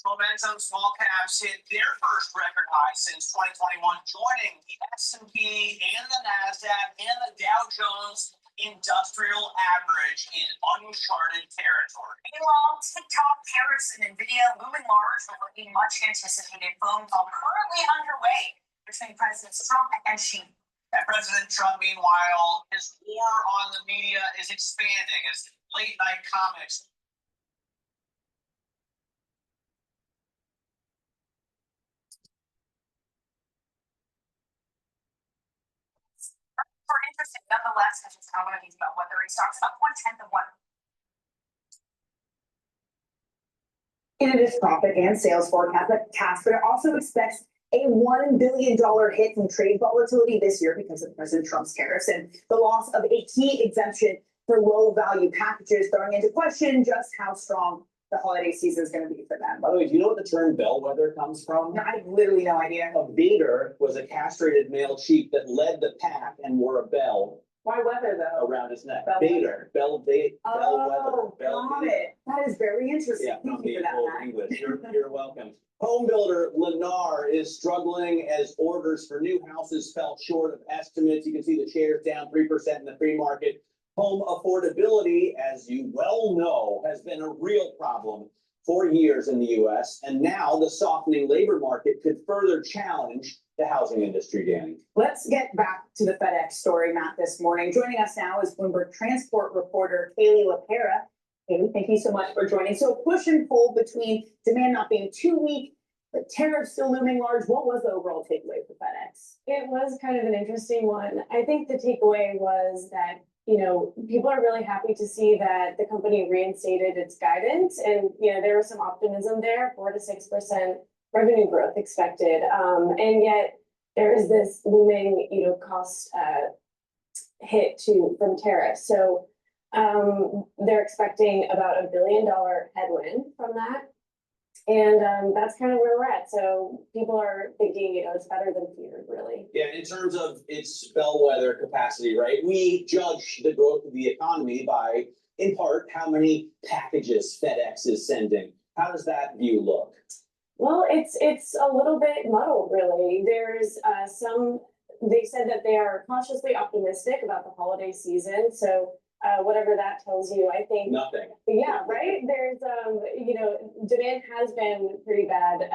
Momentum small caps hit their first record high since 2021, joining the S&P and the NASDAQ and the Dow Jones Industrial Average in uncharted territory. Meanwhile, TikTok, tariffs, and NVIDIA looming large over a much anticipated phone call currently underway between Presidents Trump and Xi. And President Trump, meanwhile, his war on the media is expanding as late night comics. For interesting, nonetheless, because it's not one of these about whether he stocks about 1/10 of what. In its profit and sales forecast, but Casper also expects a $1 billion hit from trade volatility this year because of President Trump's tariffs and the loss of a key exemption for low-value packages, throwing into question just how strong the holiday season is going to be for them. By the way, do you know what the term bellwether comes from? No, I have literally no idea. A beater was a castrated male sheep that led the pack and wore a bell Why weather though? around his neck. Bellwether. Bellwether. Oh, got it. That is very interesting. Yeah, Thank from you the for that, old Matt. English. You're welcome. Home builder Lennar is struggling as orders for new houses fell short of estimates. You can see the shares down 3% in the free market. Home affordability, as you well know, has been a real problem for years in the U.S. And now the softening labor market could further challenge the housing industry, Danny. Let's get back to the FedEx story, Matt, this morning. Joining us now is Bloomberg transport reporter Kaylee LaPera. Kaylee, thank you so much for joining. So push and pull between demand not being too weak, but tariffs still looming large. What was the overall takeaway for FedEx? It was kind of an interesting one. I think the takeaway was that, you know, people are really happy to see that the company reinstated its guidance, and, you know, there was some optimism there, 4 to 6% revenue growth expected. And yet there is this looming, you know, cost hit from tariffs. So they're expecting about $1 billion headwind from that. And that's kind of where we're at. So people are thinking, you know, it's better than feared, really. Yeah, in terms of its bellwether capacity, right? We judge the growth of the economy by, in part, how many packages FedEx is sending. How does that view look? Well, it's a little bit muddled, really. There's they said that they are cautiously optimistic about the holiday season. So whatever that tells you, I think. Nothing. Yeah, right. There's, you know, demand has been pretty bad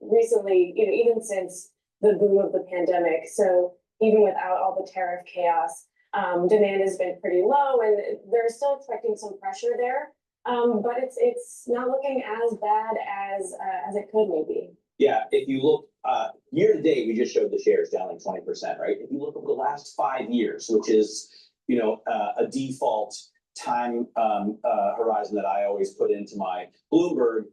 recently, you know, even since the boom of the pandemic. So even without all the tariff chaos, demand has been pretty low, and they're still expecting some pressure there. But it's not looking as bad as it could maybe. Yeah, if you look year to date, we just showed the shares down like 20%, right? If you look over the last 5 years, which is, you know, a default time horizon that I always put into my Bloomberg,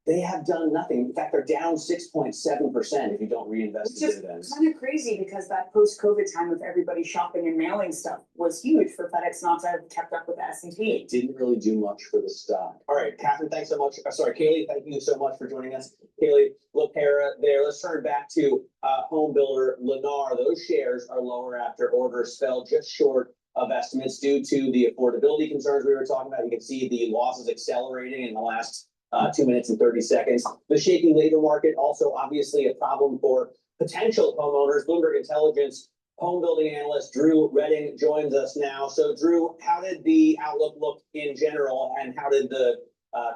they have done nothing. In fact, they're down 6.7% if you don't reinvest the dividends. It's kind of crazy because that post-COVID time of everybody shopping and mailing stuff was huge for FedEx not to have kept up with the S&P. It didn't really do much for the stock. All right, Catherine, thanks so much. Sorry, Kaylee, thank you so much for joining us. Kaylee LaPera there. Let's turn back to home builder Lennar. Those shares are lower after orders fell just short of estimates due to the affordability concerns we were talking about. You can see the losses accelerating in the last 2 minutes and 30 seconds. The shaky labor market also obviously a problem for potential homeowners. Bloomberg Intelligence home building analyst Drew Redding joins us now. So Drew, how did the outlook look in general, and how did the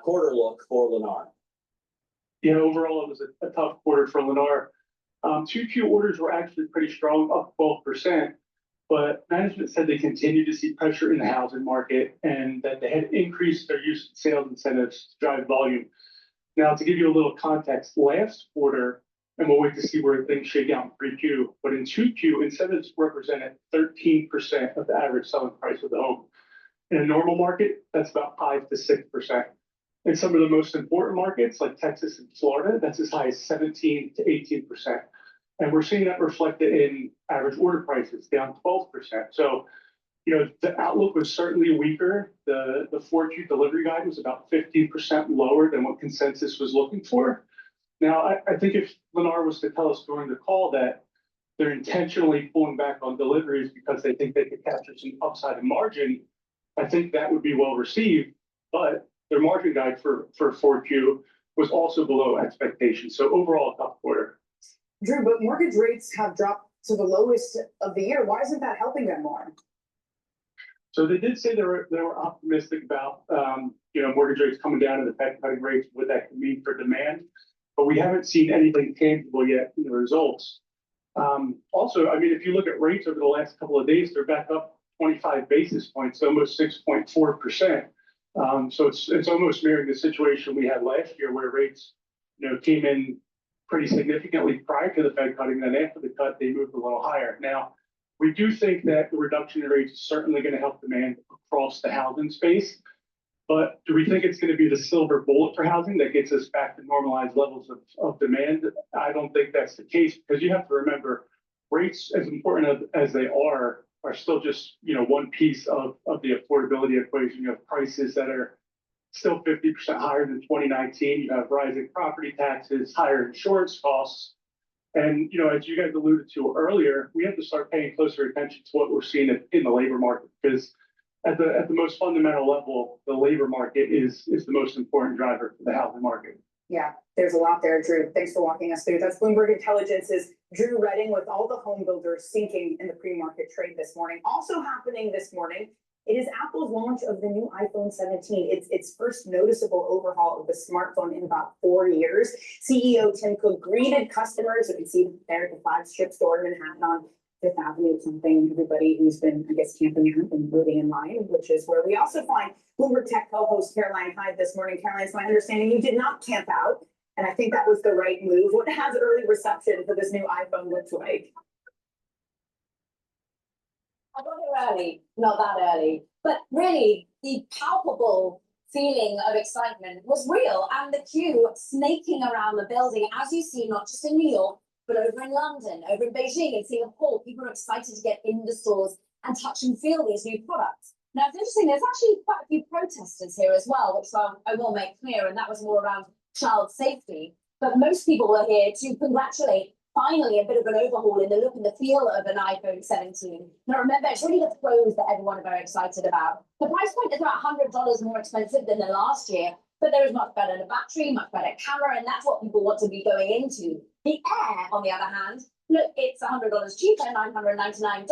quarter look for Lennar? Yeah, overall it was a tough quarter for Lennar. 2Q orders were actually pretty strong, up 12%. But management said they continue to see pressure in the housing market and that they had increased their use of sales incentives to drive volume. Now, to give you a little context, last quarter, and we'll wait to see where things shake out in 3Q, but in 2Q, incentives represented 13% of the average selling price of the home. In a normal market, that's about 5 to 6%. In some of the most important markets like Texas and Florida, that's as high as 17 to 18%. And we're seeing that reflected in average order prices down 12%. So, you know, the outlook was certainly weaker. The 4Q delivery guide was about 15% lower than what consensus was looking for. Now, I think if Lennar was to tell us during the call that they're intentionally pulling back on deliveries because they think they could capture some upside in margin, I think that would be well received. But their margin guide for 4Q was also below expectations. So overall, a tough quarter. Drew, but mortgage rates have dropped to the lowest of the year. Why isn't that helping them more? So they did say they were optimistic about mortgage rates coming down and the Fed cutting rates, what that could mean for demand, but we haven't seen anything tangible yet in the results. Also, I mean, if you look at rates over the last couple of days, they're back up 25 basis points, almost 6.4%. So it's almost mirroring the situation we had last year, where rates came in pretty significantly prior to the Fed cutting. Then after the cut, they moved a little higher. Now, we do think that the reduction in rates is certainly going to help demand across the housing space. But do we think it's going to be the silver bullet for housing that gets us back to normalized levels of demand? I don't think that's the case, because you have to remember, rates, as important as they are still just one piece of the affordability equation. You have prices that are still 50% higher than 2019. You have rising property taxes, higher insurance costs. And, as you guys alluded to earlier, we have to start paying closer attention to what we're seeing in the labor market, because at the most fundamental level, the labor market is the most important driver for the housing market. Yeah, there's a lot there, Drew. Thanks for walking us through. That's Bloomberg Intelligence's Drew Redding with all the home builders sinking in the pre-market trade this morning. Also happening this morning, it is Apple's launch of the new iPhone 17. It's its first noticeable overhaul of the smartphone in about 4 years. CEO Tim Cook greeted customers. You can see there at the flagship store in Manhattan on Fifth Avenue, something everybody who's been, I guess, camping out and waiting in line, which is where we also find Bloomberg Tech co-host Caroline Hyde this morning. Caroline, it's my understanding you did not camp out, and I think that was the right move. What has early reception for this new iPhone looked like? I got here early, not that early, but really the palpable feeling of excitement was real, and the queue snaking around the building, as you see, not just in New York, but over in London, over in Beijing and Singapore. People are excited to get in the stores and touch and feel these new products. Now, it's interesting, there's actually quite a few protesters here as well, which I will make clear, and that was more around child safety. But most people were here to congratulate finally a bit of an overhaul in the look and the feel of an iPhone 17. Now, remember, it's really the pros that everyone are very excited about. The price point is about $100 more expensive than the last year, but there is much better battery, much better camera, and that's what people want to be going into. The Air, on the other hand, look, it's $100 cheaper, $999,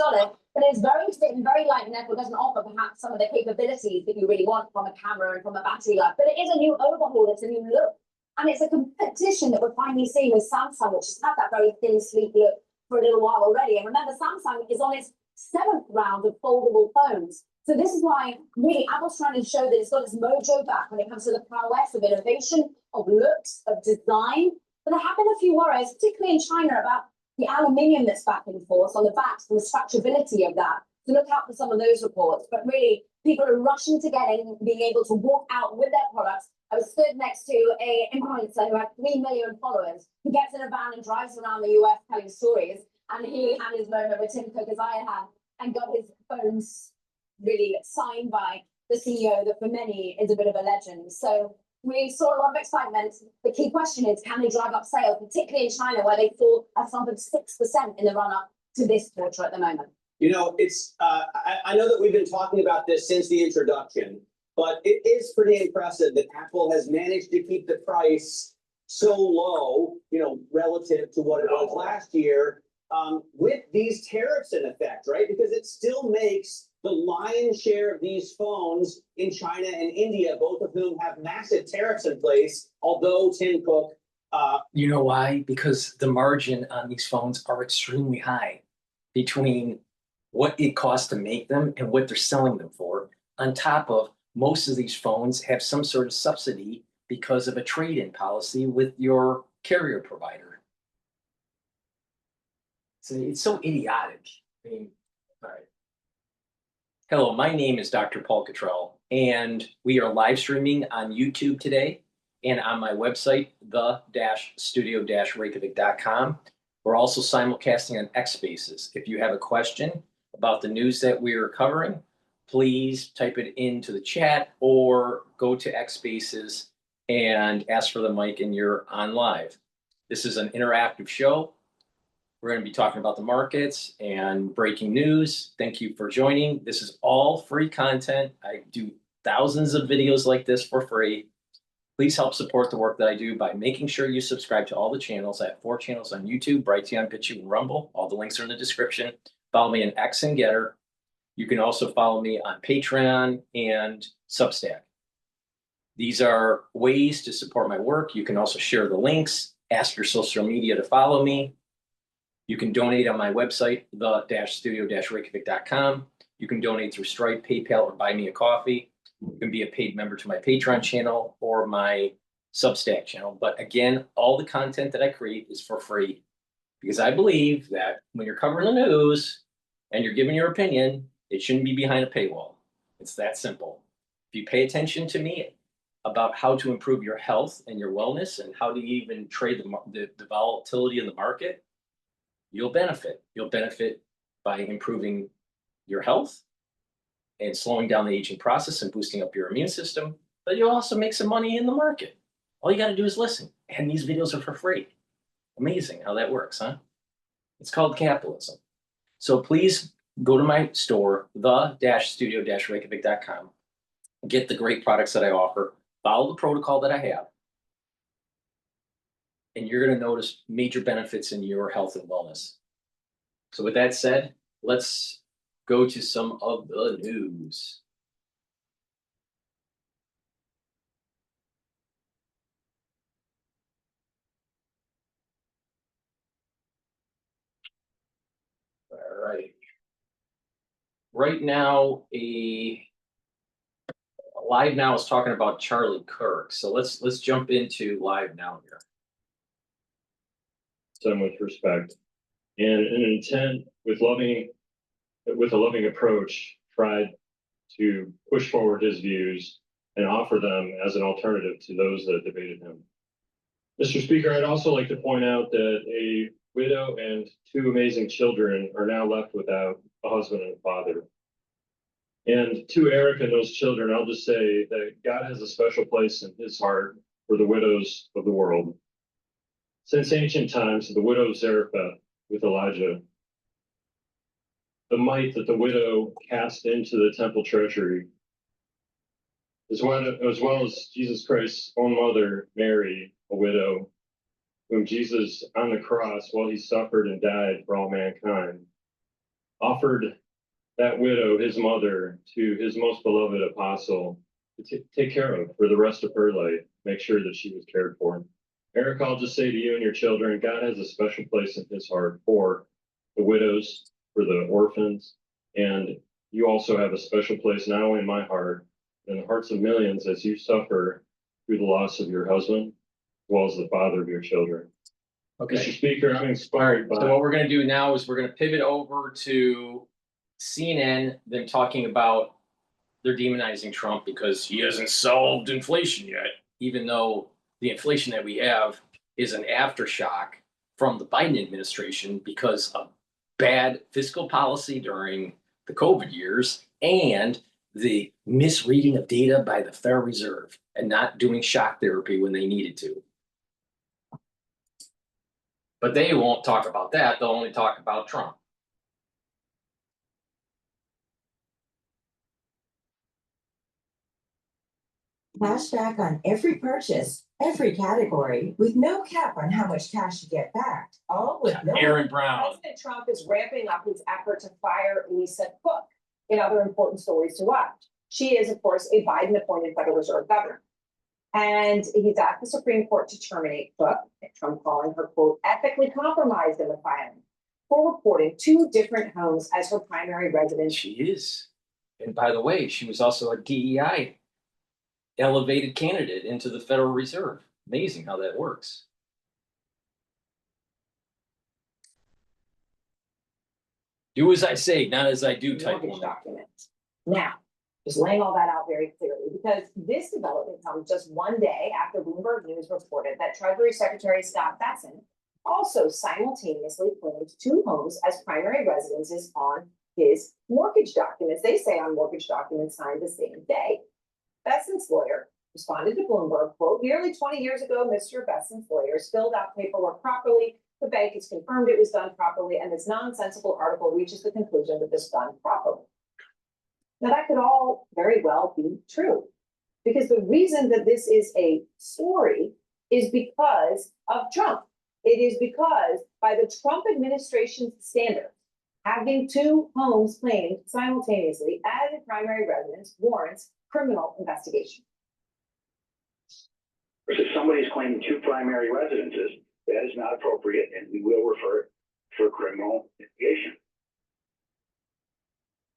but it's very thin, very light, and therefore doesn't offer perhaps some of the capabilities that you really want from a camera and from a battery life. But it is a new overhaul, it's a new look. And it's a competition that we're finally seeing with Samsung, which has had that very thin, sleek look for a little while already. And remember, Samsung is on its 7th round of foldable phones. So this is why really Apple's trying to show that it's got its mojo back when it comes to the prowess of innovation, of looks, of design. But there have been a few worries, particularly in China, about the aluminium that's back in force on the backs and the structurability of that. So look out for some of those reports. But really, people are rushing to get in, being able to walk out with their products. I was stood next to an influencer who had 3 million followers, who gets in a van and drives around the US telling stories. And he had his moment with Tim Cook, as I had, and got his phones really signed by the CEO that for many is a bit of a legend. So we saw a lot of excitement. The key question is, can they drive up sales, particularly in China, where they fall a sum of 6% in the run-up to this quarter at the moment? It's I know that we've been talking about this since the introduction, but it is pretty impressive that Apple has managed to keep the price so low, relative to what it was last year, with these tariffs in effect, right? Because it still makes the lion's share of these phones in China and India, both of whom have massive tariffs in place, although Tim Cook... You know why? Because the margin on these phones are extremely high between what it costs to make them and what they're selling them for. On top of, most of these phones have some sort of subsidy because of a trade-in policy with your carrier provider. So it's so idiotic. I mean, all right. Hello, my name is DrPaulCottrell, and we are live streaming on YouTube today and on my website, the-studio-reykjavik.com. We're also simulcasting on X Spaces. If you have a question about the news that we are covering, please type it into the chat or go to X Spaces and ask for the mic and you're on live. This is an interactive show. We're going to be talking about the markets and breaking news. Thank you for joining. This is all free content. I do thousands of videos like this for free. Please help support the work that I do by making sure you subscribe to all the channels. I have 4 channels on YouTube, Brighteon, Bitchute, and Rumble. All the links are in the description. Follow me on X and GETTR. You can also follow me on Patreon and Substack. These are ways to support my work. You can also share the links, ask your social media to follow me. You can donate on my website, the-studio-reykjavik.com. You can donate through Stripe, PayPal, or buy me a coffee. You can be a paid member to my Patreon channel or my Substack channel. But again, all the content that I create is for free because I believe that when you're covering the news and you're giving your opinion, it shouldn't be behind a paywall. It's that simple. If you pay attention to me about how to improve your health and your wellness and how to even trade the volatility in the market, you'll benefit. You'll benefit by improving your health and slowing down the aging process and boosting up your immune system, but you'll also make some money in the market. All you got to do is listen, and these videos are for free. Amazing how that works, huh? It's called capitalism. So please go to my store, the-studio-reykjavik.com, get the great products that I offer, follow the protocol that I have, and you're going to notice major benefits in your health and wellness. So with that said, let's go to some of the news. All right. Right now, Live Now is talking about Charlie Kirk. So let's jump into Live Now here. Done with respect and an intent with a loving approach, tried to push forward his views and offer them as an alternative to those that debated him. Mr. Speaker, I'd also like to point out that a widow and 2 amazing children are now left without a husband and a father. And to Eric and those children, I'll just say that God has a special place in his heart for the widows of the world. Since ancient times, the widow of Zarephath with Elijah, the mite that the widow cast into the temple treasury, as well as Jesus Christ's own mother, Mary, a widow, whom Jesus on the cross, while he suffered and died for all mankind, offered that widow, his mother, to his most beloved apostle to take care of for the rest of her life, make sure that she was cared for. Eric, I'll just say to you and your children, God has a special place in his heart for the widows, for the orphans, and you also have a special place not only in my heart, in the hearts of millions as you suffer through the loss of your husband, as well as the father of your children. Okay. Mr. Speaker, I'm inspired by... So what we're going to do now is we're going to pivot over to CNN, them talking about they're demonizing Trump because he hasn't solved inflation yet, even though the inflation that we have is an aftershock from the Biden administration because of bad fiscal policy during the COVID years and the misreading of data by the Federal Reserve and not doing shock therapy when they needed to. But they won't talk about that. They'll only talk about Trump. Cashback on every purchase, every category, with no cap on how much cash you get back, all with no. Aaron Brown. President Trump is ramping up his effort to fire Lisa Cook. In other important stories to watch, she is, of course, a Biden-appointed Federal Reserve governor. And he's asked the Supreme Court to terminate Cook, Trump calling her, quote, ethically compromised in the filing for reporting 2 different homes as her primary residence. She is. And by the way, she was also a DEI elevated candidate into the Federal Reserve. Amazing how that works. Do as I say, not as I do type one. Documents. Now, just laying all that out very clearly, because this development comes just one day after Bloomberg News reported that Treasury Secretary Scott Bessent also simultaneously claimed 2 homes as primary residences on his mortgage documents. They say on mortgage documents signed the same day. Bessent's lawyer responded to Bloomberg, quote, nearly 20 years ago, Mr. Bessent's lawyers filled out paperwork properly. The bank has confirmed it was done properly, and this nonsensical article reaches the conclusion that this was done properly. Now, that could all very well be true. Because the reason that this is a story is because of Trump. It is because by the Trump administration's standards, having two homes claimed simultaneously as a primary residence warrants criminal investigation. If somebody's claiming two primary residences, that is not appropriate, and we will refer it for criminal investigation.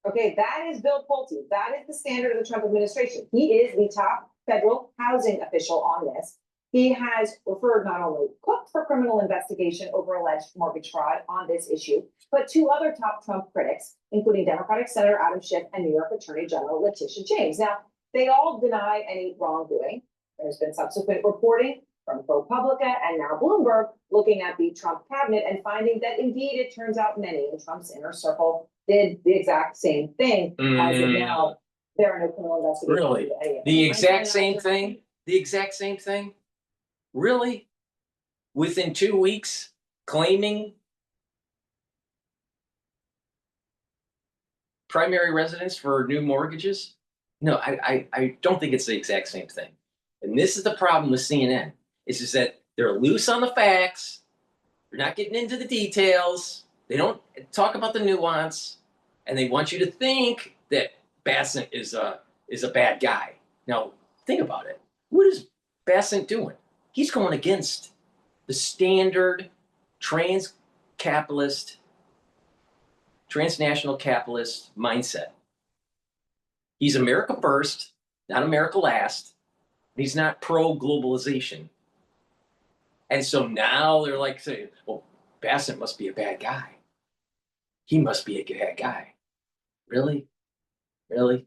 Okay, that is Bill Pulte. That is the standard of the Trump administration. He is the top federal housing official on this. He has referred not only Cook for criminal investigation over alleged mortgage fraud on this issue, but two other top Trump critics, including Democratic Senator Adam Schiff and New York Attorney General Letitia James. Now, they all deny any wrongdoing. There's been subsequent reporting from ProPublica and now Bloomberg looking at the Trump cabinet and finding that indeed it turns out many in Trump's inner circle did the exact same thing as of now. There are no criminal investigations. Really? The exact same thing? The exact same thing? Really? Within 2 weeks, claiming primary residence for new mortgages? No, I don't think it's the exact same thing. And this is the problem with CNN. It's just that they're loose on the facts. They're not getting into the details. They don't talk about the nuance. And they want you to think that Bassett is a bad guy. Now, think about it. What is Bassett doing? He's going against the standard transnational capitalist mindset. He's America first, not America last. He's not pro-globalization. And so now they're like saying, well, Bassett must be a bad guy. He must be a bad guy. Really? Really?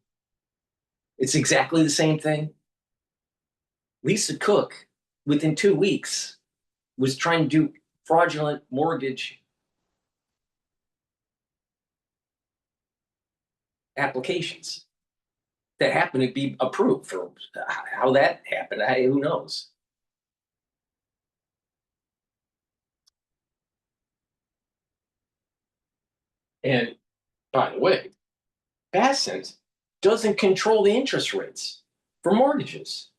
It's exactly the same thing. Lisa Cook, within 2 weeks, was trying to do fraudulent mortgage applications that happened to be approved. For how that happened, who knows? And by the way, Bassett doesn't control the interest rates for mortgages.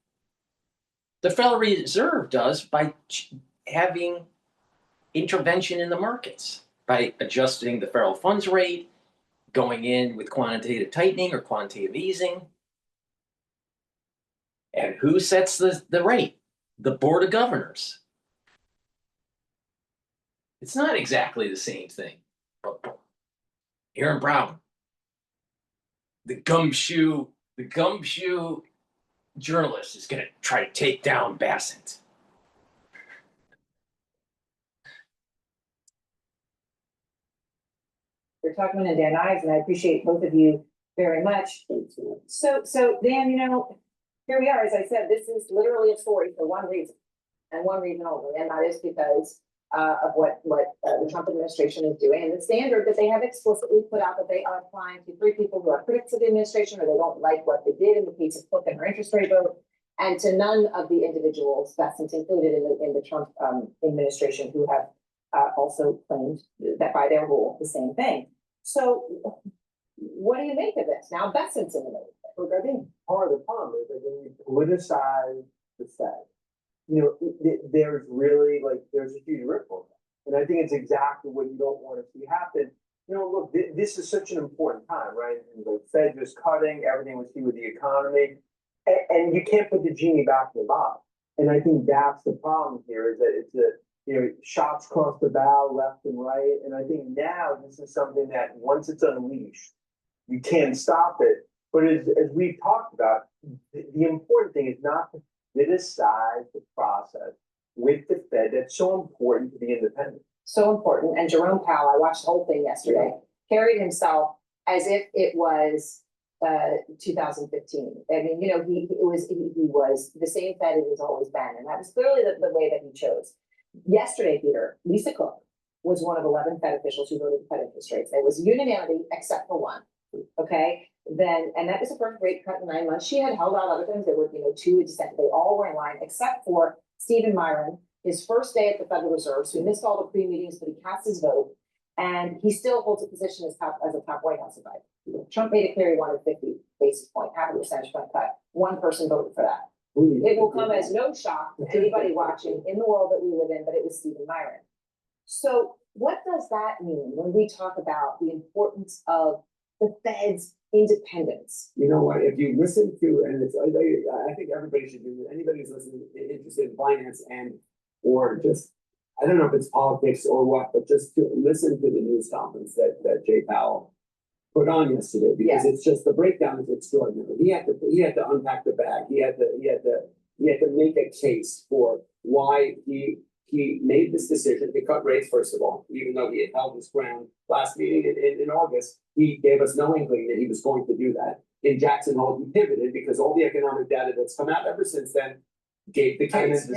The Federal Reserve does by having intervention in the markets, by adjusting the federal funds rate, going in with quantitative tightening or quantitative easing. And who sets the rate? The Board of Governors. It's not exactly the same thing. But Aaron Brown, the gumshoe journalist, is going to try to take down Bassett. You're talking to Dan Ives, and I appreciate both of you very much. So Dan, here we are. As I said, this is literally a story for one reason, and one reason only, and that is because of what the Trump administration is doing, and the standard that they have explicitly put out that they are applying to 3 people who are critics of the administration or they don't like what they did in the case of Cook and her interest rate vote, and to none of the individuals that's included in the Trump administration who have also claimed that by their rule the same thing. So, what do you make of this? Now Bessett's in the middle. Look, I think part of the problem is that when you politicize the Fed, there's really there's a huge ripple effect. And I think it's exactly what you don't want to see happen. Look, this is such an important time, right? And the Fed was cutting, everything was key with the economy, and you can't put the genie back in the bottle. And I think that's the problem here, is that it's shots across the bow, left and right. And I think now this is something that once it's unleashed, you can't stop it. But as we've talked about, the important thing is not to criticize the process with the Fed. That's so important to the independent. So important. And Jerome Powell, I watched the whole thing yesterday, carried himself as if it was 2015. I mean, he was the same Fed as he's always been. And that was clearly the way that he chose. Yesterday, Peter, Lisa Cook was one of 11 Fed officials who voted to cut interest rates. There was unanimity except for one. Okay. And that was the first rate cut in 9 months. She had held out other things. There were, 2 dissent. They all were in line, except for Stephen Myron, his first day at the Federal Reserve. So he missed all the pre-meetings, but he cast his vote. And he still holds a position as a top White House advisor. Trump made it clear he wanted 50. basis point, half a percentage point cut. One person voted for that. It will come as no shock to anybody watching in the world that we live in, but it was Stephen Myron. So what does that mean when we talk about the importance of the Fed's independence? You know what, if you listen to, and it's, I think everybody should do it, anybody who's listening, interested in finance and, or just, I don't know if it's politics or what, but just to listen to the news conference that Jay Powell put on yesterday, because it's just, the breakdown is extraordinary. He had to unpack the bag. He had to make a case for why he made this decision to cut rates, first of all, even though he had held his ground last meeting in August. He gave us no inkling that he was going to do that. In Jackson Hole, he pivoted because all the economic data that's come out ever since then gave the case for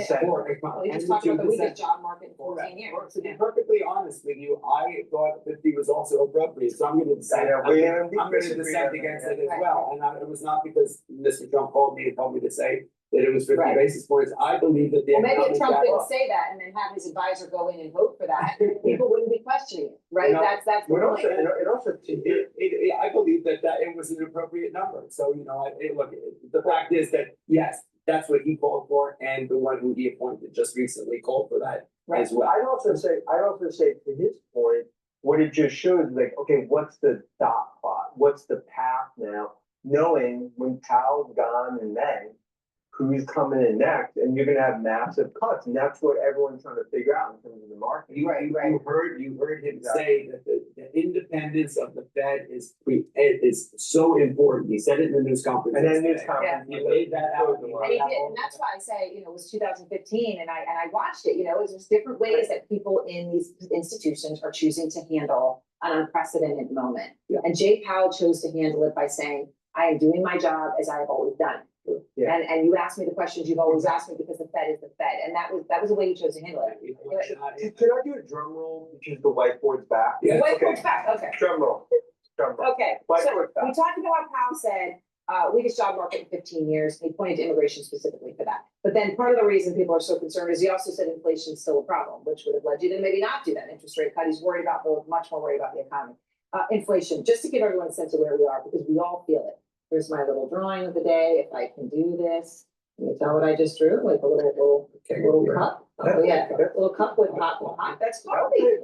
We just talked about the weakest job market in 14 years. To be perfectly honest with you, I thought 50 was also appropriate, so I'm going to dissent. I'm going to dissent against it as well. And it was not because Mr. Trump called me and told me to say that it was 50 basis points. I believe that the maybe Trump didn't say that and then have his advisor go in and vote for that. People wouldn't be questioning it, right? You know, That's the point. I believe that it was an appropriate number. So, you know, look, the fact is that, yes, that's what he called for, and the one who he appointed just recently called for that as well. I'd also say to his point, what it just shows, like, okay, what's the dot plot? What's the path now? Knowing when Powell's gone in May, who's coming in next, and you're gonna have massive cuts, and that's what everyone's trying to figure out in terms of the market. You heard him say that the independence of the Fed is so important. He said it in the news conference. And then news conference, he laid that out. And he did, and that's why I say, you know, it was 2015, and I watched it. You know, it's just different ways that people in these institutions are choosing to handle an unprecedented moment. And Jay Powell chose to handle it by saying, "I am doing my job as I have always done." And you asked me the questions you've always asked me because the Fed is the Fed, and that was the way you chose to handle it. Could I do a drum roll because the whiteboard's back? The whiteboard's back. Okay. Drum roll. Okay. So Whiteboard's back. we talked about how Powell said weakest job market in 15 years. He pointed to immigration specifically for that. But then part of the reason people are so concerned is he also said inflation is still a problem, which would have led you to maybe not do that interest rate cut. He's worried about much more worried about the economy. Inflation, just to give everyone a sense of where we are, because we all feel it. Here's my little drawing of the day. If I can do this, can you tell what I just drew? Like a little cup. Oh, yeah, a little cup with hot. That's coffee.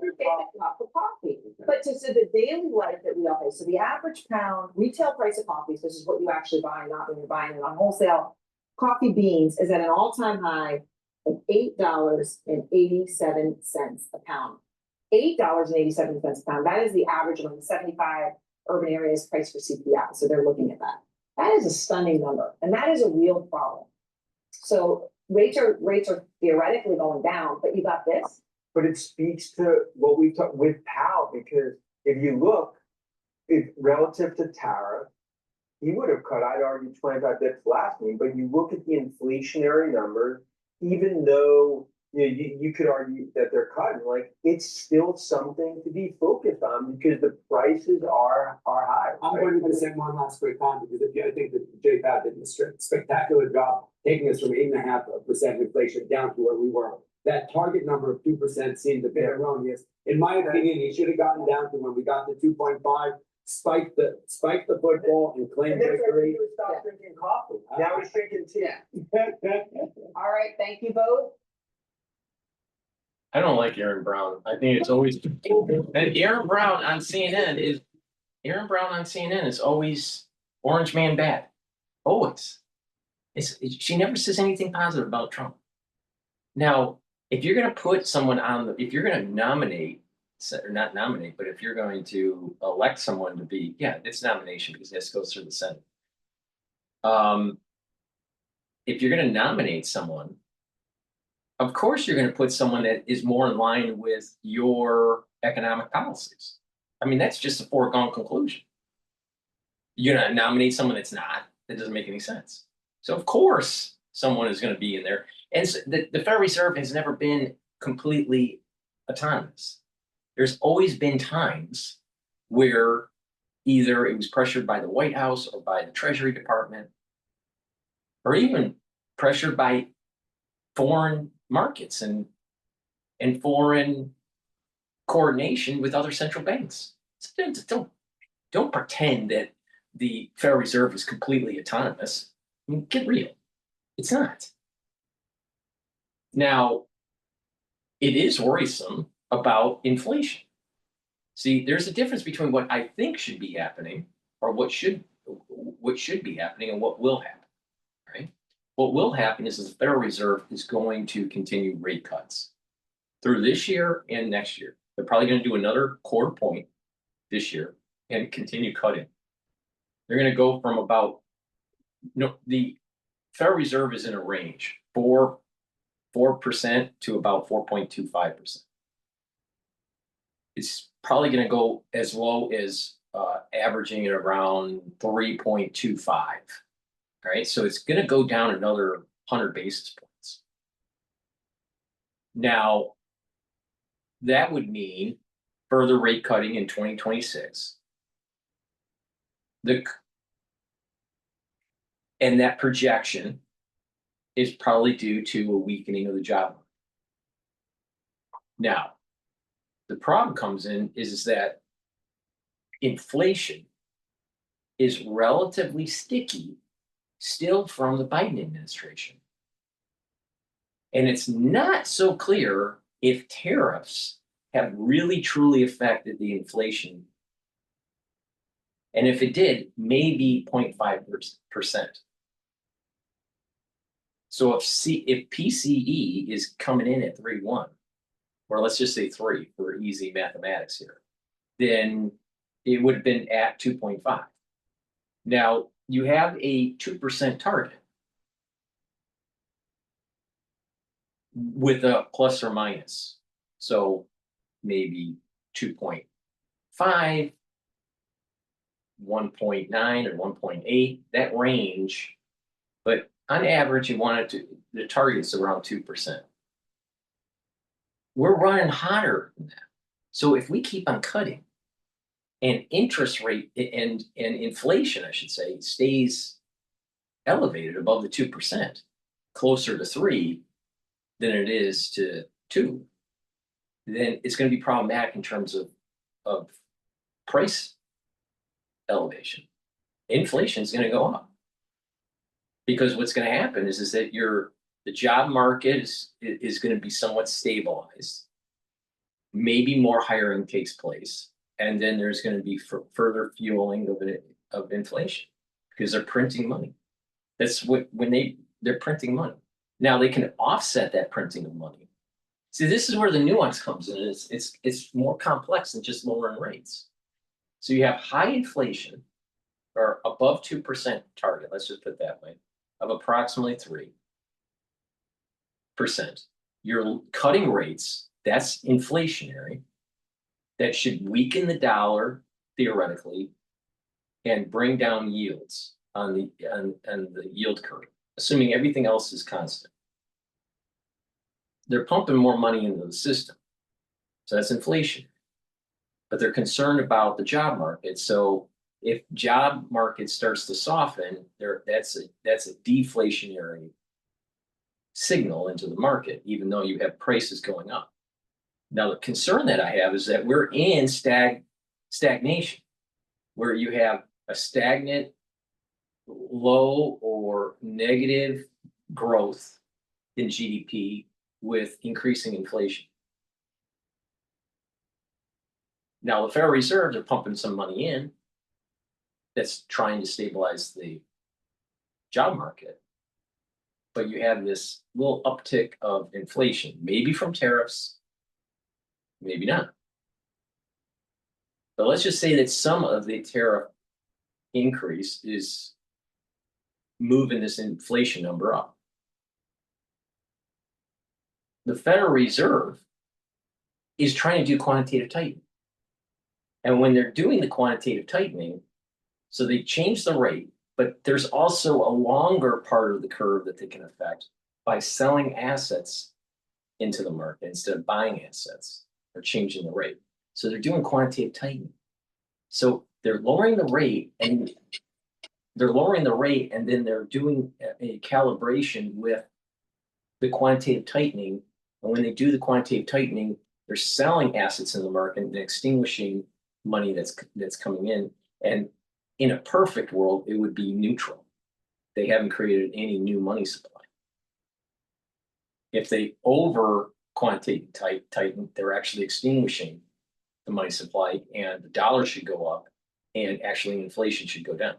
Cup of coffee. But to the daily life that we all face. So the average pound retail price of coffee, so this is what you actually buy, not when you're buying it on wholesale. Coffee beans is at an all-time high of $8.87 a pound. $8.87 a pound. That is the average among the 75 urban areas priced for CPI. So they're looking at that. That is a stunning number, and that is a real problem. So rates are theoretically going down, but you got this. But it speaks to what we talked with Powell, because if you look, relative to tariff, he would have cut, I'd argue, 25 bps last meeting. But you look at the inflationary numbers, even though you could argue that they're cutting, like, it's still something to be focused on because the prices are high. I'm going to say one last quick comment, because I think that Jay Powell did a spectacular job taking us from 8.5% inflation down to where we were. That target number of 2% seemed a bit erroneous. In my opinion, he should have gotten down to when we got to 2.5. Spike the football and claim victory. Stop drinking coffee. Now he's drinking tea. All right, thank you both. I don't like Aaron Brown. I think it's always, and Aaron Brown on CNN is always orange man bad. Always. She never says anything positive about Trump. Now, if you're going to put someone if you're going to nominate, or not nominate, but if you're going to elect someone to be, it's nomination because this goes through the Senate. If you're going to nominate someone, of course, you're going to put someone that is more in line with your economic policies. I mean, that's just a foregone conclusion. You're going to nominate someone that's not. That doesn't make any sense. So, of course, someone is going to be in there. And so the Federal Reserve has never been completely autonomous. There's always been times where either it was pressured by the White House or by the Treasury Department, or even pressured by foreign markets and foreign coordination with other central banks. So don't pretend the Federal Reserve is completely autonomous. I mean, get real. It's not. Now, it is worrisome about inflation. See, there's a difference between what I think should be happening or what should be happening and what will happen, right? What will happen is the Federal Reserve is going to continue rate cuts through this year and next year. They're probably going to do another quarter point this year and continue cutting. They're going to go from about, the Federal Reserve is in a range, 4% to about 4.25%. It's probably going to go as low as averaging at around 3.25. All right, so it's going to go down another 100 basis points. Now, that would mean further rate cutting in 2026. And that projection is probably due to a weakening of the job market. Now, the problem comes in is that inflation is relatively sticky still from the Biden administration. And it's not so clear if tariffs have really truly affected the inflation. And if it did, maybe 0.5%. So if PCE is coming in at 3.1, or let's just say 3 for easy mathematics here, then it would have been at 2.5. Now, you have a 2% target with a plus or minus. So maybe 2.5, 1.9 or 1.8, that range. But on average, you want it to, the target is around 2%. We're running hotter than that. So if we keep on cutting and interest rate and inflation, I should say, stays elevated above the 2%, closer to 3 than it is to 2, then it's going to be problematic in terms of price elevation. Inflation is going to go up because what's going to happen is that the job market is going to be somewhat stabilized. Maybe more hiring takes place, and then there's going to be further fueling of inflation because they're printing money. That's when they're printing money. Now they can offset that printing of money. See, this is where the nuance comes in. It's more complex than just lowering rates. So you have high inflation, or above 2% target, let's just put it that way, of approximately 3%. You're cutting rates, that's inflationary. That should weaken the dollar theoretically and bring down yields on the yield curve, assuming everything else is constant. They're pumping more money into the system. So that's inflation. But they're concerned about the job market. So if job market starts to soften, that's a deflationary signal into the market, even though you have prices going up. Now, the concern that I have is that we're in stagnation, where you have a stagnant, low or negative growth in GDP with increasing inflation. Now, the Federal Reserve are pumping some money in that's trying to stabilize the job market. But you have this little uptick of inflation, maybe from tariffs, maybe not. But let's just say that some of the tariff increase is moving this inflation number up. The Federal Reserve is trying to do quantitative tightening. And when they're doing the quantitative tightening, so they change the rate, but there's also a longer part of the curve that they can affect by selling assets into the market instead of buying assets or changing the rate. So they're doing quantitative tightening. So they're lowering the rate and then they're doing a calibration with the quantitative tightening. And when they do the quantitative tightening, they're selling assets in the market and extinguishing money that's coming in. And In a perfect world, it would be neutral. They haven't created any new money supply. If they over quantitative tighten, they're actually extinguishing the money supply, and the dollar should go up, and actually inflation should go down.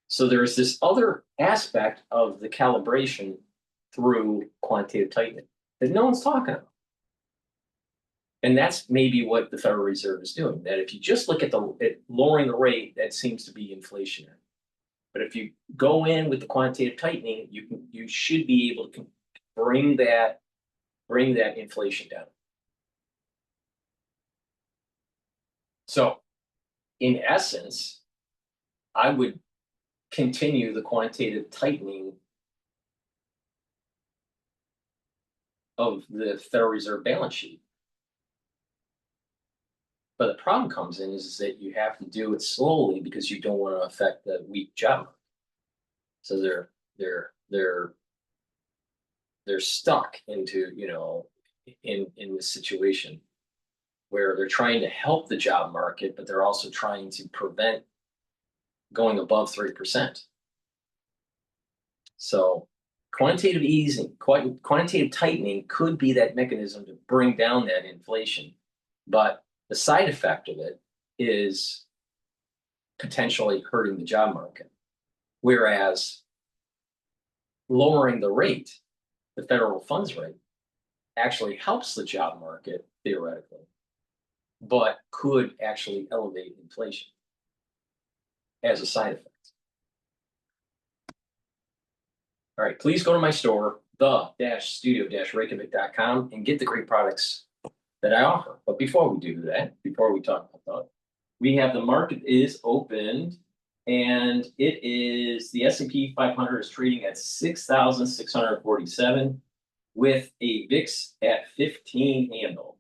So there's this other aspect of the calibration through quantitative tightening that no one's talking about. And that's maybe what the Federal Reserve is doing, that if you just look at lowering the rate, that seems to be inflationary. But if you go in with the quantitative tightening, you should be able to bring that inflation down. So in essence, I would continue the quantitative tightening of the Federal Reserve balance sheet. But the problem comes in is that you have to do it slowly because you don't want to affect the weak job market. So they're stuck into, you know, in this situation where they're trying to help the job market, but they're also trying to prevent going above 3%. So quantitative easing, quantitative tightening could be that mechanism to bring down that inflation, but the side effect of it is potentially hurting the job market. Whereas lowering the rate, the federal funds rate, actually helps the job market theoretically, but could actually elevate inflation as a side effect. All right, please go to my store, the-studio-reykjavik.com, and get the great products that I offer. But before we do that, before we talk about that, we have the market is opened, and it is the S&P 500 is trading at 6,647 with a VIX at 15 handle.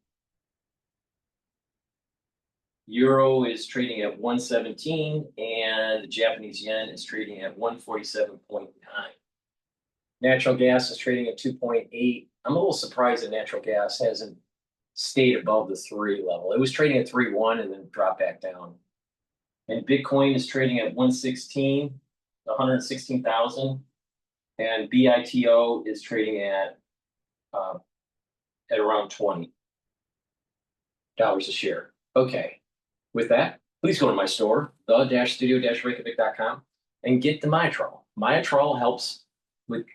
Euro is trading at 117, and the Japanese yen is trading at 147.9. Natural gas is trading at 2.8. I'm a little surprised that natural gas hasn't stayed above the 3 level. It was trading at 3.1 and then dropped back down. And Bitcoin is trading at 116,000, and BITO is trading at around $20 a share. Okay, with that, please go to my store, the-studio-reykjavik.com, and get the Myotrol. Myotrol helps with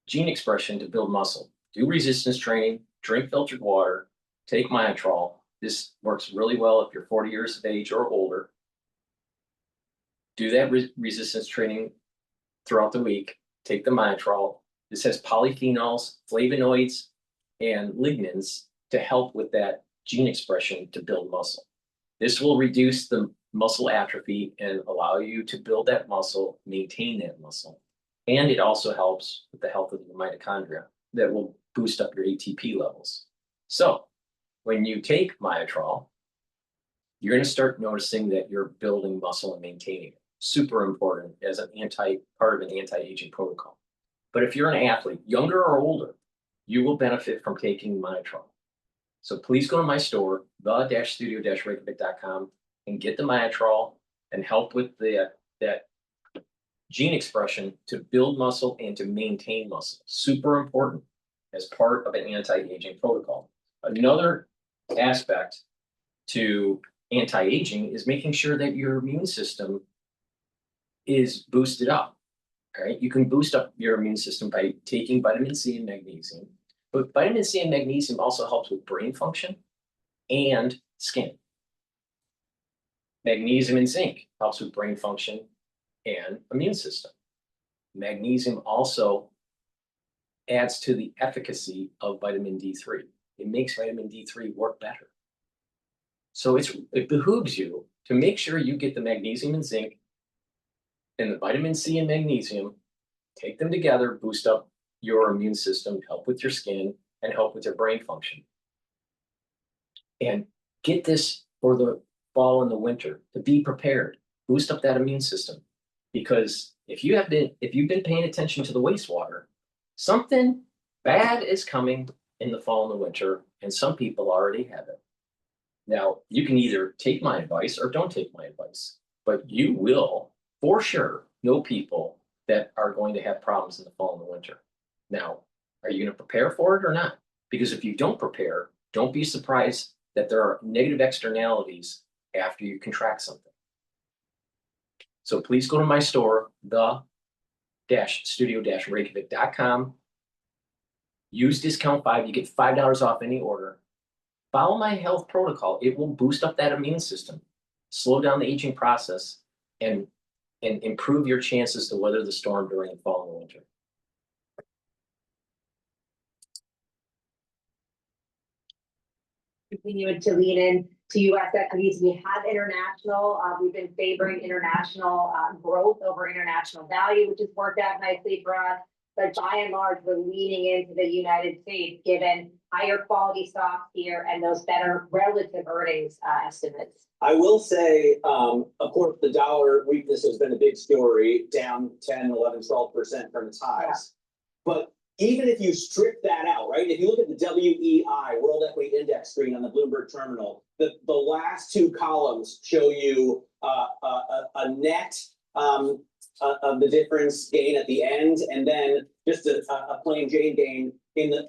gene expression to build muscle. Do resistance training, drink filtered water, take Myotrol. This works really well if you're 40 years of age or older. Do that resistance training throughout the week. Take the Myotrol. This has polyphenols, flavonoids, and lignans to help with that gene expression to build muscle. This will reduce the muscle atrophy and allow you to build that muscle, maintain that muscle. And it also helps with the health of the mitochondria that will boost up your ATP levels. So when you take Myotrol, you're going to start noticing that you're building muscle and maintaining it. Super important as an part of an anti-aging protocol. But if you're an athlete, younger or older, you will benefit from taking Myotrol. So please go to my store, the-studio-reykjavik.com, and get the Myotrol and help with that gene expression to build muscle and to maintain muscle. Super important as part of an anti-aging protocol. Another aspect to anti-aging is making sure that your immune system is boosted up. All right, you can boost up your immune system by taking vitamin C and magnesium, but vitamin C and magnesium also helps with brain function and skin. Magnesium and zinc helps with brain function and immune system. Magnesium also adds to the efficacy of vitamin D3. It makes vitamin D3 work better. So it behooves you to make sure you get the magnesium and zinc and the vitamin C and magnesium, take them together, boost up your immune system, help with your skin, and help with your brain function. And get this for the fall and the winter to be prepared. Boost up that immune system. Because if you've been paying attention to the wastewater, something bad is coming in the fall and the winter, and some people already have it. Now, you can either take my advice or don't take my advice. But you will, for sure, know people that are going to have problems in the fall and the winter. Now, are you going to prepare for it or not? Because if you don't prepare, don't be surprised that there are negative externalities after you contract something. So please go to my store, the-studio-reykjavik.com. Use discount 5, you get $5 off any order. Follow my health protocol. It will boost up that immune system, slow down the aging process, and improve your chances to weather the storm during the fall and winter. Continuing to lean in to U.S. equities. We have international. We've been favoring international growth over international value, which has worked out nicely for us. But by and large, we're leaning into the United States, given higher quality stocks here and those better relative earnings estimates. I will say, of course, the dollar weakness has been a big story, down 10, 11, 12% from its highs. Yeah. But even if you strip that out, right? If you look at the WEI, World Equity Index screen on the Bloomberg terminal, the last two columns show you a net of the difference gain at the end, and then just a plain Jane gain in the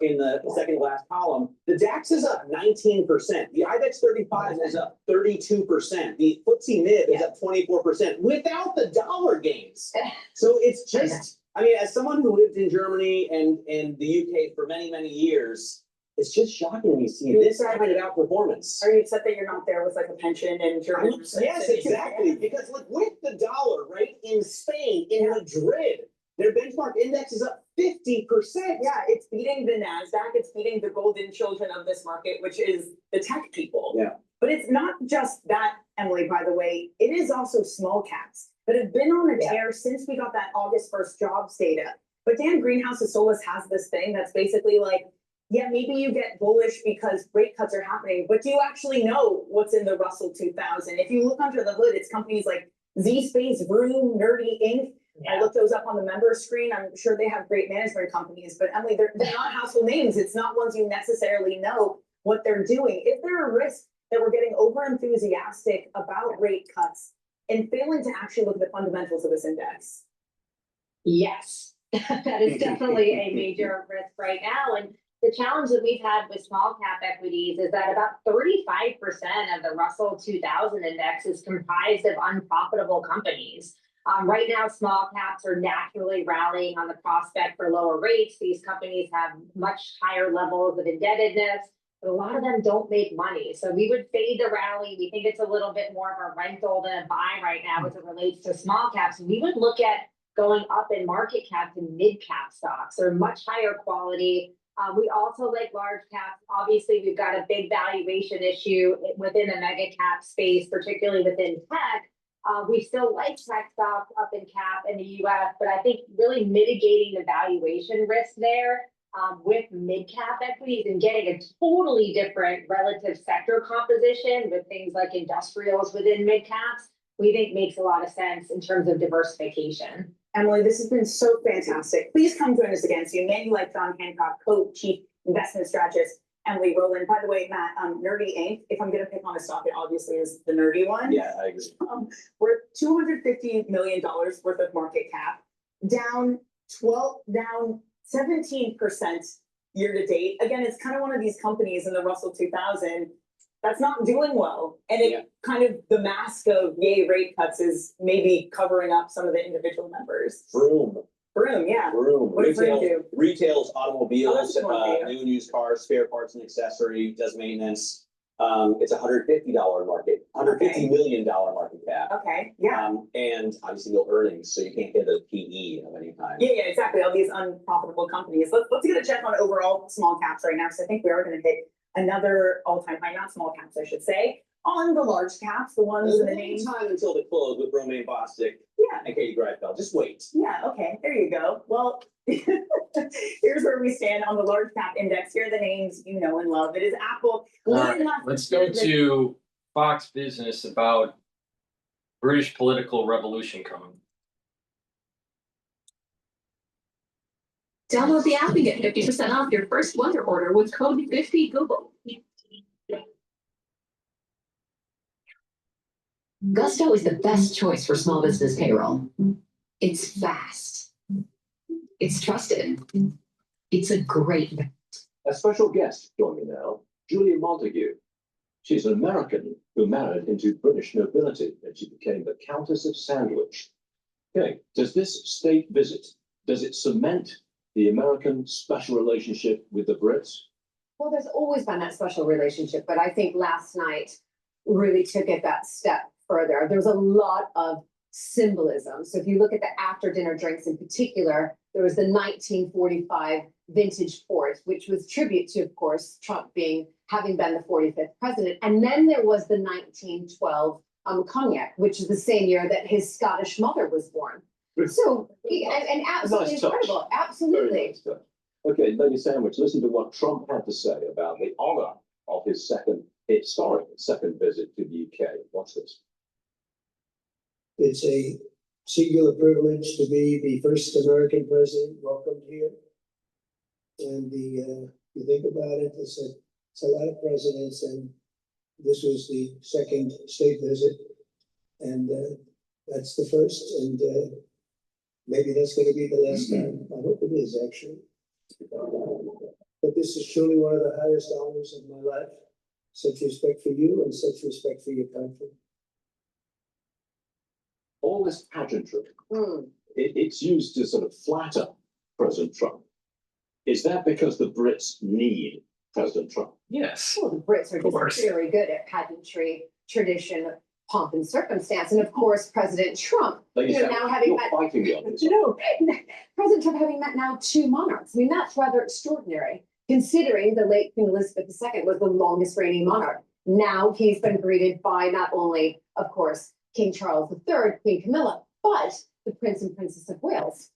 second last column. The DAX is up 19%. The IBEX 35 is up 32%. The FTSE Mid is up 24% without the dollar gains. So it's just, I mean, as someone who lived in Germany and the UK for many, many years, it's just shocking to me see this kind of outperformance. Are you upset that you're not there with like a pension in Germany? Yes, exactly. Because like with the dollar, right, in Spain, in Madrid, their benchmark index is up 50%. Yeah, it's beating the NASDAQ, it's beating the golden children of this market, which is the tech people. Yeah. But it's not just that, Emily, by the way, it is also small caps that have been on a tear since we got that August 1st jobs data. But Dan Greenhouse's Solus has this thing that's basically like, yeah, maybe you get bullish because rate cuts are happening, but do you actually know what's in the Russell 2000? If you look under the hood, it's companies like Z-Space, Vroom, Nerdy Inc. I looked those up on the member screen. I'm sure they have great management companies, but Emily, they're not household names. It's not ones you necessarily know what they're doing. Is there a risk that we're getting over enthusiastic about rate cuts and failing to actually look at the fundamentals of this index? Yes, that is definitely a major risk right now. And the challenge that we've had with small cap equities is that about 35% of the Russell 2000 index is comprised of unprofitable companies. Right now, small caps are naturally rallying on the prospect for lower rates. These companies have much higher levels of indebtedness, but a lot of them don't make money. So we would fade the rally. We think it's a little bit more of a rental than a buy right now as it relates to small caps. We would look at going up in market cap to mid cap stocks. They're much higher quality. We also like large caps. Obviously, we've got a big valuation issue within the mega cap space, particularly within tech. We still like tech stocks up in cap in the US, but I think really mitigating the valuation risk there with mid cap equities and getting a totally different relative sector composition with things like industrials within mid caps, we think makes a lot of sense in terms of diversification. Emily, this has been so fantastic. Please come join us again soon. Manulife John Hancock, Co-Chief Investment Strategist, Emily Rowland. By the way, Matt, Nerdy Inc., if I'm going to pick on a stock, it obviously is the nerdy one. Yeah, I agree. We're $250 million worth of market cap, down 17% year to date. Again, it's kind of one of these companies in the Russell 2000 that's not doing well. And it kind of, the mask of yay rate cuts is maybe covering up some of the individual members. Vroom, yeah. Vroom. What does Vroom do? Retails automobiles, Oh, new and used cars, spare parts and accessory, does maintenance. It's a $150 market, $150 million market cap. Okay, yeah. And obviously no earnings, so you can't get a PE of any kind. Yeah, exactly. All these unprofitable companies. Let's get a check on overall small caps right now, because I think we are going to hit another all-time high, not small caps, I should say, on the large caps, the ones in the name. Time until the close with Romaine Bostick. Yeah. And Katie Greifeld. Just wait. Yeah, okay, there you go. Well, here's where we stand on the large cap index. Here are the names you know and love. It is Apple. All right, let's go to Fox Business about British political revolution coming. Download the app and get 50% off your first weather order with code 50Google. Gusto is the best choice for small business payroll. It's fast. It's trusted. It's a great. A special guest join me now, Julia Montague. She's an American who married into British nobility and she became the Countess of Sandwich. Okay, does this state visit, does it cement the American special relationship with the Brits? Well, there's always been that special relationship, but I think last night really took it that step further. There's a lot of symbolism. So if you look at the after dinner drinks in particular, there was the 1945 vintage port, which was tribute to, of course, Trump having been the 45th president. And then there was the 1912 cognac, which is the same year that his Scottish mother was born. So, and absolutely Nice incredible. touch. Absolutely. Very nice touch. Okay, Lady Sandwich, listen to what Trump had to say about the honor of his historic second visit to the UK. Watch this. It's a singular privilege to be the first American president welcomed here. And you think about it, it's a lot of presidents, and this was the second state visit. And that's the first, and maybe that's going to be the last time. I hope it is, actually. But this is truly one of the highest honors of my life. Such respect for you and such respect for your country. All this pageantry, it's used to sort of flatter President Trump. Is that because the Brits need President Trump? Yes. Well, the Brits are just very good at pageantry, tradition, pomp and circumstance. And of course, President Trump, now having met, President Trump having met now two monarchs. I mean, that's rather extraordinary, considering the late Queen Elizabeth II was the longest reigning monarch. Now he's been greeted by not only, of course, King Charles III, Queen Camilla, but the Prince and Princess of Wales.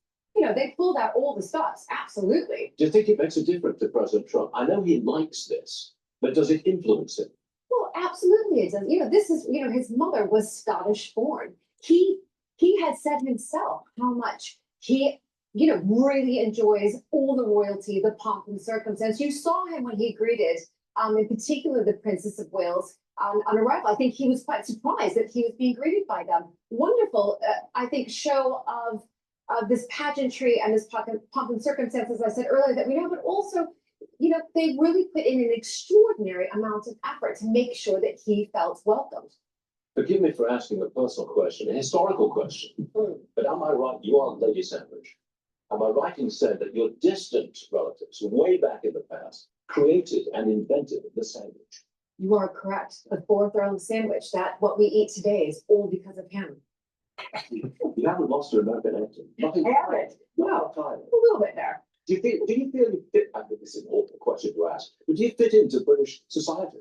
They pulled out all the stops, absolutely. Do you think it makes a difference to President Trump? I know he likes this, but does it influence him? Well, absolutely it does. This is, his mother was Scottish born. He had said himself how much he, really enjoys all the royalty, the pomp and circumstance. You saw him when he greeted, in particular, the Princess of Wales on arrival. I think he was quite surprised that he was being greeted by them. Wonderful, I think, show of this pageantry and this pomp and circumstance, as I said earlier, that we know, but also, they really put in an extraordinary amount of effort to make sure that he felt welcomed. Forgive me for asking a personal question, a historical question, but am I right? You are Lady Sandwich. Am I right in saying that your distant relatives, way back in the past, created and invented the sandwich? You are correct. The fourth Earl sandwich, what we eat today is all because of him. You haven't lost your American accent. Nothing. I haven't. No, a little bit there. Do you feel you fit? I think this is an awful question to ask, but do you fit into British society?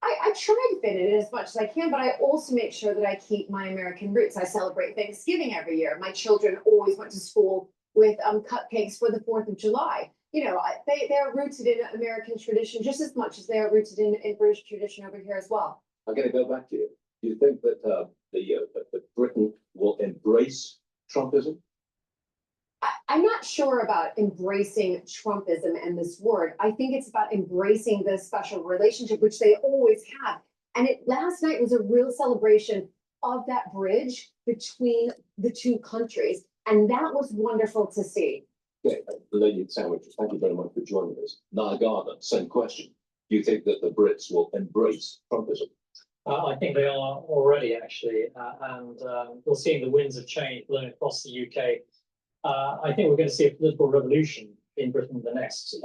I try to fit in as much as I can, but I also make sure that I keep my American roots. I celebrate Thanksgiving every year. My children always went to school with cupcakes for the 4th of July. They're rooted in American tradition just as much as they are rooted in British tradition over here as well. I'm going to go back to you. Do you think that that Britain will embrace Trumpism? I'm not sure about embracing Trumpism and this word. I think it's about embracing the special relationship, which they always have. And last night was a real celebration of that bridge between the two countries. And that was wonderful to see. Okay, Lady Sandwich, thank you very much for joining us. Niall Gardner, same question. Do you think that the Brits will embrace Trumpism? I think they are already, actually, and we're seeing the winds of change blowing across the UK. I think we're going to see a political revolution in Britain in the next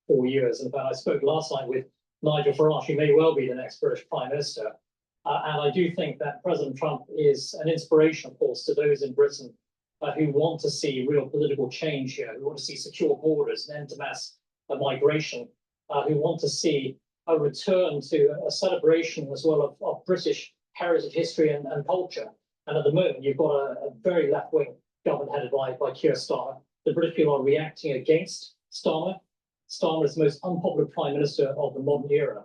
4 years. In fact, I spoke last night with Nigel Farage, who may well be the next British Prime Minister. And I do think that President Trump is an inspiration, of course, to those in Britain who want to see real political change here, who want to see secure borders, an end to mass migration, who want to see a return to a celebration as well of British heritage, history and culture. And at the moment, you've got a very left-wing government headed by Keir Starmer. The British people are reacting against Starmer. Starmer is the most unpopular prime minister of the modern era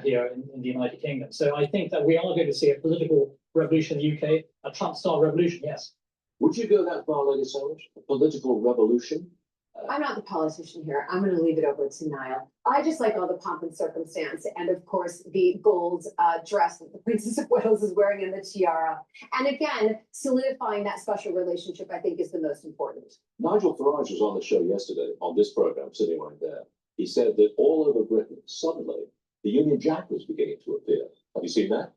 here in the United Kingdom. So I think that we are going to see a political revolution in the UK, a Trump-style revolution, yes. Would you go that far, Lady Sandwich? A political revolution? I'm not the politician here. I'm gonna leave it over to Niall. I just like all the pomp and circumstance and of course the gold dress that the Princess of Wales is wearing and the tiara. And again, solidifying that special relationship, I think, is the most important. Nigel Farage was on the show yesterday on this program, sitting right there. He said that all over Britain, suddenly, the Union Jack was beginning to appear. Have you seen that?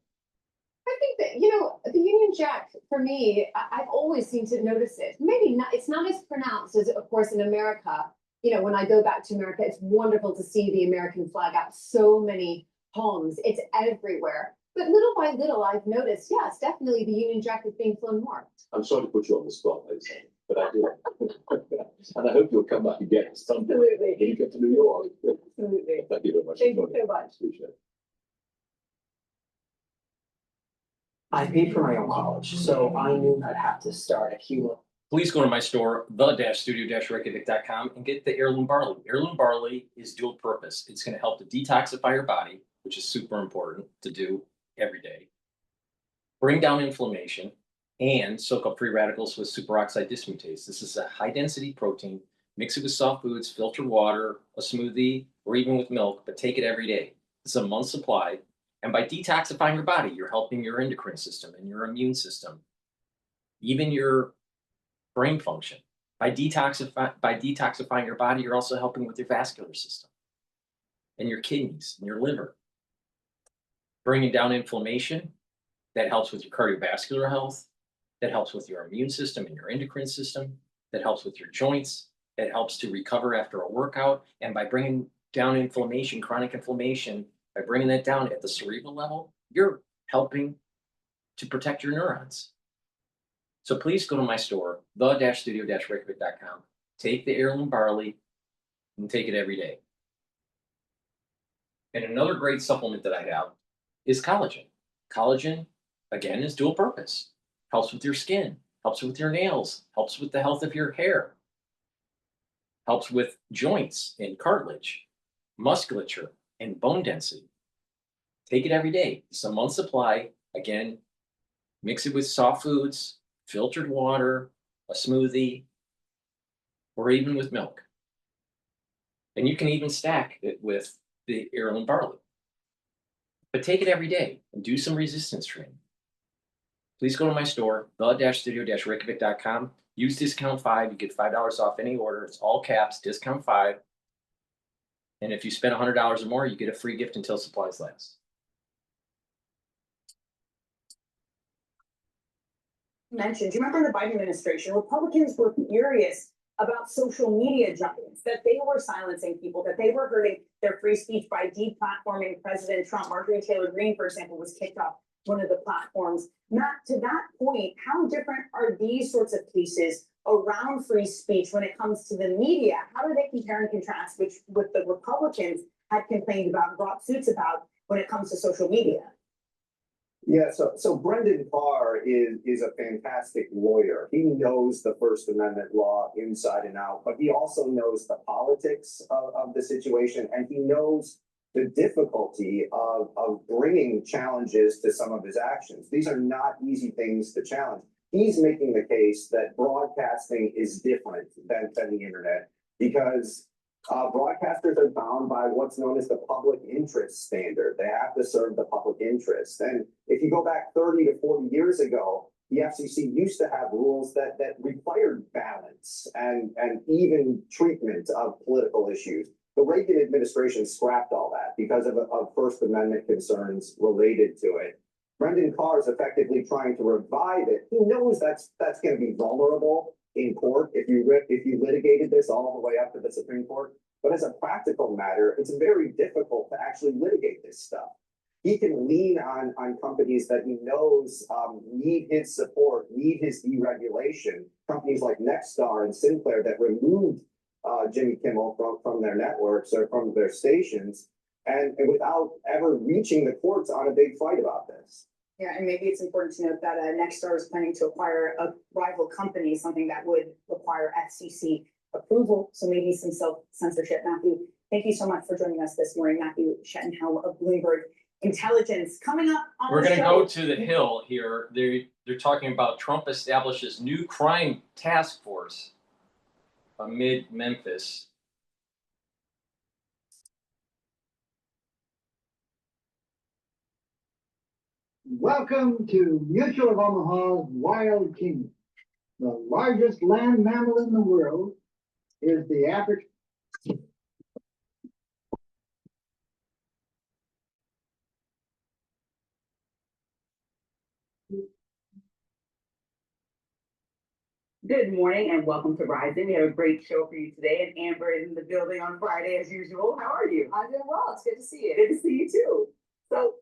I think that, the Union Jack, for me, I've always seemed to notice it. Maybe not, it's not as pronounced as, of course, in America. When I go back to America, it's wonderful to see the American flag out so many homes. It's everywhere. But little by little, I've noticed, yes, definitely the Union Jack is being flown more. I'm sorry to put you on the spot, ladies and gentlemen, but I do. And I hope you'll come back again someday Absolutely. when you get to New York. Absolutely. Thank you very much. Thank you so much. Appreciate it. I paid for my own college, so I knew I'd have to start at Hewlett. Please go to my store, the-studio-reykjavik.com, and get the heirloom barley. Heirloom barley is dual purpose. It's going to help to detoxify your body, which is super important to do every day, bring down inflammation, and soak up free radicals with superoxide dismutase. This is a high-density protein. Mix it with soft foods, filtered water, a smoothie, or even with milk, but take it every day. It's a month's supply. And by detoxifying your body, you're helping your endocrine system and your immune system, even your brain function. By detoxifying your body, you're also helping with your vascular system and your kidneys and your liver. Bringing down inflammation, that helps with your cardiovascular health, that helps with your immune system and your endocrine system, that helps with your joints, that helps to recover after a workout. And by bringing down inflammation, chronic inflammation, by bringing that down at the cerebral level, you're helping to protect your neurons. So please go to my store, the-studio-reykjavik.com, take the heirloom barley, and take it every day. And another great supplement that I have is collagen. Collagen, again, is dual purpose. Helps with your skin, helps with your nails, helps with the health of your hair, helps with joints and cartilage, musculature, and bone density. Take it every day. It's a month's supply. Again, mix it with soft foods, filtered water, a smoothie, or even with milk. And you can even stack it with the heirloom barley. But take it every day and do some resistance training. Please go to my store, the-studio-reykjavik.com. Use discount 5. You get $5 off any order. It's all caps, discount 5. And if you spend $100 or more, you get a free gift until supplies last. Mentioned, do you remember in the Biden administration, Republicans were furious about social media giants, that they were silencing people, that they were hurting their free speech by deplatforming President Trump. Marjorie Taylor Greene, for example, was kicked off one of the platforms. Matt, to that point, how different are these sorts of cases around free speech when it comes to the media? How do they compare and contrast with the Republicans had complained about, brought suits about when it comes to social media? Yeah, so Brendan Carr is a fantastic lawyer. He knows the First Amendment law inside and out, but he also knows the politics of the situation, and he knows the difficulty of bringing challenges to some of his actions. These are not easy things to challenge. He's making the case that broadcasting is different than the internet because broadcasters are bound by what's known as the public interest standard. They have to serve the public interest. And if you go back 30 to 40 years ago, the FCC used to have rules that required balance and even treatment of political issues. The Reagan administration scrapped all that because of First Amendment concerns related to it. Brendan Carr is effectively trying to revive it. He knows that's going to be vulnerable in court if you litigated this all the way up to the Supreme Court. But as a practical matter, it's very difficult to actually litigate this stuff. He can lean on companies that he knows need his support, need his deregulation. Companies like Nexstar and Sinclair that removed Jimmy Kimmel from their networks or from their stations, and without ever reaching the courts on a big fight about this. Yeah, and maybe it's important to note that Nexstar is planning to acquire a rival company, something that would require FCC approval. So maybe some self-censorship. Matthew, thank you so much for joining us this morning. Matthew Schettenhell of Bloomberg Intelligence. Coming up on We're the going to show, go to the Hill here. They're talking about Trump establishes new crime task force. amid Memphis. Welcome to Mutual of Omaha's Wild Kingdom. The largest land mammal in the world is the African. Good morning and welcome to Rising. We have a great show for you today, and Amber is in the building on Friday as usual. How are you? I'm doing well. It's good to see you. Good to see you too. So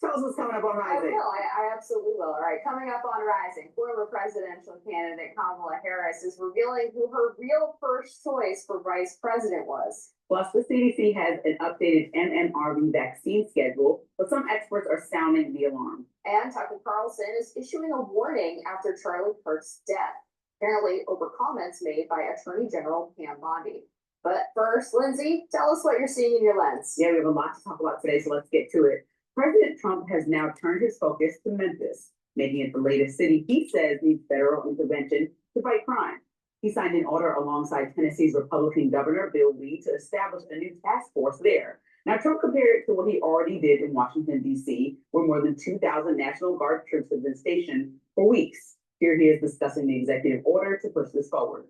tell us what's coming up on I Rising. will. I absolutely will. All right. Coming up on Rising, former presidential candidate Kamala Harris is revealing who her real first choice for vice president was. Plus, the CDC has an updated MMRV vaccine schedule, but some experts are sounding the alarm. And Tucker Carlson is issuing a warning after Charlie Kirk's death, apparently over comments made by Attorney General Pam Bondi. But first, Lindsay, tell us what you're seeing in your lens. Yeah, we have a lot to talk about today, so let's get to it. President Trump has now turned his focus to Memphis, making it the latest city he says needs federal intervention to fight crime. He signed an order alongside Tennessee's Republican Governor Bill Lee to establish a new task force there. Now, Trump compared it to what he already did in Washington, D.C., where more than 2,000 National Guard troops have been stationed for weeks. Here he is discussing the executive order to push this forward.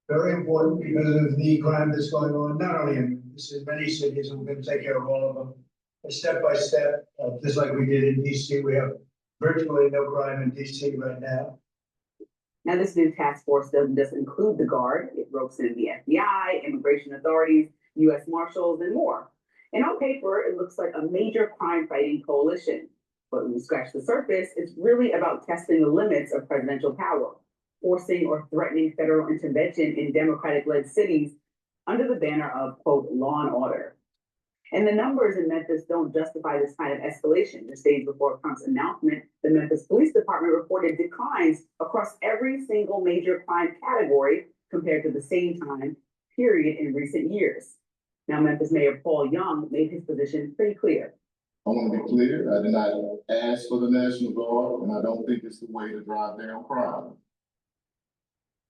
Very important because of the crime that's going on, not only in many cities, and we're going to take care of all of them. Step by step, just like we did in DC. We have virtually no crime in DC right now. Now, this new task force doesn't just include the Guard. It ropes in the FBI, immigration authorities, U.S. Marshals, and more. And on paper, it looks like a major crime-fighting coalition. But when you scratch the surface, it's really about testing the limits of presidential power, forcing or threatening federal intervention in Democratic-led cities under the banner of, quote, law and order. And the numbers in Memphis don't justify this kind of escalation. Just days before Trump's announcement, the Memphis Police Department reported declines across every single major crime category compared to the same time period in recent years. Now, Memphis Mayor Paul Young made his position pretty clear. I want to be clear, I did not ask for the National Guard, and I don't think it's the way to drive down crime.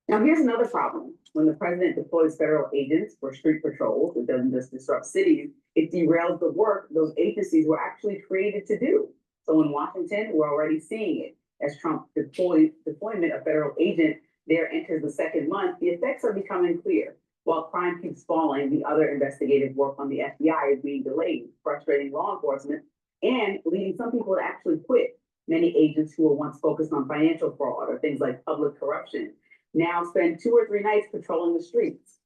Now, here's another problem. When the president deploys federal agents for street patrols, it doesn't just disrupt cities, it derails the work those agencies were actually created to do. So in Washington, we're already seeing it. As Trump deployment of federal agent there enters the second month, the effects are becoming clear. While crime keeps falling, the other investigative work on the FBI is being delayed, frustrating law enforcement and leading some people to actually quit. Many agents who were once focused on financial fraud or things like public corruption now spend 2 or 3 nights patrolling the streets.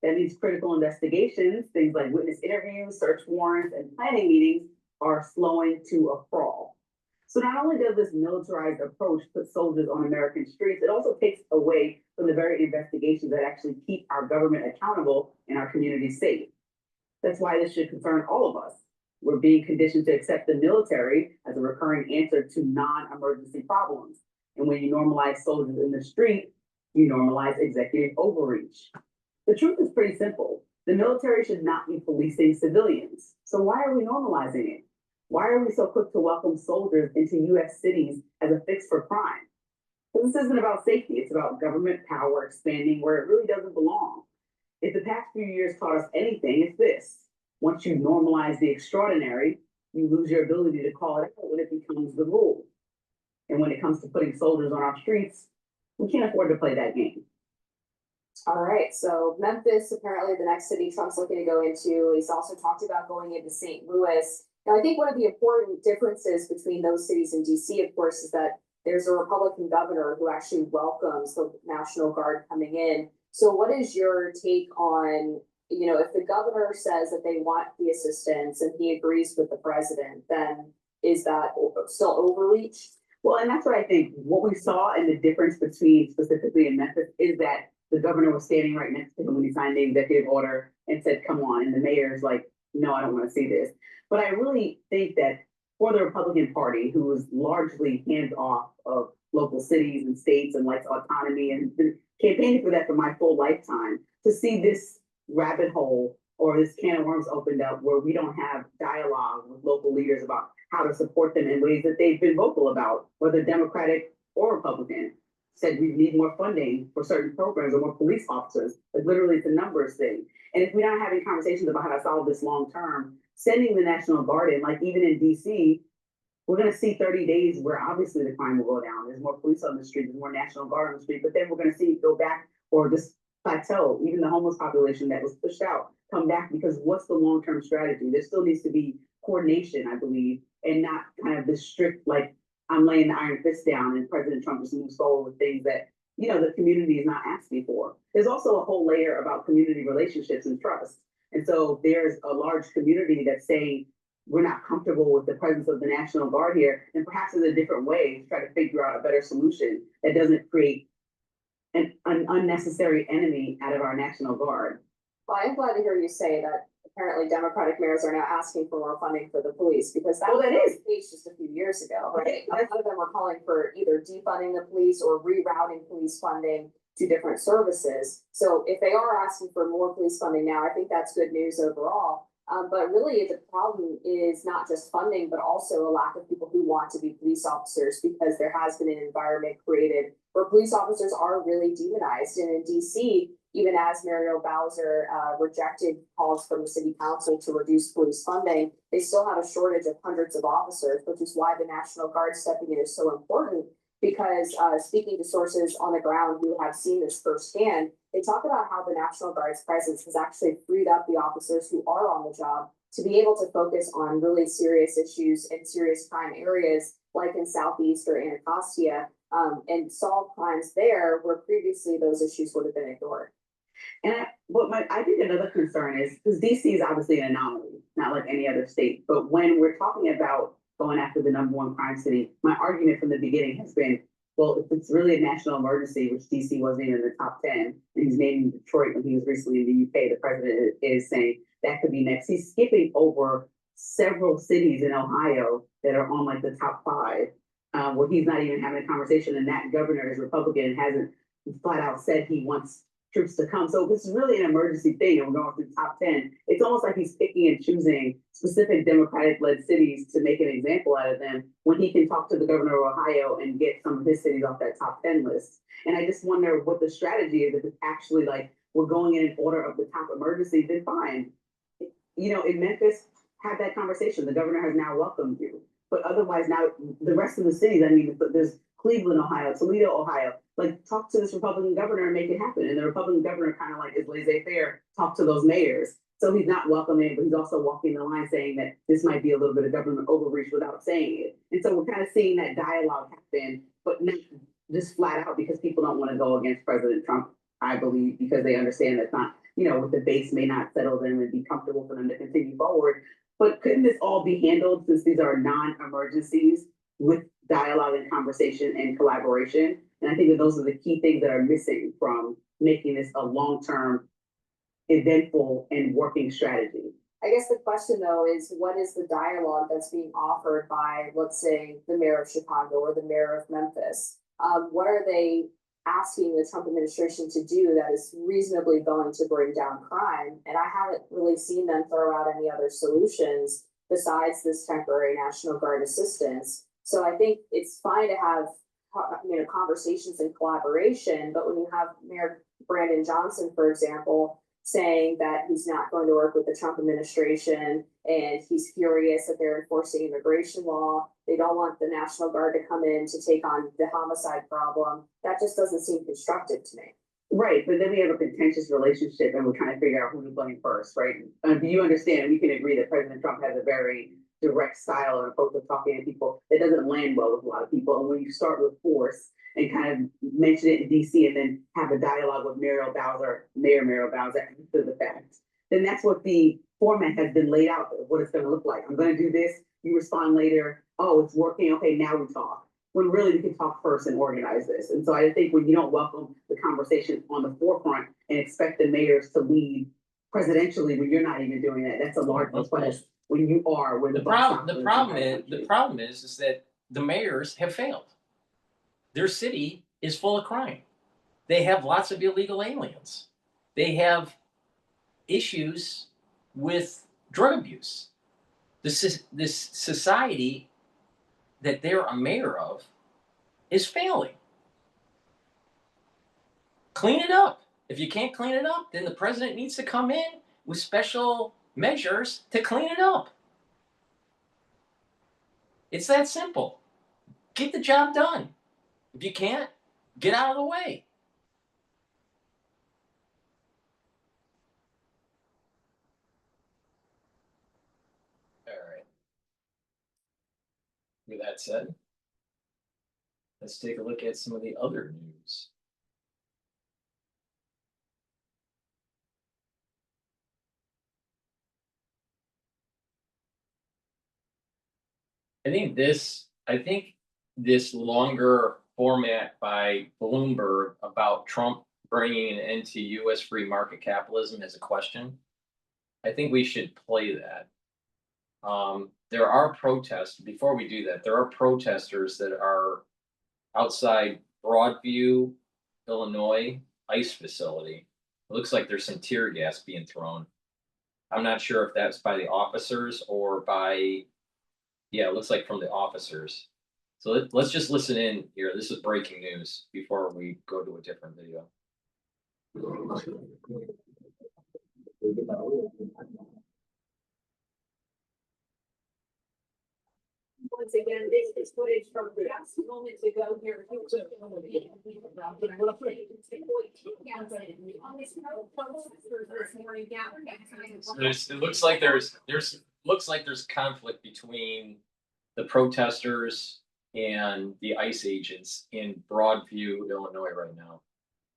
That means critical investigations, things like witness interviews, search warrants, and planning meetings are slowing to a crawl. So not only does this militarized approach put soldiers on American streets, it also takes away from the very investigations that actually keep our government accountable and our communities safe. That's why this should concern all of us. We're being conditioned to accept the military as a recurring answer to non-emergency problems. And when you normalize soldiers in the street, you normalize executive overreach. The truth is pretty simple. The military should not be policing civilians. So why are we normalizing it? Why are we so quick to welcome soldiers into U.S. cities as a fix for crime? This isn't about safety. It's about government power expanding where it really doesn't belong. If the past few years taught us anything, it's this. Once you normalize the extraordinary, you lose your ability to call it out when it becomes the rule. And when it comes to putting soldiers on our streets, we can't afford to play that game. All right, so Memphis, apparently the next city Trump's looking to go into. He's also talked about going into St. Louis. Now, I think one of the important differences between those cities and DC, of course, is that there's a Republican governor who actually welcomes the National Guard coming in. So what is your take on, if the governor says that they want the assistance and he agrees with the president, then is that still overreach? Well, and that's what I think. What we saw and the difference between specifically in Memphis is that the governor was standing right next to him when he signed the executive order and said, come on. And the mayor's like, no, I don't want to see this. But I really think that for the Republican Party, who is largely hands off of local cities and states and likes autonomy and been campaigning for that for my full lifetime, to see this rabbit hole or this can of worms opened up where we don't have dialogue with local leaders about how to support them in ways that they've been vocal about, whether Democratic or Republican. said we need more funding for certain programs or more police officers. Like literally, it's a numbers thing. And if we're not having conversations about how to solve this long term, sending the National Guard in, like even in DC, we're going to see 30 days where obviously the crime will go down. There's more police on the street, there's more National Guard on the street, but then we're going to see it go back or just plateau. Even the homeless population that was pushed out come back, because what's the long-term strategy? There still needs to be coordination, I believe, and not kind of this strict, like, I'm laying the iron fist down and President Trump just moves forward with things that, you know, the community is not asking for. There's also a whole layer about community relationships and trust. And so there's a large community that's saying, we're not comfortable with the presence of the National Guard here, and perhaps there's a different way to try to figure out a better solution that doesn't create an unnecessary enemy out of our National Guard. Well, I'm glad to hear you say that apparently Democratic mayors are now asking for more funding for the police, because that was the case just a few years ago, right? A lot of them were calling for either defunding the police or rerouting police funding to different services. So if they are asking for more police funding now, I think that's good news overall. But really, the problem is not just funding, but also a lack of people who want to be police officers, because there has been an environment created where police officers are really demonized. And in DC, even as Muriel Bowser rejected calls from the city council to reduce police funding, they still have a shortage of hundreds of officers, which is why the National Guard stepping in is so important. Because speaking to sources on the ground who have seen this firsthand, they talk about how the National Guard's presence has actually freed up the officers who are on the job to be able to focus on really serious issues and serious crime areas, like in Southeast or Anacostia, and solve crimes there where previously those issues would have been ignored. And I think another concern is, because DC is obviously an anomaly, not like any other state, but when we're talking about going after the #1 crime city, my argument from the beginning has been, well, if it's really a national emergency, which DC wasn't even in the top 10, and he's naming Detroit when he was recently in the UK, the president is saying that could be next. He's skipping over several cities in Ohio that are on like the top 5, where he's not even having a conversation, and that governor is Republican and hasn't flat out said he wants troops to come. So if this is really an emergency thing and we're going through the top 10, it's almost like he's picking and choosing specific Democratic-led cities to make an example out of them, when he can talk to the governor of Ohio and get some of his cities off that top 10 list. And I just wonder what the strategy is. If it's actually like we're going in order of the top emergency, then fine. You know, in Memphis, have that conversation. The governor has now welcomed you. But otherwise, now the rest of the cities, I mean, there's Cleveland, Ohio, Toledo, Ohio. Like, talk to this Republican governor and make it happen. And the Republican governor kind of like is laissez-faire, talk to those mayors. So he's not welcoming, but he's also walking the line saying that this might be a little bit of government overreach without saying it. And so we're kind of seeing that dialogue happen, but not just flat out because people don't want to go against President Trump, I believe, because they understand that's not, you know, with the base may not settle them and be comfortable for them to continue forward. But couldn't this all be handled, since these are non-emergencies, with dialogue and conversation and collaboration? And I think that those are the key things that are missing from making this a long-term, eventful, and working strategy. I guess the question, though, is what is the dialogue that's being offered by, let's say, the mayor of Chicago or the mayor of Memphis? What are they asking the Trump administration to do that is reasonably going to bring down crime? And I haven't really seen them throw out any other solutions besides this temporary National Guard assistance. So I think it's fine to have, you know, conversations and collaboration, but when you have Mayor Brandon Johnson, for example, saying that he's not going to work with the Trump administration and he's furious that they're enforcing immigration law, they don't want the National Guard to come in to take on the homicide problem, that just doesn't seem constructive to me. Right, but then we have a contentious relationship and we're trying to figure out who to blame first, right? Do you understand? We can agree that President Trump has a very direct style and approach of talking to people that doesn't land well with a lot of people. And when you start with force and kind of mention it in DC and then have a dialogue with Mayor Muriel Bowser after the fact, then that's what the format has been laid out of what it's going to look like. I'm going to do this, you respond later, oh, it's working, okay, now we talk. When really we can talk first and organize this. And so I think when you don't welcome the conversation on the forefront and expect the mayors to lead presidentially when you're not even doing that, that's a large request. When you are, when the problem is that the mayors have failed. Their city is full of crime. They have lots of illegal aliens. They have issues with drug abuse. This society that they're a mayor of is failing. clean it up. If you can't clean it up, then the president needs to come in with special measures to clean it up. It's that simple. Get the job done. If you can't, get out of the way. All right. With that said, let's take a look at some of the other news. I think this longer format by Bloomberg about Trump bringing an end to U.S. free market capitalism is a question. I think we should play that. There are protests. Before we do that, there are protesters that are outside Broadview, Illinois ICE facility. It looks like there's some tear gas being thrown. I'm not sure if that's by the officers or by, yeah, it looks like from the officers. So let's just listen in here. This is breaking news before we go to a different video. Once again, this is footage from just moments ago here. It looks like there's conflict between the protesters and the ICE agents in Broadview, Illinois right now.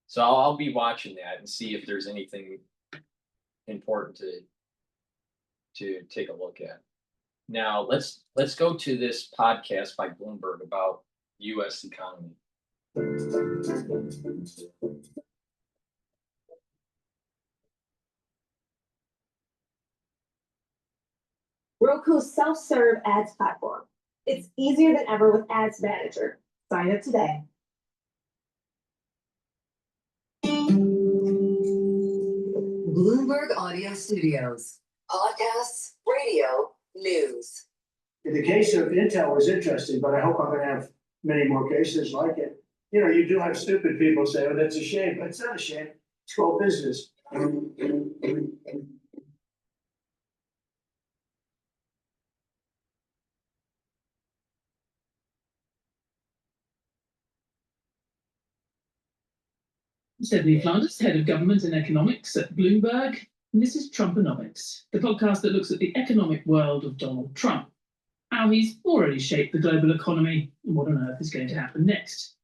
So I'll be watching that and see if there's anything important to take a look at. Now let's go to this podcast by Bloomberg about U.S. economy. Roku's self-serve ads platform. It's easier than ever with Ads Manager. Sign up today. Bloomberg Audio Studios. Podcasts, radio, news. The case of Intel was interesting, but I hope I'm gonna have many more cases like it. You know, you do have stupid people say, oh, that's a shame, but it's not a shame. It's called business. Stephanie Flanders, Head of Government and Economics at Bloomberg. And this is Trumponomics, the podcast that looks at the economic world of Donald Trump, how he's already shaped the global economy, and what on earth is going to happen next.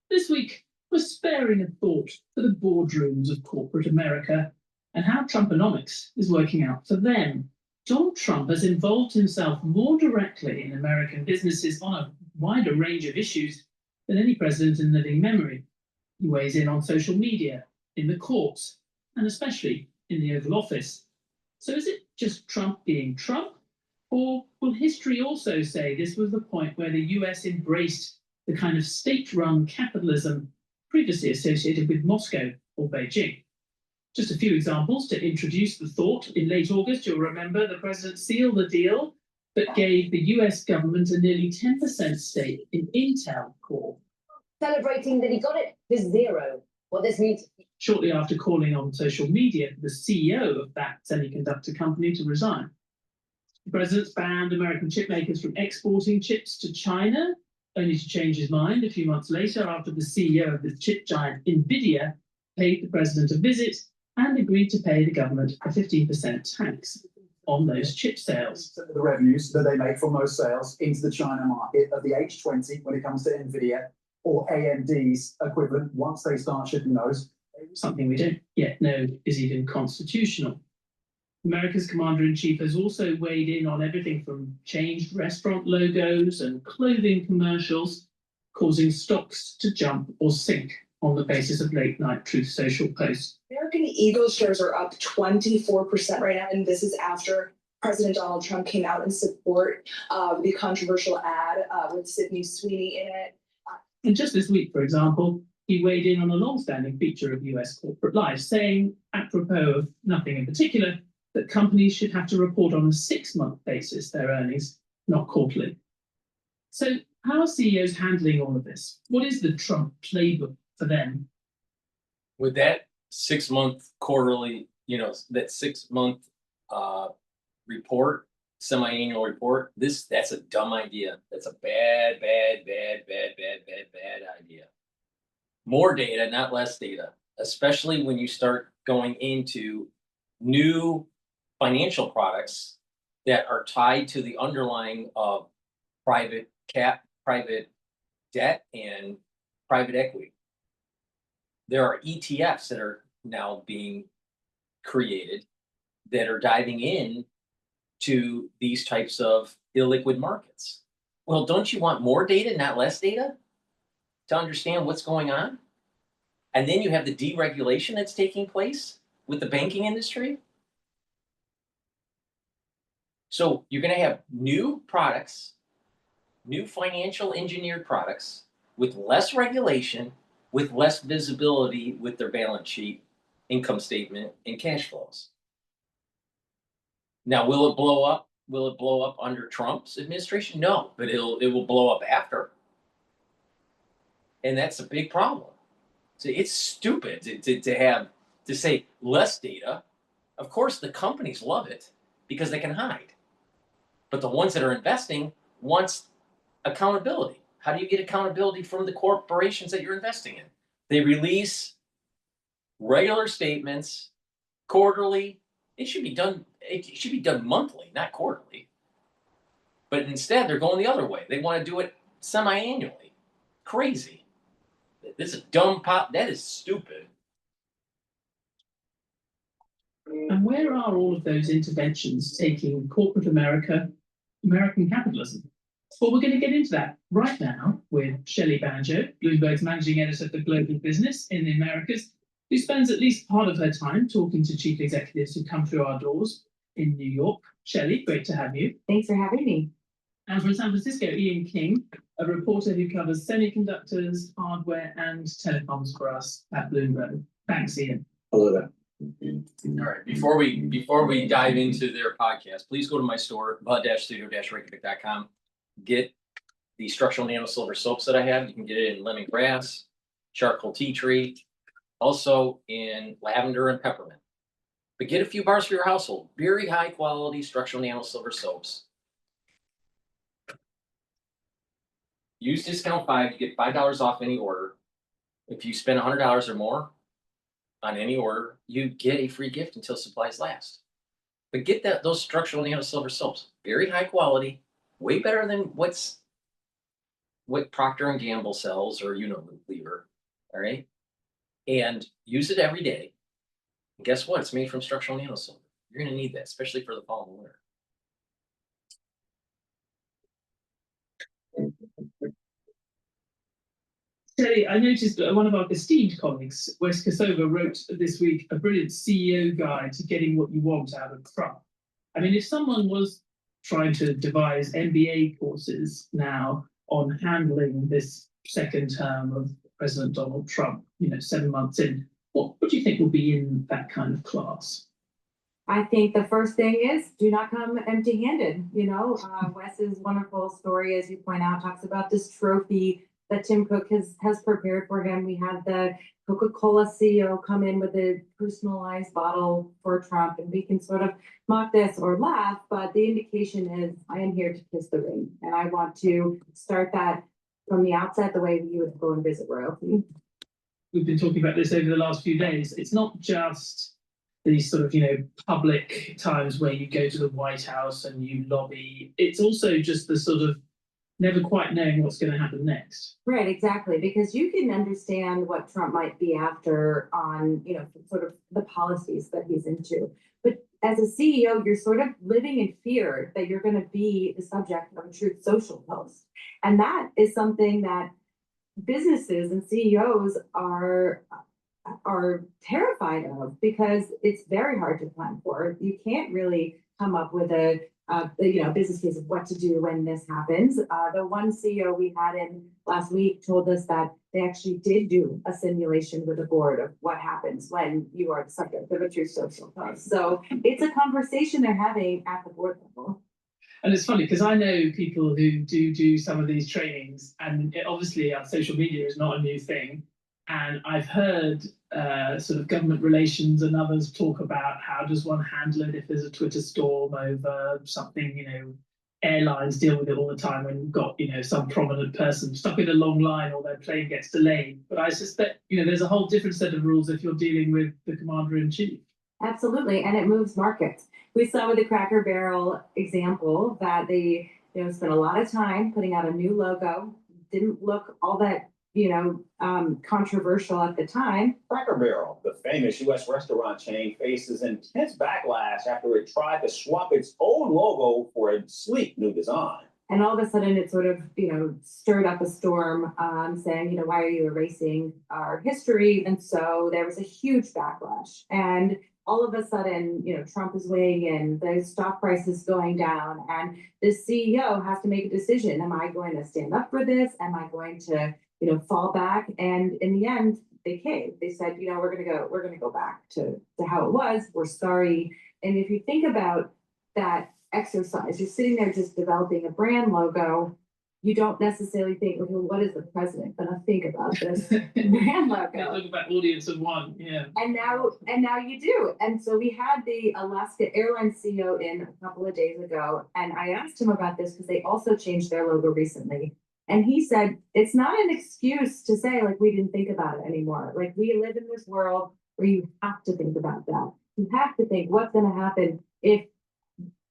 This week, we're sparing a thought for the boardrooms of corporate America and how Trumponomics is working out for them. Donald Trump has involved himself more directly in American businesses on a wider range of issues than any president in living memory. He weighs in on social media, in the courts, and especially in the Oval Office. So is it just Trump being Trump? Or will history also say this was the point where the US embraced the kind of state-run capitalism previously associated with Moscow or Beijing? Just a few examples to introduce the thought. In late August, you'll remember the president sealed the deal that gave the US government a nearly 10% stake in Intel Corp. Celebrating that he got it to zero. What this means. Shortly after calling on social media for the CEO of that semiconductor company to resign. The president's banned American chip makers from exporting chips to China, only to change his mind a few months later after the CEO of the chip giant NVIDIA paid the president a visit and agreed to pay the government a 15% tax on those chip sales. The revenues that they make from those sales into the China market of the H20 when it comes to NVIDIA or AMD's equivalent once they start shipping those. Something we don't yet know is even constitutional. America's commander-in-chief has also weighed in on everything from changed restaurant logos and clothing commercials, causing stocks to jump or sink on the basis of late-night Truth Social posts. American Eagle shares are up 24% right now, and this is after President Donald Trump came out in support of the controversial ad with Sydney Sweeney in it. And just this week, for example, he weighed in on a long-standing feature of US corporate life, saying, apropos of nothing in particular, that companies should have to report on a 6-month basis their earnings, not quarterly. So how are CEOs handling all of this? What is the Trump playbook for them? With that 6-month quarterly, that 6-month report, semi-annual report, that's a dumb idea. That's a bad idea. More data, not less data, especially when you start going into new financial products that are tied to the underlying of private debt and private equity. There are ETFs that are now being created that are diving in to these types of illiquid markets. Well, don't you want more data, not less data, to understand what's going on? And then you have the deregulation that's taking place with the banking industry. So you're going to have new products, new financial engineered products with less regulation, with less visibility with their balance sheet, income statement, and cash flows. Now, will it blow up? Will it blow up under Trump's administration? No, but it will blow up after. And that's a big problem. So it's stupid to say less data. Of course, the companies love it because they can hide. But the ones that are investing want accountability. How do you get accountability from the corporations that you're investing in? They release regular statements quarterly. It should be done monthly, not quarterly. But instead, they're going the other way. They want to do it semi-annually. Crazy. This is dumb pop. That is stupid. And where are all of those interventions taking corporate American capitalism? Well, we're going to get into that right now with Shelley Banjo, Bloomberg's managing editor for Global Business in the Americas, who spends at least part of her time talking to chief executives who come through our doors in New York. Shelley, great to have you. Thanks for having me. And from San Francisco, Ian King, a reporter who covers semiconductors, hardware, and telecoms for us at Bloomberg. Thanks, Ian. Hello there. All right. Before we dive into their podcast, please go to my store, bud-studio-reykjavik.com. Get the structural nano silver soaps that I have. You can get it in lemongrass, charcoal tea tree, also in lavender and peppermint. But get a few bars for your household. Very high quality structural nano silver soaps. Use discount 5, you get $5 off any order. If you spend $100 or more on any order, you get a free gift until supplies last. But get those structural nano silver soaps. Very high quality, way better than what Procter & Gamble sells or Unilever, all right? And use it every day. And guess what? It's made from structural nano silver. You're going to need that, especially for the fall and winter. Shelley, I noticed that one of our esteemed colleagues, Wes Kosova, wrote this week a brilliant CEO guide to getting what you want out of Trump. I mean, if someone was trying to devise MBA courses now on handling this second term of President Donald Trump, 7 months in, what do you think will be in that kind of class? I think the first thing is do not come empty-handed. Wes's wonderful story, as you point out, talks about this trophy that Tim Cook has prepared for him. We had the Coca-Cola CEO come in with a personalized bottle for Trump, and we can sort of mock this or laugh, but the indication is I am here to kiss the ring, and I want to start that from the outset the way you would go and visit royalty. We've been talking about this over the last few days. It's not just these sort of, public times where you go to the White House and you lobby. It's also just the sort of never quite knowing what's going to happen next. Right, exactly. Because you can understand what Trump might be after on, sort of the policies that he's into. But as a CEO, you're sort of living in fear that you're going to be the subject of a Truth Social post. And that is something that businesses and CEOs are terrified of because it's very hard to plan for. You can't really come up with a business case of what to do when this happens. The one CEO we had in last week told us that they actually did do a simulation with the board of what happens when you are the subject of a Truth Social post. So it's a conversation they're having at the board level. And it's funny because I know people who do some of these trainings, and obviously social media is not a new thing. And I've heard sort of government relations and others talk about how does one handle it if there's a Twitter storm over something, you know, airlines deal with it all the time when you've got, you know, some prominent person stuck in a long line or their plane gets delayed. But I suspect, you know, there's a whole different set of rules if you're dealing with the commander-in-chief. Absolutely, and it moves markets. We saw with the Cracker Barrel example that they, you know, spent a lot of time putting out a new logo. Didn't look all that, you know, controversial at the time. Cracker Barrel, the famous U.S. restaurant chain, faces intense backlash after it tried to swap its old logo for a sleek new design. And all of a sudden, it sort of, you know, stirred up a storm, saying, you know, why are you erasing our history? And so there was a huge backlash. And all of a sudden, you know, Trump is weighing in, the stock price is going down, and the CEO has to make a decision. Am I going to stand up for this? Am I going to, you know, fall back? And in the end, they caved. They said, you know, we're gonna go back to how it was. We're sorry. And if you think about that exercise, you're sitting there just developing a brand logo. You don't necessarily think, okay, well, what is the president gonna think about this brand logo? Talk about audience of one, yeah. And now you do. And so we had the Alaska Airlines CEO in a couple of days ago, and I asked him about this because they also changed their logo recently. And he said, it's not an excuse to say, like, we didn't think about it anymore. Like, we live in this world where you have to think about that. You have to think what's going to happen if,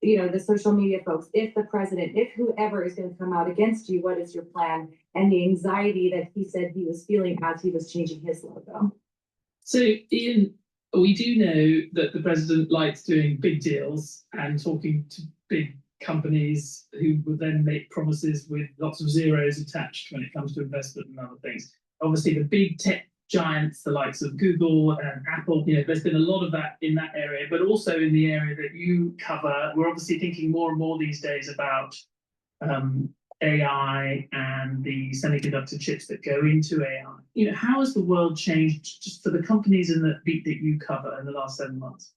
you know, the social media folks, if the president, if whoever is going to come out against you, what is your plan? And the anxiety that he said he was feeling as he was changing his logo. So, Ian, we do know that the president likes doing big deals and talking to big companies who will then make promises with lots of zeros attached when it comes to investment and other things. Obviously, the big tech giants, the likes of Google and Apple, you know, there's been a lot of that in that area, but also in the area that you cover, we're obviously thinking more and more these days about AI and the semiconductor chips that go into AI. You know, how has the world changed just for the companies in the beat that you cover in the last 7 months?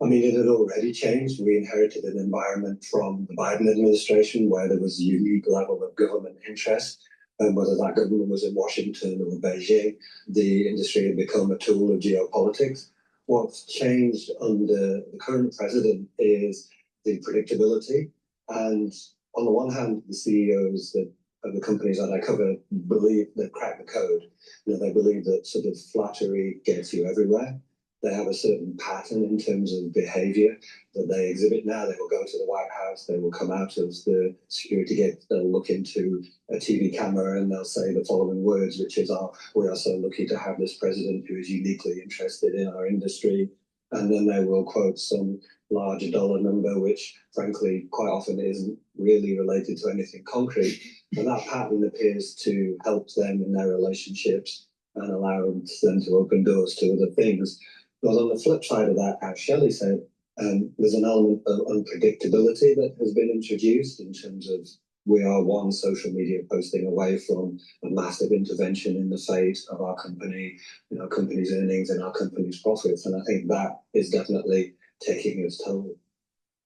I mean, it had already changed. We inherited an environment from the Biden administration where there was a unique level of government interest. And whether that government was in Washington or Beijing, the industry had become a tool of geopolitics. What's changed under the current president is the predictability. And on the one hand, the CEOs of the companies that I cover believe they've cracked the code. You know, they believe that sort of flattery gets you everywhere. They have a certain pattern in terms of behavior that they exhibit now. They will go to the White House, they will come out of the security gate, they'll look into a TV camera and they'll say the following words, which is, "Oh, we are so lucky to have this president who is uniquely interested in our industry." And then they will quote some large dollar number, which frankly quite often isn't really related to anything concrete. And that pattern appears to help them in their relationships and allow them to open doors to other things. But on the flip side of that, as Shelley said, there's an element of unpredictability that has been introduced in terms of we are one social media posting away from a massive intervention in the fate of our company, in our company's earnings and our company's profits. And I think that is definitely taking its toll.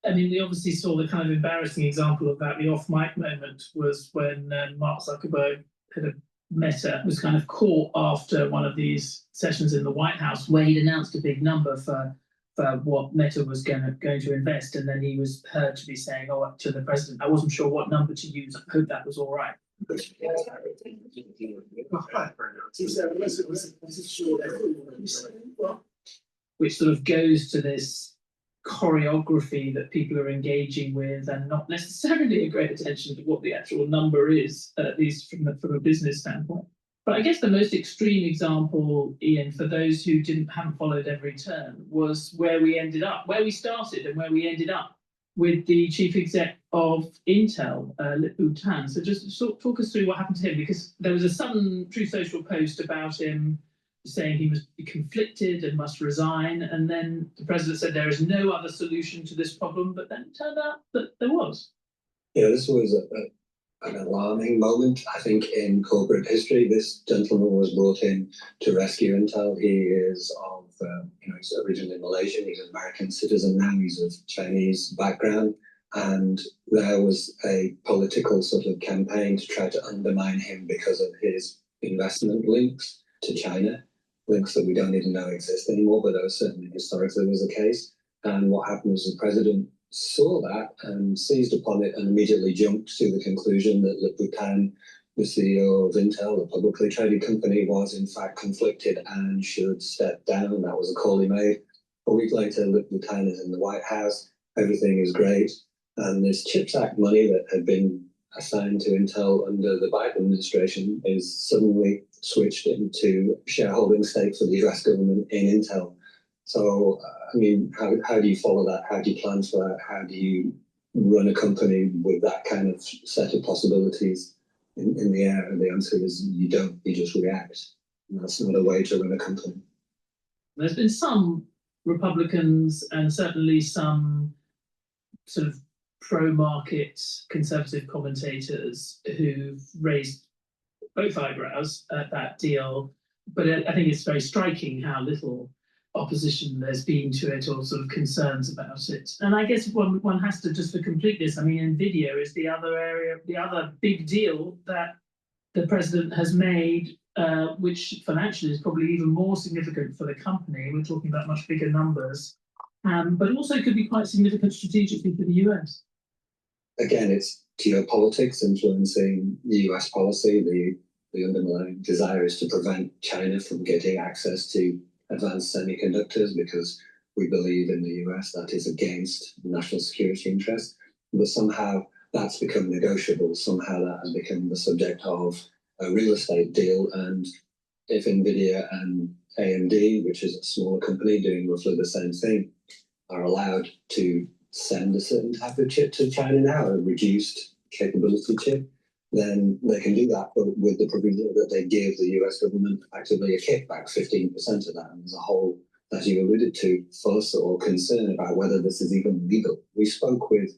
I mean, we obviously saw the kind of embarrassing example of that. The off-mic moment was when Mark Zuckerberg had a Meta was kind of caught after one of these sessions in the White House where he'd announced a big number for what Meta was going to invest, and then he was heard to be saying, "Oh, to the president, I wasn't sure what number to use. I hope that was all right." Which sort of goes to this choreography that people are engaging with and not necessarily a great attention to what the actual number is, at least from a business standpoint. But I guess the most extreme example, Ian, for those who haven't followed every turn, was where we ended up, where we started and where we ended up with the chief exec of Intel, Lip-Bu Tan. So just talk us through what happened to him, because there was a sudden Truth Social post about him saying he must be conflicted and must resign. And then the president said there is no other solution to this problem, but then it turned out that there was. Yeah, this was an alarming moment, I think, in corporate history. This gentleman was brought in to rescue Intel. He is of, he's originally Malaysian, he's an American citizen now, he's of Chinese background. And there was a political sort of campaign to try to undermine him because of his investment links to China. links that we don't even know exist anymore, but that certainly historically was the case. And what happened was the president saw that and seized upon it and immediately jumped to the conclusion that Bhutan, the CEO of Intel, a publicly traded company, was in fact conflicted and should step down. That was a call he made. A week later, Bhutan is in the White House. Everything is great. And this CHIPS Act money that had been assigned to Intel under the Biden administration is suddenly switched into shareholding stake for the US government in Intel. So, I mean, how do you follow that? How do you plan for that? How do you run a company with that kind of set of possibilities in the air? And the answer is you don't, you just react. And that's not a way to run a company. There's been some Republicans and certainly some sort of pro-market conservative commentators who've raised both eyebrows at that deal, but I think it's very striking how little opposition there's been to it or sort of concerns about it. And I guess one has to, just for completeness, I mean, NVIDIA is the other area, the other big deal that the president has made, which financially is probably even more significant for the company. We're talking about much bigger numbers, but also could be quite significant strategically for the US. Again, it's geopolitics influencing the US policy. The underlying desire is to prevent China from getting access to advanced semiconductors because we believe in the US that is against national security interests. But somehow that's become negotiable. Somehow that has become the subject of a real estate deal. And if NVIDIA and AMD, which is a smaller company doing roughly the same thing, are allowed to send a certain type of chip to China now, a reduced capability chip, then they can do that, but with the provision that they give the US government actively a kickback, 15% of that. And there's a whole, as you alluded to, fuss or concern about whether this is even legal. We spoke with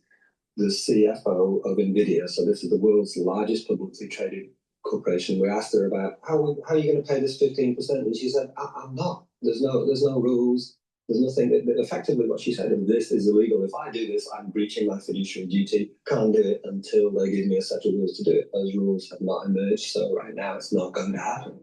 the CFO of NVIDIA, so this is the world's largest publicly traded corporation. We asked her about how are you going to pay this 15%, and she said, "I'm not. There's no rules. There's nothing." That effectively, what she said is, "This is illegal. If I do this, I'm breaching my fiduciary duty. Can't do it until they give me a set of rules to do it." Those rules have not emerged, so right now it's not going to happen.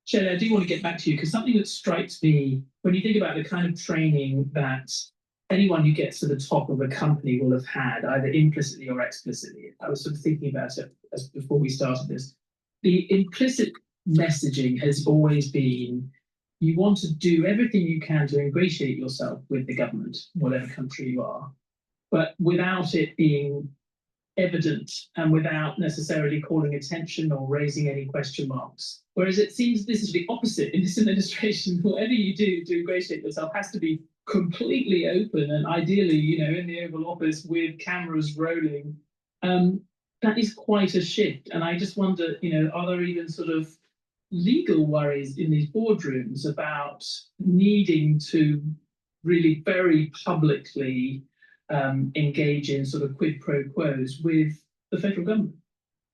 Shelley, I do want to get back to you because something that strikes me when you think about the kind of training that anyone who gets to the top of a company will have had, either implicitly or explicitly. I was sort of thinking about it before we started this. The implicit messaging has always been, you want to do everything you can to ingratiate yourself with the government, whatever country you are, but without it being evident and without necessarily calling attention or raising any question marks. Whereas it seems this is the opposite in this administration. Whatever you do to ingratiate yourself has to be completely open and ideally, you know, in the Oval Office with cameras rolling. That is quite a shift. And I just wonder, you know, are there even sort of legal worries in these boardrooms about needing to really very publicly engage in sort of quid pro quos with the federal government?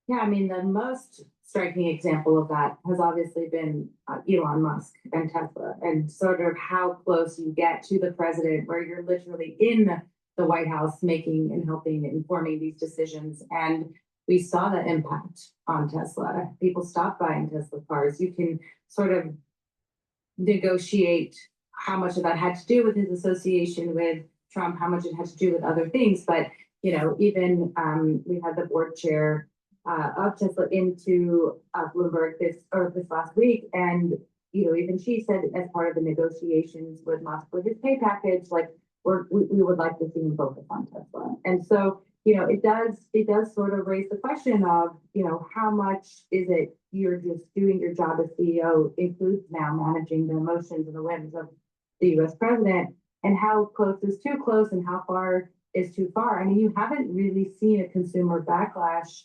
Yeah, I mean, the most striking example of that has obviously been Elon Musk and Tesla, and sort of how close you get to the president, where you're literally in the White House making and helping informing these decisions. And we saw the impact on Tesla. People stopped buying Tesla cars. You can sort of negotiate how much of that had to do with his association with Trump, how much it had to do with other things. But, you know, even we had the board chair of Tesla into Bloomberg this last week. And, you know, even she said as part of the negotiations with Musk with his pay package, like we would like to see him focus on Tesla. And so, you know, it does sort of raise the question of, you know, how much is it you're just doing your job as CEO includes now managing the emotions and the whims of the US president, and how close is too close and how far is too far. I mean, you haven't really seen a consumer backlash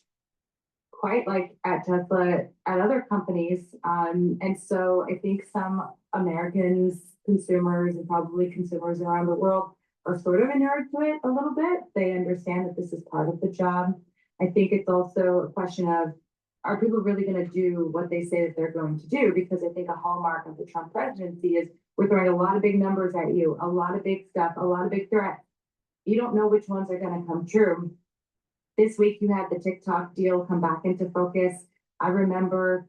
quite like at Tesla, at other companies. And so I think some Americans, consumers, and probably consumers around the world are sort of inured to it a little bit. They understand that this is part of the job. I think it's also a question of, are people really going to do what they say that they're going to do? Because I think a hallmark of the Trump presidency is we're throwing a lot of big numbers at you, a lot of big stuff, a lot of big threats. you don't know which ones are going to come true. This week you had the TikTok deal come back into focus. I remember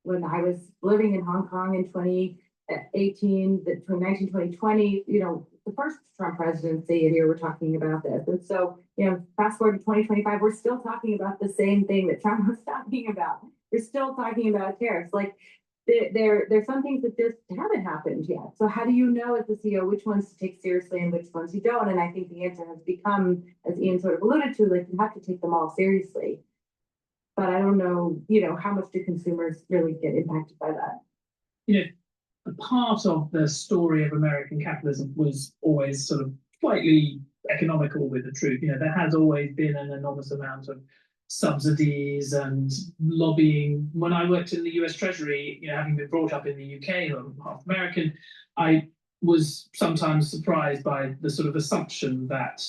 when I was living in Hong Kong in 2018, between 2020, you know, the first Trump presidency, and here we're talking about this. And so, you know, fast forward to 2025, we're still talking about the same thing that Trump was talking about. We're still talking about tariffs. Like, there's some things that just haven't happened yet. So how do you know as the CEO which ones to take seriously and which ones you don't? And I think the answer has become, as Ian sort of alluded to, like, you have to take them all seriously. But I don't know, you know, how much do consumers really get impacted by that? You know, a part of the story of American capitalism was always sort of slightly economical with the truth. You know, there has always been an enormous amount of subsidies and lobbying. When I worked in the US Treasury, you know, having been brought up in the UK, I'm half American, I was sometimes surprised by the sort of assumption that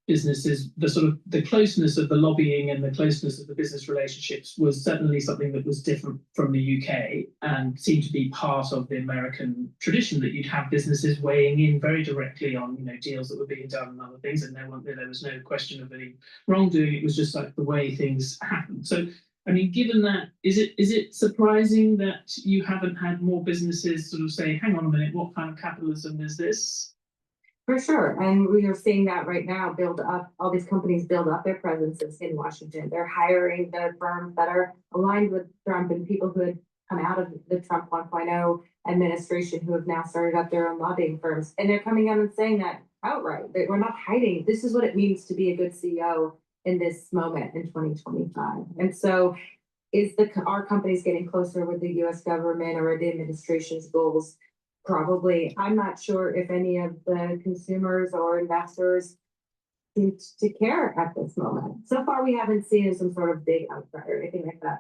businesses, the closeness of the lobbying and the closeness of the business relationships was certainly something that was different from the UK and seemed to be part of the American tradition, that you'd have businesses weighing in very directly on, you know, deals that were being done and other things, and there was no question of any wrongdoing. It was just like the way things happened. So, I mean, given that, is it surprising that you haven't had more businesses sort of say, hang on a minute, what kind of capitalism is this? For sure. And we are seeing that right now build up, all these companies build up their presences in Washington. They're hiring the firms that are aligned with Trump and people who had come out of the Trump 1.0 administration who have now started up their own lobbying firms. And they're coming out and saying that outright. We're not hiding. This is what it means to be a good CEO in this moment in 2025. And so are companies getting closer with the US government or the administration's goals? Probably. I'm not sure if any of the consumers or investors seem to care at this moment. So far, we haven't seen some sort of big outcry or anything like that.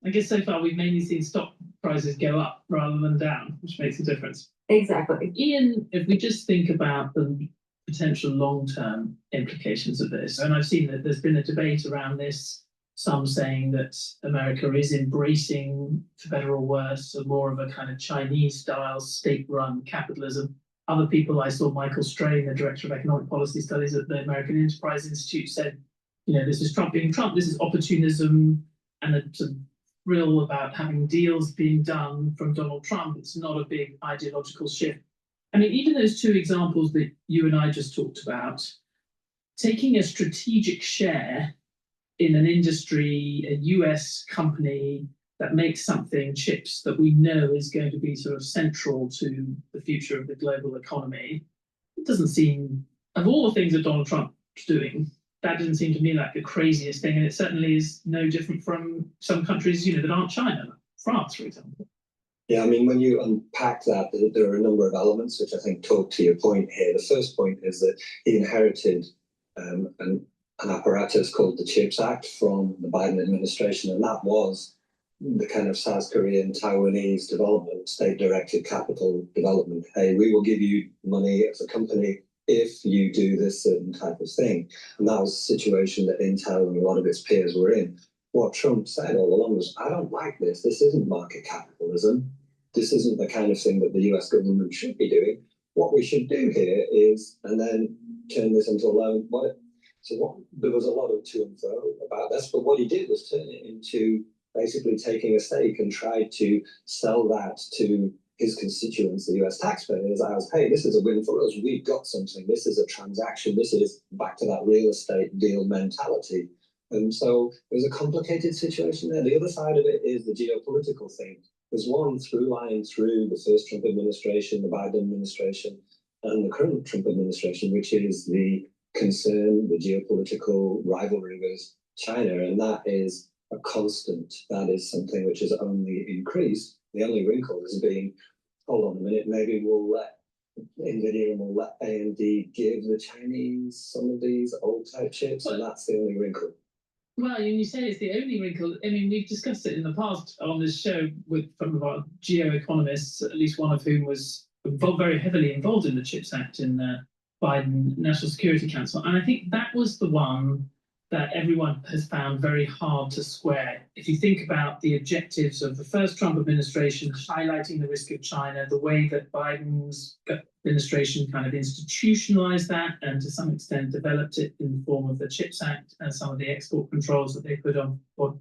I guess so far we've mainly seen stock prices go up rather than down, which makes a difference. Exactly. Ian, if we just think about the potential long-term implications of this, and I've seen that there's been a debate around this, some saying that America is embracing, for better or worse, more of a kind of Chinese-style state-run capitalism. Other people, I saw Michael Strain, the director of economic policy studies at the American Enterprise Institute, said, you know, this is Trump being Trump, this is opportunism and a sort of thrill about having deals being done from Donald Trump. It's not a big ideological shift. I mean, even those two examples that you and I just talked about, taking a strategic share in an industry, a US company that makes something, chips, that we know is going to be sort of central to the future of the global economy, it doesn't seem, of all the things that Donald Trump's doing, that doesn't seem to me like the craziest thing. And it certainly is no different from some countries, you know, that aren't China, like France, for example. Yeah, I mean, when you unpack that, there are a number of elements which I think talk to your point here. The first point is that he inherited an apparatus called the CHIPS Act from the Biden administration, and that was the kind of South Korean, Taiwanese development, state-directed capital development. Hey, we will give you money as a company if you do this certain type of thing. And that was the situation that Intel and a lot of its peers were in. What Trump said all along was, I don't like this. This isn't market capitalism. This isn't the kind of thing that the US government should be doing. What we should do here is, and then turn this into a loan. There was a lot of to and fro about this, but what he did was turn it into basically taking a stake and tried to sell that to his constituents, the US taxpayers, as, hey, this is a win for us. We've got something. This is a transaction. This is back to that real estate deal mentality. And so there's a complicated situation there. The other side of it is the geopolitical thing. There's one through line through the first Trump administration, the Biden administration, and the current Trump administration, which is the concern, the geopolitical rivalry with China. And that is a constant. That is something which has only increased. The only wrinkle has been, hold on a minute, maybe we'll let NVIDIA and we'll let AMD give the Chinese some of these old type chips, and that's the only wrinkle. Well, you say it's the only wrinkle. I mean, we've discussed it in the past on this show with some of our geo-economists, at least one of whom was very heavily involved in the CHIPS Act in the Biden National Security Council. And I think that was the one that everyone has found very hard to square. If you think about the objectives of the first Trump administration, highlighting the risk of China, the way that Biden's administration kind of institutionalized that and to some extent developed it in the form of the CHIPS Act and some of the export controls that they put on board,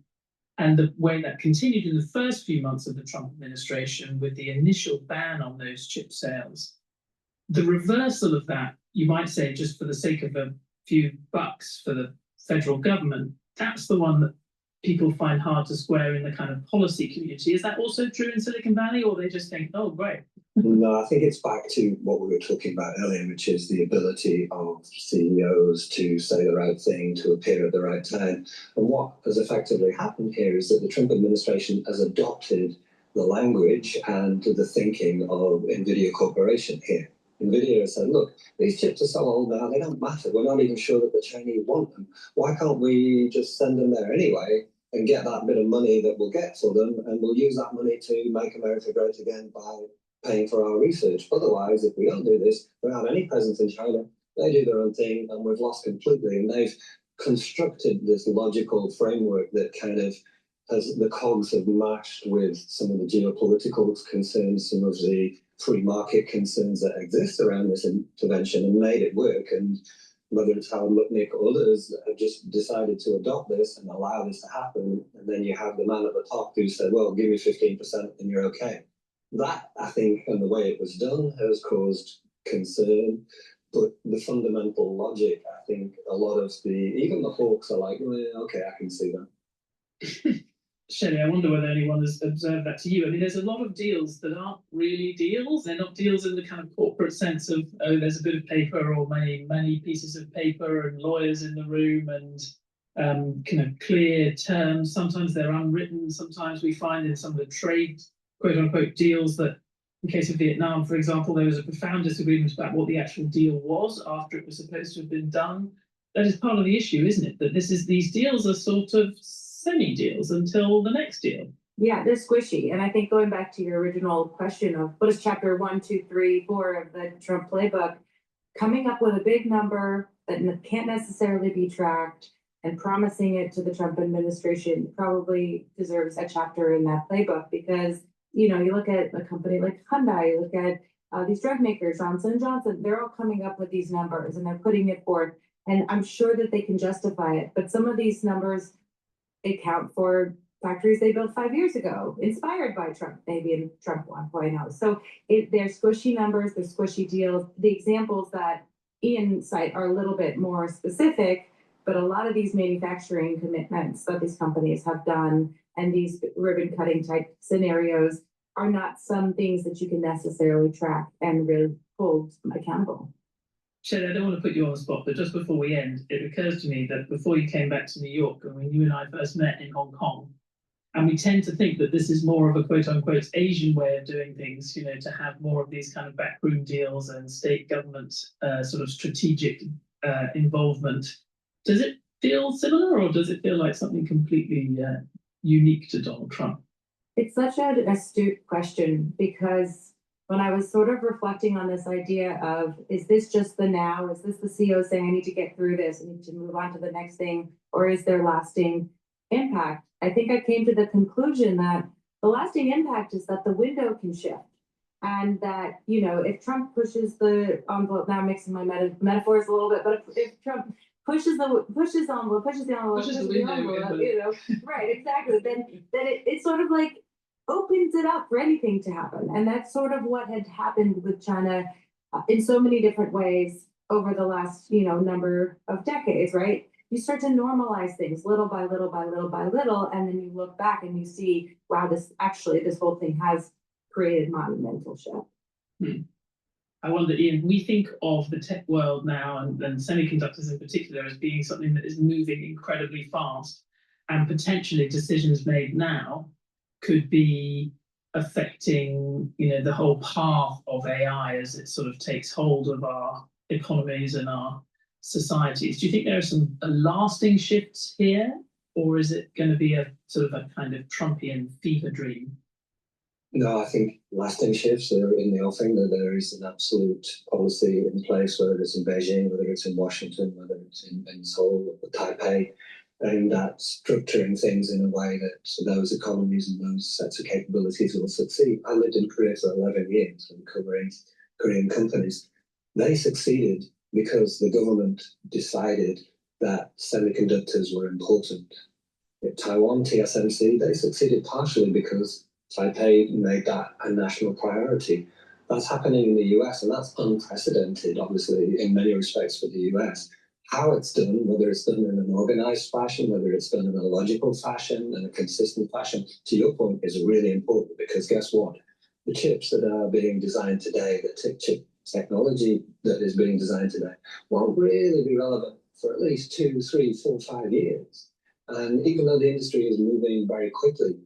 and the way that continued in the first few months of the Trump administration with the initial ban on those chip sales. The reversal of that, you might say, just for the sake of a few bucks for the federal government, that's the one that people find hard to square in the kind of policy community. Is that also true in Silicon Valley, or they just think, oh, great? No, I think it's back to what we were talking about earlier, which is the ability of CEOs to say the right thing, to appear at the right time. And what has effectively happened here is that the Trump administration has adopted the language and the thinking of NVIDIA Corporation here. NVIDIA has said, look, these chips are so old now, they don't matter. We're not even sure that the Chinese want them. Why can't we just send them there anyway and get that bit of money that we'll get for them, and we'll use that money to make America great again by paying for our research. Otherwise, if we don't do this, we don't have any presence in China. They do their own thing, and we've lost completely. And they've constructed this logical framework that kind of has the cogs have matched with some of the geopolitical concerns, some of the free market concerns that exist around this intervention, and made it work. And whether it's Howard Lutnick or others that have just decided to adopt this and allow this to happen, and then you have the man at the top who said, well, give me 15% and you're okay. That, I think, and the way it was done has caused concern. But the fundamental logic, I think a lot of even the hawks are like, well, okay, I can see that. Shelley, I wonder whether anyone has observed that to you. I mean, there's a lot of deals that aren't really deals. They're not deals in the kind of corporate sense of, oh, there's a bit of paper or many pieces of paper and lawyers in the room and kind of clear terms. Sometimes they're unwritten. Sometimes we find in some of the trade, quote unquote, deals that, in case of Vietnam, for example, there was a profound disagreement about what the actual deal was after it was supposed to have been done. That is part of the issue, isn't it? That these deals are sort of semi-deals until the next deal. Yeah, they're squishy. And I think going back to your original question of what is chapter 1, 2, 3, 4 of the Trump playbook, coming up with a big number that can't necessarily be tracked and promising it to the Trump administration probably deserves a chapter in that playbook, because, you know, you look at a company like Hyundai, you look at these drug makers, Johnson & Johnson, they're all coming up with these numbers and they're putting it forth. And I'm sure that they can justify it. But some of these numbers account for factories they built 5 years ago, inspired by Trump, maybe in Trump 1.0. So they're squishy numbers, they're squishy deals. The examples that Ian cite are a little bit more specific, but a lot of these manufacturing commitments that these companies have done and these ribbon cutting type scenarios are not some things that you can necessarily track and really hold accountable. Shelley, I don't want to put you on the spot, but just before we end, it occurs to me that before you came back to New York, and when you and I first met in Hong Kong, and we tend to think that this is more of a quote unquote Asian way of doing things, you know, to have more of these kind of backroom deals and state government sort of strategic involvement. Does it feel similar, or does it feel like something completely unique to Donald Trump? It's such an astute question, because when I was sort of reflecting on this idea of, is this just the now? Is this the CEO saying, I need to get through this, I need to move on to the next thing, or is there lasting impact? I think I came to the conclusion that the lasting impact is that the window can shift. And that, you know, if Trump pushes the envelope, now I'm mixing my metaphors a little bit, but if Trump pushes the envelope, you know, right, exactly, then it's sort of like opens it up for anything to happen. And that's sort of what had happened with China in so many different ways over the last, you know, number of decades, right? You start to normalize things little by little by little by little, and then you look back and you see, wow, this whole thing has created monumental shift. I wonder, Ian, we think of the tech world now and semiconductors in particular as being something that is moving incredibly fast, and potentially decisions made now could be affecting, you know, the whole path of AI as it sort of takes hold of our economies and our societies. Do you think there are some lasting shifts here, or is it going to be a sort of a kind of Trumpian fever dream? No, I think lasting shifts are in the offing, that there is an absolute policy in place, whether it's in Beijing, whether it's in Washington, whether it's in Seoul or Taipei, aimed at structuring things in a way that those economies and those sets of capabilities will succeed. I lived in Korea for 11 years and covering Korean companies. They succeeded because the government decided that semiconductors were important. Taiwan, TSMC, they succeeded partially because Taipei made that a national priority. That's happening in the US, and that's unprecedented, obviously, in many respects for the US. How it's done, whether it's done in an organized fashion, whether it's done in a logical fashion and a consistent fashion, to your point, is really important, because guess what? The chips that are being designed today, the chip technology that is being designed today, won't really be relevant for at least 2, 3, 4, 5 years. And even though the industry is moving very quickly,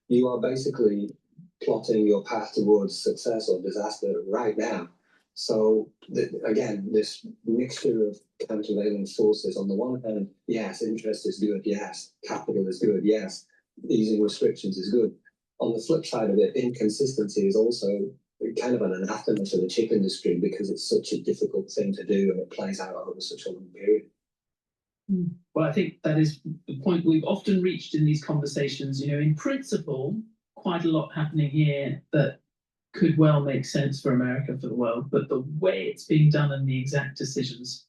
you are basically plotting your path towards success or disaster right now. So again, this mixture of countervailing forces, on the one hand, yes, interest is good, yes, capital is good, yes, easing restrictions is good. On the flip side of it, inconsistency is also kind of an anathema for the chip industry, because it's such a difficult thing to do and it plays out over such a long period. Well, I think that is the point we've often reached in these conversations. You know, in principle, quite a lot happening here that could well make sense for America, for the world, but the way it's being done and the exact decisions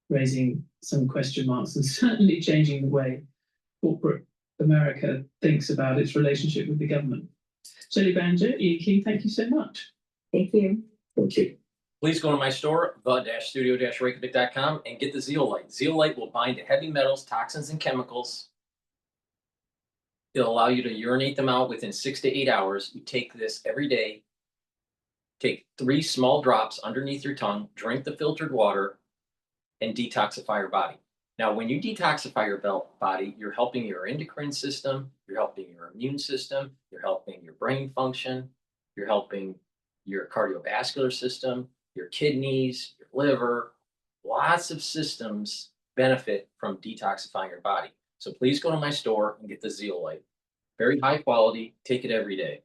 raising some question marks, and certainly changing the way corporate America thinks about its relationship with the government. Shelley Banjo, Ian King, thank you so much. Thank you. Thank you. Please go to my store, the-studio-reykjavik.com, and get the zeolite. Zeolite will bind to heavy metals, toxins, and chemicals. It'll allow you to urinate them out within 6 to 8 hours. You take this every day. Take 3 small drops underneath your tongue, drink the filtered water, and detoxify your body. Now, when you detoxify your body, you're helping your endocrine system, you're helping your immune system, you're helping your brain function, you're helping your cardiovascular system, your kidneys, your liver. Lots of systems benefit from detoxifying your body. So please go to my store and get the zeolite. Very high quality, take it every day.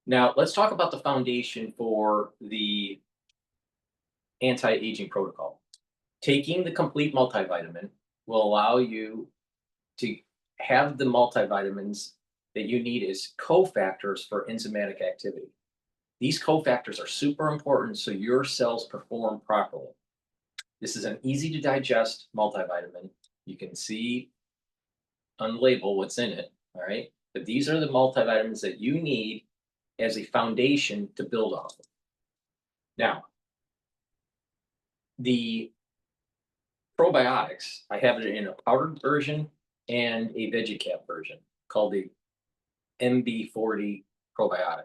Now, let's talk about the foundation for the anti-aging protocol. Taking the complete multivitamin will allow you to have the multivitamins that you need as cofactors for enzymatic activity. These cofactors are super important so your cells perform properly. This is an easy to digest multivitamin. You can see on the label what's in it, all right? But these are the multivitamins that you need as a foundation to build off of. Now, the probiotics, I have it in a powdered version and a veggie cap version called the MB40 probiotic.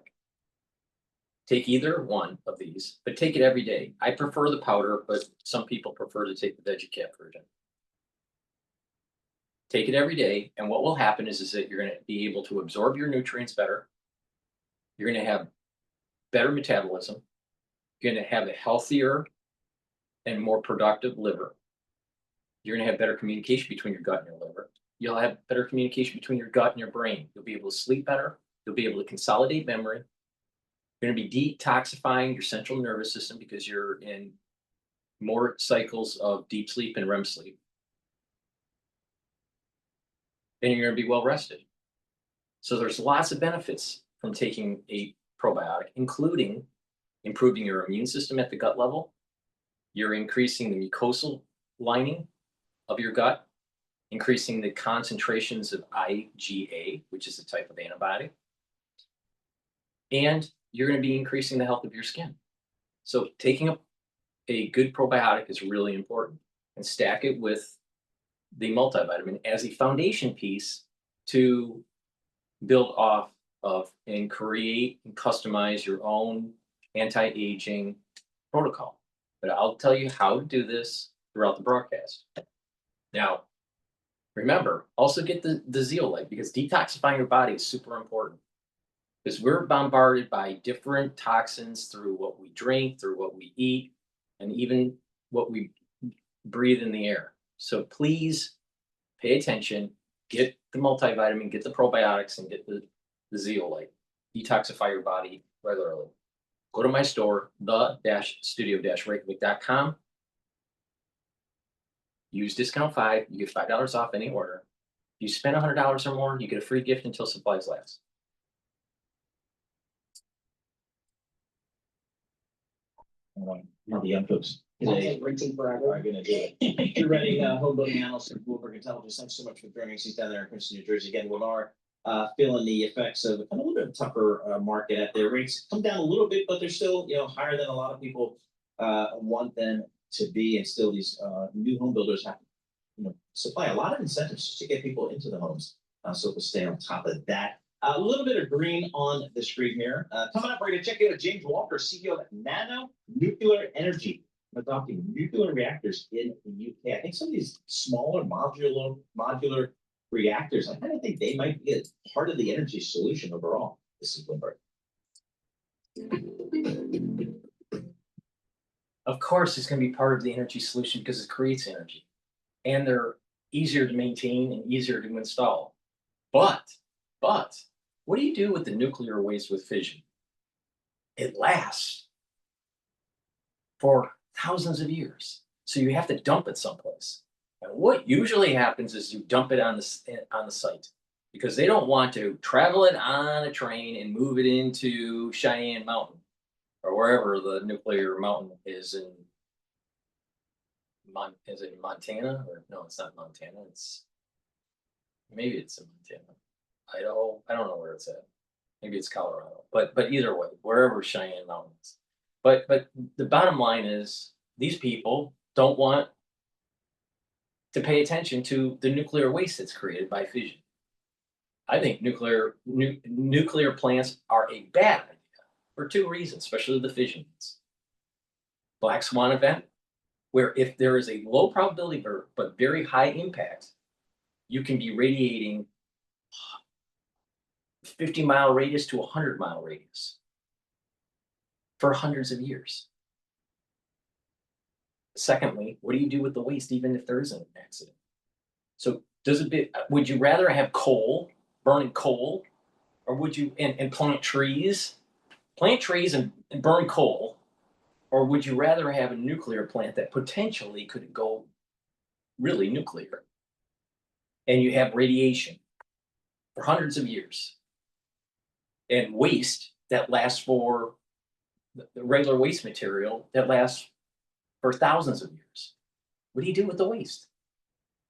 Take either one of these, but take it every day. I prefer the powder, but some people prefer to take the veggie cap version. Take it every day, and what will happen is that you're going to be able to absorb your nutrients better. You're going to have better metabolism. You're going to have a healthier and more productive liver. You're going to have better communication between your gut and your liver. You'll have better communication between your gut and your brain. You'll be able to sleep better. You'll be able to consolidate memory. You're going to be detoxifying your central nervous system because you're in more cycles of deep sleep and REM sleep. And you're going to be well rested. So there's lots of benefits from taking a probiotic, including improving your immune system at the gut level. You're increasing the mucosal lining of your gut, increasing the concentrations of IgA, which is a type of antibiotic. And you're going to be increasing the health of your skin. So taking a good probiotic is really important, and stack it with the multivitamin as a foundation piece to build off of and create and customize your own anti-aging protocol. But I'll tell you how to do this throughout the broadcast. Now, remember, also get the zeolite, because detoxifying your body is super important. Because we're bombarded by different toxins through what we drink, through what we eat, and even what we breathe in the air. So please pay attention, get the multivitamin, get the probiotics, and get the zeolite. detoxify your body regularly. Go to my store, the-studio-reykjavik.com. Use discount 5, you get $5 off any order. If you spend $100 or more, you get a free gift until supplies last. The young folks today are gonna do it. You're ready, home building analyst at Bloomberg Intelligence. Thanks so much for joining us. He's down there in Princeton, New Jersey. Again, Lennar, feeling the effects of a little bit of tougher market at their rates. Come down a little bit, but they're still, higher than a lot of people want them to be. And still these new home builders have to, supply a lot of incentives just to get people into the homes. So we'll stay on top of that. A little bit of green on the screen here. Coming up, we're going to check out James Walker, CEO of Nano Nuclear Energy, adopting nuclear reactors in the UK. I think some of these smaller modular reactors, I kind of think they might be a part of the energy solution overall. This is Bloomberg. Of course, it's going to be part of the energy solution because it creates energy. And they're easier to maintain and easier to install. But, what do you do with the nuclear waste with fission? It lasts for thousands of years. So you have to dump it someplace. And what usually happens is you dump it on the site because they don't want to travel it on a train and move it into Cheyenne Mountain or wherever the nuclear mountain is in. Is it Montana? Or no, it's not Montana. Maybe it's in Montana. Idaho. I don't know where it's at. Maybe it's Colorado. But either way, wherever Cheyenne Mountain is. But the bottom line is these people don't want to pay attention to the nuclear waste that's created by fission. I think nuclear plants are a bad idea for two reasons, especially the fission ones. Black swan event, where if there is a low probability but very high impact, you can be radiating 50-mile radius to 100-mile radius for hundreds of years. Secondly, what do you do with the waste even if there isn't an accident? So would you rather have burning coal, or would you and plant trees and burn coal? Or would you rather have a nuclear plant that potentially could go really nuclear and you have radiation for hundreds of years and waste that lasts for the regular waste material that lasts for thousands of years? What do you do with the waste?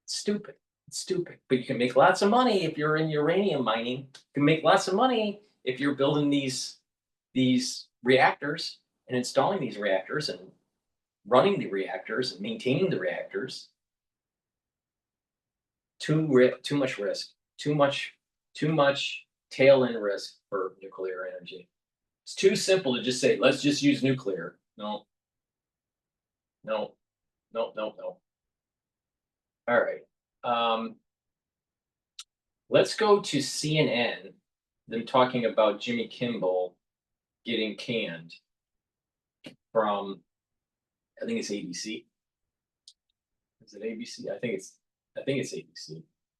It's stupid. It's stupid. But you can make lots of money if you're in uranium mining. You can make lots of money if you're building these reactors and installing these reactors and running the reactors and maintaining the reactors. Too much risk, too much tail end risk for nuclear energy. It's too simple to just say, let's just use nuclear. No. All right. Let's go to CNN, them talking about Jimmy Kimmel getting canned from, I think it's ABC. Is it ABC? I think it's ABC,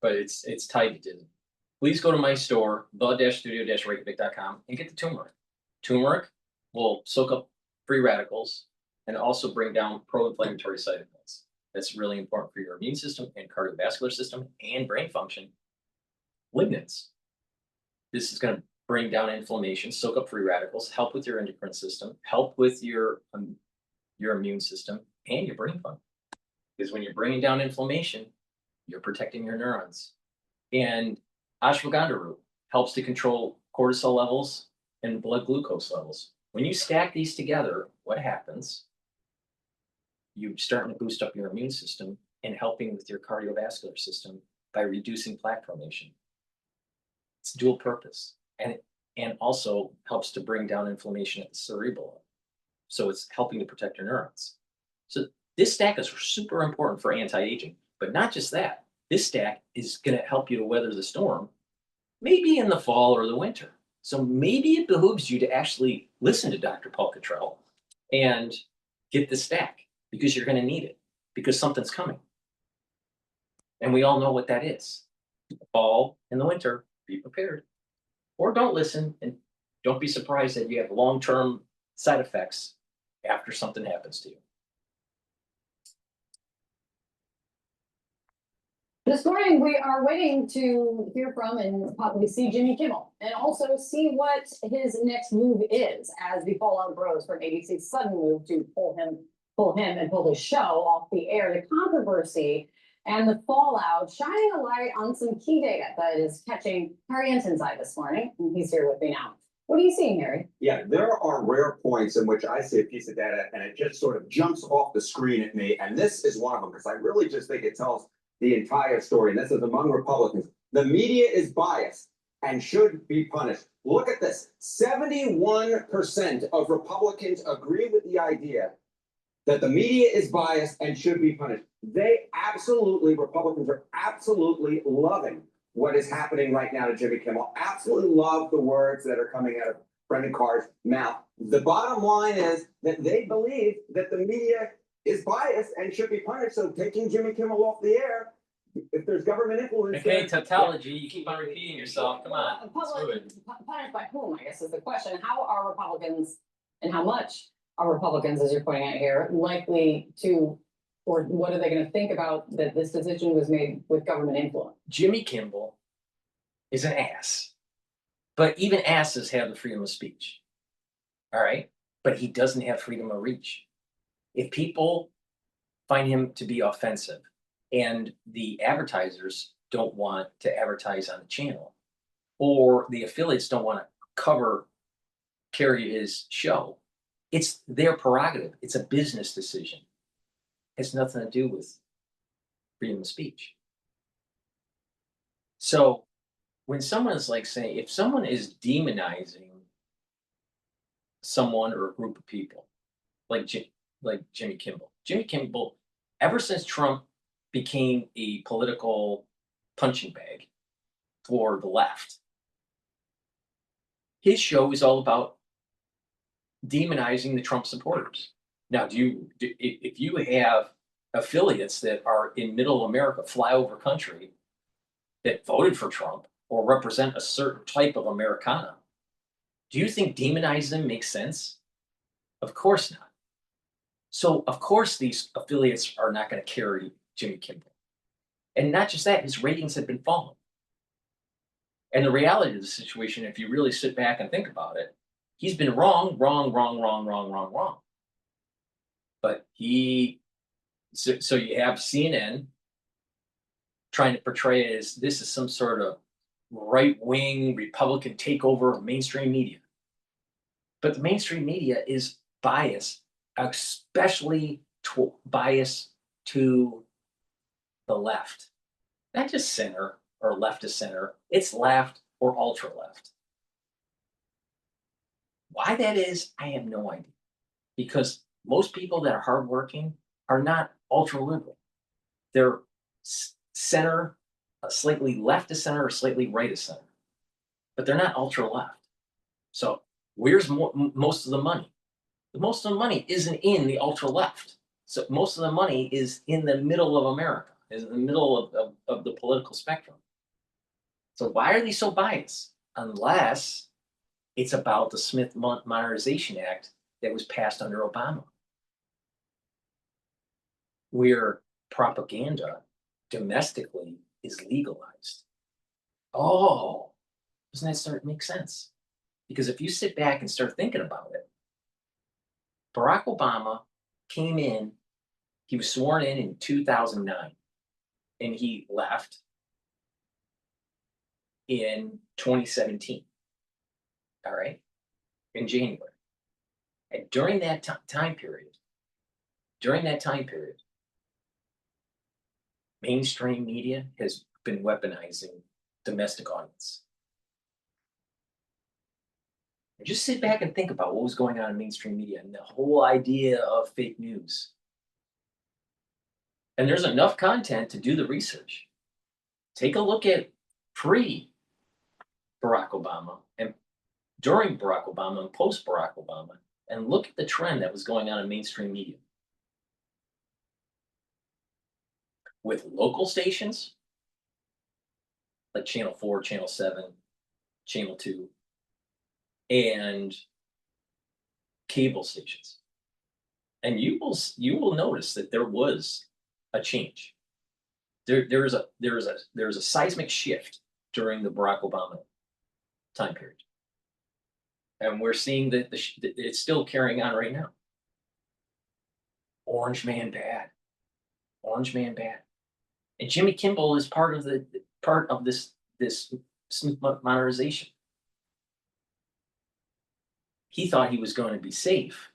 but it's tied to Disney. Please go to my store, the-studio-reykjavik.com, and get the turmeric. Turmeric will soak up free radicals and also bring down pro-inflammatory cytokines. That's really important for your immune system and cardiovascular system and brain function. Lignans. This is going to bring down inflammation, soak up free radicals, help with your endocrine system, help with your immune system and your brain function. Because when you're bringing down inflammation, you're protecting your neurons. And ashwagandha root helps to control cortisol levels and blood glucose levels. When you stack these together, what happens? You're starting to boost up your immune system and helping with your cardiovascular system by reducing plaque formation. It's dual purpose. And also helps to bring down inflammation at the cerebral level. So it's helping to protect your neurons. So this stack is super important for anti-aging, but not just that. This stack is going to help you to weather the storm, maybe in the fall or the winter. So maybe it behooves you to actually listen to Dr. Paul Cottrell and get the stack because you're going to need it because something's coming. And we all know what that is. The fall and the winter, be prepared. Or don't listen and don't be surprised that you have long-term side effects after something happens to you. This morning, we are waiting to hear from and probably see Jimmy Kimmel and also see what his next move is as the fallout grows from ABC's sudden move to pull him and pull his show off the air. The controversy and the fallout shining a light on some key data that is catching Harry Ensign's eye this morning. And he's here with me now. What are you seeing, Harry? Yeah, there are rare points in which I see a piece of data and it just sort of jumps off the screen at me. And this is one of them because I really just think it tells the entire story. And this is among Republicans. The media is biased and should be punished. Look at this. 71% of Republicans agree with the idea that the media is biased and should be punished. Republicans are absolutely loving what is happening right now to Jimmy Kimmel. Absolutely love the words that are coming out of Brendan Carr's mouth. The bottom line is that they believe that the media is biased and should be punished. So taking Jimmy Kimmel off the air, if there's government influence. Okay, tautology, you keep on repeating yourself. Come on. Punished by whom, I guess is the question. How are Republicans and how much are Republicans, as you're pointing out here, likely to, or what are they going to think about that this decision was made with government influence? Jimmy Kimmel is an ass, but even asses have the freedom of speech. All right, but he doesn't have freedom of reach. If people find him to be offensive and the advertisers don't want to advertise on the channel, or the affiliates don't want to carry his show, it's their prerogative. It's a business decision. It has nothing to do with freedom of speech. So when someone is like saying, if someone is demonizing someone or a group of people, like Jimmy Kimmel, ever since Trump became a political punching bag for the left, his show is all about demonizing the Trump supporters. Now, if you have affiliates that are in middle America, flyover country, that voted for Trump or represent a certain type of Americana, do you think demonizing them makes sense? Of course not. So, of course, these affiliates are not going to carry Jimmy Kimmel. And not just that, his ratings have been falling. And the reality of the situation, if you really sit back and think about it, he's been wrong. But so you have CNN trying to portray it as this is some sort of right-wing Republican takeover of mainstream media. But the mainstream media is biased, especially biased to the left. Not just center or left to center, it's left or ultra-left. Why that is, I have no idea. Because most people that are hardworking are not ultra-liberal. They're center, slightly left to center, or slightly right to center. But they're not ultra-left. So where's most of the money? Most of the money isn't in the ultra-left. So most of the money is in the middle of America, is in the middle of the political spectrum. So why are they so biased? Unless it's about the Smith Modernization Act that was passed under Obama, where propaganda domestically is legalized. Oh, doesn't that start to make sense? Because if you sit back and start thinking about it, Barack Obama came in, he was sworn in 2009, and he left in 2017, all right, in January. And during that time period, mainstream media has been weaponizing domestic audience. And just sit back and think about what was going on in mainstream media and the whole idea of fake news. And there's enough content to do the research. Take a look at pre-Barack Obama and during Barack Obama and post-Barack Obama, and look at the trend that was going on in mainstream media. With local stations, like Channel 4, Channel 7, Channel 2, and cable stations. And you will notice that there was a change. There is a seismic shift during the Barack Obama time period. And we're seeing that it's still carrying on right now. Orange man bad. Orange man bad. And Jimmy Kimmel is part of this modernization. He thought he was going to be safe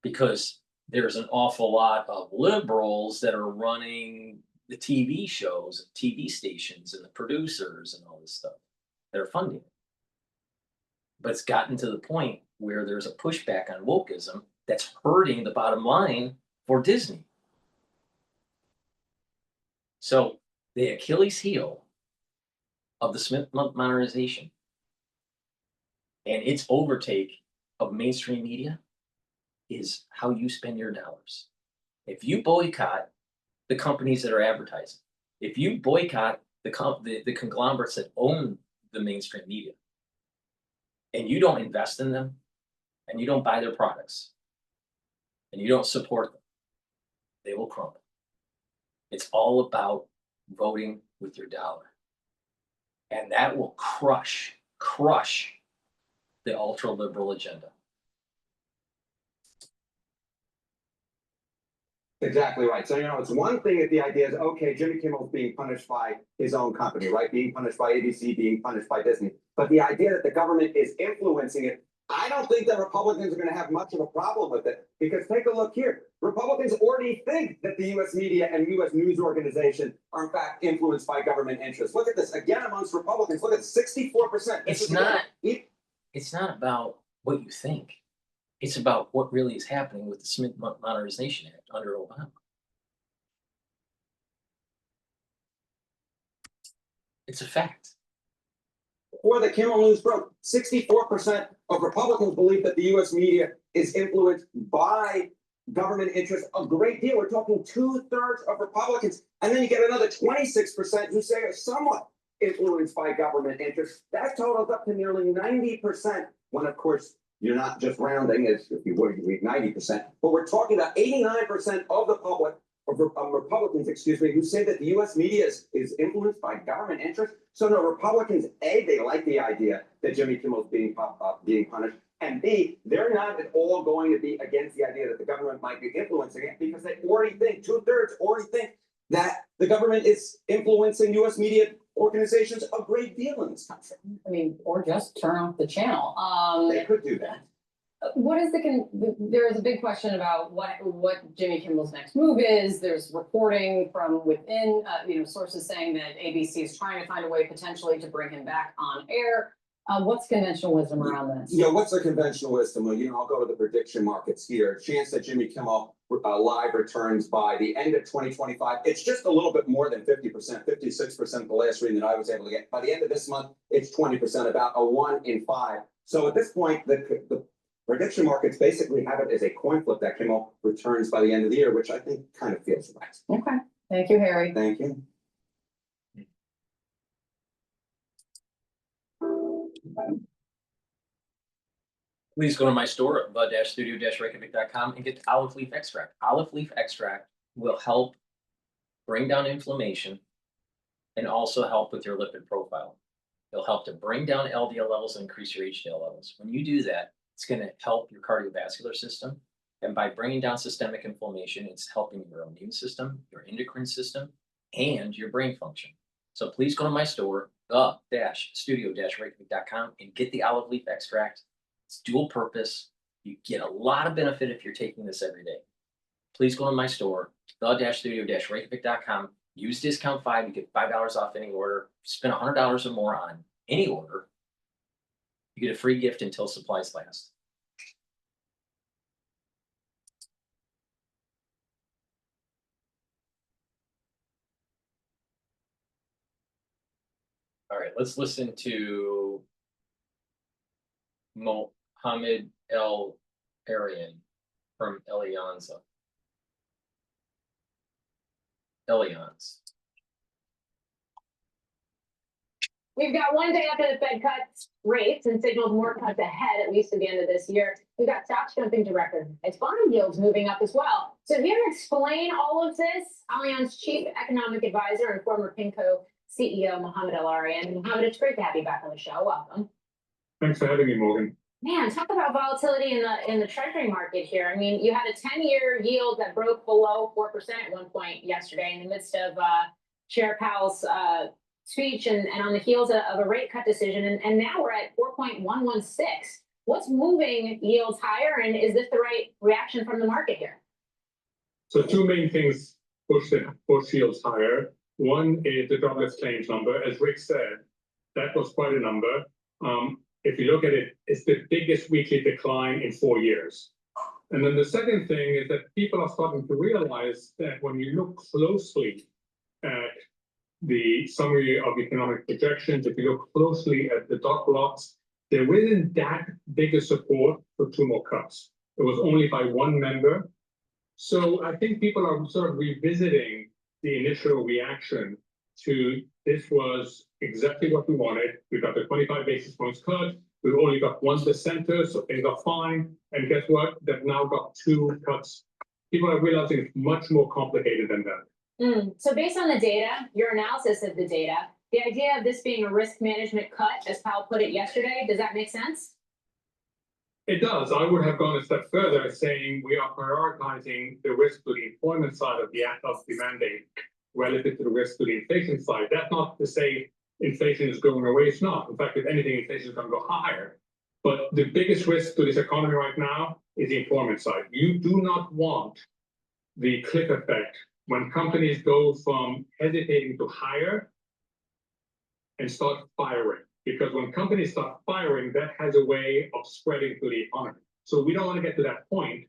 because there's an awful lot of liberals that are running the TV shows, TV stations, and the producers and all this stuff. They're funding it. But it's gotten to the point where there's a pushback on wokeism that's hurting the bottom line for Disney. So the Achilles heel of the Smith modernization and its overtake of mainstream media is how you spend your dollars. If you boycott the companies that are advertising, if you boycott the conglomerates that own the mainstream media, and you don't invest in them, and you don't buy their products, and you don't support them, they will crumble. It's all about voting with your dollar. And that will crush the ultra-liberal agenda. Exactly right. So, it's one thing if the idea is, okay, Jimmy Kimmel's being punished by his own company, right? Being punished by ABC, being punished by Disney. But the idea that the government is influencing it, I don't think that Republicans are going to have much of a problem with it. Because take a look here. Republicans already think that the U.S. media and U.S. news organization are in fact influenced by government interests. Look at this. Again, amongst Republicans, look at 64%. It's not about what you think. It's about what really is happening with the Smith Modernization Act under Obama. It's a fact. Before the Kimmel News broke, 64% of Republicans believe that the U.S. media is influenced by government interests a great deal. We're talking 2/3 of Republicans. And then you get another 26% who say are somewhat influenced by government interests. That totals up to nearly 90%, when, of course, you're not just rounding, as if you would, you read 90%, but we're talking about 89% of the public, of Republicans, who say that the U.S. media is influenced by government interests. So no, Republicans, A, they like the idea that Jimmy Kimmel's being punished, and B, they're not at all going to be against the idea that the government might be influencing it, because they already think, 2/3 already think that the government is influencing U.S. media organizations a great deal in this country. I mean, or just turn off the channel. They could do that. What is there is a big question about what Jimmy Kimmel's next move is. There's reporting from within, sources saying that ABC is trying to find a way potentially to bring him back on air. What's conventional wisdom around this? Yeah, what's the conventional wisdom? Well, I'll go to the prediction markets here. Chance that Jimmy Kimmel live returns by the end of 2025. It's just a little bit more than 50%, 56% the last reading that I was able to get. By the end of this month, it's 20%, about a 1 in 5. So at this point, the prediction markets basically have it as a coin flip that Kimmel returns by the end of the year, which I think kind of feels right. Okay. Thank you, Harry. Thank you. Please go to my store at studio-reykjavik.com and get olive leaf extract. Olive leaf extract will help bring down inflammation and also help with your lipid profile. It'll help to bring down LDL levels and increase your HDL levels. When you do that, it's going to help your cardiovascular system. And by bringing down systemic inflammation, it's helping your immune system, your endocrine system, and your brain function. So please go to my store, the-studio-reykjavik.com, and get the olive leaf extract. It's dual purpose. You get a lot of benefit if you're taking this every day. Please go to my store, the-studio-reykjavik.com. Use discount 5. You get $5 off any order. Spend $100 or more on any order. You get a free gift until supplies last. All right, let's listen to Mohammed El Arian from Allianz. We've got one day after the Fed cuts rates and signals more cuts ahead, at least at the end of this year. We've got stocks jumping to record. It's bond yields moving up as well. So here to explain all of this, Allianz Chief Economic Advisor and former PIMCO CEO, Mohammed El-Arian. Mohammed, it's great to have you back on the show. Welcome. Thanks for having me, Morgan. Man, talk about volatility in the treasury market here. I mean, you had a 10-year yield that broke below 4% at one point yesterday in the midst of Chair Powell's speech and on the heels of a rate cut decision. And now we're at 4.116. What's moving yields higher? And is this the right reaction from the market here? So two main things push yields higher. One is the jobless claims number. As Rick said, that was quite a number. If you look at it, it's the biggest weekly decline in 4 years. And then the second thing is that people are starting to realize that when you look closely at the summary of economic projections, if you look closely at the dot plots, there isn't that big a support for 2 more cuts. It was only by 1 member. So I think people are sort of revisiting the initial reaction to this was exactly what we wanted. We got the 25 basis points cut. We've only got 1%, so things are fine. And guess what? They've now got 2 cuts. People are realizing it's much more complicated than that. So based on the data, your analysis of the data, the idea of this being a risk management cut, as Powell put it yesterday, does that make sense? It does. I would have gone a step further, saying we are prioritizing the risk to the employment side of the mandate relative to the risk to the inflation side. That's not to say inflation is going away. It's not. In fact, if anything, inflation is going to go higher. But the biggest risk to this economy right now is the employment side. You do not want the cliff effect when companies go from hesitating to hire and start firing. Because when companies start firing, that has a way of spreading to the economy. So we don't want to get to that point,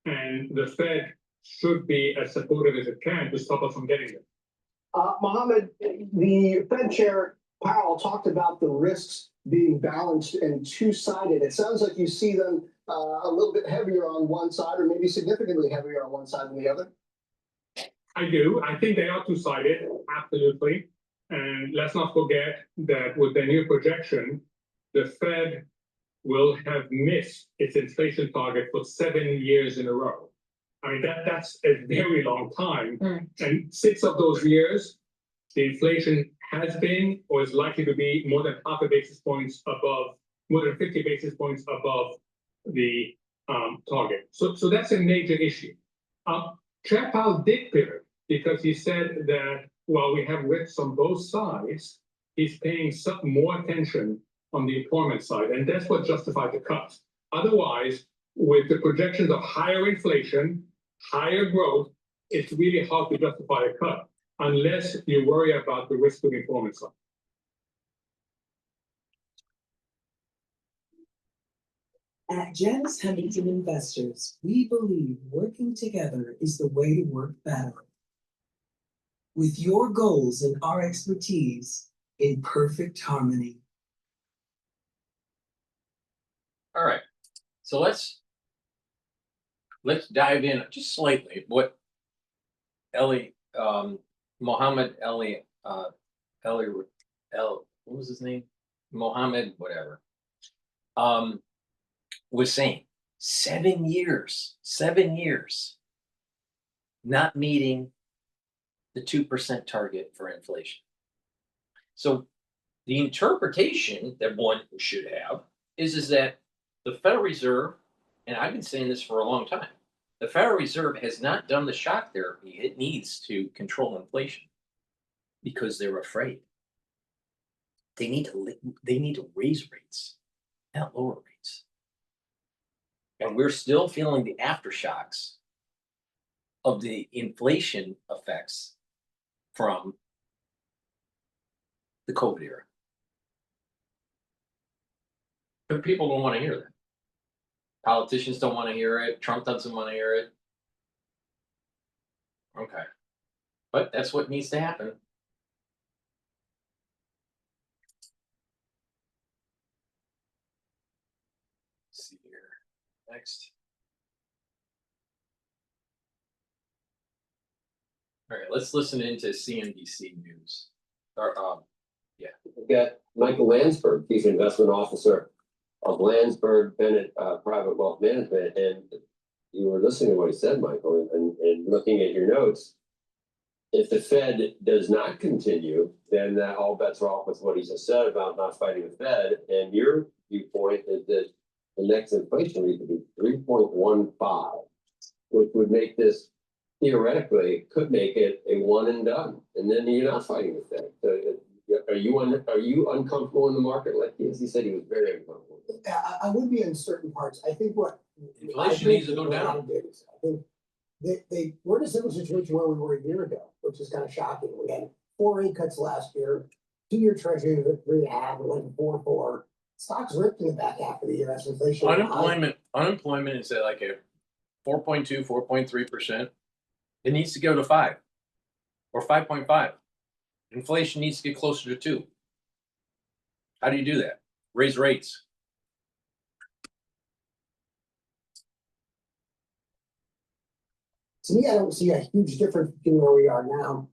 and the Fed should be as supportive as it can to stop us from getting there. Mohammed, the Fed Chair Powell talked about the risks being balanced and two-sided. It sounds like you see them a little bit heavier on one side, or maybe significantly heavier on one side than the other. I do. I think they are two-sided, absolutely. And let's not forget that with the new projection, the Fed will have missed its inflation target for 7 years in a row. I mean, that's a very long time. And 6 of those years, the inflation has been or is likely to be more than half a basis points above, more than 50 basis points above the target. So that's a major issue. Chair Powell did pivot because he said that while we have risks on both sides, he's paying some more attention on the employment side. And that's what justified the cuts. Otherwise, with the projections of higher inflation, higher growth, it's really hard to justify a cut unless you worry about the risk to the employment side. At Janus Henderson Investors, we believe working together is the way to work better. With your goals and our expertise in perfect harmony. All right, so let's dive in just slightly. What Mohammed what was his name? Mohammed, whatever. Was saying 7 years, not meeting the 2% target for inflation. So the interpretation that one should have is that the Federal Reserve, and I've been saying this for a long time, the Federal Reserve has not done the shock therapy it needs to control inflation because they're afraid. They need to raise rates, not lower rates. And we're still feeling the aftershocks of the inflation effects from the COVID era. But people don't want to hear that. Politicians don't want to hear it. Trump doesn't want to hear it. Okay. But that's what needs to happen. Let's see here. Next. All right, let's listen into CNBC News. Or We've got Michael Landsberg, Chief Investment Officer of Landsberg Bennett Private Wealth Management, and you were listening to what he said, Michael, and looking at your notes. If the Fed does not continue, then all bets are off with what he just said about not fighting the Fed. And your viewpoint is that the next inflation rate could be 3.15, which would make this theoretically could make it a one and done. And then you're not fighting the Fed. So are you uncomfortable in the market like he is? He said he was very uncomfortable. I would be in certain parts. I think what Inflation needs to go down. I think we're in a similar situation where we were a year ago, which is kind of shocking. We had 4 rate cuts last year, 2-year treasury was at 3.5, we went to 4.4. Stocks ripped in the back half of the year as inflation. Unemployment is at like a 4.2, 4.3%. It needs to go to 5 or 5.5. Inflation needs to get closer to 2. How do you do that? Raise rates. To me, I don't see a huge difference between where we are now.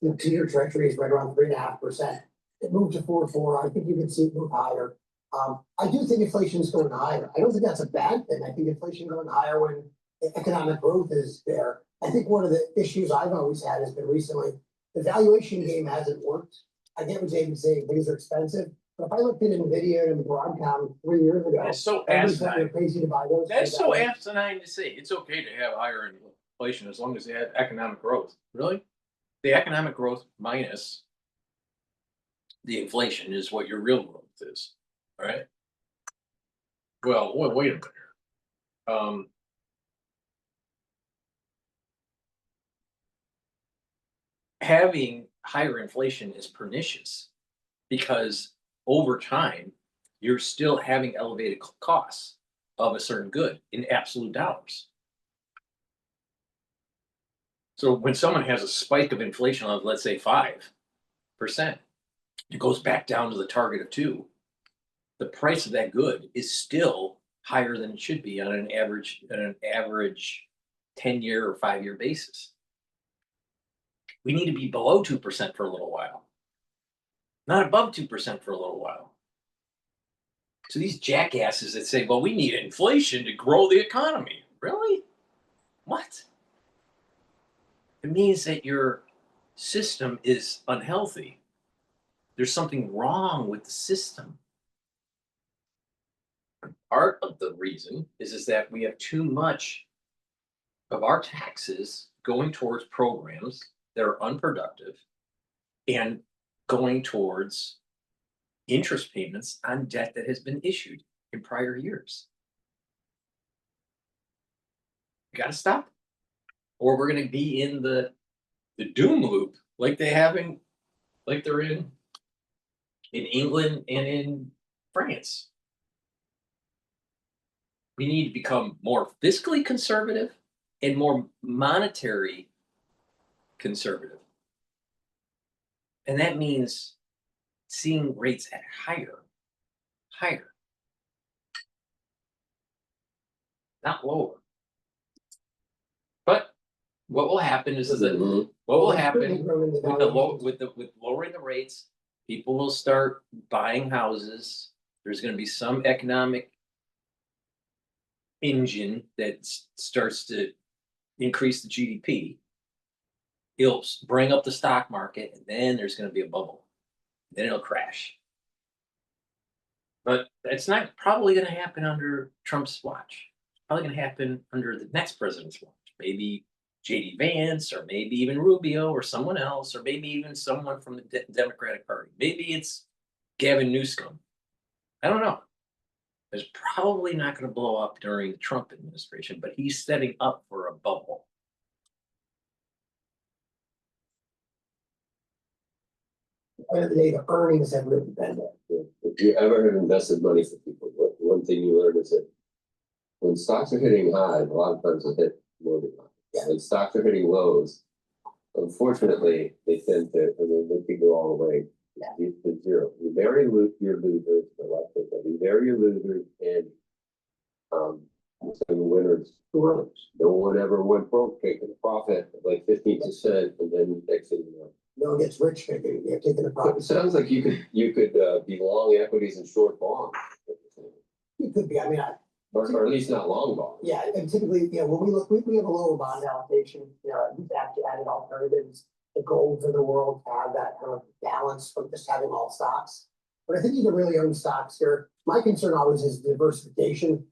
The 2-year treasury is right around 3.5%. It moved to 4.4. I think you can see it move higher. I do think inflation is going higher. I don't think that's a bad thing. I think inflation going higher when economic growth is there. I think one of the issues I've always had has been recently, the valuation game hasn't worked. I get what David's saying, things are expensive. But if I looked at NVIDIA and Broadcom 3 years ago, That's so asinine. Crazy to buy those. That's so asinine to say. It's okay to have higher inflation as long as they have economic growth. Really? The economic growth minus the inflation is what your real growth is. All right. Well, wait a minute here. Having higher inflation is pernicious because over time, you're still having elevated costs of a certain good in absolute dollars. So when someone has a spike of inflation of, let's say, 5%, it goes back down to the target of 2. The price of that good is still higher than it should be on an average 10-year or 5-year basis. We need to be below 2% for a little while, not above 2% for a little while. So these jackasses that say, well, we need inflation to grow the economy. Really? What? It means that your system is unhealthy. There's something wrong with the system. Part of the reason is that we have too much of our taxes going towards programs that are unproductive and going towards interest payments on debt that has been issued in prior years. We got to stop, or we're going to be in the doom loop like they're in England and in France. We need to become more fiscally conservative and more monetary conservative. And that means seeing rates at higher, not lower. But what will happen is that what will happen with lowering the rates, people will start buying houses. There's going to be some economic engine that starts to increase the GDP. It'll bring up the stock market, and then there's going to be a bubble. Then it'll crash. But that's not probably going to happen under Trump's watch. It's probably going to happen under the next president's watch. Maybe J.D. Vance, or maybe even Rubio, or someone else, or maybe even someone from the Democratic Party. Maybe it's Gavin Newsom. I don't know. It's probably not going to blow up during the Trump administration, but he's setting up for a bubble. End of the day, the earnings have really been there. If you ever have invested money for people, one thing you learn is that when stocks are hitting highs, a lot of times they hit more than high. Yeah. When stocks are hitting lows, unfortunately, they tend to, they can go all the way to zero. You bury your losers, you bury your losers, and the winners. No one ever went broke taking a profit of like 15%, and then next thing you know, no one gets rich taking the It profit. sounds like you could be long equities and short bonds. It could be, I mean, Or at least not long bonds. yeah, and typically, when we look, we have a lower bond allocation, we've actually added alternatives. The goals of the world have that kind of balance from just having all stocks. But I think you can really own stocks here. My concern always is diversification.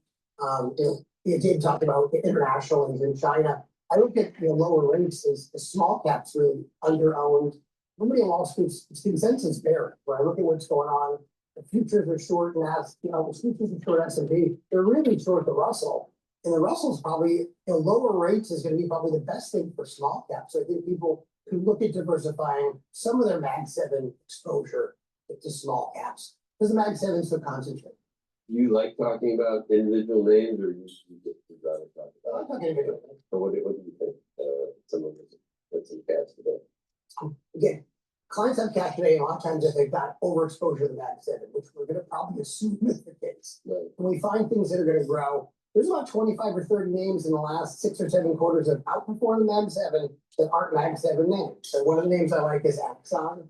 Dave talked about international and in China. I look at lower rates as the small caps really under-owned. Everybody on Wall Street's consensus bearish. When I look at what's going on, the futures are short and the futures are short S&P. They're really short the Russell. And the Russell's probably, lower rates is going to be probably the best thing for small caps. So I think people could look at diversifying some of their Mag 7 exposure to small caps because the Mag 7 is so concentrated. You like talking about individual names, or you just rather talk about? I'm talking individual names. So what do you think? Some of what's in cash today? Again, clients have cash today, and a lot of times if they've got overexposure to the Mag 7, which we're going to probably assume is the case. Right. When we find things that are going to grow, there's about 25 or 30 names in the last 6 or 7 quarters that outperformed the Mag 7 that aren't Mag 7 names. So one of the names I like is Axon.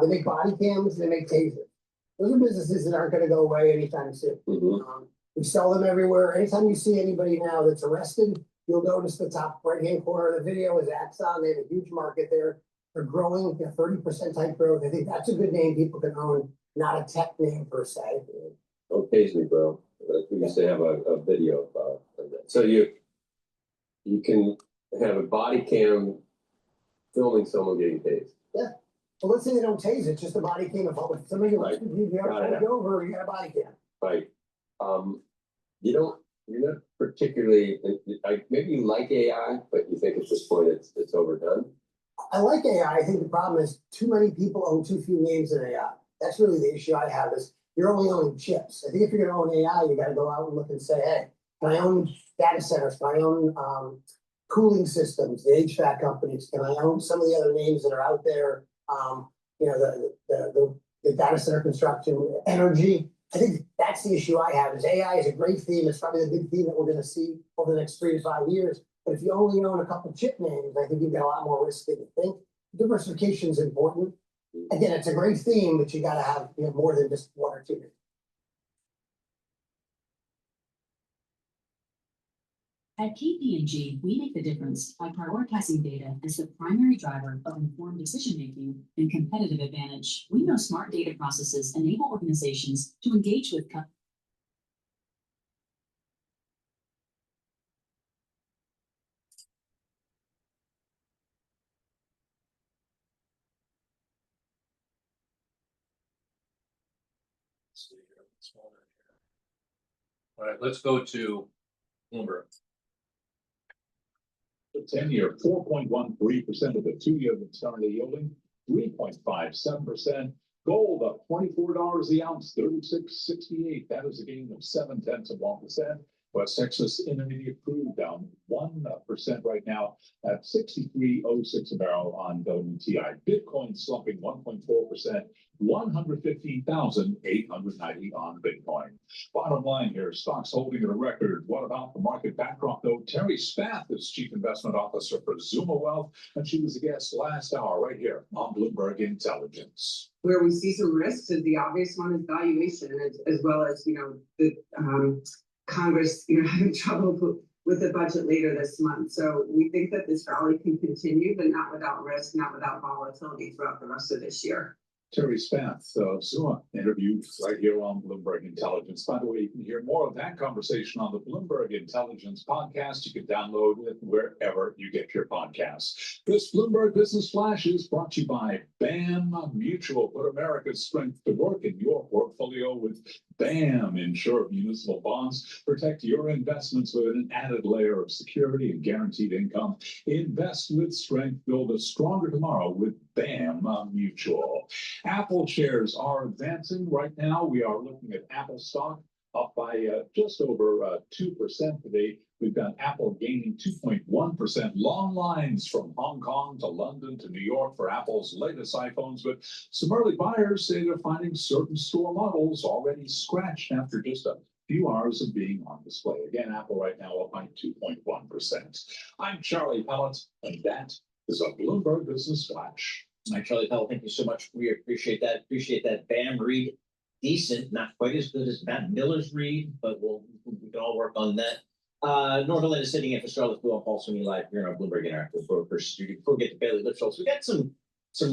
They make body cams, they make tasers. Those are businesses that aren't going to go away anytime soon. We sell them everywhere. Anytime you see anybody now that's arrested, you'll notice the top right-hand corner of the video is Axon. They have a huge market there. They're growing, 30% type growth. I think that's a good name people can own, not a tech name per se. Don't tase me, bro. We used to have a video about that. So you can have a body cam filming someone getting tased. Yeah. Well, let's say they don't tase it, just a body cam. If somebody wants to go over, you got a body cam. Right. You're not particularly, maybe you like AI, but you think at this point it's overdone. I like AI. I think the problem is too many people own too few names in AI. That's really the issue I have is you're only owning chips. I think if you're going to own AI, you got to go out and look and say, hey, can I own data centers? Can I own cooling systems, the HVAC companies? Can I own some of the other names that are out there? The data center construction, energy. I think that's the issue I have is AI is a great theme. It's probably the big theme that we're going to see over the next 3 to 5 years. But if you only own a couple chip names, I think you've got a lot more risk than you think. Diversification is important. Again, it's a great theme, but you got to have more than just 1 or 2 names. At KPMG, we make the difference by prioritizing data as the primary driver of informed decision-making and competitive advantage. We know smart data processes enable organizations to engage with All right, let's go to Bloomberg. The 10-year, 4.13% of the 2-year that's currently yielding 3.57%. Gold up $24 the ounce, 36.68. That is a gain of 0.7%. West Texas Intermediate crude down 1% right now at 63.06 a barrel on WTI. Bitcoin slumping 1.4%, 115,890 on Bitcoin. Bottom line here, stocks holding at a record. What about the market backdrop though? Terry Spath is Chief Investment Officer for Zuma Wealth, and she was a guest last hour right here on Bloomberg Intelligence. Where we see some risks is the obvious one is valuation, as well as, the Congress, having trouble with the budget later this month. So we think that this rally can continue, but not without risk, not without volatility throughout the rest of this year. Terry Spath, Zuma, interviewed right here on Bloomberg Intelligence. By the way, you can hear more of that conversation on the Bloomberg Intelligence podcast. You can download it wherever you get your podcasts. This Bloomberg Business Flash is brought to you by BAM Mutual. Put America's strength to work in your portfolio with BAM. Insure municipal bonds. Protect your investments with an added layer of security and guaranteed income. Invest with strength. Build a stronger tomorrow with BAM Mutual. Apple shares are advancing right now. We are looking at Apple stock up by just over 2% today. We've got Apple gaining 2.1%. Long lines from Hong Kong to London to New York for Apple's latest iPhones. But some early buyers say they're finding certain store models already scratched after just a few hours of being on display. Again, Apple right now up by 2.1%. I'm Charlie Pellet, and that is a Bloomberg Business Flash. Mike Charlie Powell, thank you so much. We appreciate that. Appreciate that. Bam read, decent, not quite as good as Matt Miller's read, but we can all work on that. Northern is sitting in for Charlotte Blue on Paul Sweeney Live here on Bloomberg Interactive Brokers Studio. Before we get to Bailey Lipschultz, we got some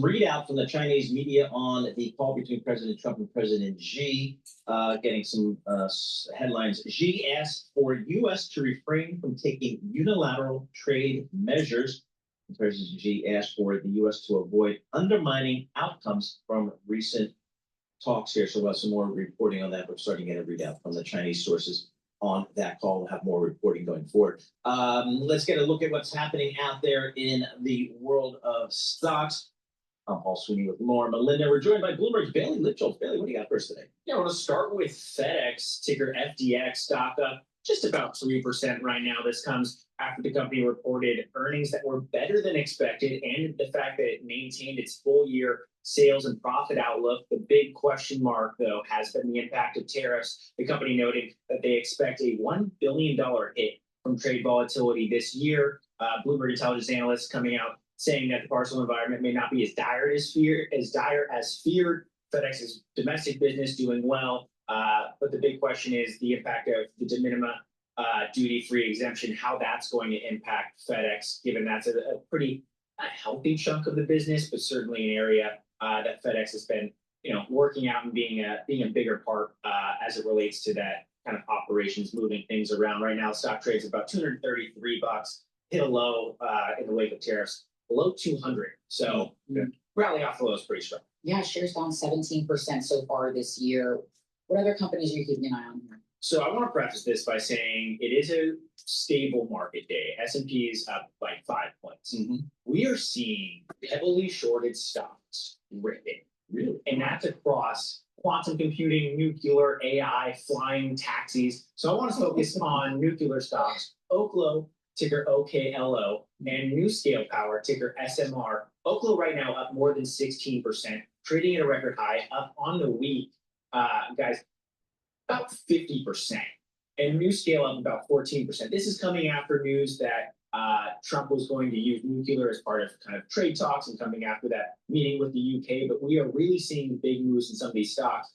readout from the Chinese media on the call between President Trump and President Xi. Getting some headlines. Xi asked for U.S. to refrain from taking unilateral trade measures. President Xi asked for the U.S. to avoid undermining outcomes from recent talks here. So we'll have some more reporting on that. We're starting to get a readout from the Chinese sources on that call. We'll have more reporting going forward. Let's get a look at what's happening out there in the world of stocks. I'm Paul Sweeney with Laura Melinda. We're joined by Bloomberg's Bailey Lipschultz. Bailey, what do you got for us today? Yeah, I want to start with FedEx, ticker FDX, stock up just about 3% right now. This comes after the company reported earnings that were better than expected and the fact that it maintained its full year sales and profit outlook. The big question mark, though, has been the impact of tariffs. The company noted that they expect a $1 billion hit from trade volatility this year. Bloomberg intelligence analysts coming out saying that the parcel environment may not be as dire as feared. FedEx's domestic business doing well, but the big question is the impact of the de minimis duty-free exemption, how that's going to impact FedEx, given that's a pretty healthy chunk of the business, but certainly an area that FedEx has been, working out and being a bigger part as it relates to that kind of operations, moving things around. Right now, stock trades about $233, hit a low in the wake of tariffs, below 200. So rally off the lows pretty strong. Yeah, shares down 17% so far this year. What other companies are you keeping an eye on here? So I want to preface this by saying it is a stable market day. S&P is up by 5 points. We are seeing heavily shorted stocks ripping. Really? And that's across quantum computing, nuclear, AI, flying taxis. So I want to focus on nuclear stocks. Oklo, ticker OKLO, and NuScale Power, ticker SMR. Oklo right now up more than 16%, trading at a record high, up on the week, guys, about 50%. And NuScale up about 14%. This is coming after news that Trump was going to use nuclear as part of kind of trade talks and coming after that meeting with the UK. But we are really seeing big moves in some of these stocks.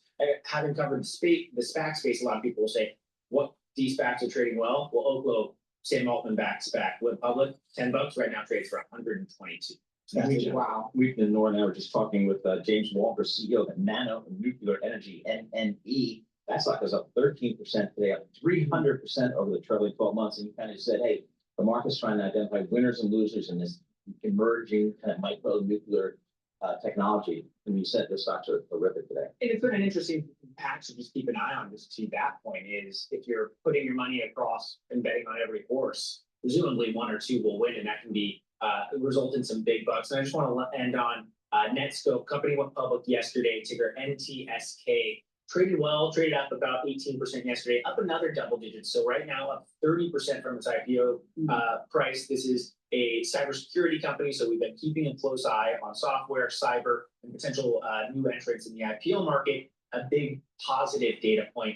Having covered the SPAC space, a lot of people will say, what, these SPACs are trading well? Well, Oklo, Sam Altman back SPAC, went public, $10 right now, trades for 122. Wow. We've been Nora and I were just talking with James Walker, CEO of Nano Nuclear Energy, NNE. That stock is up 13% today, up 300% over the trailing 12 months. And you kind of said, hey, the market's trying to identify winners and losers in this emerging kind of micro nuclear technology. And you said the stocks are horrific today. And it's been an interesting patch to just keep an eye on, just to that point, is if you're putting your money across and betting on every horse, presumably one or two will win, and that can be result in some big bucks. And I just want to end on Netscope. Company went public yesterday, ticker NTSK. Traded well, traded up about 18% yesterday, up another double digits. So right now up 30% from its IPO price. This is a cybersecurity company, so we've been keeping a close eye on software, cyber, and potential new entrants in the IPO market. A big positive data point,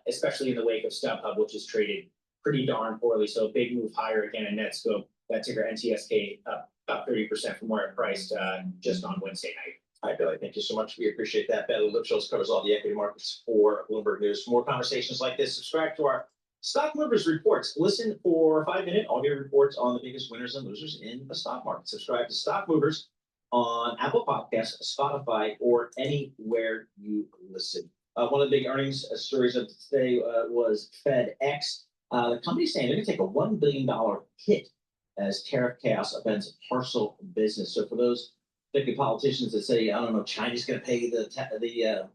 especially in the wake of StubHub, which is traded pretty darn poorly. So a big move higher again in Netscope. That ticker NTSK up about 30% from where it priced just on Wednesday night. Hi, Billy. Thank you so much. We appreciate that. Bailey Lipschultz covers all the equity markets for Bloomberg News. For more conversations like this, subscribe to our Stock Movers Reports. Listen for 5-minute audio reports on the biggest winners and losers in the stock market. Subscribe to Stock Movers on Apple Podcasts, Spotify, or anywhere you listen. One of the big earnings stories of today was FedEx. The company's saying they're going to take a $1 billion hit as tariff chaos upends parcel business. So for those particularly politicians that say, I don't know, China's going to pay the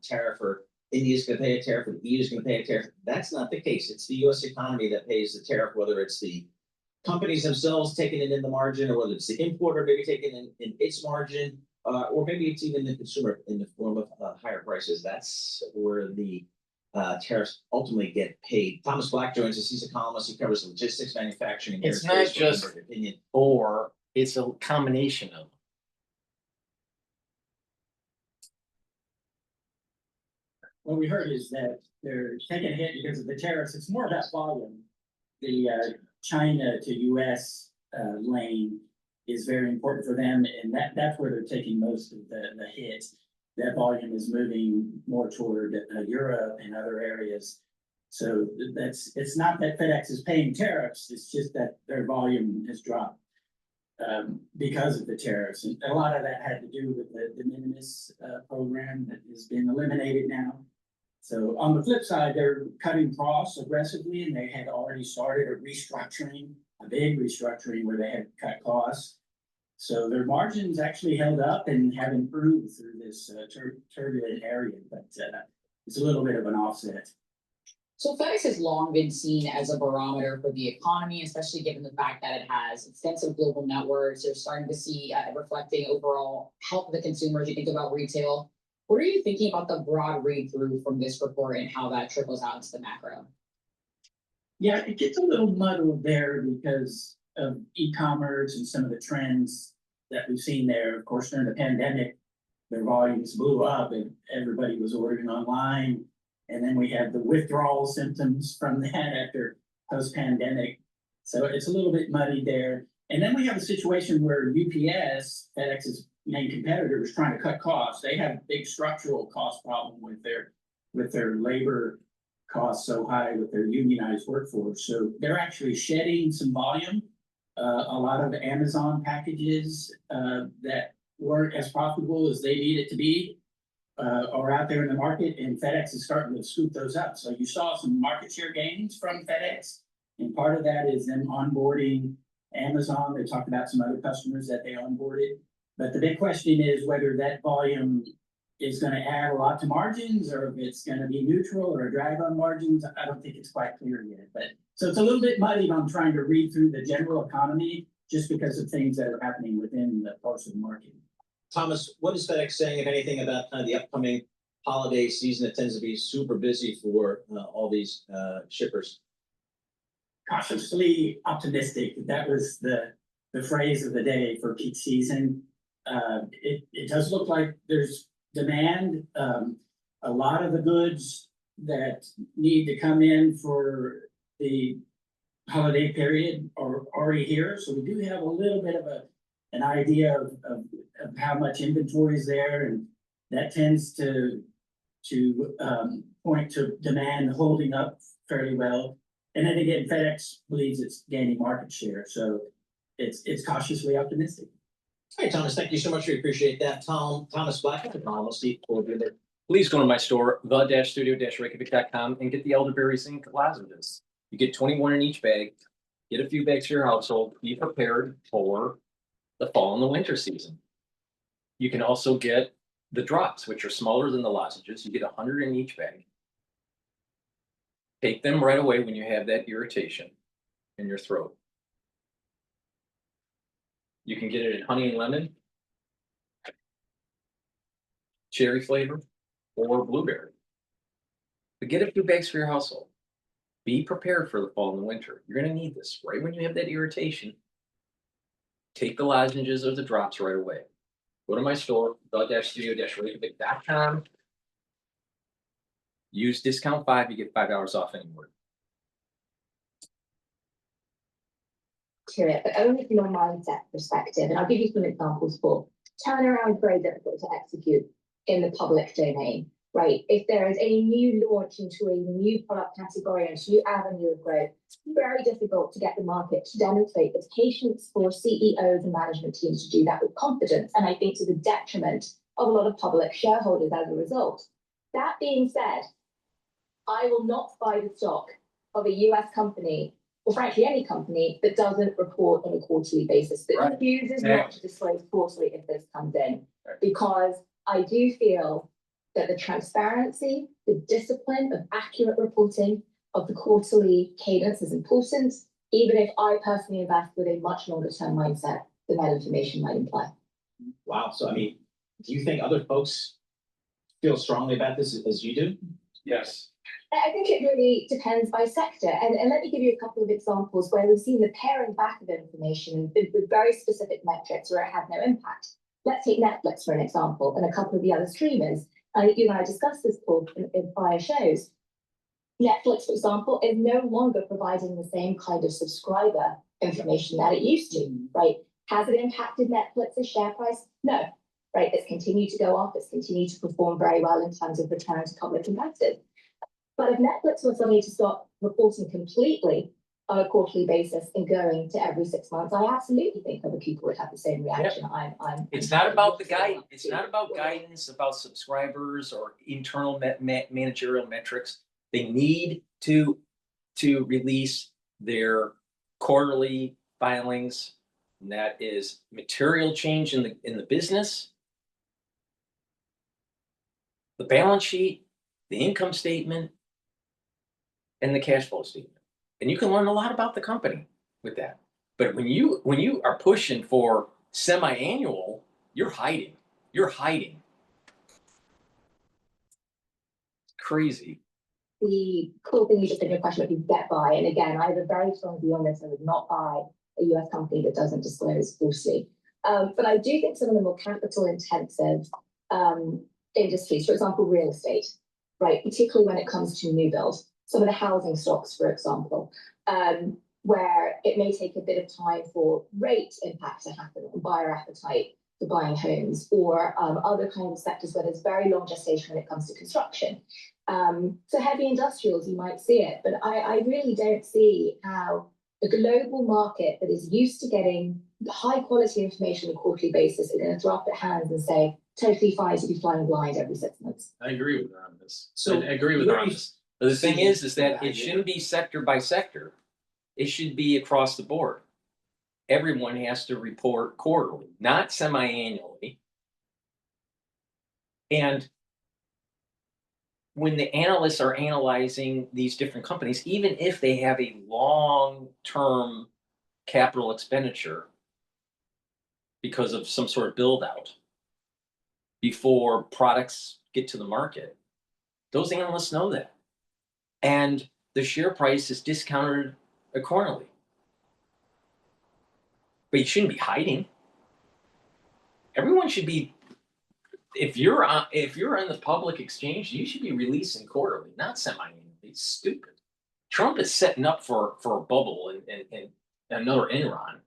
tariff, or India's going to pay a tariff, or the EU's going to pay a tariff. That's not the case. It's the U.S. economy that pays the tariff, whether it's the companies themselves taking it in the margin, or whether it's the importer maybe taking it in its margin, or maybe it's even the consumer in the form of higher prices. That's where the tariffs ultimately get paid. Thomas Black joins us. He's a columnist. He covers logistics, manufacturing, and It's aerospace not for just Bloomberg Opinion. or, it's a combination of. What we heard is that they're taking a hit because of the tariffs. It's more about volume. The China to US lane is very important for them, and that's where they're taking most of the hit. That volume is moving more toward Europe and other areas. So it's not that FedEx is paying tariffs, it's just that their volume has dropped because of the tariffs. And a lot of that had to do with the de minimis program that has been eliminated now. So on the flip side, they're cutting costs aggressively, and they had already started a restructuring, a big restructuring where they had cut costs. So their margins actually held up and have improved through this turbulent area, but it's a little bit of an offset. So FedEx has long been seen as a barometer for the economy, especially given the fact that it has extensive global networks. You're starting to see reflecting overall health of the consumer as you think about retail. What are you thinking about the broad read-through from this report and how that trickles out into the macro? Yeah, it gets a little muddled there because of e-commerce and some of the trends that we've seen there. Of course, during the pandemic, their volumes blew up and everybody was ordering online. And then we had the withdrawal symptoms from that after post-pandemic. So it's a little bit muddy there. And then we have a situation where UPS, FedEx's main competitor, is trying to cut costs. They have a big structural cost problem with their labor costs so high with their unionized workforce. So they're actually shedding some volume. A lot of Amazon packages that weren't as profitable as they need it to be are out there in the market, and FedEx is starting to scoop those up. So you saw some market share gains from FedEx, and part of that is them onboarding Amazon. They talked about some other customers that they onboarded. But the big question is whether that volume is going to add a lot to margins, or if it's going to be neutral or a drag on margins. I don't think it's quite clear yet. But so it's a little bit muddy on trying to read through the general economy just because of things that are happening within the parts of the market. Thomas, what is FedEx saying, if anything, about kind of the upcoming holiday season that tends to be super busy for all these shippers? Cautiously optimistic. That was the phrase of the day for peak season. It does look like there's demand. A lot of the goods that need to come in for the holiday period are already here. So we do have a little bit of an idea of how much inventory is there, and that tends to point to demand holding up fairly well. And then again, FedEx believes it's gaining market share, so it's cautiously optimistic. All right, Thomas, thank you so much. We appreciate that. Thomas Black, please go to my store, the-studio-reykjavik.com, and get the elderberry zinc lozenges. You get 21 in each bag. Get a few bags for your household. Be prepared for the fall and the winter season. You can also get the drops, which are smaller than the lozenges. You get 100 in each bag. Take them right away when you have that irritation in your throat. You can get it in honey and lemon, cherry flavor, or blueberry. But get a few bags for your household. Be prepared for the fall and the winter. You're going to need this right when you have that irritation. Take the lozenges or the drops right away. Go to my store, the-studio-reykjavik.com. Use discount 5, you get $5 off anywhere. To it, but only from a mindset perspective. And I'll give you some examples for turnaround very difficult to execute in the public domain, right? If there is a new launch into a new product category, and a new avenue of growth, it's very difficult to get the market to demonstrate the patience for CEOs and management teams to do that with confidence. And I think to the detriment of a lot of public shareholders as a result. That being said, I will not buy the stock of a US company, or frankly any company, that doesn't report on a quarterly basis, that refuses not to disclose quarterly if this comes in. Because I do feel that the transparency, the discipline of accurate reporting of the quarterly cadence is important, even if I personally invest with a much longer term mindset than that information might imply. Wow. So, I mean, do you think other folks feel strongly about this as you do? Yes. I think it really depends by sector. And let me give you a couple of examples where we've seen the paring back of information with very specific metrics where it had no impact. Let's take Netflix for an example, and a couple of the other streamers. You and I discussed this, Paul, in prior shows. Netflix, for example, is no longer providing the same kind of subscriber information that it used to, right? Has it impacted Netflix's share price? No, right? It's continued to go up. It's continued to perform very well in terms of return to public investors. But if Netflix was suddenly to stop reporting completely on a quarterly basis and going to every 6 months, I absolutely think other people would have the same reaction. It's not about the guide. It's not about guidance about subscribers or internal managerial metrics. They need to release their quarterly filings. And that is material change in the business, the balance sheet, the income statement, and the cash flow statement. And you can learn a lot about the company with that. But when you are pushing for semi-annual, you're hiding. You're hiding. Crazy. The cool thing you just said in your question, if you get by, and again, I have a very strong view on this. I would not buy a US company that doesn't disclose falsely. But I do think some of the more capital intensive industries, for example, real estate, right, particularly when it comes to new builds, some of the housing stocks, for example, where it may take a bit of time for rate impact to happen on buyer appetite for buying homes, or other kinds of sectors where there's very long gestation when it comes to construction. So heavy industrials, you might see it, but I really don't see how a global market that is used to getting high quality information on a quarterly basis is going to throw up their hands and say, totally fine to be flying blind every 6 months. I agree with her on this. So I agree with her on this. But the thing is that it shouldn't be sector by sector. It should be across the board. Everyone has to report quarterly, not semi-annually. And when the analysts are analyzing these different companies, even if they have a long-term capital expenditure because of some sort of build-out before products get to the market, those analysts know that. And the share price is discounted accordingly. But you shouldn't be hiding. Everyone should be, if you're on the public exchange, you should be releasing quarterly, not semi-annually. It's stupid. Trump is setting up for a bubble and another Enron.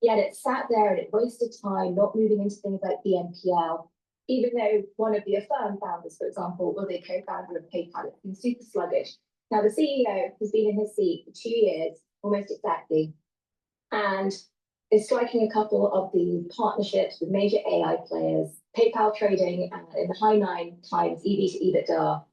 Yet it sat there and it wasted time not moving into things like the NPL, even though one of the Affirm founders, for example, was a co-founder of PayPal. It's been super sluggish. Now, the CEO has been in his seat for 2 years, almost exactly, and is striking a couple of the partnerships with major AI players, PayPal trading in the high 9 times EV to EBITDA.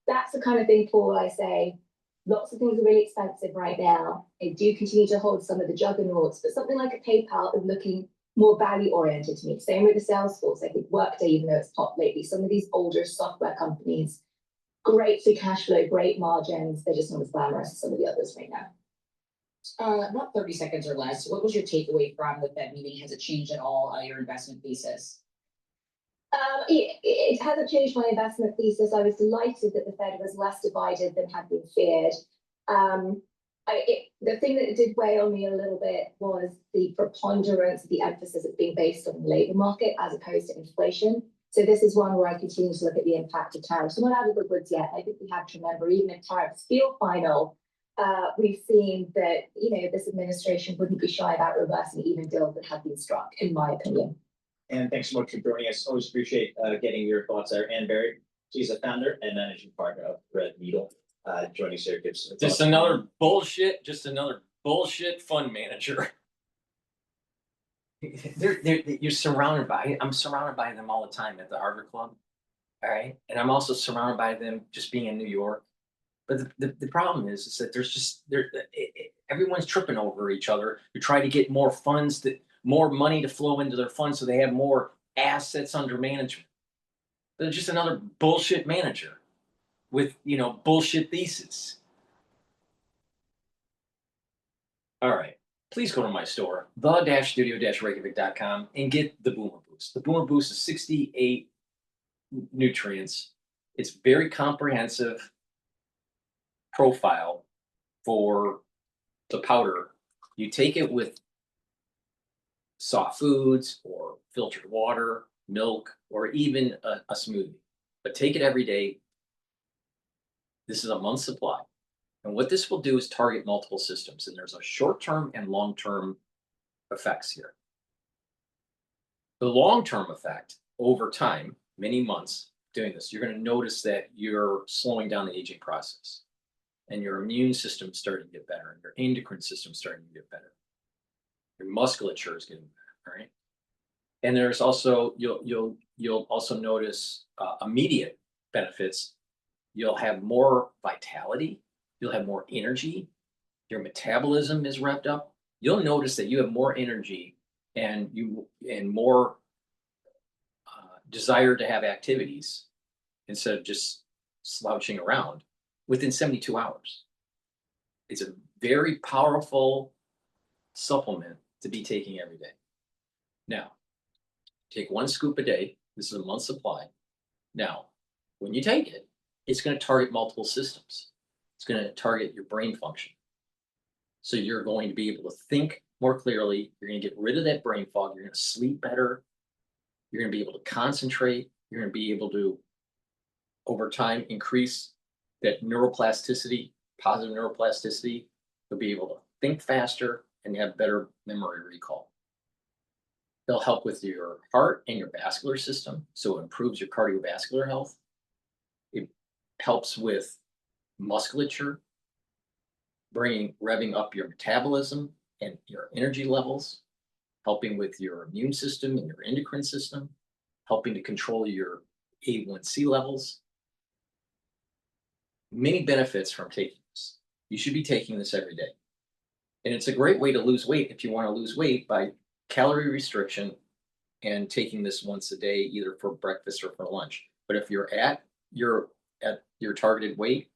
That's the kind of thing, Paul, I say, lots of things are really expensive right now. They do continue to hold some of the juggernauts, but something like a PayPal is looking more value-oriented to me. Same with the Salesforce. I think Workday, even though it's hot lately, some of these older software companies, great free cash flow, great margins. They're just not as glamorous as some of the others right now. About 30 seconds or less. What was your takeaway from the Fed meeting? Has it changed at all your investment thesis? It hasn't changed my investment thesis. I was delighted that the Fed was less divided than had been feared. The thing that did weigh on me a little bit was the preponderance of the emphasis of being based on the labor market as opposed to inflation. So this is one where I continue to look at the impact of tariffs. We're not out of the woods yet. I think we have to remember, even if tariffs feel final, we've seen that, this administration wouldn't be shy about reversing even deals that have been struck, in my opinion. And thanks so much for joining us. Always appreciate getting your thoughts there. Ann Berry, she's a founder and managing partner of Red Needle. Joining us here gives just another bullshit fund manager. You're surrounded by. I'm surrounded by them all the time at the Harvard Club. All right, and I'm also surrounded by them just being in New York. But the problem is that everyone's tripping over each other to try to get more funds, more money to flow into their funds so they have more assets under management. They're just another bullshit manager with, bullshit thesis. All right, please go to my store, the-studio-reykjavik.com, and get the Boomer Boost. The Boomer Boost is 68 nutrients. It's very comprehensive profile for the powder. You take it with soft foods or filtered water, milk, or even a smoothie. But take it every day. This is a month's supply. And what this will do is target multiple systems, and there's a short-term and long-term effects here. The long-term effect over time, many months doing this, you're going to notice that you're slowing down the aging process, and your immune system is starting to get better, and your endocrine system is starting to get better. Your musculature is getting better, right? And there's also you'll also notice immediate benefits. You'll have more vitality. You'll have more energy. Your metabolism is revved up. You'll notice that you have more energy and more desire to have activities instead of just slouching around within 72 hours. It's a very powerful supplement to be taking every day. Now, take 1 scoop a day. This is a month's supply. Now, when you take it, it's going to target multiple systems. It's going to target your brain function. So you're going to be able to think more clearly. You're going to get rid of that brain fog. You're going to sleep better. You're going to be able to concentrate. You're going to be able to, over time, increase that neuroplasticity, positive neuroplasticity. You'll be able to think faster and have better memory recall. They'll help with your heart and your vascular system, so it improves your cardiovascular health. It helps with musculature, revving up your metabolism and your energy levels, helping with your immune system and your endocrine system, helping to control your A1C levels. Many benefits from taking this. You should be taking this every day. And it's a great way to lose weight if you want to lose weight by calorie restriction and taking this once a day, either for breakfast or for lunch. But if you're at your targeted weight,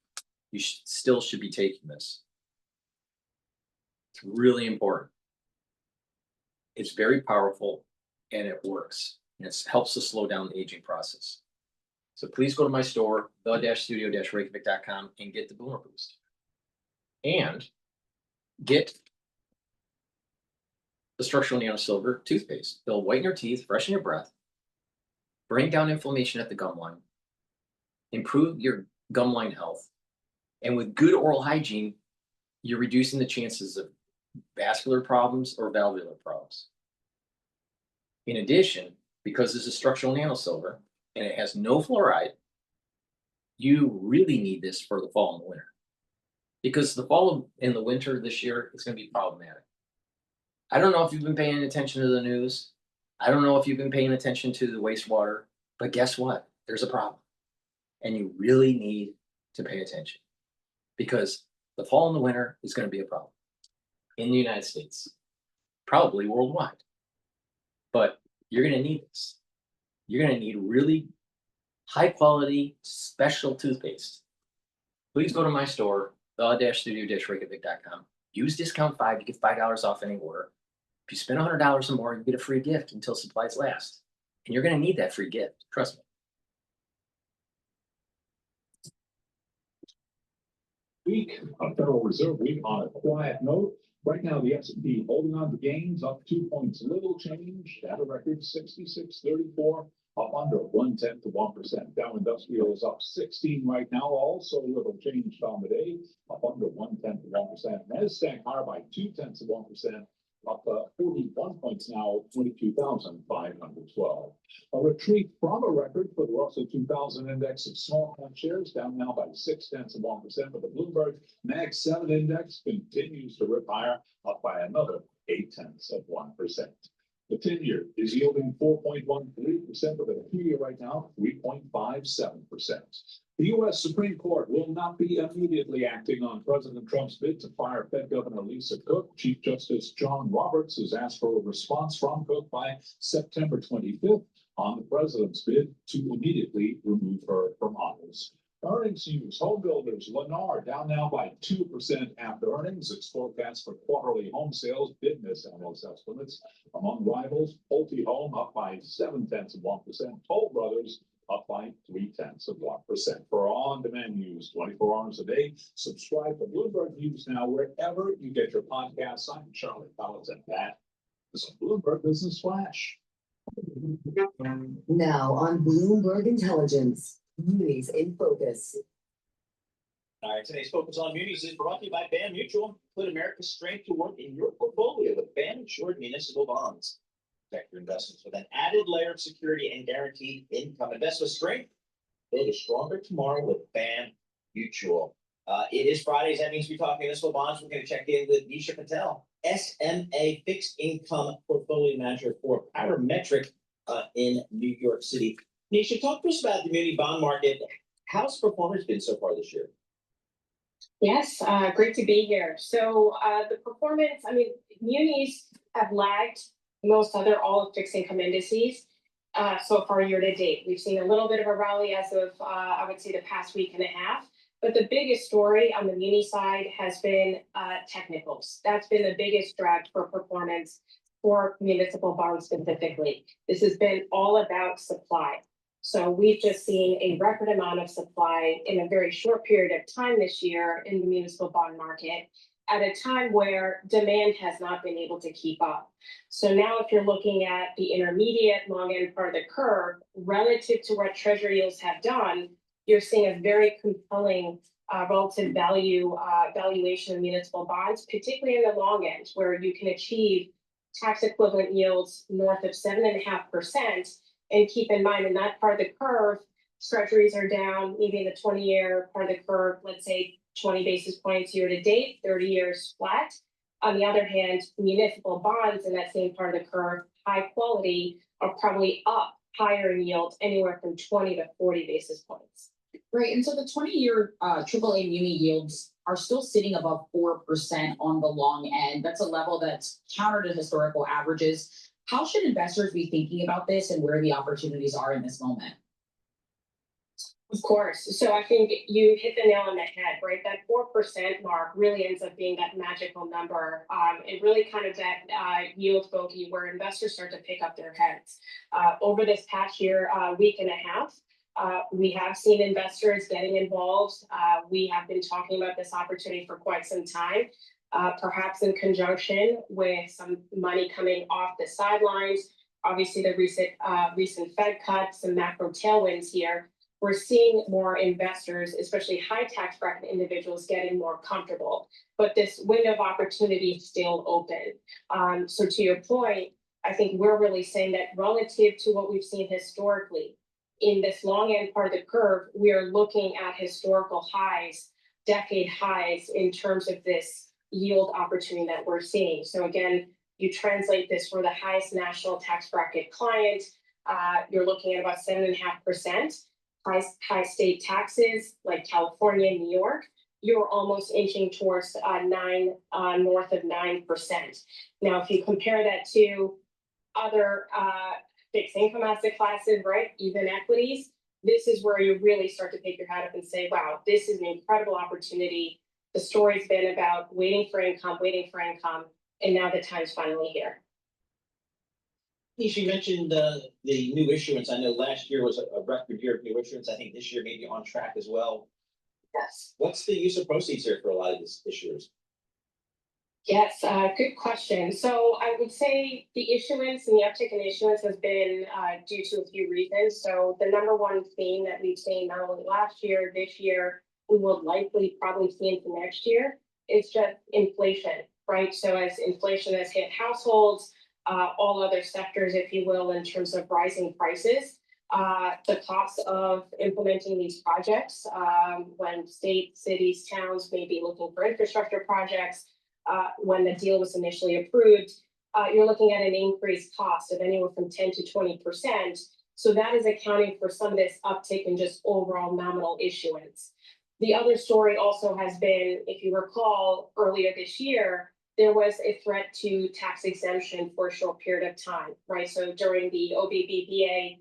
you still should be taking this. It's really important. It's very powerful and it works. And it helps to slow down the aging process. So please go to my store, the-studio-reykjavik.com, and get the Boomer Boost. And get the structural nano silver toothpaste. They'll whiten your teeth, freshen your breath, bring down inflammation at the gum line, improve your gum line health, and with good oral hygiene, you're reducing the chances of vascular problems or valvular problems. In addition, because this is structural nano silver and it has no fluoride, you really need this for the fall and the winter. Because the fall and the winter this year is going to be problematic. I don't know if you've been paying attention to the news. I don't know if you've been paying attention to the wastewater, but guess what? There's a problem. And you really need to pay attention because the fall and the winter is going to be a problem in the United States, probably worldwide. But you're going to need this. You're going to need really high quality, special toothpaste. Please go to my store, the-studio-reykjavik.com. Use discount 5, you get $5 off any order. If you spend $100 or more, you get a free gift until supplies last. And you're going to need that free gift, trust me. Week of Federal Reserve Week on a quiet note. Right now, the S&P holding on to gains, up 2 points, little change. Data record 66.34, up under 0.1%. Dow Industrial is up 16 right now, also little change on the day, up under 0.1%. Nasdaq higher by 0.2%, up 41 points now, 22,512. A retreat from a record for the Russell 2000 index of small cap shares, down now by 0.6%. But the Bloomberg Mag 7 index continues to rip higher, up by another 0.8%. The 10-year is yielding 4.13%, with a 2-year right now, 3.57%. The U.S. Supreme Court will not be immediately acting on President Trump's bid to fire Fed Governor Lisa Cook. Chief Justice John Roberts has asked for a response from Cook by September 25th on the president's bid to immediately remove her from office. Earnings news. Home builders, Lennar down now by 2% after earnings. Its forecast for quarterly home sales did miss analyst estimates. Among rivals, Pulte Home up by 0.7%. Toll Brothers up by 0.3%. For on-demand news 24 hours a day, subscribe to Bloomberg News now wherever you get your podcasts. I'm Charlie Collins, and that is a Bloomberg Business Flash. Now on Bloomberg Intelligence, News in Focus. All right, today's Focus on Munis is brought to you by BAM Mutual. Put America's strength to work in your portfolio with BAM Insured Municipal Bonds. Protect your investments with an added layer of security and guaranteed income. Invest with strength. Build a stronger tomorrow with BAM Mutual. It is Fridays. That means we're talking municipal bonds. We're going to check in with Nisha Patel, SMA Fixed Income Portfolio Manager for Parametric in New York City. Nisha, talk to us about the muni bond market. How's performance been so far this year? Yes, great to be here. So the performance, I mean, munis have lagged most other all fixed income indices so far year to date. We've seen a little bit of a rally as of, I would say, the past week and a half. But the biggest story on the muni side has been technicals. That's been the biggest drag for performance for municipal bonds specifically. This has been all about supply. So we've just seen a record amount of supply in a very short period of time this year in the municipal bond market at a time where demand has not been able to keep up. So now if you're looking at the intermediate long end part of the curve relative to what treasury yields have done, you're seeing a very compelling relative valuation of municipal bonds, particularly in the long end, where you can achieve tax equivalent yields north of 7.5%. And keep in mind, in that part of the curve, treasuries are down, maybe in the 20-year part of the curve, let's say 20 basis points year to date, 30 years flat. On the other hand, municipal bonds in that same part of the curve, high quality, are probably up higher in yield, anywhere from 20 to 40 basis points. Right, and so the 20-year AAA muni yields are still sitting above 4% on the long end. That's a level that's counter to historical averages. How should investors be thinking about this and where the opportunities are in this moment? Of course. So I think you hit the nail on the head, right? That 4% mark really ends up being that magical number. It really kind of that yield bogey where investors start to pick up their heads. Over this past year, week and a half, we have seen investors getting involved. We have been talking about this opportunity for quite some time. Perhaps in conjunction with some money coming off the sidelines, obviously the recent Fed cuts, some macro tailwinds here. We're seeing more investors, especially high tax bracket individuals, getting more comfortable. But this window of opportunity is still open. So to your point, I think we're really saying that relative to what we've seen historically, in this long end part of the curve, we are looking at historical highs, decade highs in terms of this yield opportunity that we're seeing. So again, you translate this for the highest national tax bracket client, you're looking at about 7.5%. High state taxes like California and New York, you're almost inching towards north of 9%. Now, if you compare that to other fixed income asset classes, right, even equities, this is where you really start to pick your head up and say, wow, this is an incredible opportunity. The story's been about waiting for income, and now the time's finally here. Nisha, you mentioned the new issuance. I know last year was a record year of new issuance. I think this year may be on track as well. Yes. What's the use of proceeds here for a lot of these issuers? Yes, good question. So I would say the issuance and the uptick in issuance has been due to a few reasons. So the number one theme that we've seen not only last year, this year, we will likely probably see into next year is just inflation, right? So as inflation has hit households, all other sectors, if you will, in terms of rising prices, the cost of implementing these projects, when states, cities, towns may be looking for infrastructure projects, when the deal was initially approved, you're looking at an increased cost of anywhere from 10 to 20%. So that is accounting for some of this uptick in just overall nominal issuance. The other story also has been, if you recall, earlier this year, there was a threat to tax exemption for a short period of time, right? So during the OBBBA,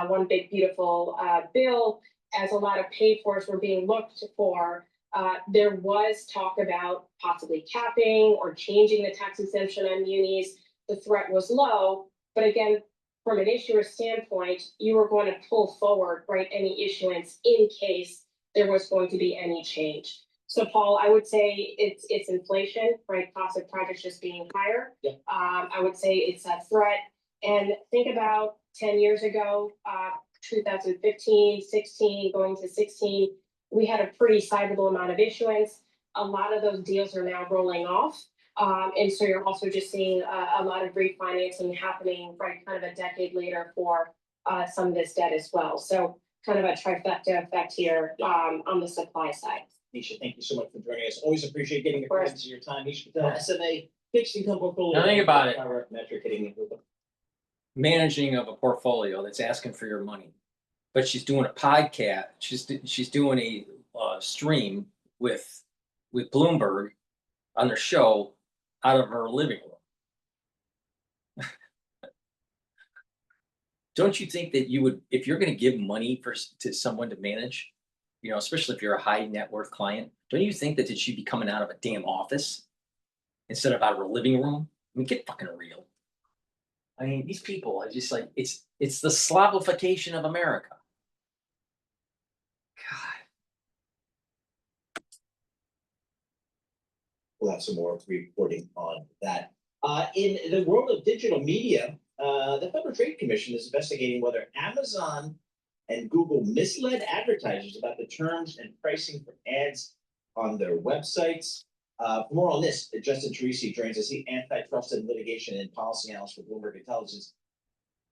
one big beautiful bill, as a lot of pay-fors were being looked for, there was talk about possibly capping or changing the tax exemption on munis. The threat was low, but again, from an issuer standpoint, you were going to pull forward, right, any issuance in case there was going to be any change. So Paul, I would say it's inflation, right? Cost of projects just being higher. Yeah. I would say it's a threat. And think about 10 years ago, 2015, 16, going to 16, we had a pretty sizable amount of issuance. A lot of those deals are now rolling off. And so you're also just seeing a lot of refinancing happening right kind of a decade later for some of this debt as well. So kind of a trifecta effect here on the supply side. Nisha, thank you so much for joining us. Always appreciate getting your course. questions and your time. Nisha, SMA fixed income portfolio. Now think about it. Metric hitting the Managing of a portfolio that's asking for your money, but she's doing a podcast. She's doing a stream with Bloomberg on their show out of her living room. Don't you think that you would, if you're going to give money to someone to manage, you know, especially if you're a high net worth client, don't you think that it should be coming out of a damn office instead of out of a living room? I mean, get fucking real. I mean, these people are just like, it's the Slavification of America. We'll have some more reporting on that. In the world of digital media, the Federal Trade Commission is investigating whether Amazon and Google misled advertisers about the terms and pricing for ads on their websites. For more on this, Justin Teresi joins us, the antitrust and litigation and policy analyst for Bloomberg Intelligence.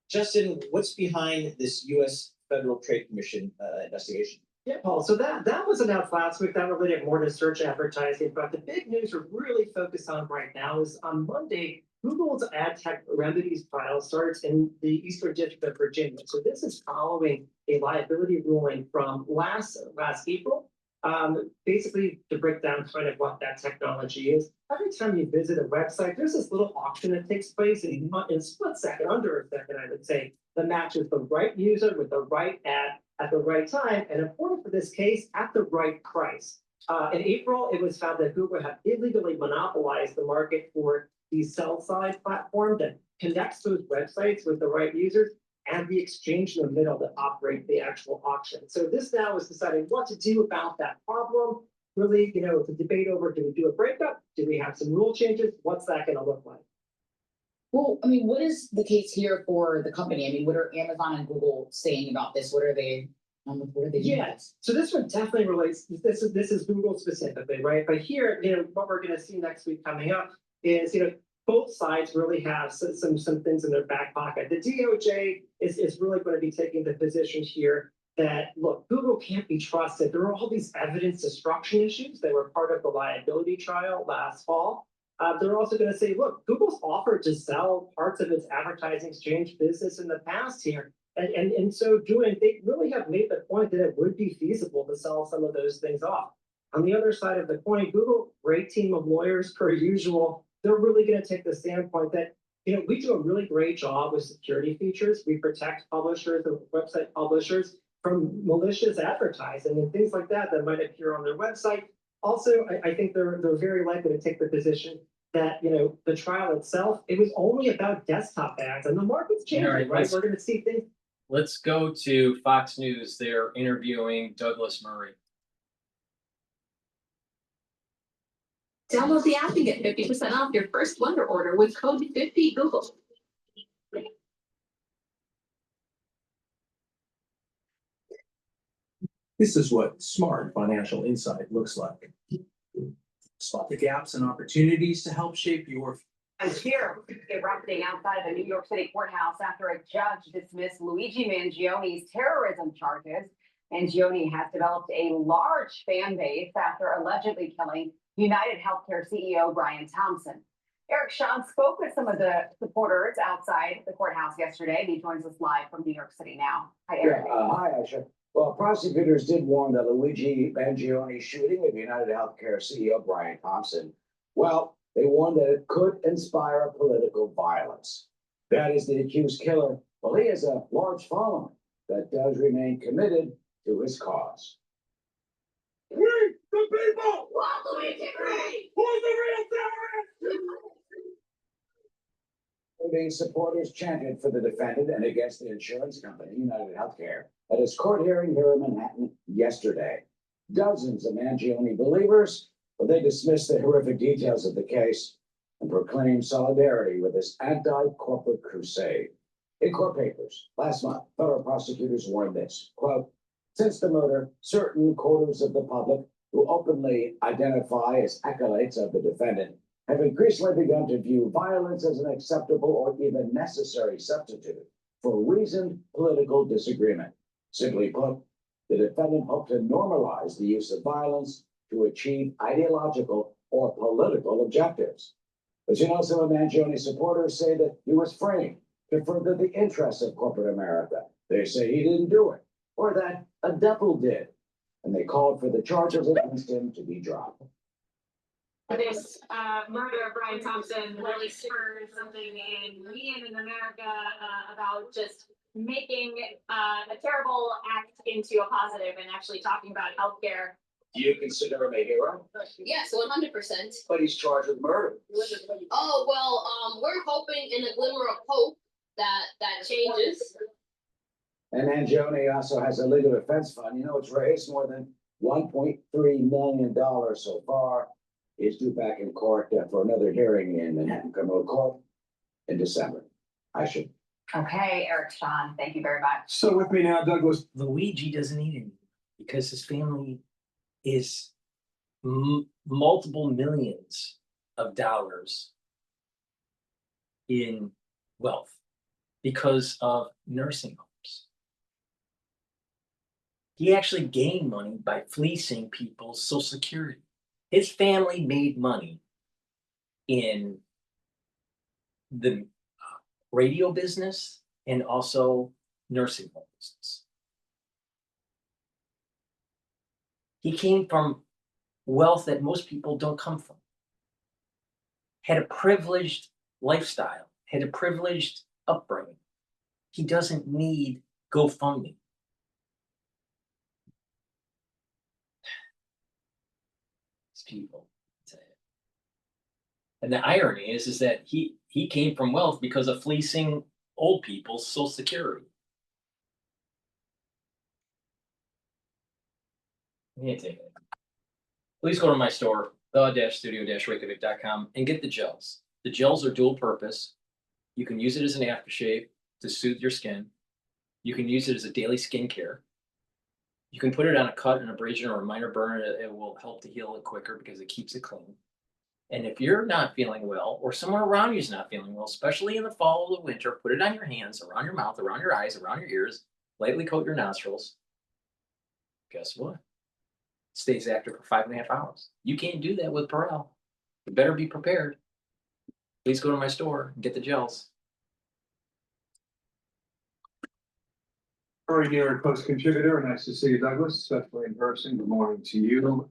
Justin, what's behind this U.S. Federal Trade Commission investigation? Yeah, Paul. So that was announced last week. That related more to search advertising. But the big news we're really focused on right now is on Monday, Google's ad tech remedies trial starts in the Eastern District of Virginia. So this is following a liability ruling from last April. Basically, to break down kind of what that technology is, every time you visit a website, there's this little auction that takes place in a split second, under a second, I would say, that matches the right user with the right ad at the right time, and important for this case, at the right price. In April, it was found that Google had illegally monopolized the market for the sell-side platform that connects those websites with the right users and the exchange in the middle that operate the actual auction. So this now is deciding what to do about that problem. Really, you know, it's a debate over, do we do a breakup? Do we have some rule changes? What's that going to look like? Well, I mean, what is the case here for the company? I mean, what are Amazon and Google saying about this? What are they doing? Yes. So this one definitely relates. This is Google specifically, right? But here, you know, what we're going to see next week coming up is, you know, both sides really have some things in their back pocket. The DOJ is really going to be taking the position here that, look, Google can't be trusted. There are all these evidence destruction issues that were part of the liability trial last fall. They're also going to say, look, Google's offered to sell parts of its advertising exchange business in the past here. And so doing, they really have made the point that it would be feasible to sell some of those things off. On the other side of the coin, Google, great team of lawyers per usual, they're really going to take the standpoint that, you know, we do a really great job with security features. We protect publishers and website publishers from malicious advertising and things like that might appear on their website. Also, I think they're very likely to take the position that, you know, the trial itself, it was only about desktop ads, and the market's changing, right? We're going to see things. Let's go to Fox News. They're interviewing Douglas Murray. Download the app and get 50% off your first Wonder order with code 50Google. This is what smart financial insight looks like. Spot the gaps and opportunities to help shape your. And here, erupting outside of the New York City courthouse after a judge dismissed Luigi Mangioni's terrorism charges. Mangioni has developed a large fan base after allegedly killing United Healthcare CEO Brian Thompson. Eric Sean spoke with some of the supporters outside the courthouse yesterday. He joins us live from New York City now. Hi, Eric. Hi, Aisha. Well, prosecutors did warn that Luigi Mangioni's shooting of United Healthcare CEO Brian Thompson, well, they warned that it could inspire political violence. That is the accused killer. Well, he has a large following that does remain committed to his cause. We, the people, want Luigi Green. Who's the real terrorist? Including supporters chanted for the defendant and against the insurance company, United Healthcare, at his court hearing here in Manhattan yesterday. Dozens of Mangioni believers, but they dismissed the horrific details of the case and proclaimed solidarity with this anti-corporate crusade. In court papers last month, federal prosecutors warned this, quote, Since the murder, certain quarters of the public who openly identify as acolytes of the defendant have increasingly begun to view violence as an acceptable or even necessary substitute for reasoned political disagreement. Simply put, the defendant hoped to normalize the use of violence to achieve ideological or political objectives. But you know, some of Mangione supporters say that he was framed to further the interests of corporate America. They say he didn't do it, or that a double did, and they called for the charges against him to be dropped. This murder of Brian Thompson really spurred something in me and in America about just making a terrible act into a positive and actually talking about healthcare. Do you consider him a hero? Yes, 100%. But he's charged with murder. Oh, well, we're hoping in a glimmer of hope that changes. And Mangione also has a legal defense fund. You know, it's raised more than $1.3 million so far. He's due back in court for another hearing in Manhattan Criminal Court in December. Okay, Eric, Sean, thank you very much. So with me now, Douglas. Luigi doesn't need any because his family is multiple millions of dollars in wealth because of nursing homes. He actually gained money by fleecing people's Social Security. His family made money in the radio business and also nursing home business. He came from wealth that most people don't come from. Had a privileged lifestyle, had a privileged upbringing. He doesn't need GoFundMe. These people. And the irony is that he came from wealth because of fleecing old people's Social Security. Please go to my store, the-studio-reykjavik.com, and get the gels. The gels are dual purpose. You can use it as an aftershave to soothe your skin. You can use it as a daily skincare. You can put it on a cut, an abrasion, or a minor burn. It will help to heal it quicker because it keeps it clean. And if you're not feeling well, or someone around you is not feeling well, especially in the fall or the winter, put it on your hands, around your mouth, around your eyes, around your ears, lightly coat your nostrils. Guess what? It stays active for 5.5 hours. You can't do that with Perel. You better be prepared. Please go to my store and get the gels. Very dear Post contributor, nice to see you, Douglas, especially in person. Good morning to you.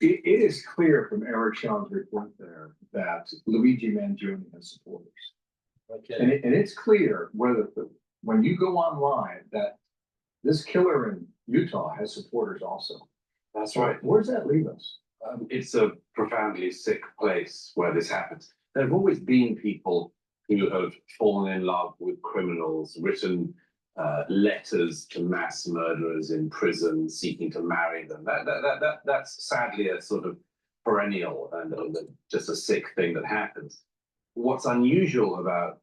It is clear from Eric Sean's report there that Luigi Mangione has supporters. Okay. And it's clear when you go online that this killer in Utah has supporters also. That's right. Where does that leave us? It's a profoundly sick place where this happens. There have always been people who have fallen in love with criminals, written letters to mass murderers in prison, seeking to marry them. That's sadly a sort of perennial and just a sick thing that happens. What's unusual about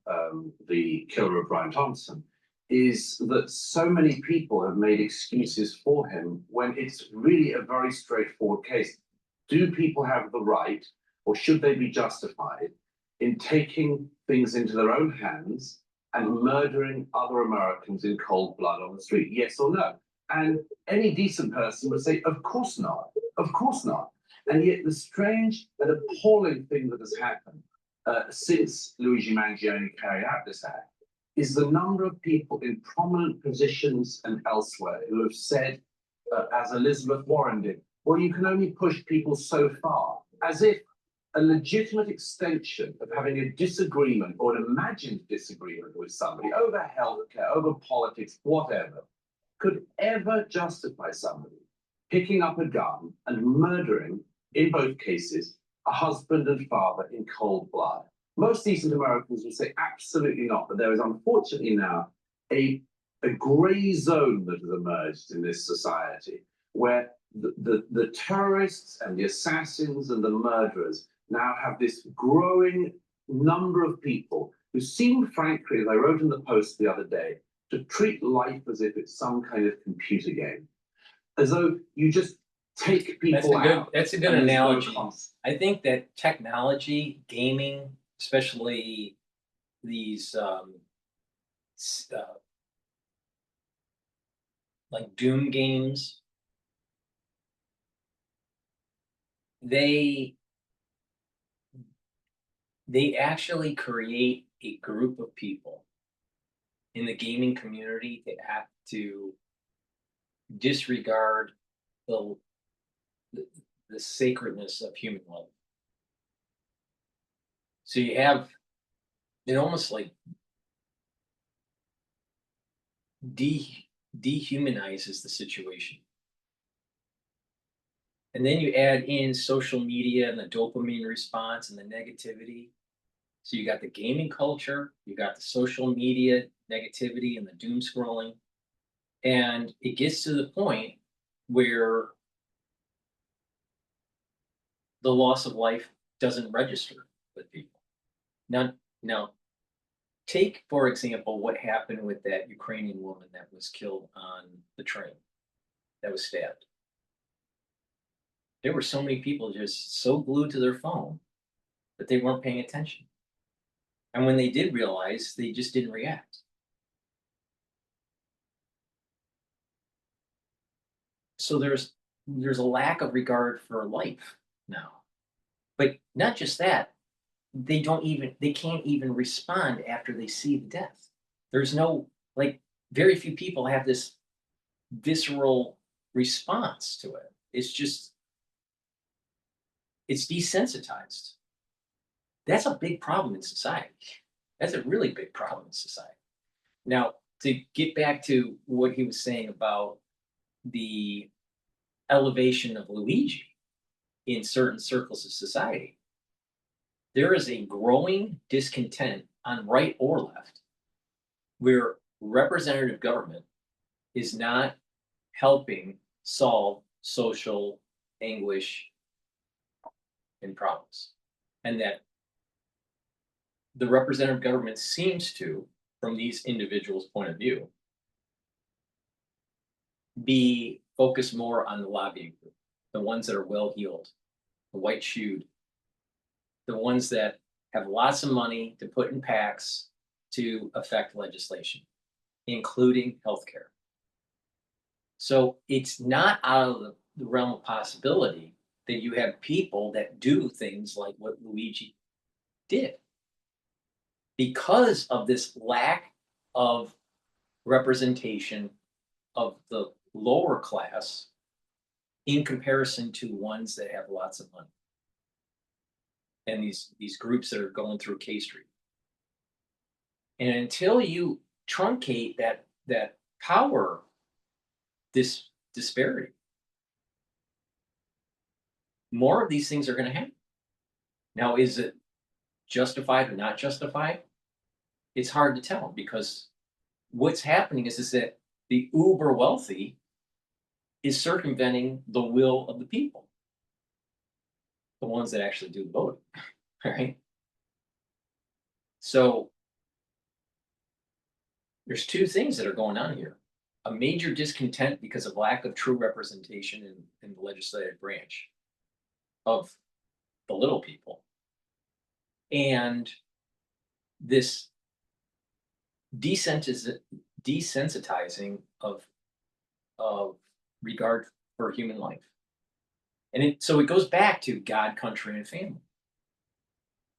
the killer of Brian Thompson is that so many people have made excuses for him when it's really a very straightforward case. Do people have the right, or should they be justified in taking things into their own hands and murdering other Americans in cold blood on the street? Yes or no? And any decent person would say, of course not, of course not. And yet the strange and appalling thing that has happened since Luigi Mangione carried out this act is the number of people in prominent positions and elsewhere who have said, as Elizabeth Warren did, well, you can only push people so far, as if a legitimate extension of having a disagreement or an imagined disagreement with somebody over healthcare, over politics, whatever, could ever justify somebody picking up a gun and murdering, in both cases, a husband and father in cold blood. Most decent Americans would say absolutely not, but there is unfortunately now a gray zone that has emerged in this society where the terrorists and the assassins and the murderers now have this growing number of people who seem, frankly, as I wrote in the Post the other day, to treat life as if it's some kind of computer game, as though you just take people out. That's a good and there's no analogy. cost. I think that technology, gaming, especially these like Doom games, they actually create a group of people in the gaming community that have to disregard the the sacredness of human life. So you have it almost like dehumanizes the situation. And then you add in social media and the dopamine response and the negativity. So you got the gaming culture, you got the social media negativity and the doom scrolling. And it gets to the point where the loss of life doesn't register with people. Now, take, for example, what happened with that Ukrainian woman that was killed on the train, that was stabbed. There were so many people just so glued to their phone that they weren't paying attention. And when they did realize, they just didn't react. So there's a lack of regard for life now. But not just that, they can't even respond after they see the death. There's no, like, very few people have this visceral response to it. It's desensitized. That's a big problem in society. That's a really big problem in society. Now, to get back to what he was saying about the elevation of Luigi in certain circles of society, there is a growing discontent on right or left where representative government is not helping solve social anguish and problems. And that the representative government seems to, from these individuals' point of view, be focused more on the lobbying group, the ones that are well-heeled, the white-shoed, the ones that have lots of money to put in PACs to affect legislation, including healthcare. So it's not out of the realm of possibility that you have people that do things like what Luigi did, because of this lack of representation of the lower class in comparison to ones that have lots of money. And these groups that are going through K Street. And until you truncate that power, this disparity, more of these things are going to happen. Now, is it justified or not justified? It's hard to tell, because what's happening is that the uber wealthy is circumventing the will of the people, the ones that actually do the voting, right? So there's two things that are going on here. A major discontent because of lack of true representation in the legislative branch of the little people. And this desensitizing of regard for human life. And so it goes back to God, country, and family.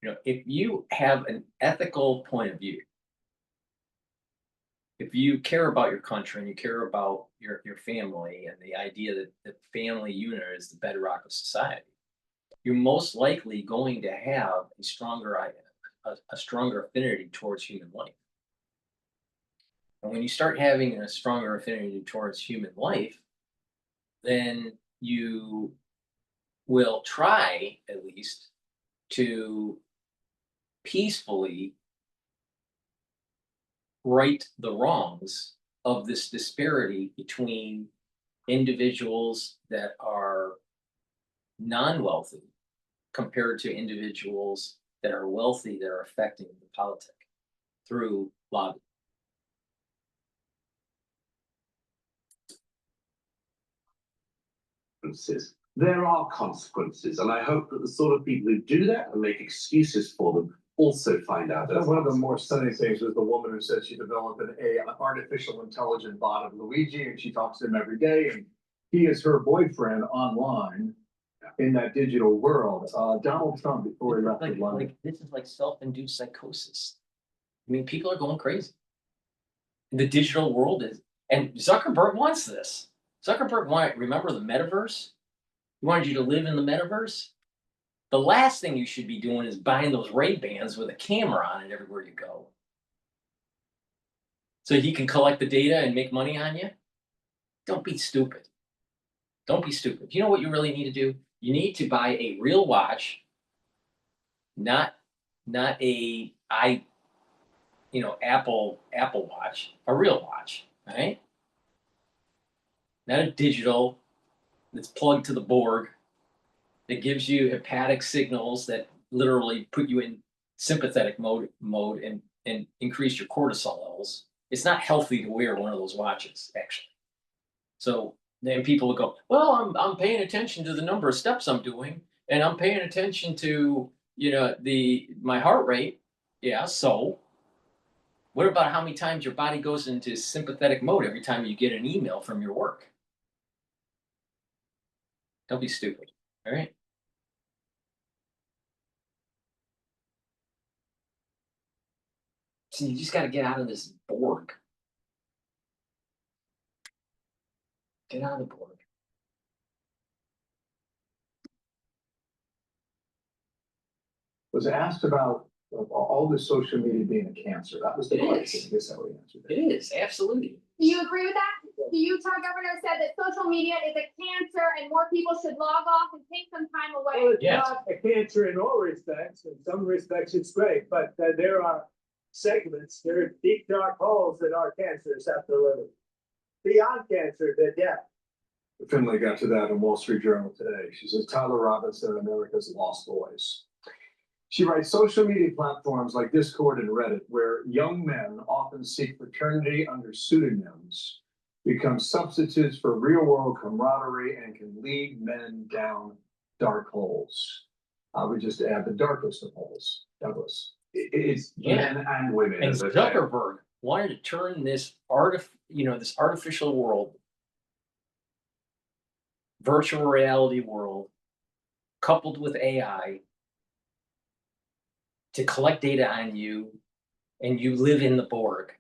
You know, if you have an ethical point of view, if you care about your country and you care about your family and the idea that the family unit is the bedrock of society, you're most likely going to have a stronger affinity towards human life. And when you start having a stronger affinity towards human life, then you will try, at least, to peacefully right the wrongs of this disparity between individuals that are non-wealthy compared to individuals that are wealthy that are affecting the politic through lobbying. consequences. There are consequences, and I hope that the sort of people who do that and make excuses for them also find out. One of the more stunning things was the woman who said she developed an artificial intelligent bot of Luigi, and she talks to him every day, and he is her boyfriend online in that digital world. Donald Trump, before he left London. This is like self-induced psychosis. I mean, people are going crazy. The digital world is, and Zuckerberg wants this. Zuckerberg wanted, remember the metaverse? He wanted you to live in the metaverse. The last thing you should be doing is buying those Ray-Bans with a camera on it everywhere you go. So he can collect the data and make money on you? Don't be stupid. Don't be stupid. You know what you really need to do? You need to buy a real watch, not a Apple Watch, a real watch, right? Not a digital that's plugged to the Borg, that gives you hepatic signals that literally put you in sympathetic mode and increase your cortisol levels. It's not healthy to wear one of those watches, actually. So then people will go, well, I'm paying attention to the number of steps I'm doing, and I'm paying attention to, my heart rate. Yeah, so what about how many times your body goes into sympathetic mode every time you get an email from your work? Don't be stupid, all right? So you just got to get out of this Borg. Get out of the Borg. Was asked about all the social media being a cancer. That was the question. I guess how we answered it. It is, absolutely. Do you agree with that? The Utah governor said that social media is a cancer and more people should log off and take some time away. Well, it's not a cancer in all respects. In some respects, it's great, but there are segments, there are deep dark holes that are cancerous after living. Beyond cancer, they're death. Finley got to that in Wall Street Journal today. She says Tyler Robinson, America's lost voice. She writes, social media platforms like Discord and Reddit, where young men often seek fraternity under pseudonyms, become substitutes for real-world camaraderie and can lead men down dark holes. I would just add the darkest of holes, Douglas. It's men and women. And Zuckerberg wanted to turn this this artificial world, virtual reality world, coupled with AI, to collect data on you, and you live in the Borg,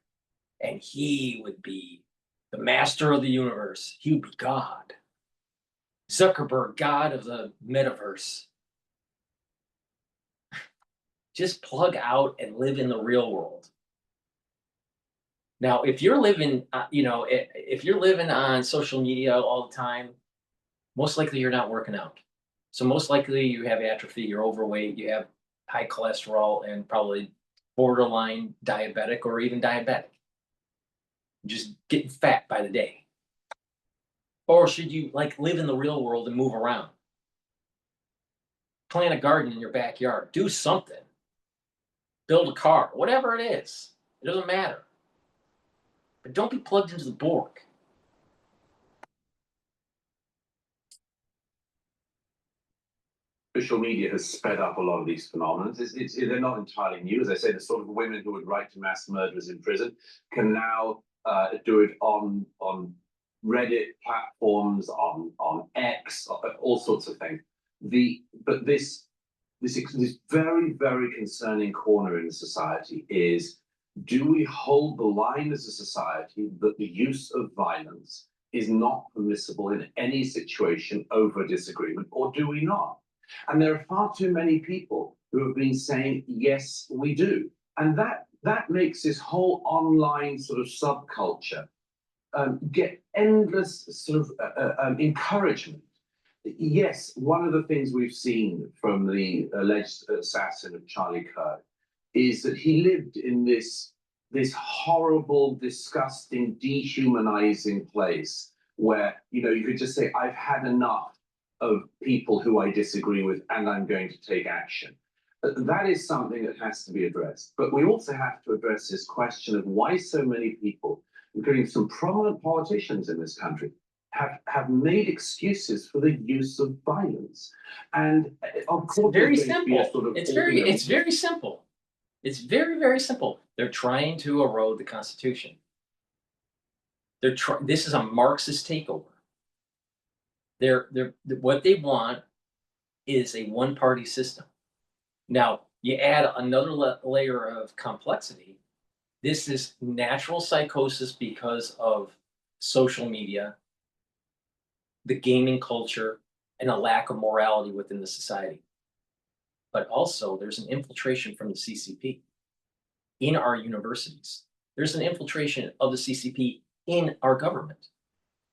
and he would be the master of the universe. He would be God. Zuckerberg, God of the metaverse. Just plug out and live in the real world. Now, if you're living, if you're living on social media all the time, most likely you're not working out. So most likely you have atrophy, you're overweight, you have high cholesterol, and probably borderline diabetic or even diabetic. Just getting fat by the day. Or should you live in the real world and move around? Plant a garden in your backyard. Do something. Build a car. Whatever it is. It doesn't matter. But don't be plugged into the Borg. Social media has sped up a lot of these phenomena. They're not entirely new. As I say, the sort of women who would write to mass murderers in prison can now do it on Reddit platforms, on X, all sorts of things. But this very, very concerning corner in the society is, do we hold the line as a society that the use of violence is not permissible in any situation over disagreement, or do we not? And there are far too many people who have been saying, yes, we do. And that makes this whole online sort of subculture get endless sort of encouragement. Yes, one of the things we've seen from the alleged assassin of Charlie Kirk is that he lived in this horrible, disgusting, dehumanizing place where, you could just say, I've had enough of people who I disagree with, and I'm going to take action. That is something that has to be addressed. But we also have to address this question of why so many people, including some prominent politicians in this country, have made excuses for the use of violence. And of course, Very there's going to be a simple. sort of, It's you know, very simple. It's very, very simple. They're trying to erode the Constitution. This is a Marxist takeover. What they want is a one-party system. Now, you add another layer of complexity. This is natural psychosis because of social media, the gaming culture, and a lack of morality within the society. But also, there's an infiltration from the CCP in our universities. There's an infiltration of the CCP in our government.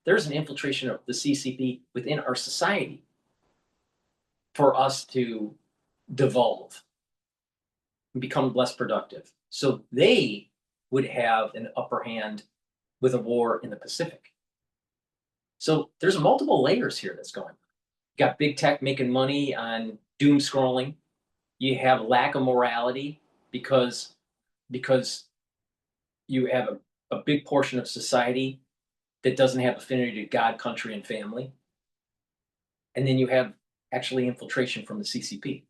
There's an infiltration of the CCP within our society for us to devolve and become less productive. So they would have an upper hand with a war in the Pacific. So there's multiple layers here that's going on. You got big tech making money on doom scrolling. You have lack of morality because you have a big portion of society that doesn't have affinity to God, country, and family. And then you have actually infiltration from the CCP.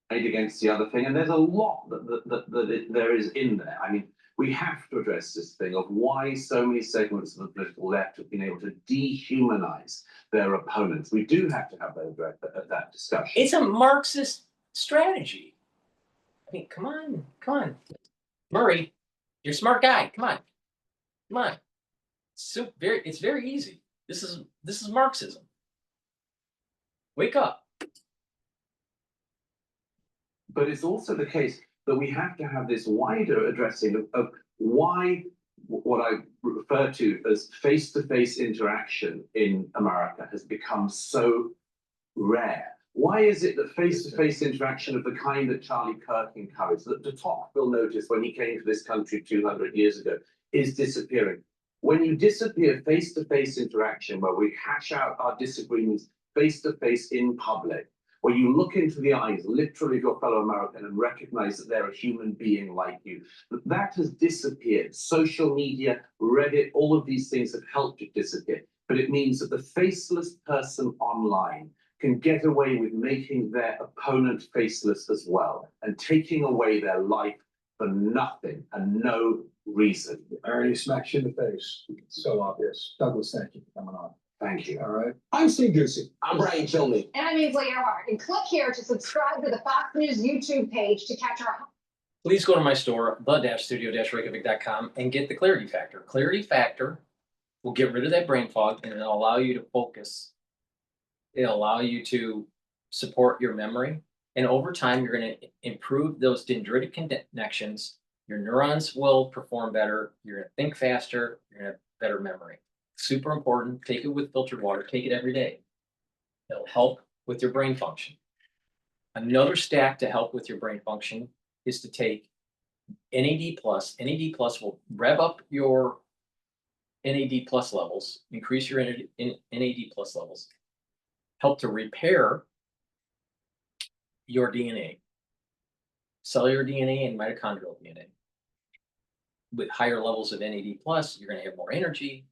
Against the other thing, and there's a lot that there is in there. I mean, we have to address this thing of why so many segments of the political left have been able to dehumanize their opponents. We do have to have that discussion. It's a Marxist strategy. I mean, come on. Murray, you're a smart guy. Come on. It's very easy. This is Marxism. Wake up. But it's also the case that we have to have this wider addressing of why what I refer to as face-to-face interaction in America has become so rare. Why is it that face-to-face interaction of the kind that Charlie Kirk encouraged, that de Tocqueville noticed when he came to this country 200 years ago, is disappearing? When you disappear face-to-face interaction, where we hash out our disagreements face-to-face in public, where you look into the eyes, literally, of your fellow American and recognize that they're a human being like you, that has disappeared. Social media, Reddit, all of these things have helped it disappear. But it means that the faceless person online can get away with making their opponent faceless as well and taking away their life for nothing and no reason. I already smacked you in the face. It's so obvious. Douglas, thank you for coming on. Thank you. All right. I'm Steve Ducey. I'm Brian Kilmeade. And I'm Ainsley Earhart. And click here to subscribe to the Fox News YouTube page to catch our Please go to my store, the-studio-reykjavik.com, and get the Clarity Factor. Clarity Factor will get rid of that brain fog, and it'll allow you to focus. It'll allow you to support your memory. And over time, you're going to improve those dendritic connections. Your neurons will perform better. You're going to think faster. You're going to have better memory. Super important. Take it with filtered water. Take it every day. It'll help with your brain function. Another stack to help with your brain function is to take NAD+. NAD+ will rev up your NAD+ levels, increase your NAD+ levels, help to repair your DNA, cellular DNA and mitochondrial DNA. With higher levels of NAD+, you're going to have more energy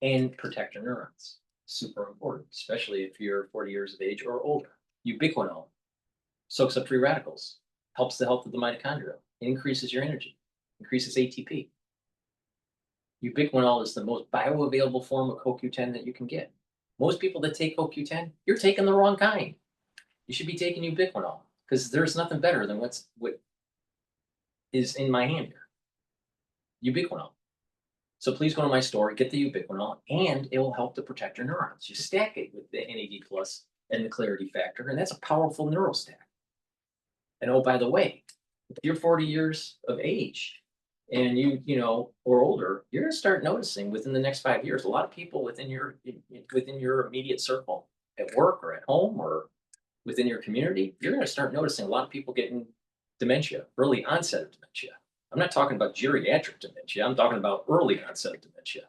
and protect your neurons. Super important, especially if you're 40 years of age or older. Ubiquinol soaks up free radicals, helps the health of the mitochondria, increases your energy, increases ATP. Ubiquinol is the most bioavailable form of CoQ10 that you can get. Most people that take CoQ10, you're taking the wrong kind. You should be taking ubiquinol because there's nothing better than what is in my hand here. Ubiquinol. So please go to my store, get the ubiquinol, and it will help to protect your neurons. You stack it with the NAD+ and the Clarity Factor, and that's a powerful neural stack. And oh, by the way, if you're 40 years of age and you know, or older, you're going to start noticing within the next 5 years, a lot of people within your immediate circle, at work or at home or within your community, you're going to start noticing a lot of people getting dementia, early onset of dementia. I'm not talking about geriatric dementia. I'm talking about early onset of dementia.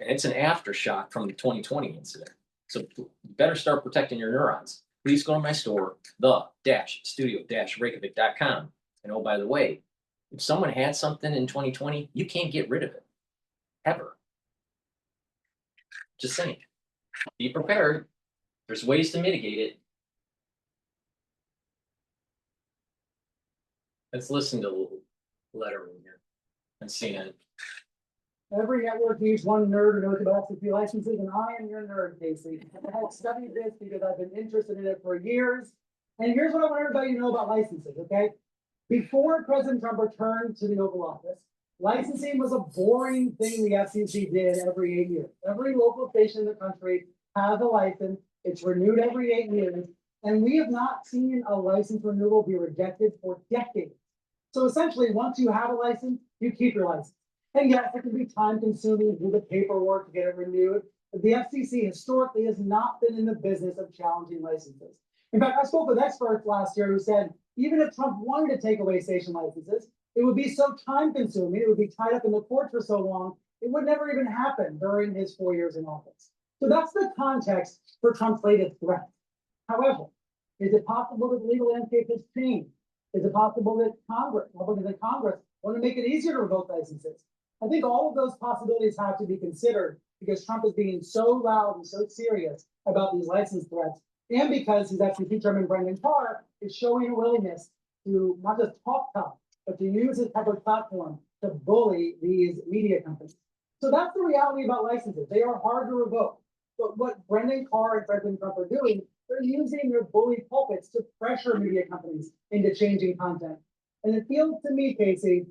And it's an aftershock from the 2020 incident. So you better start protecting your neurons. Please go to my store, the-studio-reykjavik.com. And oh, by the way, If someone had something in 2020, you can't get rid of it. Ever. Just saying. Be prepared. There's ways to mitigate it. Let's listen to Letterman here and CNN. Every network needs one nerd who knows about FCC licensing, and I am your nerd, Casey. I've studied this because I've been interested in it for years. And here's what I want everybody to know about licensing, okay? Before President Trump returned to the Oval Office, licensing was a boring thing the FCC did every 8 years. Every local station in the country has a license. It's renewed every 8 years. And we have not seen a license renewal be rejected for decades. So essentially, once you have a license, you keep your license. And yes, it can be time consuming to do the paperwork to get it renewed. But the FCC historically has not been in the business of challenging licenses. In fact, I spoke with experts last year who said, even if Trump wanted to take away station licenses, it would be so time consuming, it would be tied up in the courts for so long, it would never even happen during his 4 years in office. So that's the context for Trump's latest threat. However, is it possible that the legal landscape has changed? Is it possible that Republicans in Congress want to make it easier to revoke licenses? I think all of those possibilities have to be considered because Trump is being so loud and so serious about these license threats, and because his FCC chairman, Brendan Carr, is showing a willingness to not just talk tough, but to use his public platform to bully these media companies. So that's the reality about licenses. They are hard to revoke. But what Brendan Carr and President Trump are doing, they're using their bully pulpits to pressure media companies into changing content. And it feels to me, Casey,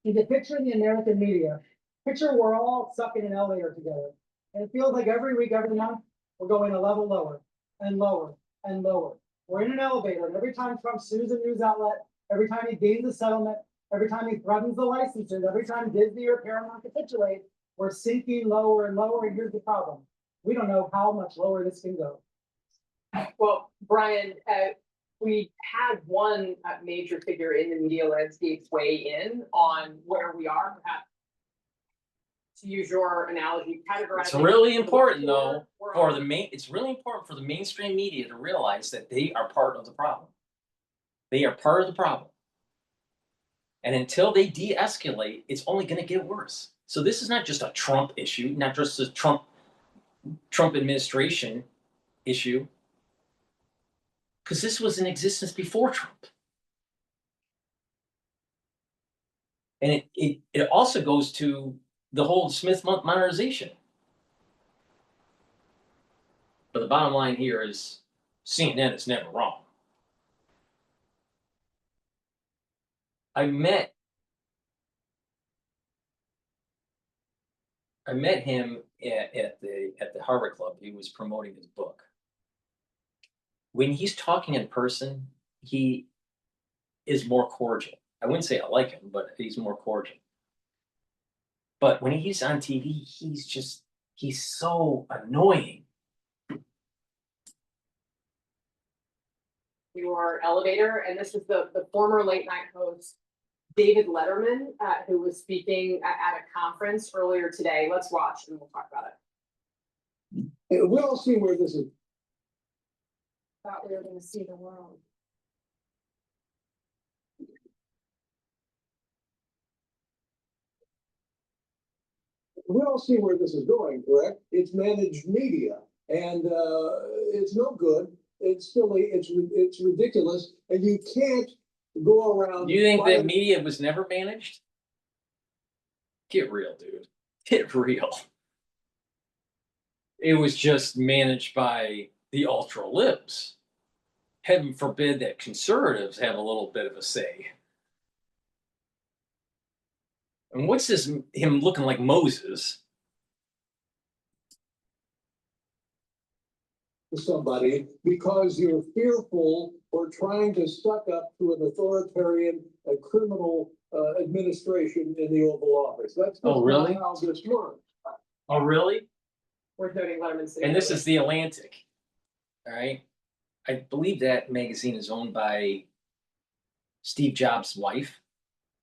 if you picture the American media, picture we're all stuck in an elevator together. And it feels like every week, every month, we're going a level lower and lower and lower. We're in an elevator, and every time Trump sues a news outlet, every time he gains a settlement, every time he threatens the licenses, every time Disney or Paramount capitulate, we're sinking lower and lower. And here's the problem. We don't know how much lower this can go. Well, Brian, we had one major figure in the media landscape weigh in on where we are, perhaps to use your analogy, categorizing. It's really important though for it's really important for the mainstream media to realize that they are part of the problem. They are part of the problem. And until they de-escalate, it's only going to get worse. So this is not just a Trump issue, not just a Trump administration issue, because this was in existence before Trump. And it also goes to the whole Smith modernization. But the bottom line here is CNN is never wrong. I met him at the Harvard Club. He was promoting his book. When he's talking in person, he is more cordial. I wouldn't say I like him, but he's more cordial. But when he's on TV, he's so annoying. Your elevator, and this is the former late night host, David Letterman, who was speaking at a conference earlier today. Let's watch and we'll talk about it. We all see where this is. Thought we were going to see the world. We all see where this is going, correct? It's managed media, and it's no good. It's silly. It's ridiculous, and you can't go around. Do you think that media was never managed? Get real, dude. Get real. It was just managed by the ultra libs. Heaven forbid that conservatives have a little bit of a say. And what's this, him looking like Moses? Somebody because you're fearful or trying to suck up to an authoritarian, criminal administration in the Oval Office. That's Oh, really? not how this works. Oh, really? Worth noting Letterman saying. And this is the Atlantic. All right. I believe that magazine is owned by Steve Jobs' wife.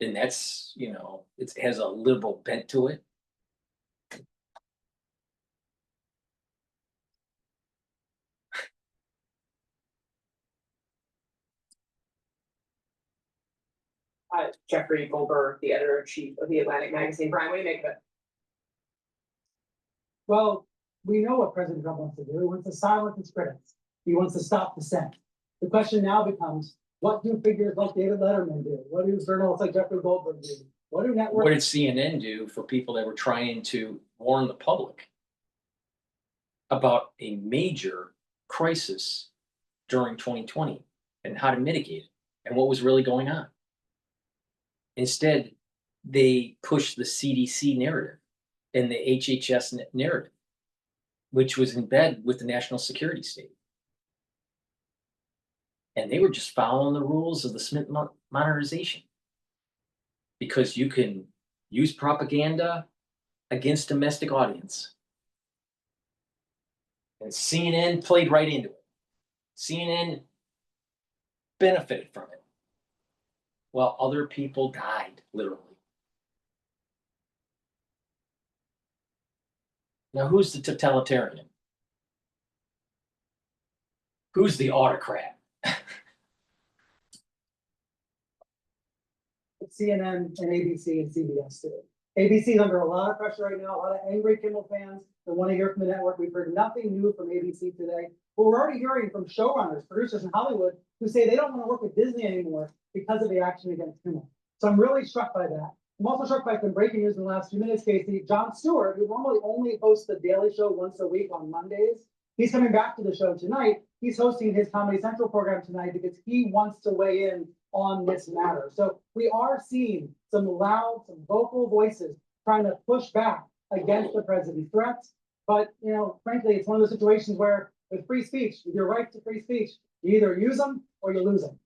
And that's, it has a liberal bent to it. Jeffrey Goldberg, the editor-in-chief of the Atlantic magazine. Brian, what do you make of it? Well, we know what President Trump wants to do. He wants to silence his critics. He wants to stop dissent. The question now becomes, what do figures like David Letterman do? What do journalists like Jeffrey Goldberg do? What do networks? What did CNN do for people that were trying to warn the public about a major crisis during 2020 and how to mitigate it and what was really going on? Instead, they pushed the CDC narrative and the HHS narrative, which was in bed with the national security state. And they were just following the rules of the Smith modernization, because you can use propaganda against domestic audience. And CNN played right into it. CNN benefited from it, while other people died, literally. Now, who's the totalitarian? Who's the autocrat? CNN and ABC and CBS too. ABC is under a lot of pressure right now, a lot of angry Kimmel fans that want to hear from the network. We've heard nothing new from ABC today, but we're already hearing from showrunners, producers in Hollywood who say they don't want to work with Disney anymore because of the action against Kimmel. So I'm really struck by that. I'm also struck by some breaking news in the last few minutes, Casey. Jon Stewart, who normally only hosts the Daily Show once a week on Mondays, he's coming back to the show tonight. He's hosting his Comedy Central program tonight because he wants to weigh in on this matter. So we are seeing some loud, some vocal voices trying to push back against the president's threats. But, you know, frankly, it's one of those situations where with free speech, with your right to free speech, you either use them or you lose them.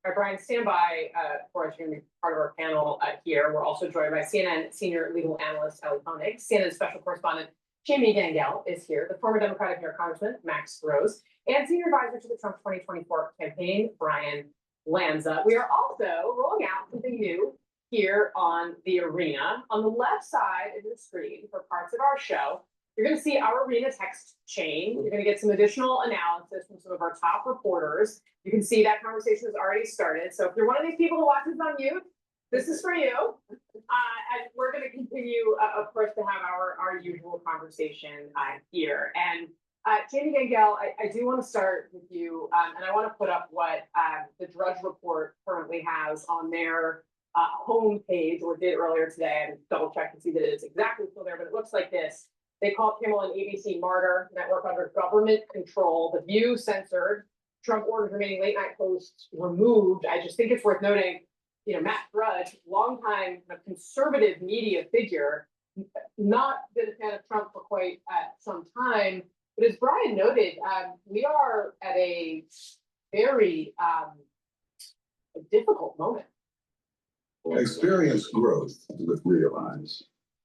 All right, Brian, stand by for us. You're going to be part of our panel here. We're also joined by CNN senior legal analyst Ellie Koenig, CNN special correspondent Jamie Gangel is here, the former Democratic Mayor Congressman Max Rose, and senior advisor to the Trump 2024 campaign, Brian Lanza. We are also rolling out something new here on the arena. On the left side of the screen for parts of our show, you're going to see our arena text chain. You're going to get some additional analysis from some of our top reporters. You can see that conversation has already started. So if you're one of these people who watches on mute, this is for you. And we're going to continue, of course, to have our usual conversation here. And Jamie Gangel, I do want to start with you, and I want to put up what the Drudge Report currently has on their homepage, or did earlier today, and double check to see that it's exactly still there, but it looks like this. They call Kimmel an ABC martyr, network under government control, The View censored, Trump orders remaining late night hosts removed. I just think it's worth noting, you know, Matt Drudge, longtime conservative media figure, not been a fan of Trump for quite some time. But as Brian noted, we are at a very difficult moment. Experience growth with Realize.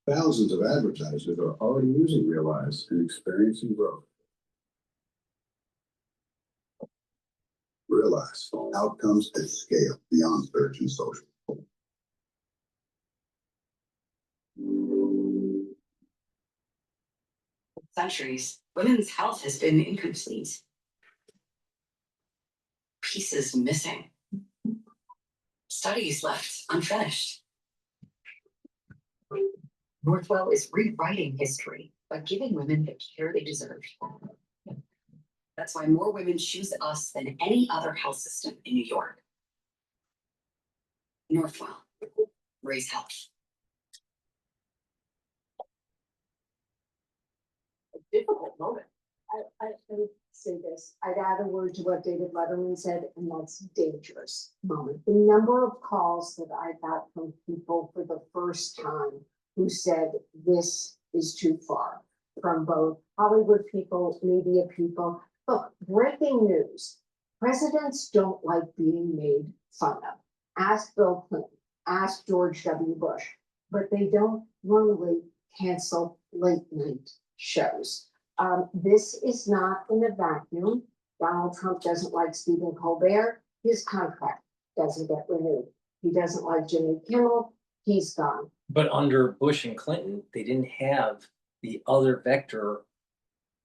Thousands of advertisers are already using Realize and experiencing growth. Realize outcomes at scale beyond search and social. Centuries, women's health has been incomplete. Pieces missing. Studies left unfinished. Northwell is rewriting history by giving women the care they deserve. That's why more women choose us than any other health system in New York. Northwell, raise health. Difficult moment. I would say this, I'd add a word to what David Letterman said, and that's dangerous moment. The number of calls that I got from people for the first time who said this is too far, from both Hollywood people, media people. Look, breaking news. Presidents don't like being made fun of. Ask Bill Clinton, ask George W. Bush, but they don't normally cancel late night shows. This is not in a vacuum. Donald Trump doesn't like Stephen Colbert. His contract doesn't get renewed. He doesn't like Jimmy Kimmel. He's gone. But under Bush and Clinton, they didn't have the other vector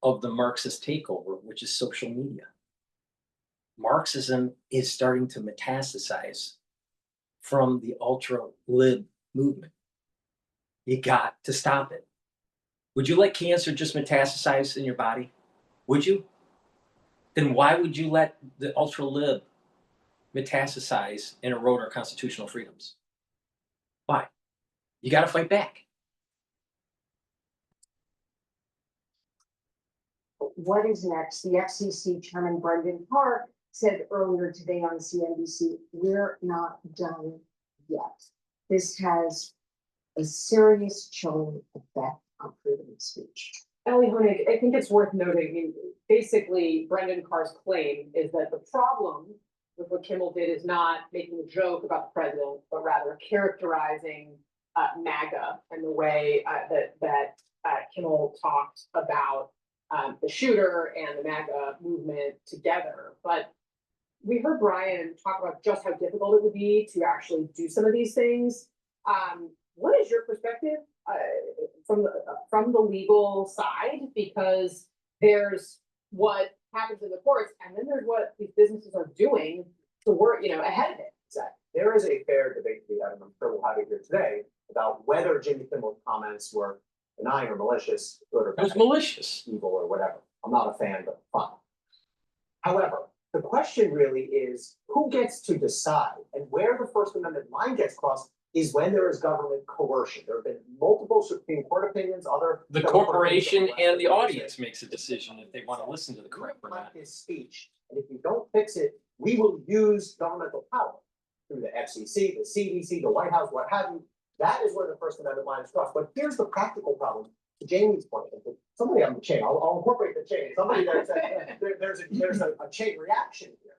of the Marxist takeover, which is social media. Marxism is starting to metastasize from the ultra lib movement. You got to stop it. Would you let cancer just metastasize in your body? Would you? Then why would you let the ultra lib metastasize and erode our constitutional freedoms? Why? You got to fight back. What is next? The FCC Chairman Brendan Carr said earlier today on CNBC, we're not done yet. This has a serious chilling effect on freedom of speech. Ellie Honig, I think it's worth noting, I mean, basically Brendan Carr's claim is that the problem with what Kimmel did is not making a joke about the president, but rather characterizing MAGA and the way that Kimmel talked about the shooter and the MAGA movement together. But we heard Brian talk about just how difficult it would be to actually do some of these things. What is your perspective from the legal side? Because there's what happens in the courts, and then there's what these businesses are doing to work, ahead of it. Exactly. There is a fair debate to be had, and I'm sure we'll have it here today, about whether Jimmy Kimmel's comments were benign or malicious, good or bad. It was malicious. Evil or whatever. I'm not a fan, but fine. However, the question really is who gets to decide, and where the First Amendment line gets crossed is when there is government coercion. There have been multiple Supreme Court opinions, The corporation and the audience makes a decision if they want to listen to the crap or not. His speech, and if you don't fix it, we will use governmental power through the FCC, the CDC, the White House, what have you. That is where the First Amendment line is crossed. But here's the practical problem. To Jamie's point, somebody on the chain, I'll incorporate the chain. Somebody there said there's a chain reaction here.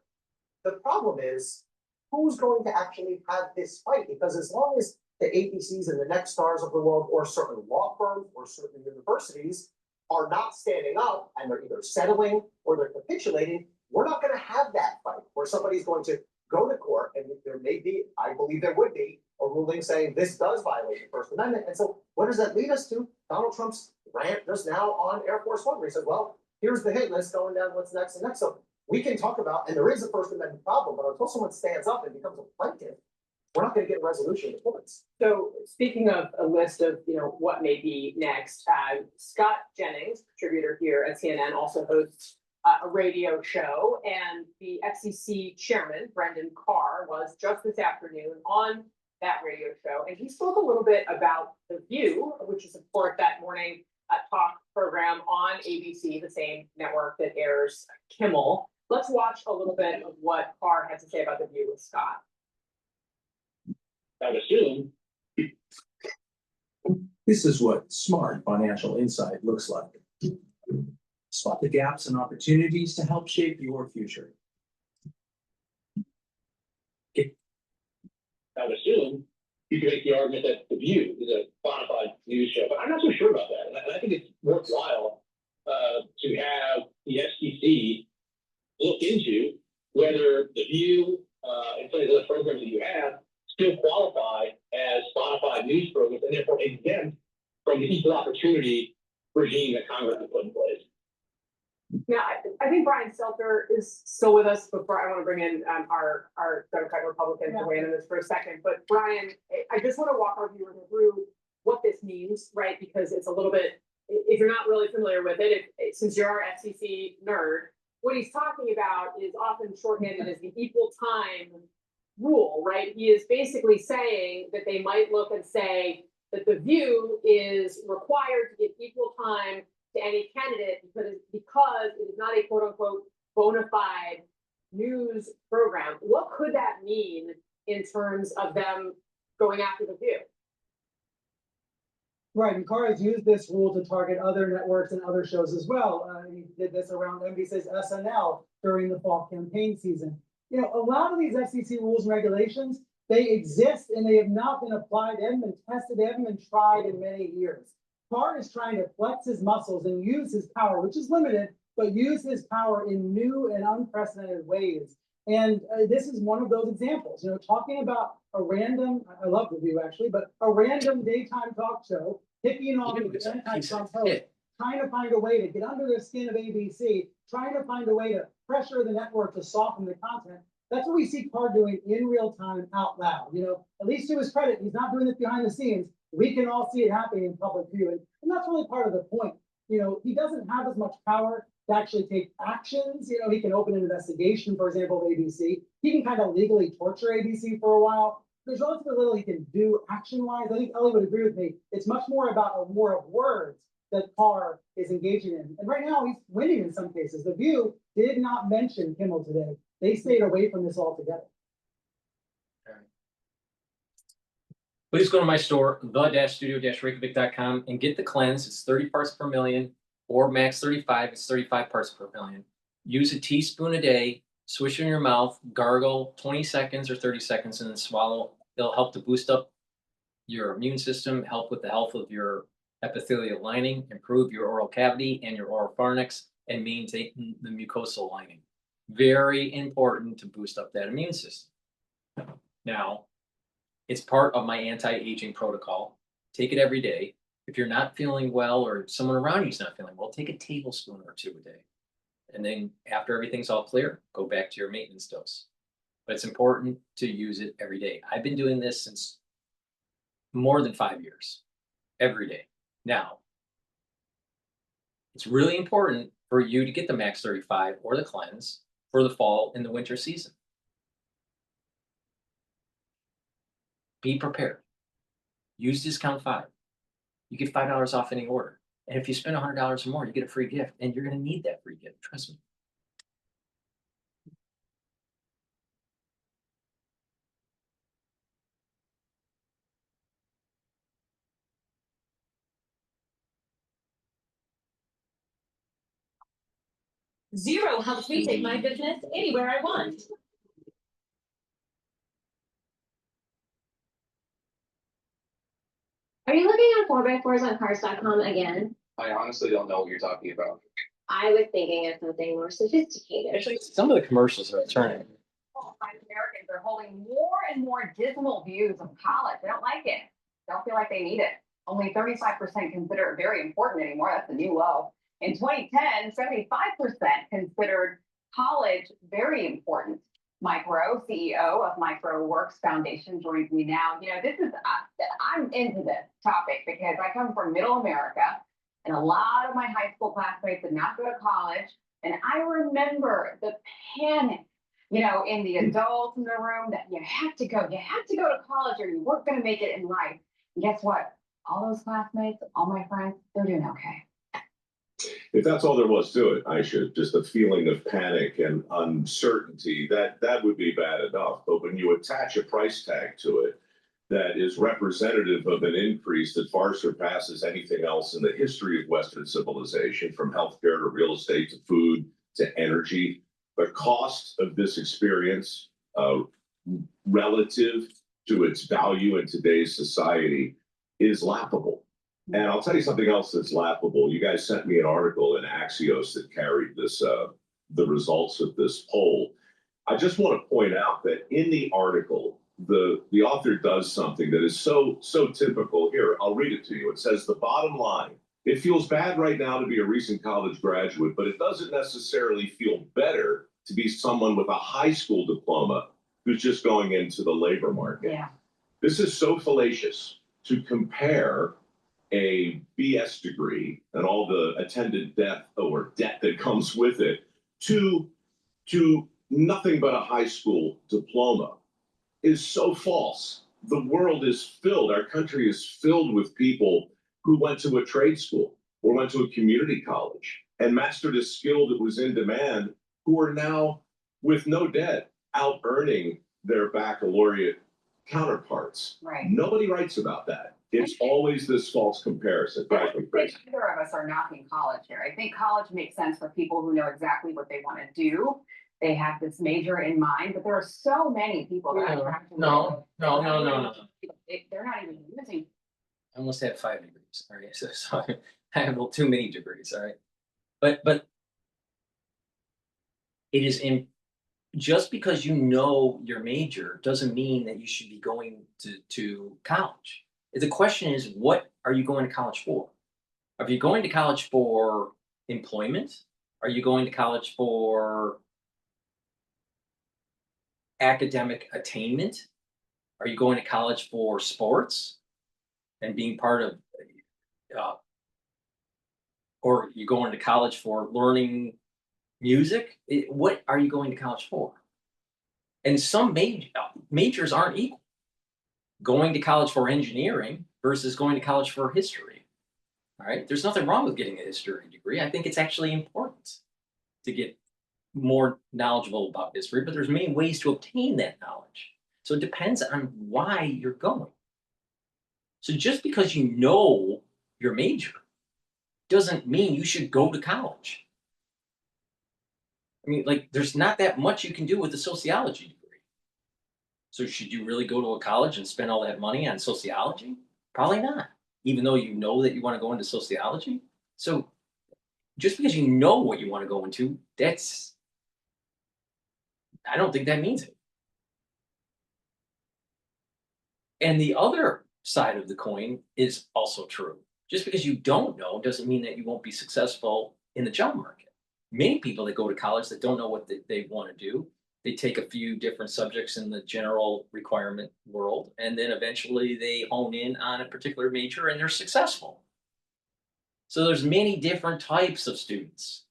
The problem is, who's going to actually have this fight? Because as long as the ABCs and the next stars of the world, or certain law firms or certain universities are not standing up and they're either settling or they're capitulating, we're not going to have that fight where somebody's going to go to court, and there may be, I believe there would be, a ruling saying this does violate the First Amendment. And so what does that lead us to? Donald Trump's rant just now on Air Force One, where he said, well, here's the hit list going down what's next and next. So we can talk about, and there is a First Amendment problem, but until someone stands up and becomes a plaintiff, we're not going to get a resolution in the courts. So speaking of a list of, what may be next, Scott Jennings, contributor here at CNN, also hosts a radio show, and the FCC chairman, Brendan Carr, was just this afternoon on that radio show, and he spoke a little bit about The View, which is, of course, that morning talk program on ABC, the same network that airs Kimmel. Let's watch a little bit of what Carr had to say about The View with Scott. I'd assume. This is what smart financial insight looks like. Spot the gaps and opportunities to help shape your future. I would assume you could make the argument that The View is a bona fide news show, but I'm not so sure about that. And I think it's worthwhile to have the FCC look into whether The View and some of the other programs that you have still qualify as bona fide news programs and therefore exempt from the equal opportunity regime that Congress has put in place. Now, I think Brian Stelter is still with us, but I want to bring in our Democrat Republican to weigh in on this for a second. But Brian, I just want to walk our viewers through what this means, right? Because it's a little bit, if you're not really familiar with it, since you're our FCC nerd, what he's talking about is often shorthanded as the equal time rule, right? He is basically saying that they might look and say that The View is required to give equal time to any candidate because it is not a quote unquote bona fide news program. What could that mean in terms of them going after The View? Right, and Carr has used this rule to target other networks and other shows as well. He did this around NBC's SNL during the fall campaign season. A lot of these FCC rules and regulations, they exist and they have not been applied, they haven't been tested, they haven't been tried in many years. Carr is trying to flex his muscles and use his power, which is limited, but use his power in new and unprecedented ways. And this is one of those examples, talking about a random, I love The View actually, but a random daytime talk show, picking on the anti-Trump host, trying to find a way to get under the skin of ABC, trying to find a way to pressure the network to soften the content. That's what we see Carr doing in real time out loud, you know, at least to his credit, he's not doing this behind the scenes. We can all see it happening in public view, and that's really part of the point. You know, he doesn't have as much power to actually take actions. You know, he can open an investigation, for example, of ABC. He can kind of legally torture ABC for a while. There's relatively little he can do action-wise. I think Ellie would agree with me. It's much more about a war of words that Carr is engaging in. And right now he's winning in some cases. The View did not mention Kimmel today. They stayed away from this altogether. Please go to my store, the-studio-reykjavik.com, and get the cleanse. It's 30 parts per million, or max 35. It's 35 parts per million. Use a teaspoon a day, swish it in your mouth, gargle 20 seconds or 30 seconds, and then swallow. It'll help to boost up your immune system, help with the health of your epithelial lining, improve your oral cavity and your oropharynx, and maintain the mucosal lining. Very important to boost up that immune system. Now, it's part of my anti-aging protocol. Take it every day. If you're not feeling well or someone around you is not feeling well, take a tablespoon or two a day. And then after everything's all clear, go back to your maintenance dose. But it's important to use it every day. I've been doing this since more than 5 years, every day. Now, it's really important for you to get the Max 35 or the cleanse for the fall and the winter season. Be prepared. Use discount 5. You get $5 off any order. And if you spend $100 or more, you get a free gift, and you're going to need that free gift. Trust me. Zero helps me take my business anywhere I want. Are you looking at 4x4s on cars.com again? I honestly don't know what you're talking about. I was thinking of something more sophisticated. Actually, some of the commercials are turning. Americans are holding more and more dismal views of college. They don't like it. Don't feel like they need it. Only 35% consider it very important anymore. That's a new low. In 2010, 75% considered college very important. Mike Rowe, CEO of MicroWorks Foundation, joins me now. You know, this is, I'm into this topic because I come from middle America, and a lot of my high school classmates did not go to college. And I remember the panic, you know, in the adults in the room that you have to go to college or you weren't going to make it in life. And guess what? All those classmates, all my friends, they're doing okay. If that's all there was to it, Aisha, just a feeling of panic and uncertainty, that would be bad enough. But when you attach a price tag to it that is representative of an increase that far surpasses anything else in the history of Western civilization, from healthcare to real estate to food to energy, the cost of this experience relative to its value in today's society is laughable. And I'll tell you something else that's laughable. You guys sent me an article in Axios that carried this, the results of this poll. I just want to point out that in the article, the author does something that is so typical. Here, I'll read it to you. It says, the bottom line, it feels bad right now to be a recent college graduate, but it doesn't necessarily feel better to be someone with a high school diploma who's just going into the labor market. Yeah. This is so fallacious to compare a BS degree and all the attendant debt that comes with it to nothing but a high school diploma is so false. The world is filled, our country is filled with people who went to a trade school or went to a community college and mastered a skill that was in demand, who are now with no debt out earning their baccalaureate counterparts. Right. Nobody writes about that. It's always this false comparison. I don't think either of us are knocking college here. I think college makes sense for people who know exactly what they want to do. They have this major in mind, but there are so many people that are trying No. They're not even using. I almost had 5 degrees. All right, so I have too many degrees. All right, but it is in. Just because you know your major doesn't mean that you should be going to college. The question is, what are you going to college for? Are you going to college for employment? Are you going to college for academic attainment? Are you going to college for sports and being part of, or are you going to college for learning music? What are you going to college for? And some majors aren't equal. Going to college for engineering versus going to college for history. All right, there's nothing wrong with getting a history degree. I think it's actually important to get more knowledgeable about history, but there's many ways to obtain that knowledge. So it depends on why you're going. So just because you know your major doesn't mean you should go to college. I mean, like, there's not that much you can do with a sociology degree. So should you really go to a college and spend all that money on sociology? Probably not, even though you know that you want to go into sociology. So just because you know what you want to go into, I don't think that means it. And the other side of the coin is also true. Just because you don't know doesn't mean that you won't be successful in the job market. Many people that go to college that don't know what they want to do, they take a few different subjects in the general requirement world, and then eventually they hone in on a particular major and they're successful. So there's many different types of students.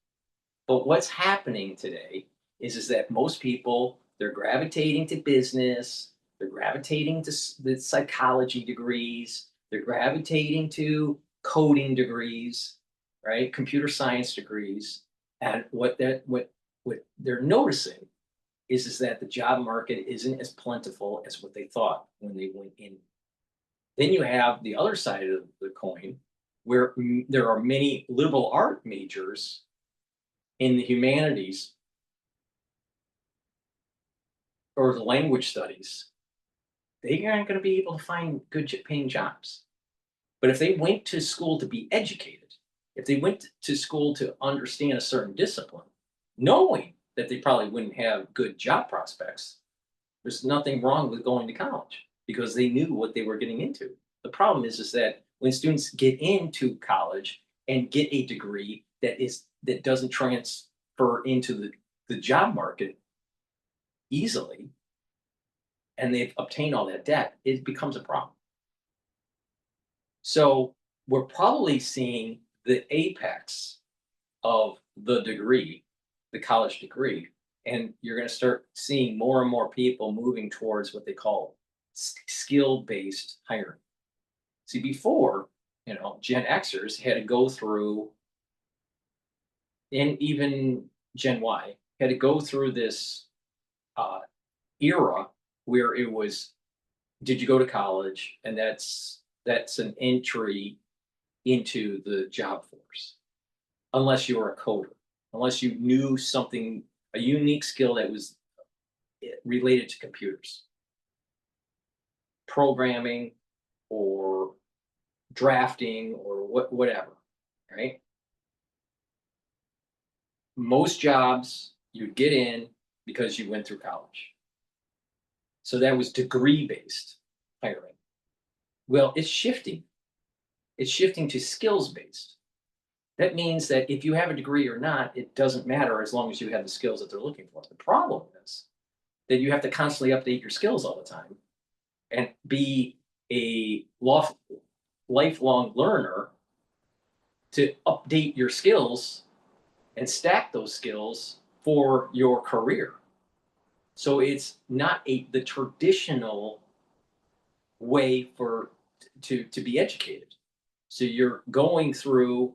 But what's happening today is that most people, they're gravitating to business, they're gravitating to the psychology degrees, they're gravitating to coding degrees, right? Computer science degrees. And what they're noticing is that the job market isn't as plentiful as what they thought when they went in. Then you have the other side of the coin, where there are many liberal art majors in the humanities or the language studies. They aren't going to be able to find good paying jobs. But if they went to school to be educated, if they went to school to understand a certain discipline, knowing that they probably wouldn't have good job prospects, there's nothing wrong with going to college because they knew what they were getting into. The problem is that when students get into college and get a degree that doesn't transfer into the job market easily, and they've obtained all that debt, it becomes a problem. So we're probably seeing the apex of the degree, the college degree, and you're going to start seeing more and more people moving towards what they call skill-based hiring. See, before, Gen Xers had to go through, and even Gen Y had to go through this era where it was, did you go to college? And that's an entry into the job force, unless you were a coder, unless you knew something, a unique skill that was related to computers, programming or drafting or whatever, right? Most jobs you'd get in because you went through college. So that was degree-based hiring. Well, it's shifting. It's shifting to skills-based. That means that if you have a degree or not, it doesn't matter as long as you have the skills that they're looking for. The problem is that you have to constantly update your skills all the time and be a lifelong learner to update your skills and stack those skills for your career. So it's not the traditional way to be educated. So you're going through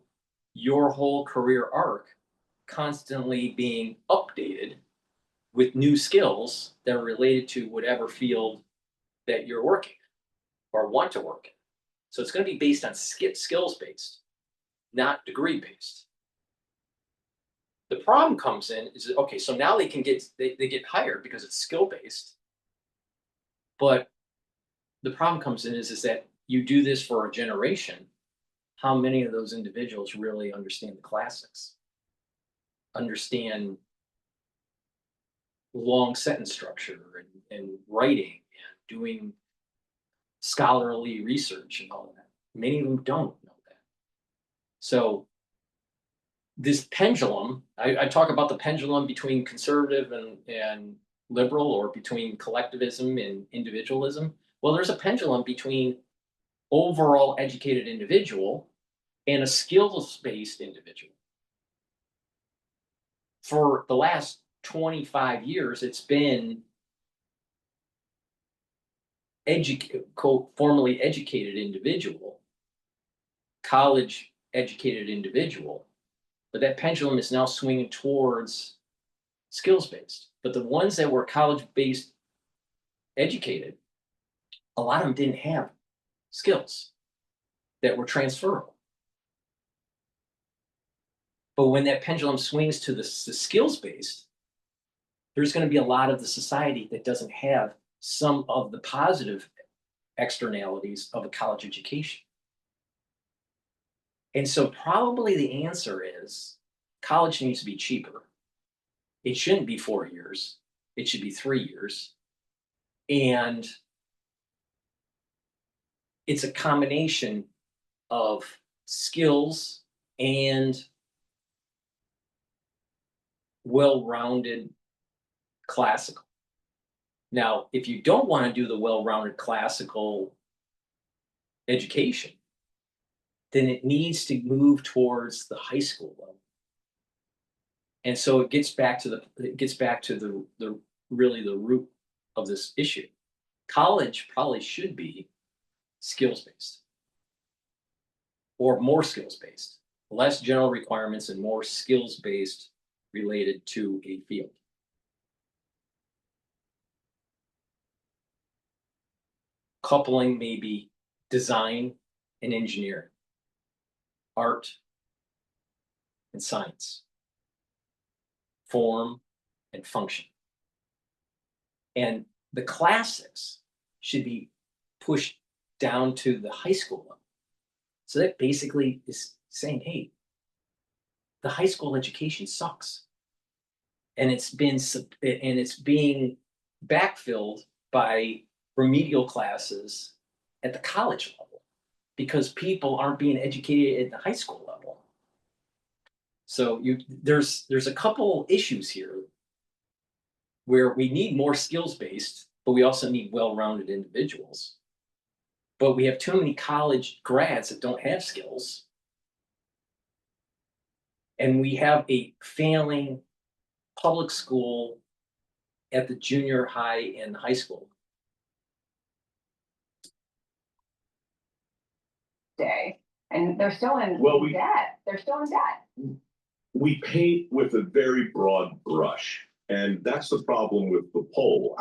your whole career arc constantly being updated with new skills that are related to whatever field that you're working in or want to work in. So it's going to be based on skills based, not degree based. The problem comes in is, okay, so now they get hired because it's skill based. But the problem comes in is that you do this for a generation. How many of those individuals really understand the classics, understand long sentence structure and writing and doing scholarly research and all of that? Many of them don't know that. So this pendulum, I talk about the pendulum between conservative and liberal or between collectivism and individualism. Well, there's a pendulum between overall educated individual and a skills-based individual. For the last 25 years, it's been formally educated individual, college educated individual, but that pendulum is now swinging towards skills-based. But the ones that were college-based educated, a lot of them didn't have skills that were transferable. But when that pendulum swings to the skills-based, there's going to be a lot of the society that doesn't have some of the positive externalities of a college education. And so probably the answer is college needs to be cheaper. It shouldn't be 4 years. It should be 3 years. And it's a combination of skills and well-rounded classical. Now, if you don't want to do the well-rounded classical education, then it needs to move towards the high school level. And so it gets back to the really the root of this issue. College probably should be skills-based or more skills-based, less general requirements and more skills-based related to a field. Coupling maybe design and engineering, art and science, form and function. And the classics should be pushed down to the high school level. So that basically is saying, hey, the high school education sucks. And it's being backfilled by remedial classes at the college level because people aren't being educated at the high school level. So there's a couple issues here where we need more skills-based, but we also need well-rounded individuals. But we have too many college grads that don't have skills. And we have a failing public school at the junior high and high school. Day, and they're still in debt. They're still in debt. We paint with a very broad brush, and that's the problem with the poll.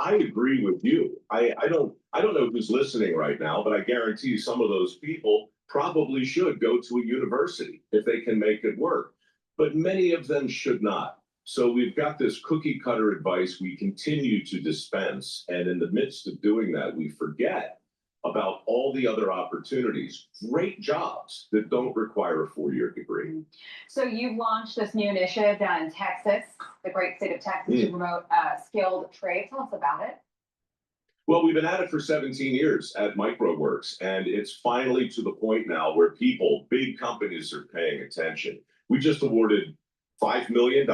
I agree with you. I don't know who's listening right now, but I guarantee you some of those people probably should go to a university if they can make it work. But many of them should not. So we've got this cookie cutter advice we continue to dispense. And in the midst of doing that, we forget about all the other opportunities, great jobs that don't require a 4-year degree. So you've launched this new initiative down in Texas, the great state of Texas, to promote skilled trade. Tell us about it. Well, we've been at it for 17 years at MicroWorks, and it's finally to the point now where big companies are paying attention. We just awarded $5 million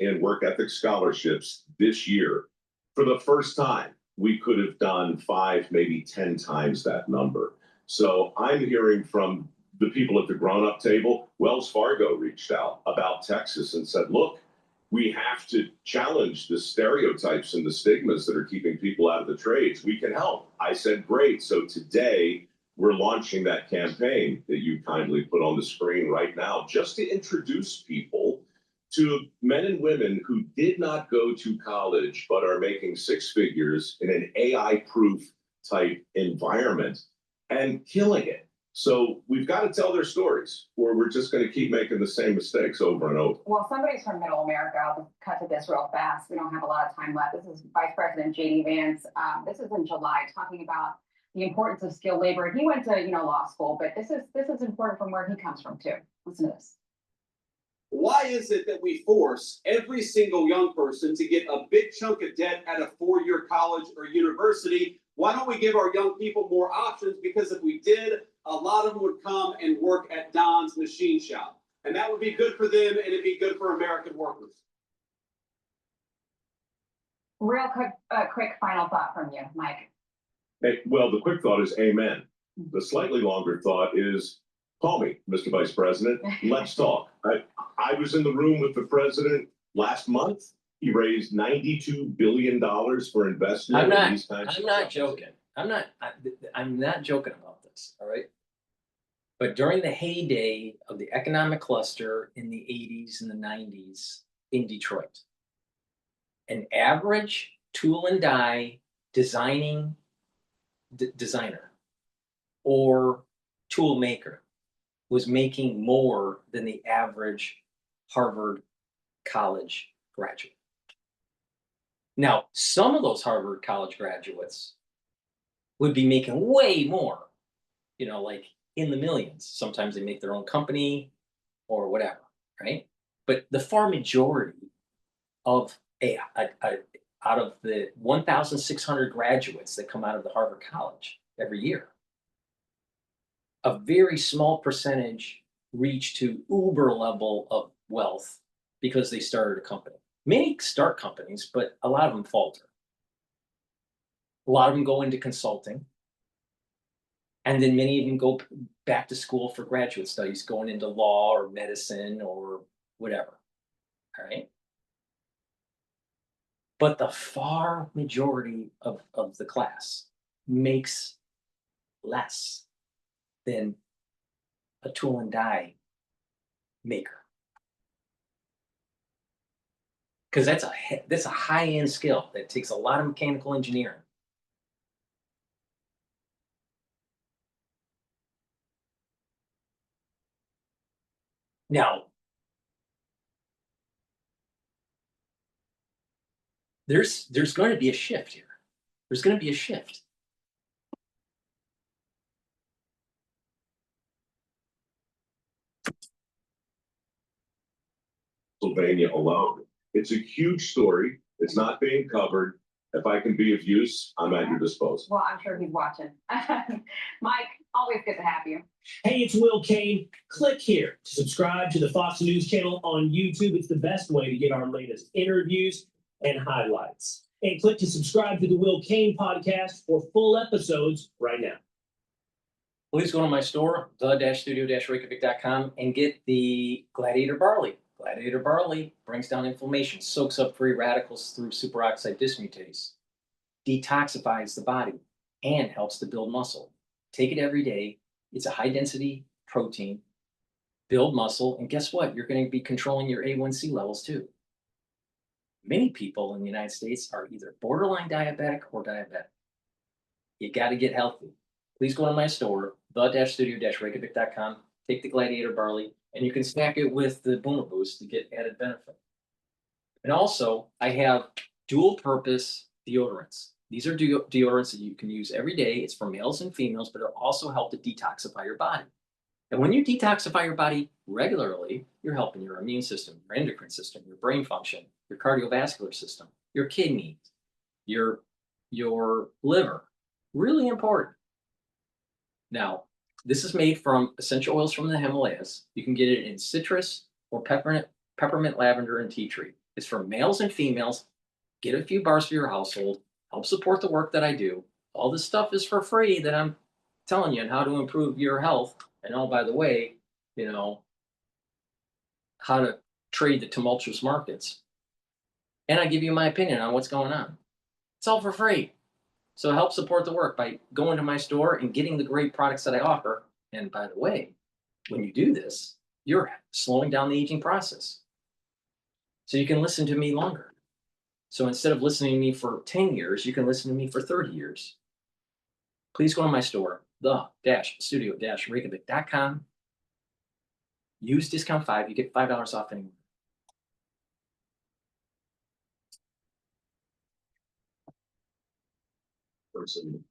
in work ethic scholarships this year. For the first time, we could have done 5, maybe 10 times that number. So I'm hearing from the people at the grown-up table. Wells Fargo reached out about Texas and said, look, we have to challenge the stereotypes and the stigmas that are keeping people out of the trades. We can help. I said, great. So today we're launching that campaign that you kindly put on the screen right now, just to introduce people to men and women who did not go to college, but are making 6 figures in an AI-proof type environment and killing it. So we've got to tell their stories, or we're just going to keep making the same mistakes over and over. Well, somebody's from Middle America. I'll just cut to this real fast. We don't have a lot of time left. This is Vice President J.D. Vance. This is in July, talking about the importance of skilled labor. He went to law school, but this is important from where he comes from too. Listen to this. Why is it that we force every single young person to get a big chunk of debt at a 4-year college or university? Why don't we give our young people more options? Because if we did, a lot of them would come and work at Don's machine shop. And that would be good for them, and it'd be good for American workers. Real quick final thought from you, Mike. Hey, well, the quick thought is amen. The slightly longer thought is, call me, Mr. Vice President. Let's talk. I was in the room with the president last month. He raised $92 billion for investment in these kinds of. I'm not joking. I'm not joking about this, all right? But during the heyday of the economic cluster in the 80s and the 90s in Detroit, an average tool and die designer or tool maker was making more than the average Harvard College graduate. Now, some of those Harvard College graduates would be making way more, you know, like in the millions. Sometimes they make their own company or whatever, right? But the far majority of out of the 1,600 graduates that come out of the Harvard College every year, a very small percentage reach to uber level of wealth because they started a company. Many start companies, but a lot of them falter. A lot of them go into consulting. And then many of them go back to school for graduate studies, going into law or medicine or whatever, all right? But the far majority of the class makes less than a tool and die maker. Because that's a high-end skill that takes a lot of mechanical engineering. Now, there's going to be a shift here. There's going to be a shift. Pennsylvania alone. It's a huge story. It's not being covered. If I can be of use, I'm at your disposal. Well, I'm sure he's watching. Mike, always good to have you. Hey, it's Will Kane. Click here to subscribe to the Fox News channel on YouTube. It's the best way to get our latest interviews and highlights. And click to subscribe to the Will Kane podcast for full episodes right now. Please go to my store, the-studio-reykjavik.com, and get the Gladiator Barley. Gladiator Barley brings down inflammation, soaks up free radicals through superoxide dismutase, detoxifies the body, and helps to build muscle. Take it every day. It's a high-density protein, build muscle, and guess what? You're going to be controlling your A1C levels too. Many people in the United States are either borderline diabetic or diabetic. You got to get healthy. Please go to my store, the-studio-reykjavik.com, take the Gladiator Barley, and you can stack it with the Boomer Boost to get added benefit. And also, I have dual-purpose deodorants. These are deodorants that you can use every day. It's for males and females, but it'll also help to detoxify your body. And when you detoxify your body regularly, you're helping your immune system, your endocrine system, your brain function, your cardiovascular system, your kidneys, your liver. Really important. Now, this is made from essential oils from the Himalayas. You can get it in citrus or peppermint, lavender, and tea tree. It's for males and females. Get a few bars for your household. Help support the work that I do. All this stuff is for free that I'm telling you on how to improve your health. And oh, by the way, you know, how to trade the tumultuous markets. And I give you my opinion on what's going on. It's all for free. So help support the work by going to my store and getting the great products that I offer. And by the way, when you do this, you're slowing down the aging process. So you can listen to me longer. So instead of listening to me for 10 years, you can listen to me for 30 years. Please go to my store, the-studio-reykjavik.com. Use discount 5, you get $5 off anywhere. Person,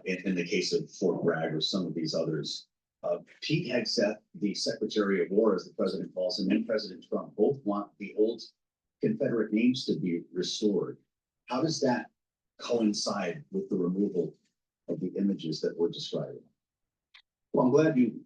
in the case of Fort Bragg or some of these others. Pete Hegseth, the Secretary of War, as the president calls him, and President Trump both want the old Confederate names to be restored. How does that coincide with the removal of the images that we're describing? Well, I'm glad you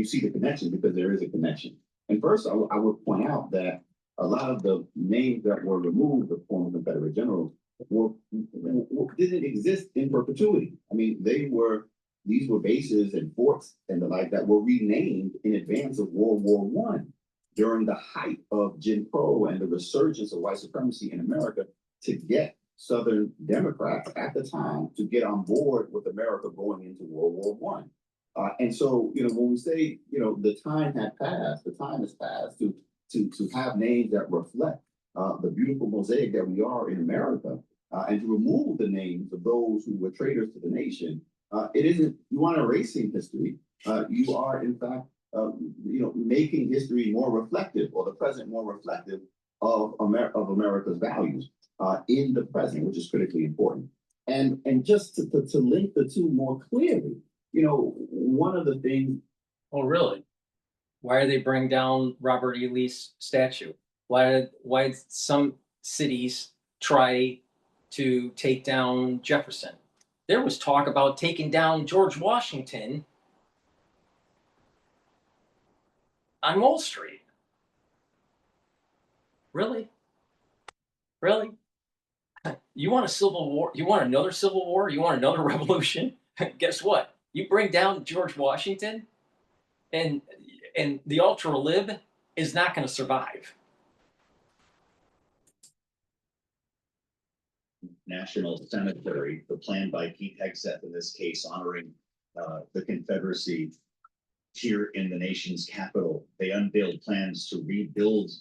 see the connection, because there is a connection. And first, I would point out that a lot of the names that were removed of former Confederate generals didn't exist in perpetuity. I mean, these were bases and forts and the like that were renamed in advance of World War One during the height of Jim Crow and the resurgence of white supremacy in America to get Southern Democrats at the time to get on board with America going into World War One. And so, when we say, the time has passed to have names that reflect the beautiful mosaic that we are in America, and to remove the names of those who were traitors to the nation. It isn't, you aren't erasing history. You are, in fact, making history more reflective, or the present more reflective of America's values in the present, which is critically important. And just to link the two more clearly, one of the things. Oh, really? Why are they bringing down Robert E. Lee's statue? Why did some cities try to take down Jefferson? There was talk about taking down George Washington on Wall Street. Really? Really? You want a civil war? You want another civil war? You want another revolution? Guess what? You bring down George Washington, and the ultra lib is not going to survive. National Cemetery, the plan by Pete Hegseth in this case, honoring the Confederacy here in the nation's capital. They unveiled plans to rebuild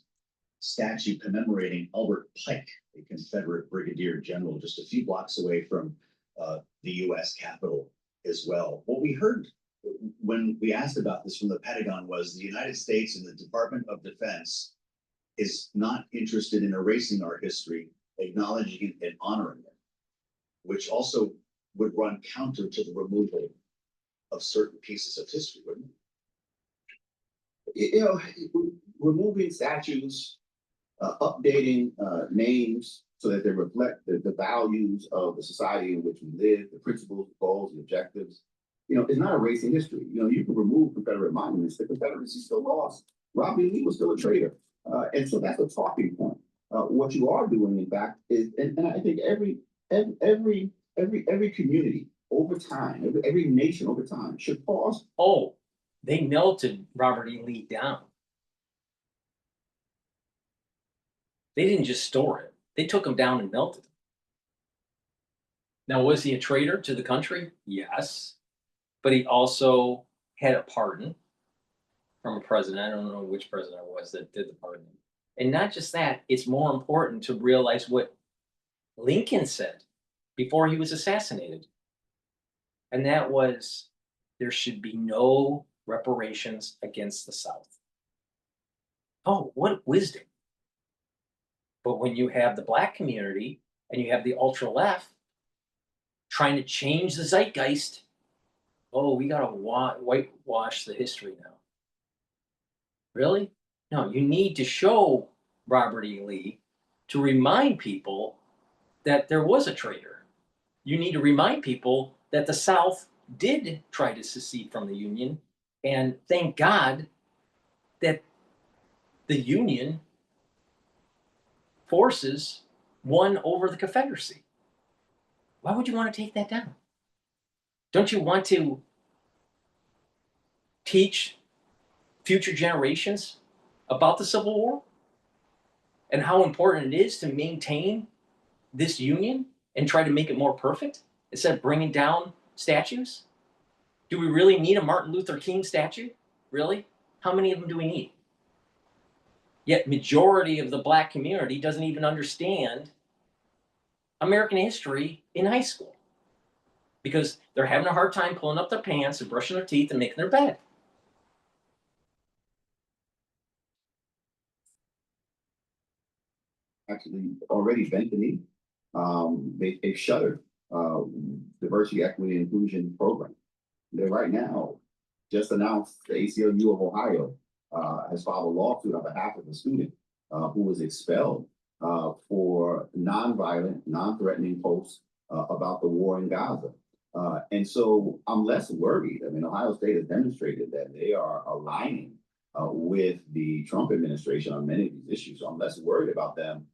statue commemorating Albert Pike, a Confederate brigadier general, just a few blocks away from the U.S. Capitol as well. What we heard when we asked about this from the Pentagon was the United States and the Department of Defense is not interested in erasing our history, acknowledging it and honoring it, which also would run counter to the removal of certain pieces of history, wouldn't it? Removing statues, updating names so that they reflect the values of the society in which we live, the principles, the goals, the objectives. It's not erasing history. You can remove Confederate monuments. The Confederacy still lost. Robert E. Lee was still a traitor. And so that's a talking point. What you are doing, in fact, is, and I think every community over time, every nation over time should pause. Oh, they melted Robert E. Lee down. They didn't just store it. They took him down and melted him. Now, was he a traitor to the country? Yes. But he also had a pardon from a president. I don't know which president it was that did the pardon. And not just that, it's more important to realize what Lincoln said before he was assassinated. And that was, there should be no reparations against the South. Oh, what wisdom. But when you have the Black community and you have the ultra left trying to change the zeitgeist, oh, we got to whitewash the history now. Really? No, you need to show Robert E. Lee to remind people that there was a traitor. You need to remind people that the South did try to secede from the Union, and thank God that the Union forces won over the Confederacy. Why would you want to take that down? Don't you want to teach future generations about the Civil War and how important it is to maintain this union and try to make it more perfect instead of bringing down statues? Do we really need a Martin Luther King statue? Really? How many of them do we need? Yet majority of the Black community doesn't even understand American history in high school because they're having a hard time pulling up their pants and brushing their teeth and making their bed. Actually already bent the knee. They've shuttered diversity, equity, and inclusion program. They right now just announced the ACLU of Ohio has filed a lawsuit on behalf of a student who was expelled for nonviolent, non-threatening posts about the war in Gaza. And so I'm less worried. I mean, Ohio State has demonstrated that they are aligning with the Trump administration on many of these issues. So I'm less worried about them,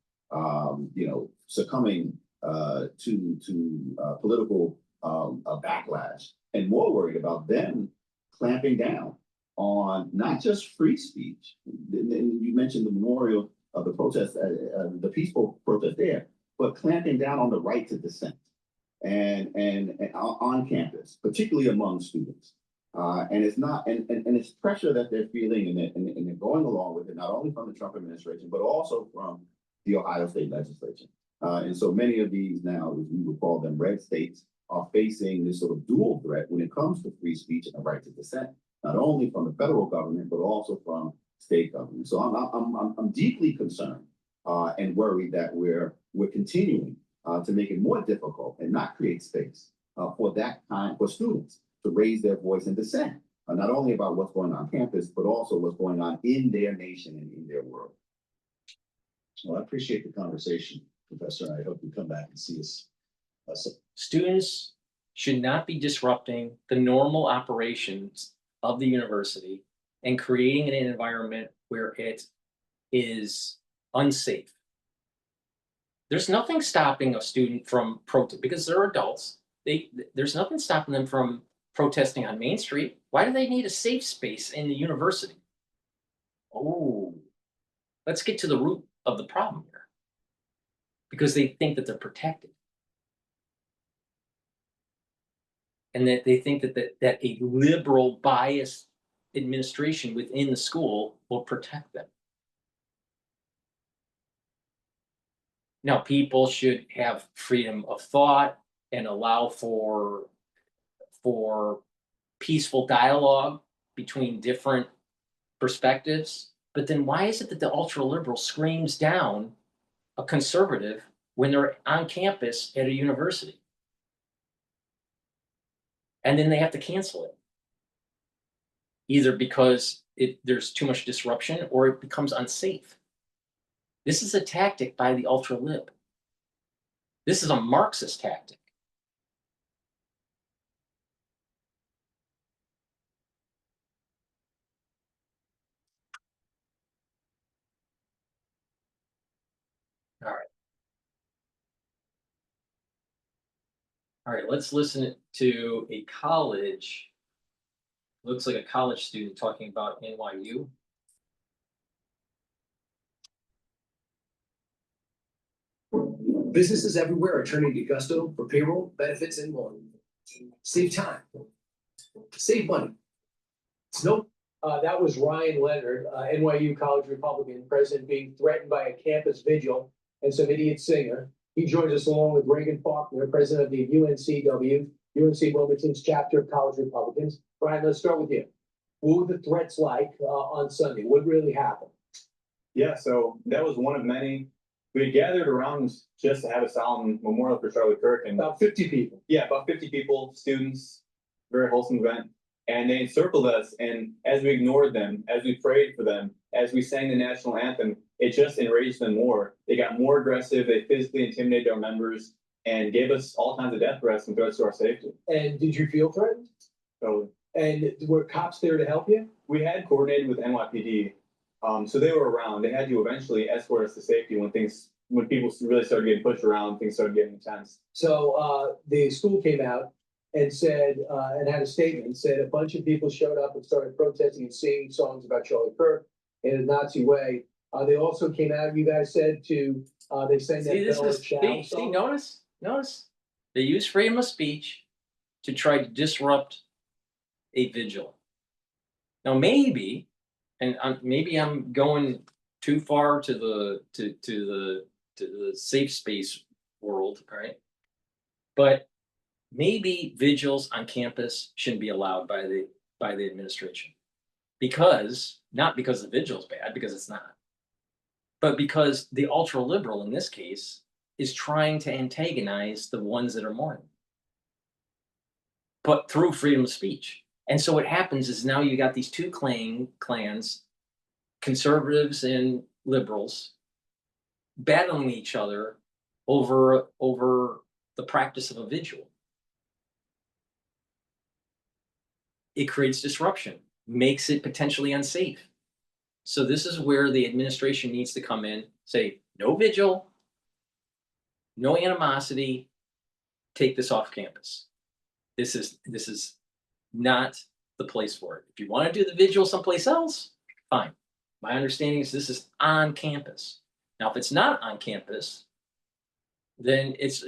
succumbing political backlash, and more worried about them clamping down on not just free speech. And you mentioned the memorial of the protest, the peaceful protest there, but clamping down on the right to dissent and on campus, particularly among students. And it's not, and it's pressure that they're feeling and they're going along with it, not only from the Trump administration, but also from the Ohio State legislature. And so many of these now, as we would call them, red states, are facing this sort of dual threat when it comes to free speech and the right to dissent, not only from the federal government, but also from state government. So I'm deeply concerned and worried that we're continuing to make it more difficult and not create space for students to raise their voice and dissent, not only about what's going on campus, but also what's going on in their nation and in their world. Well, I appreciate the conversation, Professor, and I hope you come back and see us. Students should not be disrupting the normal operations of the university and creating an environment where it is unsafe. There's nothing stopping a student from protest because they're adults. There's nothing stopping them from protesting on Main Street. Why do they need a safe space in the university? Oh, let's get to the root of the problem here. Because they think that they're protected. And that they think that a liberal biased administration within the school will protect them. Now, people should have freedom of thought and allow for peaceful dialogue between different perspectives. But then why is it that the ultra-liberal screams down a conservative when they're on campus at a university? And then they have to cancel it. Either because there's too much disruption or it becomes unsafe. This is a tactic by the ultra-lib. This is a Marxist tactic. All right. All right, let's listen to a college. Looks like a college student talking about NYU. Businesses everywhere are turning to Gusto for payroll, benefits, and more. Save time. Save money. Nope. That was Ryan Leonard, NYU College Republican, president, being threatened by a campus vigil and some idiot singer. He joins us along with Reagan Faulkner, president of the UNCW, UNC Wilmington's chapter of College Republicans. Ryan, let's start with you. What were the threats like on Sunday? What really happened? Yeah, so that was one of many. We gathered around just to have a solemn memorial for Charlie Kirk. And about 50 people. Yeah, about 50 people, students, very wholesome event. And they encircled us. And as we ignored them, as we prayed for them, as we sang the national anthem, it just enraged them more. They got more aggressive. They physically intimidated our members and gave us all kinds of death threats and threats to our safety. And did you feel threatened? Totally. And were cops there to help you? We had coordinated with NYPD. So they were around. They had to eventually escort us to safety when people really started getting pushed around, things started getting intense. So the school came out and said, and had a statement, said a bunch of people showed up and started protesting and singing songs about Charlie Kirk in a Nazi way. They also came out, you guys said, they sang that See, notice. They use freedom of speech to try to disrupt a vigil. Now, maybe, and maybe I'm going too far to the safe space world, right? But maybe vigils on campus shouldn't be allowed by the administration, not because the vigil is bad, because it's not, but because the ultra liberal in this case is trying to antagonize the ones that are mourning, but through freedom of speech. And so what happens is now you got these two clans, conservatives and liberals, battling each other over the practice of a vigil. It creates disruption, makes it potentially unsafe. So this is where the administration needs to come in, say, no vigil, no animosity, take this off campus. This is not the place for it. If you want to do the vigil someplace else, fine. My understanding is this is on campus. Now, if it's not on campus, then it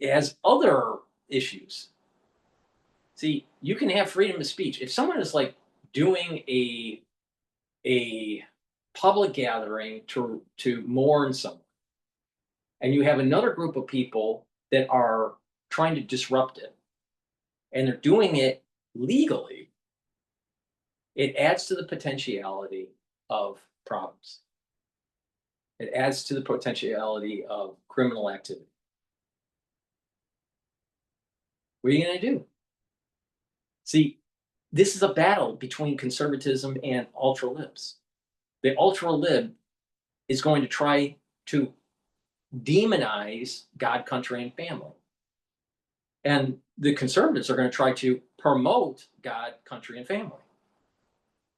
has other issues. See, you can have freedom of speech. If someone is like doing a public gathering to mourn someone, and you have another group of people that are trying to disrupt it, and they're doing it legally, it adds to the potentiality of problems. It adds to the potentiality of criminal activity. What are you going to do? See, this is a battle between conservatism and ultra-libs. The ultra-lib is going to try to demonize God, country, and family. And the conservatives are going to try to promote God, country, and family.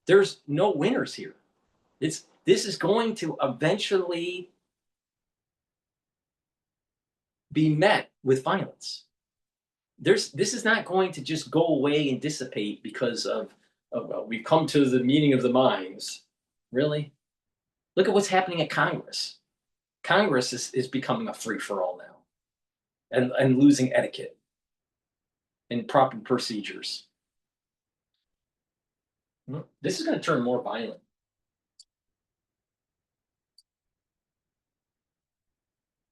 There's no winners here. This is going to eventually be met with violence. This is not going to just go away and dissipate because of we've come to the meeting of the minds. Really? Look at what's happening at Congress. Congress is becoming a free-for-all now and losing etiquette and proper procedures. This is going to turn more violent.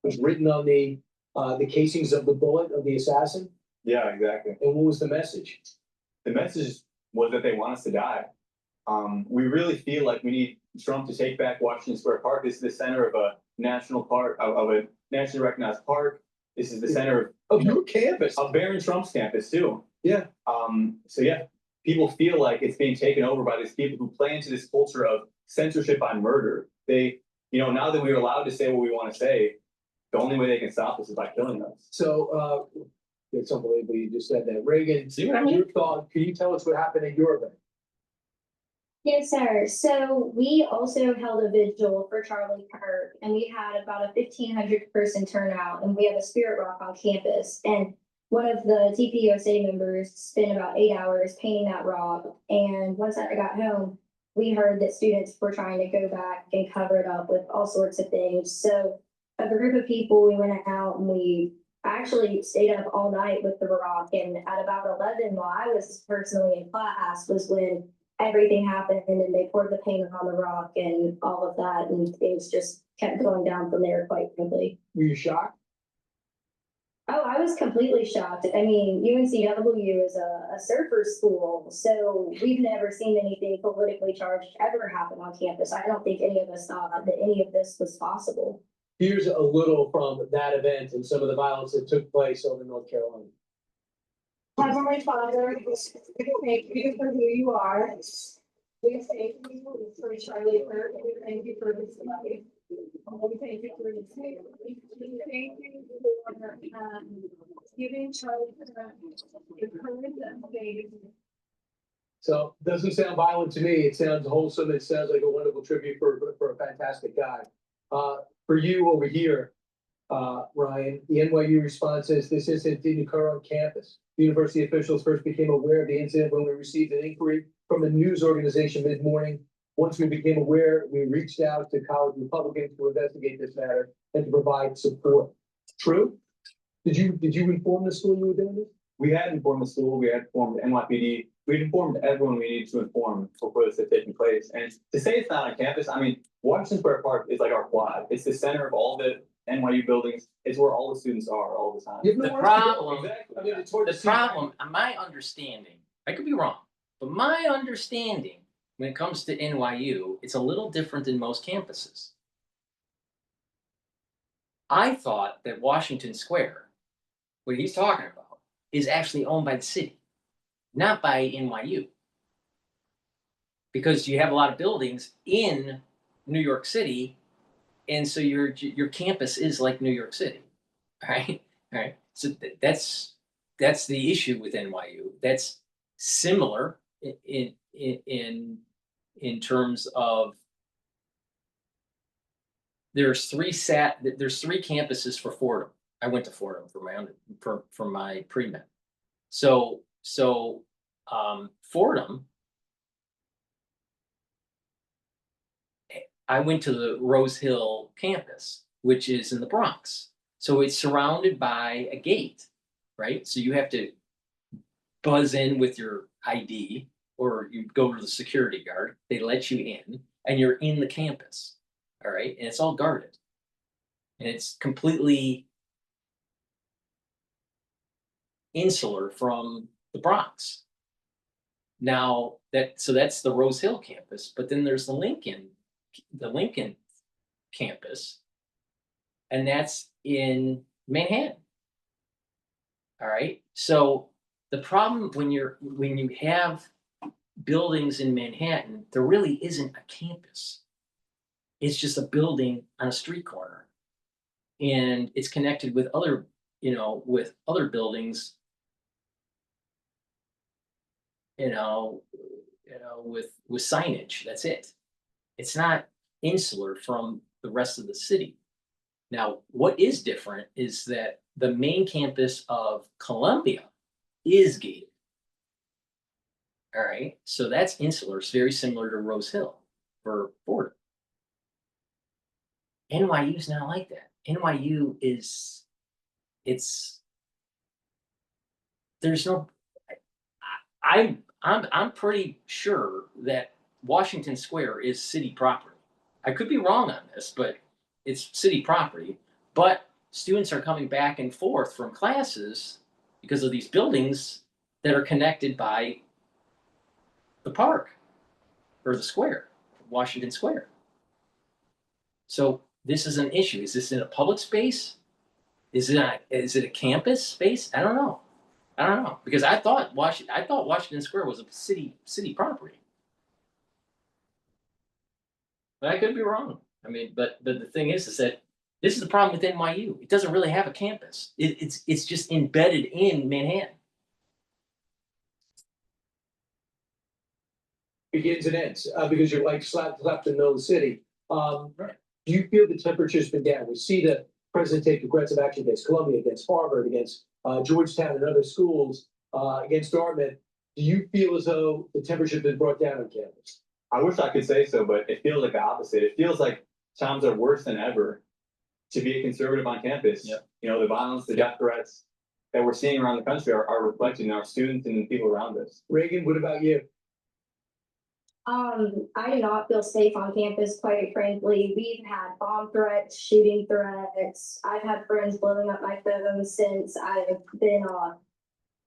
Was written on the casings of the bullet of the assassin. Yeah, exactly. And what was the message? The message was that they want us to die. We really feel like we need Trump to take back Washington Square Park. This is the center of a national park, of a nationally recognized park. This is the center of your campus, of Barron Trump's campus too. Yeah. So yeah, people feel like it's being taken over by these people who play into this culture of censorship on murder. They, now that we're allowed to say what we want to say, the only way they can stop us is by killing us. So, it's unbelievable you just said that. Reagan, see what I mean? Your thought, can you tell us what happened at your event? Yes, sir. So we also held a vigil for Charlie Kirk, and we had about a 1,500 person turnout, and we have a spirit rock on campus. And one of the TPUSA members spent about 8 hours painting that rock. And once I got home, we heard that students were trying to go back and cover it up with all sorts of things. So as a group of people, we went out and we actually stayed up all night with the rock. And at about 11, while I was personally in class, was when everything happened, and then they poured the paint on the rock and all of that, and things just kept going down from there, quite frankly. Were you shocked? Oh, I was completely shocked. I mean, UNCW is a surfer school, so we've never seen anything politically charged ever happen on campus. I don't think any of us thought that any of this was possible. Here's a little from that event and some of the violence that took place over in North Carolina. Heavenly Father, we thank you for who you are. We thank you for Charlie Kirk. We thank you for his life. We thank you for his family. We thank you for giving Charlie Kirk the courage and faith. So it doesn't sound violent to me. It sounds wholesome. It sounds like a wonderful tribute for a fantastic guy. For you over here, Ryan, the NYU response is this incident didn't occur on campus. The university officials first became aware of the incident when we received an inquiry from a news organization mid-morning. Once we became aware, we reached out to college Republicans to investigate this matter and to provide support. True? Did you inform the school you were doing this? We had informed the school, we had informed NYPD, we informed everyone we needed to inform before this had taken place. And to say it's not on campus, I mean, Washington Square Park is like our quad. It's the center of all the NYU buildings. It's where all the students are all the time. The problem, Exactly. I mean, it's hard to the see. problem, my understanding, I could be wrong, but my understanding when it comes to NYU, it's a little different than most campuses. I thought that Washington Square, what he's talking about, is actually owned by the city, not by NYU. Because you have a lot of buildings in New York City, and so your campus is like New York City, right? Right. So that's the issue with NYU. That's similar in terms of there's three campuses for Fordham. I went to Fordham for my pre-med. So Fordham, I went to the Rose Hill campus, which is in the Bronx. So it's surrounded by a gate, right? So you have to buzz in with your ID, or you go to the security guard. They let you in, and you're in the campus. All right, and it's all guarded, and it's completely insular from the Bronx. Now that's the Rose Hill campus, but then there's the Lincoln campus, and that's in Manhattan. All right, so the problem when you have buildings in Manhattan, there really isn't a campus. It's just a building on a street corner, and it's connected with other buildings, with signage. That's it. It's not insular from the rest of the city. Now, what is different is that the main campus of Columbia is gated. All right, so that's insular. It's very similar to Rose Hill for Fordham. NYU is not like that. NYU is, there's no, I'm pretty sure that Washington Square is city property. I could be wrong on this, but it's city property. But students are coming back and forth from classes because of these buildings that are connected by the park or the square, Washington Square. So this is an issue. Is this in a public space? Is it a campus space? I don't know. Because I thought Washington Square was a city property. But I could be wrong. I mean, but the thing is that this is the problem with NYU. It doesn't really have a campus. It's just embedded in Manhattan. Begins and ends, because you're like slapped in the middle of the city. Do you feel the temperature's been down? We see the president take aggressive action against Columbia, against Harvard, against Georgetown and other schools, against Dartmouth. Do you feel as though the temperature's been brought down on campus? I wish I could say so, but it feels like the opposite. It feels like times are worse than ever to be a conservative on campus. Yep. The violence, the death threats that we're seeing around the country are reflected in our students and the people around us. Reagan, what about you? I do not feel safe on campus, quite frankly. We've had bomb threats, shooting threats. I've had friends blowing up my phone since I've been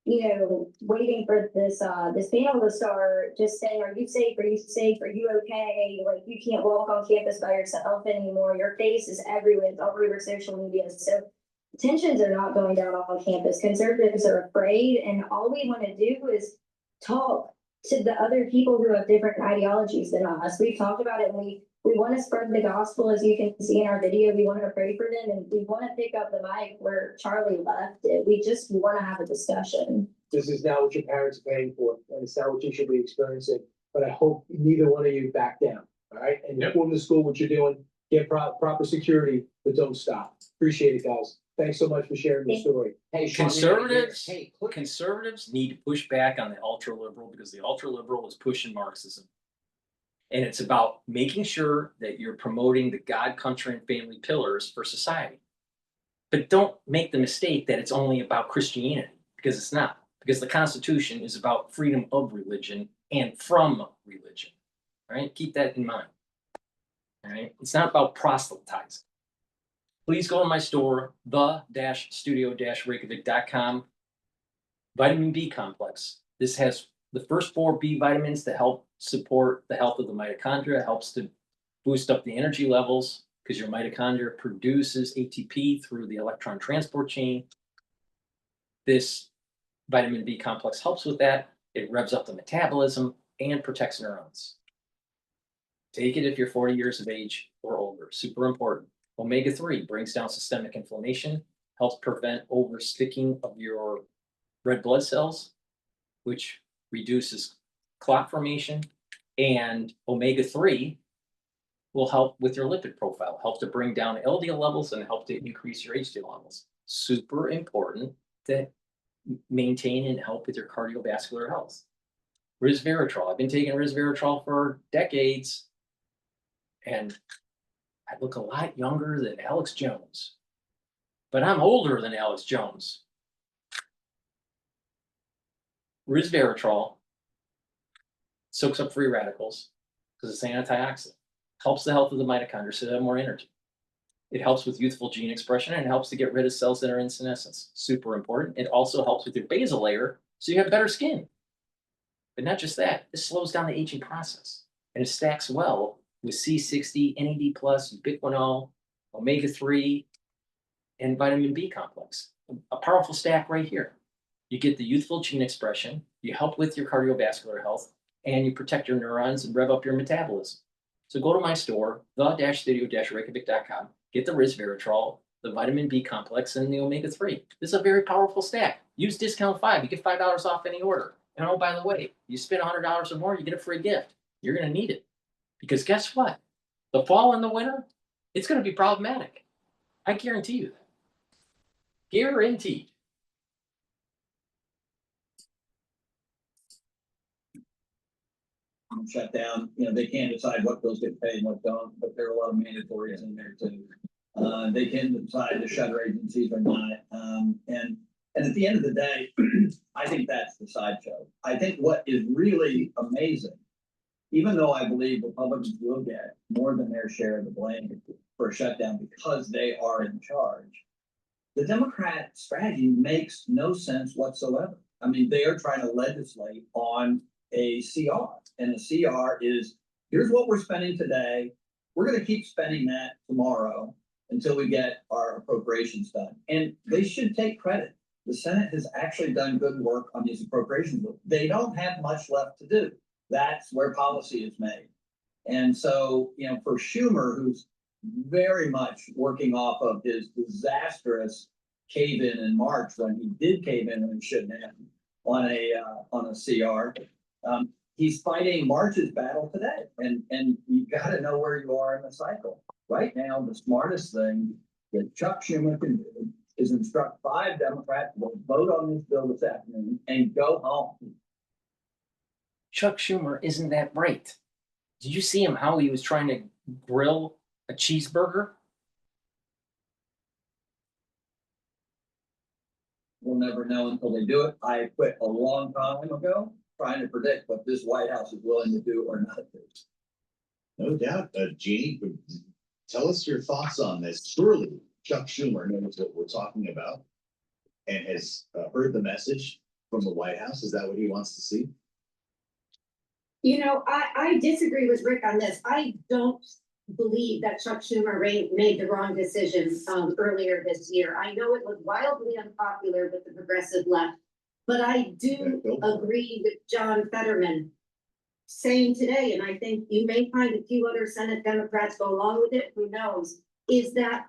waiting for this panel to start, just saying, are you safe? Are you safe? Are you okay? Like, you can't walk on campus by yourself anymore. Your face is everywhere. It's all over social media. So tensions are not going down on campus. Conservatives are afraid, and all we want to do is talk to the other people who have different ideologies than us. We've talked about it, and we want to spread the gospel, as you can see in our video. We want to pray for them, and we want to pick up the mic where Charlie left it. We just want to have a discussion. This is not what your parents are paying for, and it's not what you should be experiencing. But I hope neither one of you back down, all right? And inform the school what you're doing, get proper security, but don't stop. Appreciate it, guys. Thanks so much for sharing your story. Hey, Sean, Conservatives click. Conservatives need to push back on the ultra liberal, because the ultra liberal is pushing Marxism. And it's about making sure that you're promoting the God, country, and family pillars for society. But don't make the mistake that it's only about Christianity, because it's not. Because the Constitution is about freedom of religion and from religion. All right, keep that in mind. All right, it's not about proselytizing. Please go to my store, the-studio-reykjavik.com. Vitamin B complex. This has the first 4 B vitamins that help support the health of the mitochondria, helps to boost up the energy levels, because your mitochondria produces ATP through the electron transport chain. This vitamin B complex helps with that. It revs up the metabolism and protects neurons. Take it if you're 40 years of age or older. Super important. Omega-3 brings down systemic inflammation, helps prevent oversticking of your red blood cells, which reduces clot formation. And omega-3 will help with your lipid profile, help to bring down LDL levels and help to increase your HDL levels. Super important to maintain and help with your cardiovascular health. Resveratrol. I've been taking resveratrol for decades, and I look a lot younger than Alex Jones, but I'm older than Alex Jones. Resveratrol soaks up free radicals because it's an antioxidant. Helps the health of the mitochondria so they have more energy. It helps with youthful gene expression and helps to get rid of cells that are in senescence. Super important. It also helps with your basal layer so you have better skin. But not just that, this slows down the aging process. And it stacks well with C60, NAD+, ubiquinol, omega-3, and vitamin B complex. A powerful stack right here. You get the youthful gene expression, you help with your cardiovascular health, and you protect your neurons and rev up your metabolism. So go to my store, the-studio-reykjavik.com, get the resveratrol, the vitamin B complex, and the omega-3. This is a very powerful stack. Use discount 5, you get $5 off any order. And oh, by the way, you spend $100 or more, you get a free gift. You're gonna need it. Because guess what? The fall and the winter, it's gonna be problematic. I guarantee you that. Guaranteed. Shut down, they can't decide what bills get paid and what don't, but there are a lot of mandatories in there too. They can decide to shutter agencies or not. And at the end of the day, I think that's the sideshow. I think what is really amazing, even though I believe Republicans will get more than their share of the blame for a shutdown because they are in charge, the Democrat strategy makes no sense whatsoever. I mean, they are trying to legislate on a CR, and the CR is, here's what we're spending today. We're going to keep spending that tomorrow until we get our appropriations done. And they should take credit. The Senate has actually done good work on these appropriations bills. They don't have much left to do. That's where policy is made. And so, for Schumer, who's very much working off of his disastrous cave-in in March, when he did cave in when he shouldn't have on a CR, he's fighting March's battle today. And you got to know where you are in the cycle. Right now, the smartest thing that Chuck Schumer can do is instruct 5 Democrats to vote on this bill this afternoon and go home. Chuck Schumer isn't that bright. Did you see him how he was trying to grill a cheeseburger? We'll never know until they do it. I quit a long time ago trying to predict what this White House is willing to do or not do. No doubt. Jeannie, tell us your thoughts on this. Surely Chuck Schumer knows what we're talking about and has heard the message from the White House. Is that what he wants to see? I disagree with Rick on this. I don't believe that Chuck Schumer made the wrong decision earlier this year. I know it was wildly unpopular with the progressive left, but I do agree with John Fetterman saying today, and I think you may find a few other Senate Democrats go along with it, who knows, is that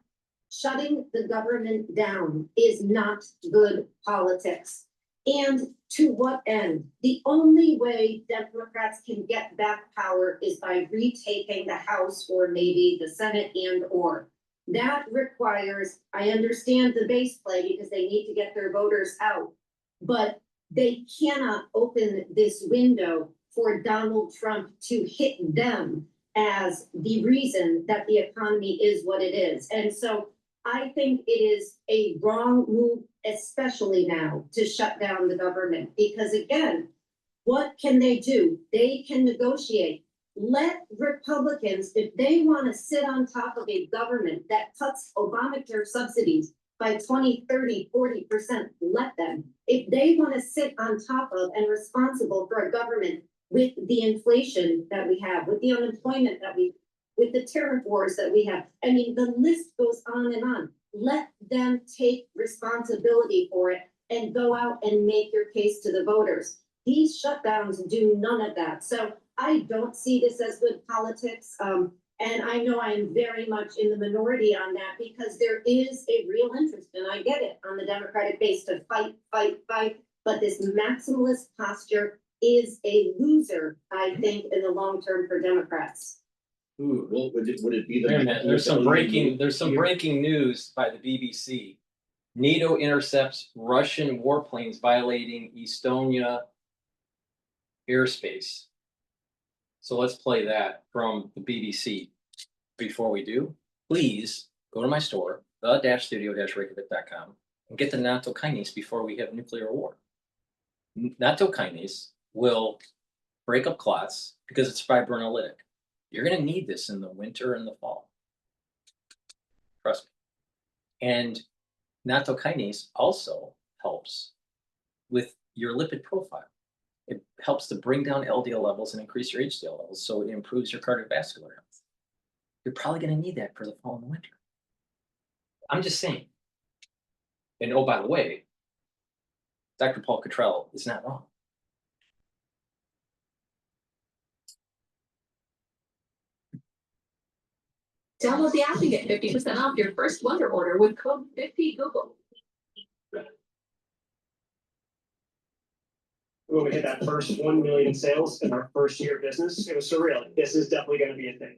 shutting the government down is not good politics. And to what end? The only way Democrats can get back power is by retaking the House or maybe the Senate and/or. That requires, I understand the base play because they need to get their voters out, but they cannot open this window for Donald Trump to hit them as the reason that the economy is what it is. And so I think it is a wrong move, especially now, to shut down the government, because again, what can they do? They can negotiate. Let Republicans, if they want to sit on top of a government that cuts Obamacare subsidies by 20, 30, 40%, let them. If they want to sit on top of and responsible for a government with the inflation that we have, with the unemployment that we, with the tariff wars that we have, I mean, the list goes on and on. Let them take responsibility for it and go out and make your case to the voters. These shutdowns do none of that. So I don't see this as good politics. And I know I am very much in the minority on that because there is a real interest, and I get it, on the Democratic base to fight, fight, fight. But this maximalist posture is a loser, I think, in the long term for Democrats. Ooh, Well, would it be the? wait a minute, there's some breaking news by the BBC. NATO intercepts Russian warplanes violating Estonia airspace. So let's play that from the BBC. Before we do, please go to my store, the-studio-reykjavik.com, and get the natto kinase before we have nuclear war. Natto kinase will break up clots because it's fibrinolytic. You're going to need this in the winter and the fall. Trust me. And natto kinase also helps with your lipid profile. It helps to bring down LDL levels and increase your HDL levels, so it improves your cardiovascular health. You're probably going to need that for the fall and the winter. I'm just saying. And oh, by the way, DrPaulCottrell is not wrong. Download the app and get 50% off your first Wonder order with code 50Google. When we hit that first 1 million sales in our first year of business, it was surreal. This is definitely going to be a thing.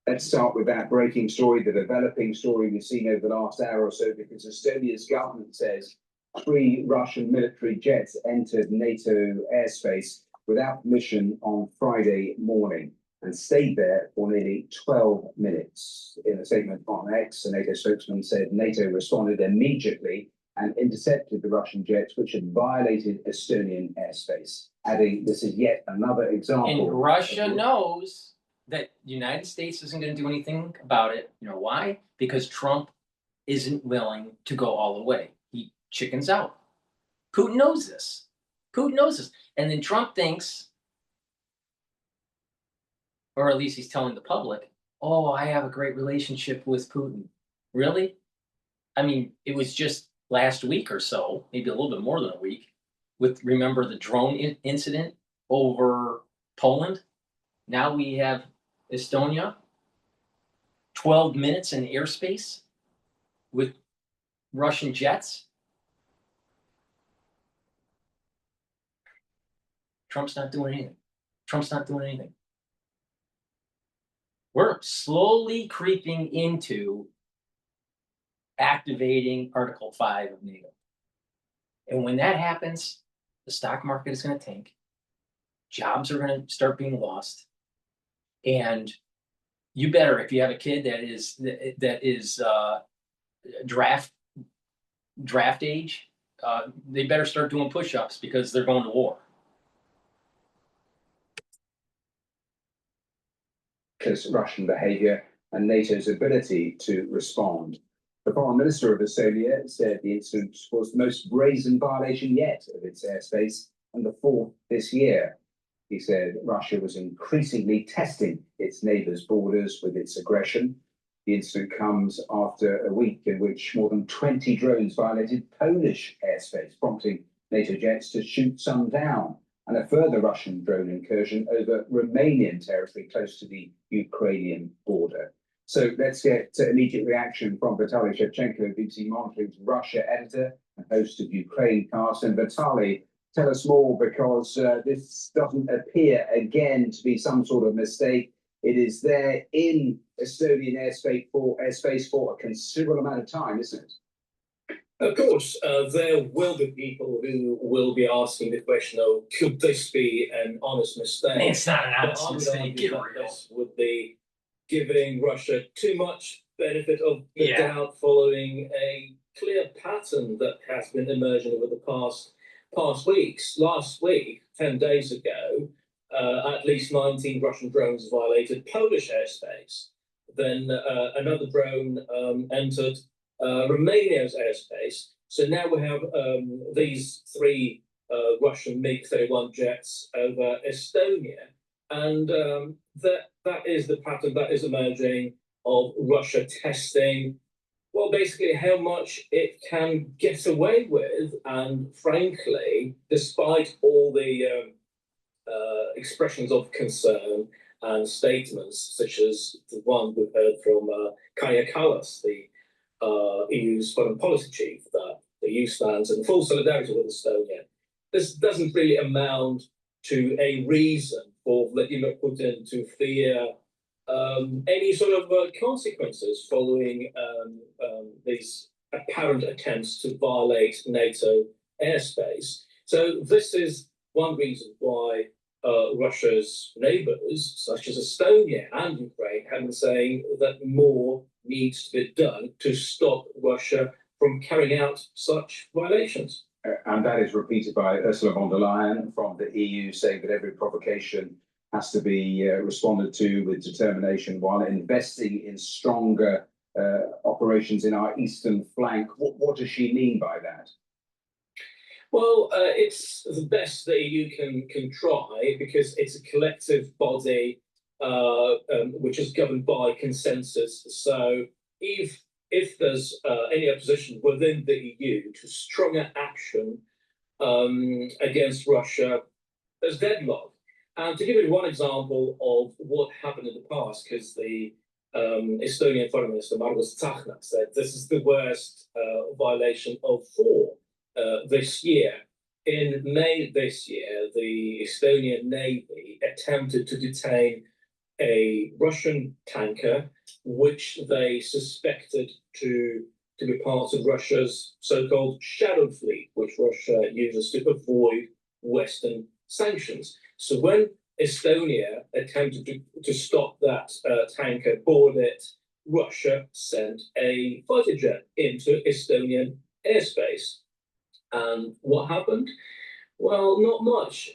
Let's start with that breaking story, the developing story we've seen over the last hour or so, because Estonia's government says 3 Russian military jets entered NATO airspace without permission on Friday morning and stayed there for nearly 12 minutes. In a statement on X, a NATO spokesman said NATO responded immediately and intercepted the Russian jets, which had violated Estonian airspace, adding this is yet another example. And Russia knows that the United States isn't going to do anything about it. You know why? Because Trump isn't willing to go all the way. He chickens out. Putin knows this. Putin knows this. And then Trump thinks, or at least he's telling the public, oh, I have a great relationship with Putin. Really? I mean, it was just last week or so, maybe a little bit more than a week, with, remember the drone incident over Poland? Now we have Estonia, 12 minutes in airspace with Russian jets. Trump's not doing anything. Trump's not doing anything. We're slowly creeping into activating Article 5 of NATO. And when that happens, the stock market is going to tank. Jobs are going to start being lost. And you better, if you have a kid that is draft age, they better start doing push-ups because they're going to war. Because Russian behavior and NATO's ability to respond. The foreign minister of Estonia said the incident was the most brazen violation yet of its airspace and the 4th this year. He said Russia was increasingly testing its neighbours' borders with its aggression. The incident comes after a week in which more than 20 drones violated Polish airspace, prompting NATO jets to shoot some down, and a further Russian drone incursion over Romanian territory close to the Ukrainian border. So let's get immediate reaction from Vitaly Shevchenko, BBC Monitoring's Russia editor and host of Ukraine Cast. And Vitaly, tell us more, because this doesn't appear again to be some sort of mistake. It is there in Estonian airspace for a considerable amount of time, isn't it? Of course, there will be people who will be asking the question of, could this be an honest mistake? It's not an honest mistake. This would be giving Russia too much benefit of the doubt, following a clear pattern that has been emerging over the past weeks. Last week, 10 days ago, at least 19 Russian drones violated Polish airspace. Then another drone entered Romania's airspace. So now we have these 3 Russian MiG-31 jets over Estonia. And that is the pattern that is emerging of Russia testing, well, basically how much it can get away with. And frankly, despite all the expressions of concern and statements, such as the one we heard from Kaja Kallas, the EU's foreign policy chief, that the EU stands in full solidarity with Estonia, this doesn't really amount to a reason for Vladimir Putin to fear any sort of consequences following these apparent attempts to violate NATO airspace. So this is one reason why Russia's neighbors, such as Estonia and Ukraine, have been saying that more needs to be done to stop Russia from carrying out such violations. And that is repeated by Ursula von der Leyen from the EU, saying that every provocation has to be responded to with determination while investing in stronger operations in our eastern flank. What does she mean by that? Well, it's the best the EU can try, because it's a collective body which is governed by consensus. So if there's any opposition within the EU to stronger action against Russia, there's deadlock. And to give you one example of what happened in the past, because the Estonian Foreign Minister Margus Tsahkna said this is the worst violation of war this year. In May this year, the Estonian Navy attempted to detain a Russian tanker, which they suspected to be part of Russia's so-called shadow fleet, which Russia uses to avoid Western sanctions. So when Estonia attempted to stop that tanker, board it, Russia sent a fighter jet into Estonian airspace. And what happened? Well, not much.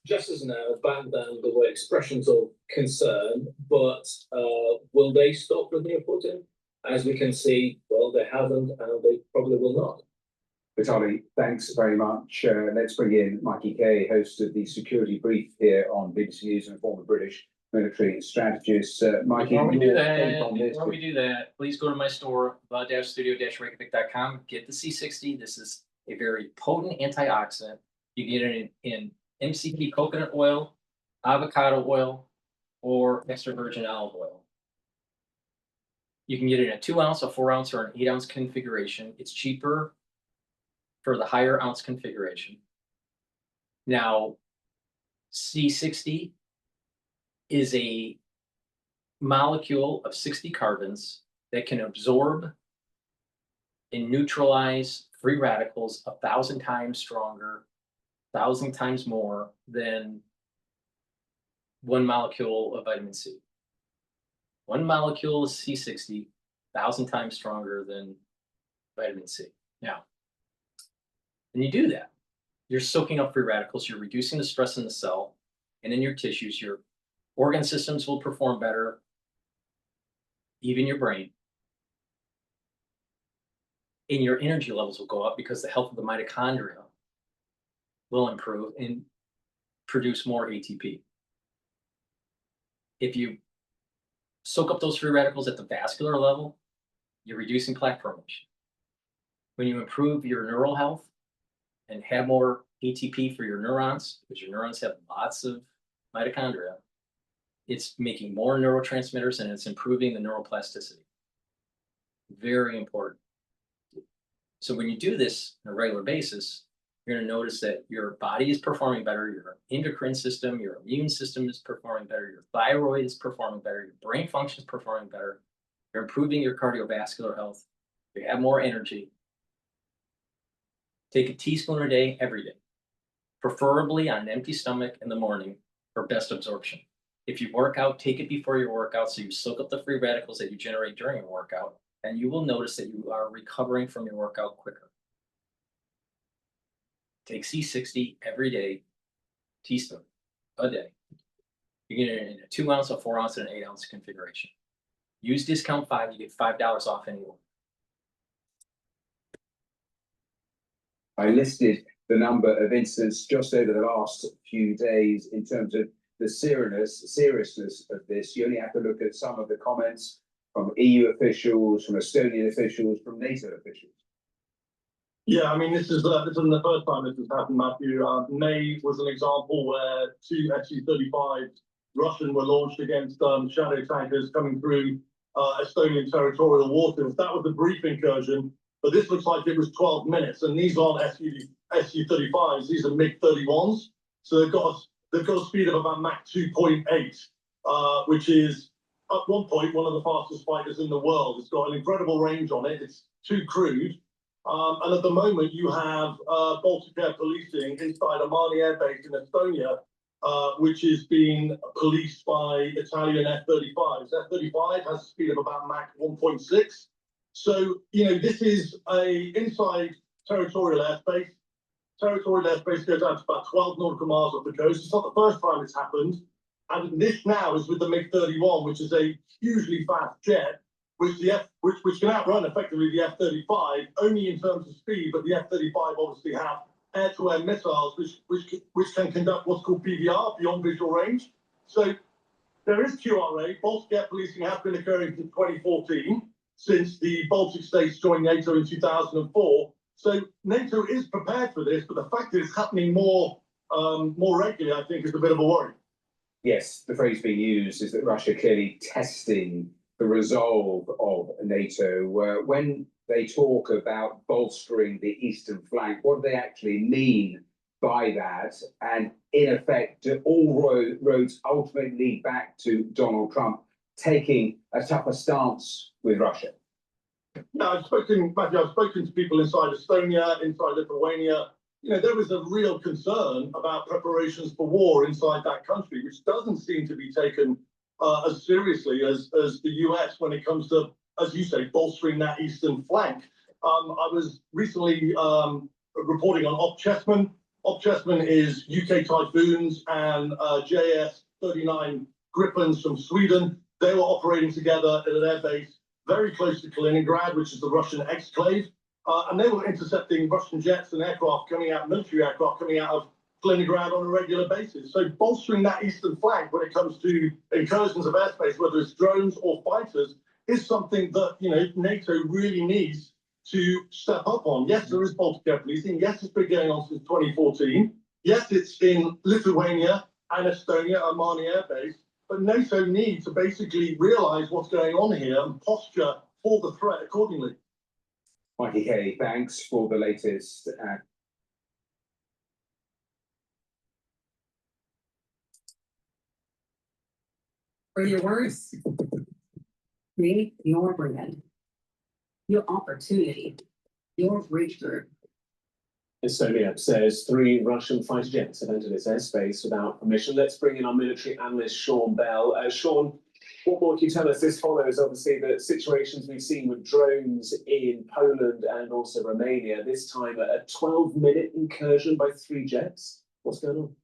Just as now, back then there were expressions of concern, but will they stop Vladimir Putin? As we can see, well, they haven't, and they probably will not. Vitaly, thanks very much. Let's bring in Mikey Kay, host of the Security Brief here on BBC News and former British military strategist. Mikey, Before we do that, please go to my store, the-studio-reykjavik.com. Get the C60. This is a very potent antioxidant. You get it in MCT coconut oil, avocado oil, or extra virgin olive oil. You can get it in a 2 ounce, a 4 ounce, or an 8 ounce configuration. It's cheaper for the higher ounce configuration. Now, C60 is a molecule of 60 carbons that can absorb and neutralize free radicals 1,000 times stronger, 1,000 times more than one molecule of vitamin C. One molecule of C60, 1,000 times stronger than vitamin C. Now, when you do that, you're soaking up free radicals, you're reducing the stress in the cell and in your tissues. Your organ systems will perform better, even your brain. And your energy levels will go up because the health of the mitochondria will improve and produce more ATP. If you soak up those free radicals at the vascular level, you're reducing plaque formation. When you improve your neural health and have more ATP for your neurons, because your neurons have lots of mitochondria, it's making more neurotransmitters and it's improving the neuroplasticity. Very important. So when you do this on a regular basis, you're going to notice that your body is performing better, your endocrine system, your immune system is performing better, your thyroid is performing better, your brain function is performing better, you're improving your cardiovascular health, you have more energy. Take a teaspoon a day, every day, preferably on an empty stomach in the morning for best absorption. If you work out, take it before your workout so you soak up the free radicals that you generate during your workout, and you will notice that you are recovering from your workout quicker. Take C60 every day, teaspoon a day. You get it in a 2 ounce, a 4 ounce, and an 8 ounce configuration. Use discount 5, you get $5 off any order. I listed the number of incidents just over the last few days in terms of the seriousness of this. You only have to look at some of the comments from EU officials, from Estonian officials, from NATO officials. Yeah, I mean, this isn't the first time this has happened, Matthew. May was an example where 2 Su-35 Russian were launched against shadow tankers coming through Estonian territorial waters. That was a brief incursion, but this looks like it was 12 minutes, and these aren't Su-35s, these are MiG-31s. So they've got a speed of about Mach 2.8, which is at one point one of the fastest fighters in the world. It's got an incredible range on it. It's too crude. And at the moment, you have Baltic Air policing inside Amani Air Base in Estonia, which is being policed by Italian F-35s. F-35 has a speed of about Mach 1.6. So, you know, this is a inside territorial airspace. Territorial airspace goes out to about 12 nautical miles off the coast. It's not the first time it's happened. And this now is with the MiG-31, which is a hugely fast jet, which can outrun effectively the F-35, only in terms of speed, but the F-35 obviously have air-to-air missiles, which can conduct what's called PVR, beyond visual range. So there is QRA. Baltic air policing has been occurring since 2014, since the Baltic states joined NATO in 2004. So NATO is prepared for this, but the fact that it's happening more regularly, I think, is a bit of a worry. Yes, the phrase being used is that Russia clearly testing the resolve of NATO. When they talk about bolstering the eastern flank, what do they actually mean by that? And in effect, do all roads ultimately lead back to Donald Trump taking a tougher stance with Russia? Yeah, Matthew, I've spoken to people inside Estonia, inside Lithuania. You know, there was a real concern about preparations for war inside that country, which doesn't seem to be taken as seriously as the US when it comes to, as you say, bolstering that eastern flank. I was recently reporting on Op Chessman. Op Chessman is UK Typhoons and JS-39 Gripens from Sweden. They were operating together at an airbase very close to Kaliningrad, which is the Russian exclave. And they were intercepting Russian jets and aircraft coming out, military aircraft coming out of Kaliningrad on a regular basis. So bolstering that eastern flank when it comes to incursions of airspace, whether it's drones or fighters, is something that, you know, NATO really needs to step up on. Yes, there is Baltic air policing. Yes, it's been going on since 2014. Yes, it's in Lithuania and Estonia, Amani Air Base. But NATO needs to basically realise what's going on here and posture for the threat accordingly. Mikey Kelly, thanks for the latest. For your words, create your brand, your opportunity, your breakthrough. Estonia says 3 Russian fighter jets have entered its airspace without permission. Let's bring in our military analyst, Sean Bell. Sean, what more can you tell us? This follows, obviously, the situations we've seen with drones in Poland and also Romania, this time a 12-minute incursion by 3 jets. What's going on?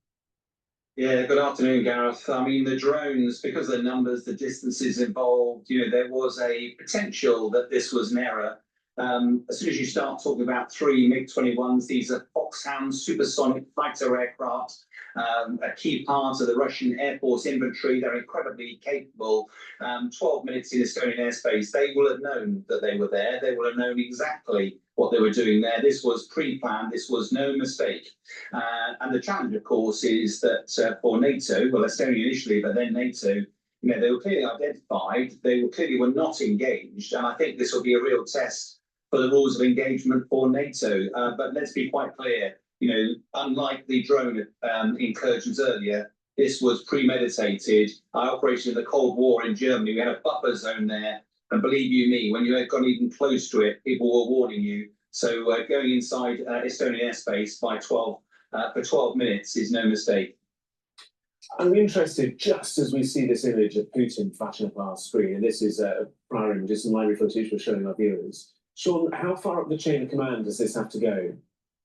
Yeah, good afternoon, Gareth. I mean, the drones, because of the numbers, the distances involved, you know, there was a potential that this was an error. As soon as you start talking about 3 MiG-21s, these are Foxhound supersonic fighter aircraft, a key part of the Russian Air Force inventory. They're incredibly capable. 12 minutes in Estonian airspace, they will have known that they were there. They will have known exactly what they were doing there. This was pre-planned. This was no mistake. And the challenge, of course, is that for NATO, well, Estonia initially, but then NATO, you know, they were clearly identified. They clearly were not engaged. And I think this will be a real test for the rules of engagement for NATO. But let's be quite clear, you know, unlike the drone incursions earlier, this was premeditated. I operated in the Cold War in Germany. We had a buffer zone there. And believe you me, when you had gone even close to it, people were warning you. So going inside Estonian airspace for 12 minutes is no mistake. I'm interested, just as we see this image of Putin flashing up our screen, and this is a prior image, some library footage we're showing our viewers. Sean, how far up the chain of command does this have to go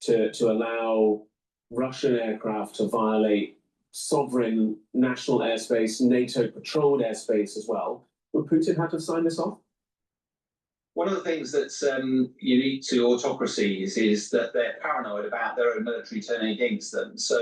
to allow Russian aircraft to violate sovereign national airspace, NATO patrolled airspace as well? Would Putin have to sign this off? One of the things that's unique to autocracies is that they're paranoid about their own military turning against them. So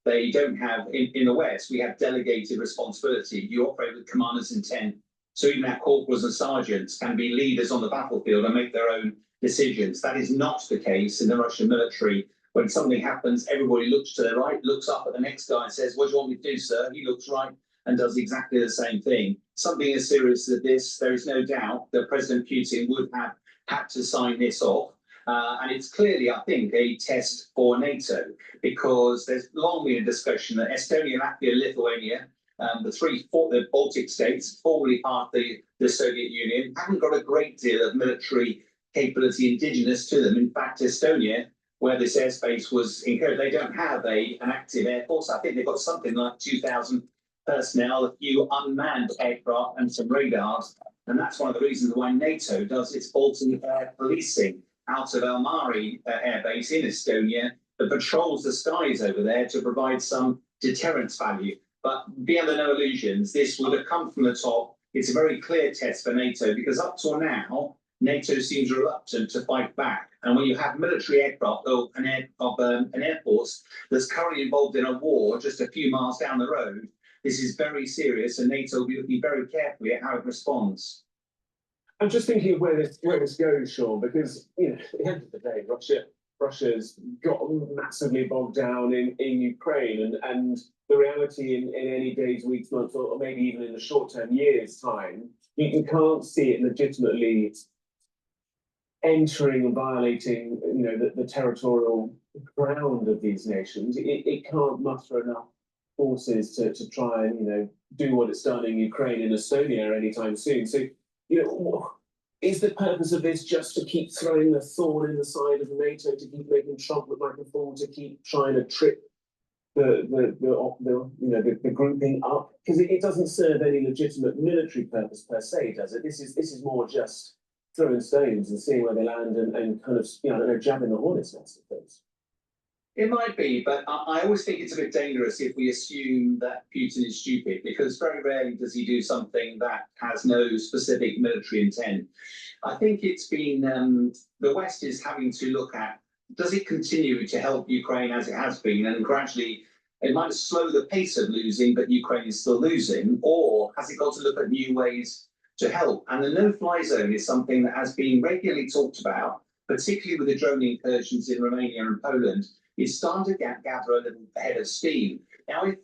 they don't have, in the West, we have delegated responsibility. You operate with commander's intent. So even our corporals and sergeants can be leaders on the battlefield and make their own decisions. That is not the case in the Russian military. When something happens, everybody looks to their right, looks up at the next guy and says, "What do you want me to do, sir?" He looks right and does exactly the same thing. Something as serious as this, there is no doubt that President Putin would have had to sign this off. And it's clearly, I think, a test for NATO, because there's long been a discussion that Estonia, Latvia, Lithuania, the Baltic states, formerly part of the Soviet Union, haven't got a great deal of military capability indigenous to them. In fact, Estonia, where this airspace was incurred, they don't have an active air force. I think they've got something like 2,000 personnel, a few unmanned aircraft and some radars. And that's one of the reasons why NATO does its Baltic air policing out of Almari Air Base in Estonia, that patrols the skies over there to provide some deterrence value. But be under no illusions, this would have come from the top. It's a very clear test for NATO, because up till now, NATO seems reluctant to fight back. And when you have military aircraft or an air force that's currently involved in a war just a few miles down the road, this is very serious, and NATO will be looking very carefully at how it responds. I'm just thinking of where this goes, Sean, because at the end of the day, Russia's got massively bogged down in Ukraine, and the reality in any days, weeks, months, or maybe even in the short term, years' time, you can't see it legitimately entering and violating, the territorial ground of these nations. It can't muster enough forces to try and do what it's done in Ukraine and Estonia anytime soon. So is the purpose of this just to keep throwing the thorn in the side of NATO, to keep making Trump look like a fool, to keep trying to trip the grouping up? Because it doesn't serve any legitimate military purpose per se, does it? This is more just throwing stones and seeing where they land and kind of jabbing the hornet's nest of things. It might be, but I always think it's a bit dangerous if we assume that Putin is stupid, because very rarely does he do something that has no specific military intent. I think it's been, the West is having to look at, does it continue to help Ukraine as it has been, and gradually it might slow the pace of losing, but Ukraine is still losing, or has it got to look at new ways to help? And the no-fly zone is something that has been regularly talked about, particularly with the drone incursions in Romania and Poland. It's starting to gather a little head of steam. Now, if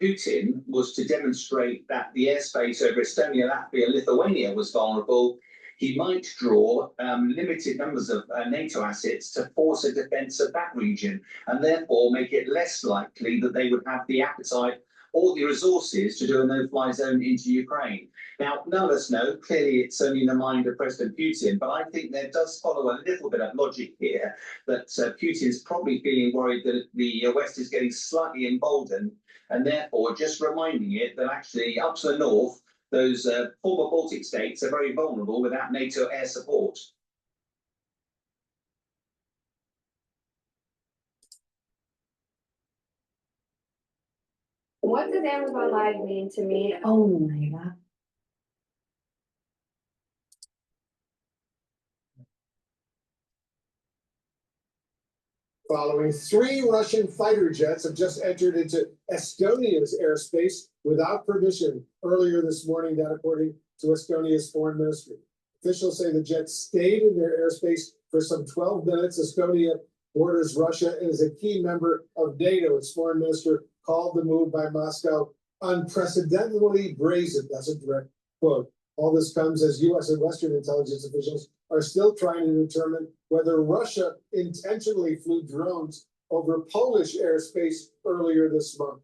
Putin was to demonstrate that the airspace over Estonia, Latvia, Lithuania was vulnerable, he might draw limited numbers of NATO assets to force a defence of that region, and therefore make it less likely that they would have the appetite or the resources to do a no-fly zone into Ukraine. Now, none of us know, clearly it's only in the mind of President Putin, but I think there does follow a little bit of logic here that Putin's probably feeling worried that the West is getting slightly emboldened, and therefore just reminding it that actually up to the north, those former Baltic states are very vulnerable without NATO air support. What does Amazon Live mean to me? Oh my God. Following 3 Russian fighter jets have just entered into Estonia's airspace without permission earlier this morning, that according to Estonia's foreign ministry. Officials say the jets stayed in their airspace for some 12 minutes. Estonia borders Russia and is a key member of NATO. Its foreign minister called the move by Moscow unprecedentedly brazen. That's a direct quote. All this comes as U.S. and Western intelligence officials are still trying to determine whether Russia intentionally flew drones over Polish airspace earlier this month.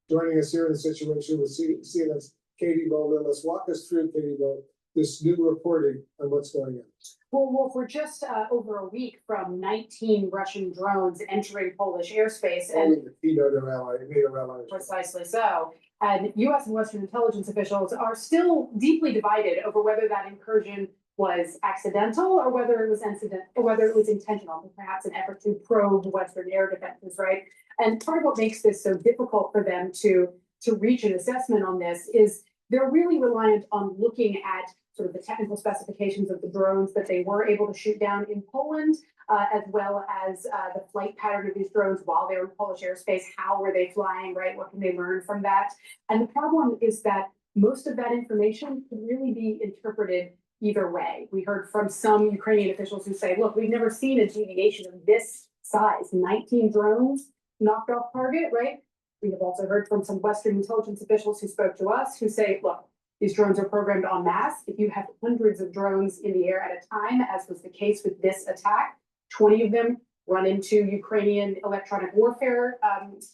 Joining us here in the situation with CNN's Katie Bowe. Let's walk us through, Katie Bowe, this new reporting on what's going on. Well, we're just over a week from 19 Russian drones entering Polish airspace, and NATO allies. Precisely so. And U.S. and Western intelligence officials are still deeply divided over whether that incursion was accidental or whether it was intentional, perhaps an effort to probe Western air defenses, right? And part of what makes this so difficult for them to reach an assessment on this is they're really reliant on looking at sort of the technical specifications of the drones that they were able to shoot down in Poland, as well as the flight pattern of these drones while they were in Polish airspace. How were they flying, right? What can they learn from that? And the problem is that most of that information can really be interpreted either way. We heard from some Ukrainian officials who say, look, we've never seen a deviation of this size, 19 drones knocked off target, right? We have also heard from some Western intelligence officials who spoke to us who say, look, these drones are programmed en masse. If you have hundreds of drones in the air at a time, as was the case with this attack, 20 of them run into Ukrainian electronic warfare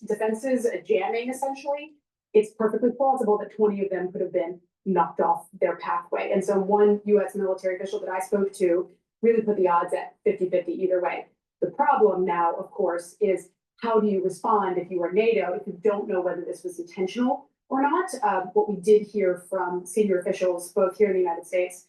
defenses, jamming essentially. It's perfectly plausible that 20 of them could have been knocked off their pathway. And so one US military official that I spoke to really put the odds at 50-50 either way. The problem now, of course, is how do you respond if you are NATO, if you don't know whether this was intentional or not? What we did hear from senior officials, both here in the United States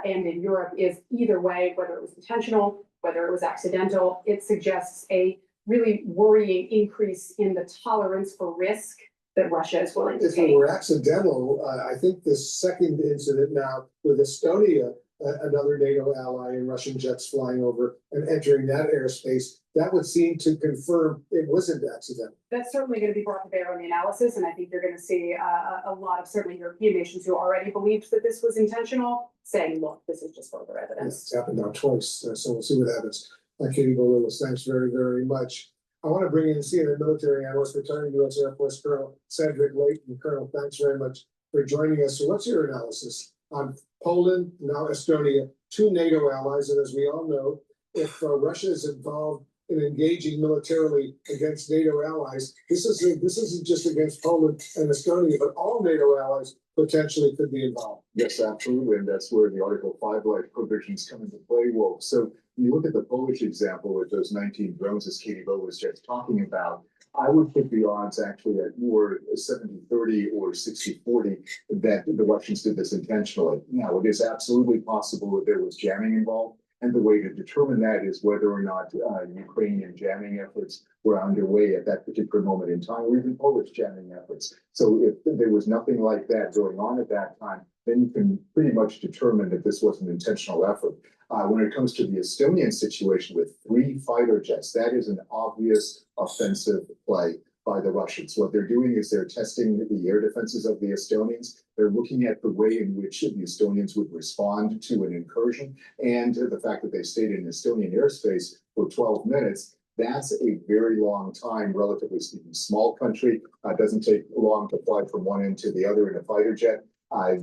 and in Europe, is either way, whether it was intentional, whether it was accidental, it suggests a really worrying increase in the tolerance for risk that Russia is willing to If it take. were accidental, I think this second incident now with Estonia, another NATO ally, and Russian jets flying over and entering that airspace, that would seem to confirm it wasn't accidental. That's certainly going to be brought to bear on the analysis, and I think you're going to see a lot of certainly European nations who already believed that this was intentional, saying, look, this is just further evidence. It's happened now twice, so we'll see what happens. Katie Bolilis, thanks very, very much. I want to bring in CNN military analyst, retired U.S. Air Force Colonel Cedric Layton. Colonel, thanks very much for joining us. So what's your analysis on Poland, now Estonia, two NATO allies? And as we all know, if Russia is involved in engaging militarily against NATO allies, this isn't just against Poland and Estonia, but all NATO allies potentially could be involved. Yes, absolutely. And that's where the Article 5 provisions come into play. Well, so when you look at the Polish example with those 19 drones, as Katie Bo was just talking about, I would put the odds actually at more 70-30 or 60-40 that the Russians did this intentionally. Now, it is absolutely possible that there was jamming involved. And the way to determine that is whether or not Ukrainian jamming efforts were underway at that particular moment in time, or even Polish jamming efforts. So if there was nothing like that going on at that time, then you can pretty much determine that this was an intentional effort. When it comes to the Estonian situation with 3 fighter jets, that is an obvious offensive play by the Russians. What they're doing is they're testing the air defenses of the Estonians. They're looking at the way in which the Estonians would respond to an incursion, and the fact that they stayed in Estonian airspace for 12 minutes. That's a very long time, relatively speaking. Small country, doesn't take long to fly from one end to the other in a fighter jet.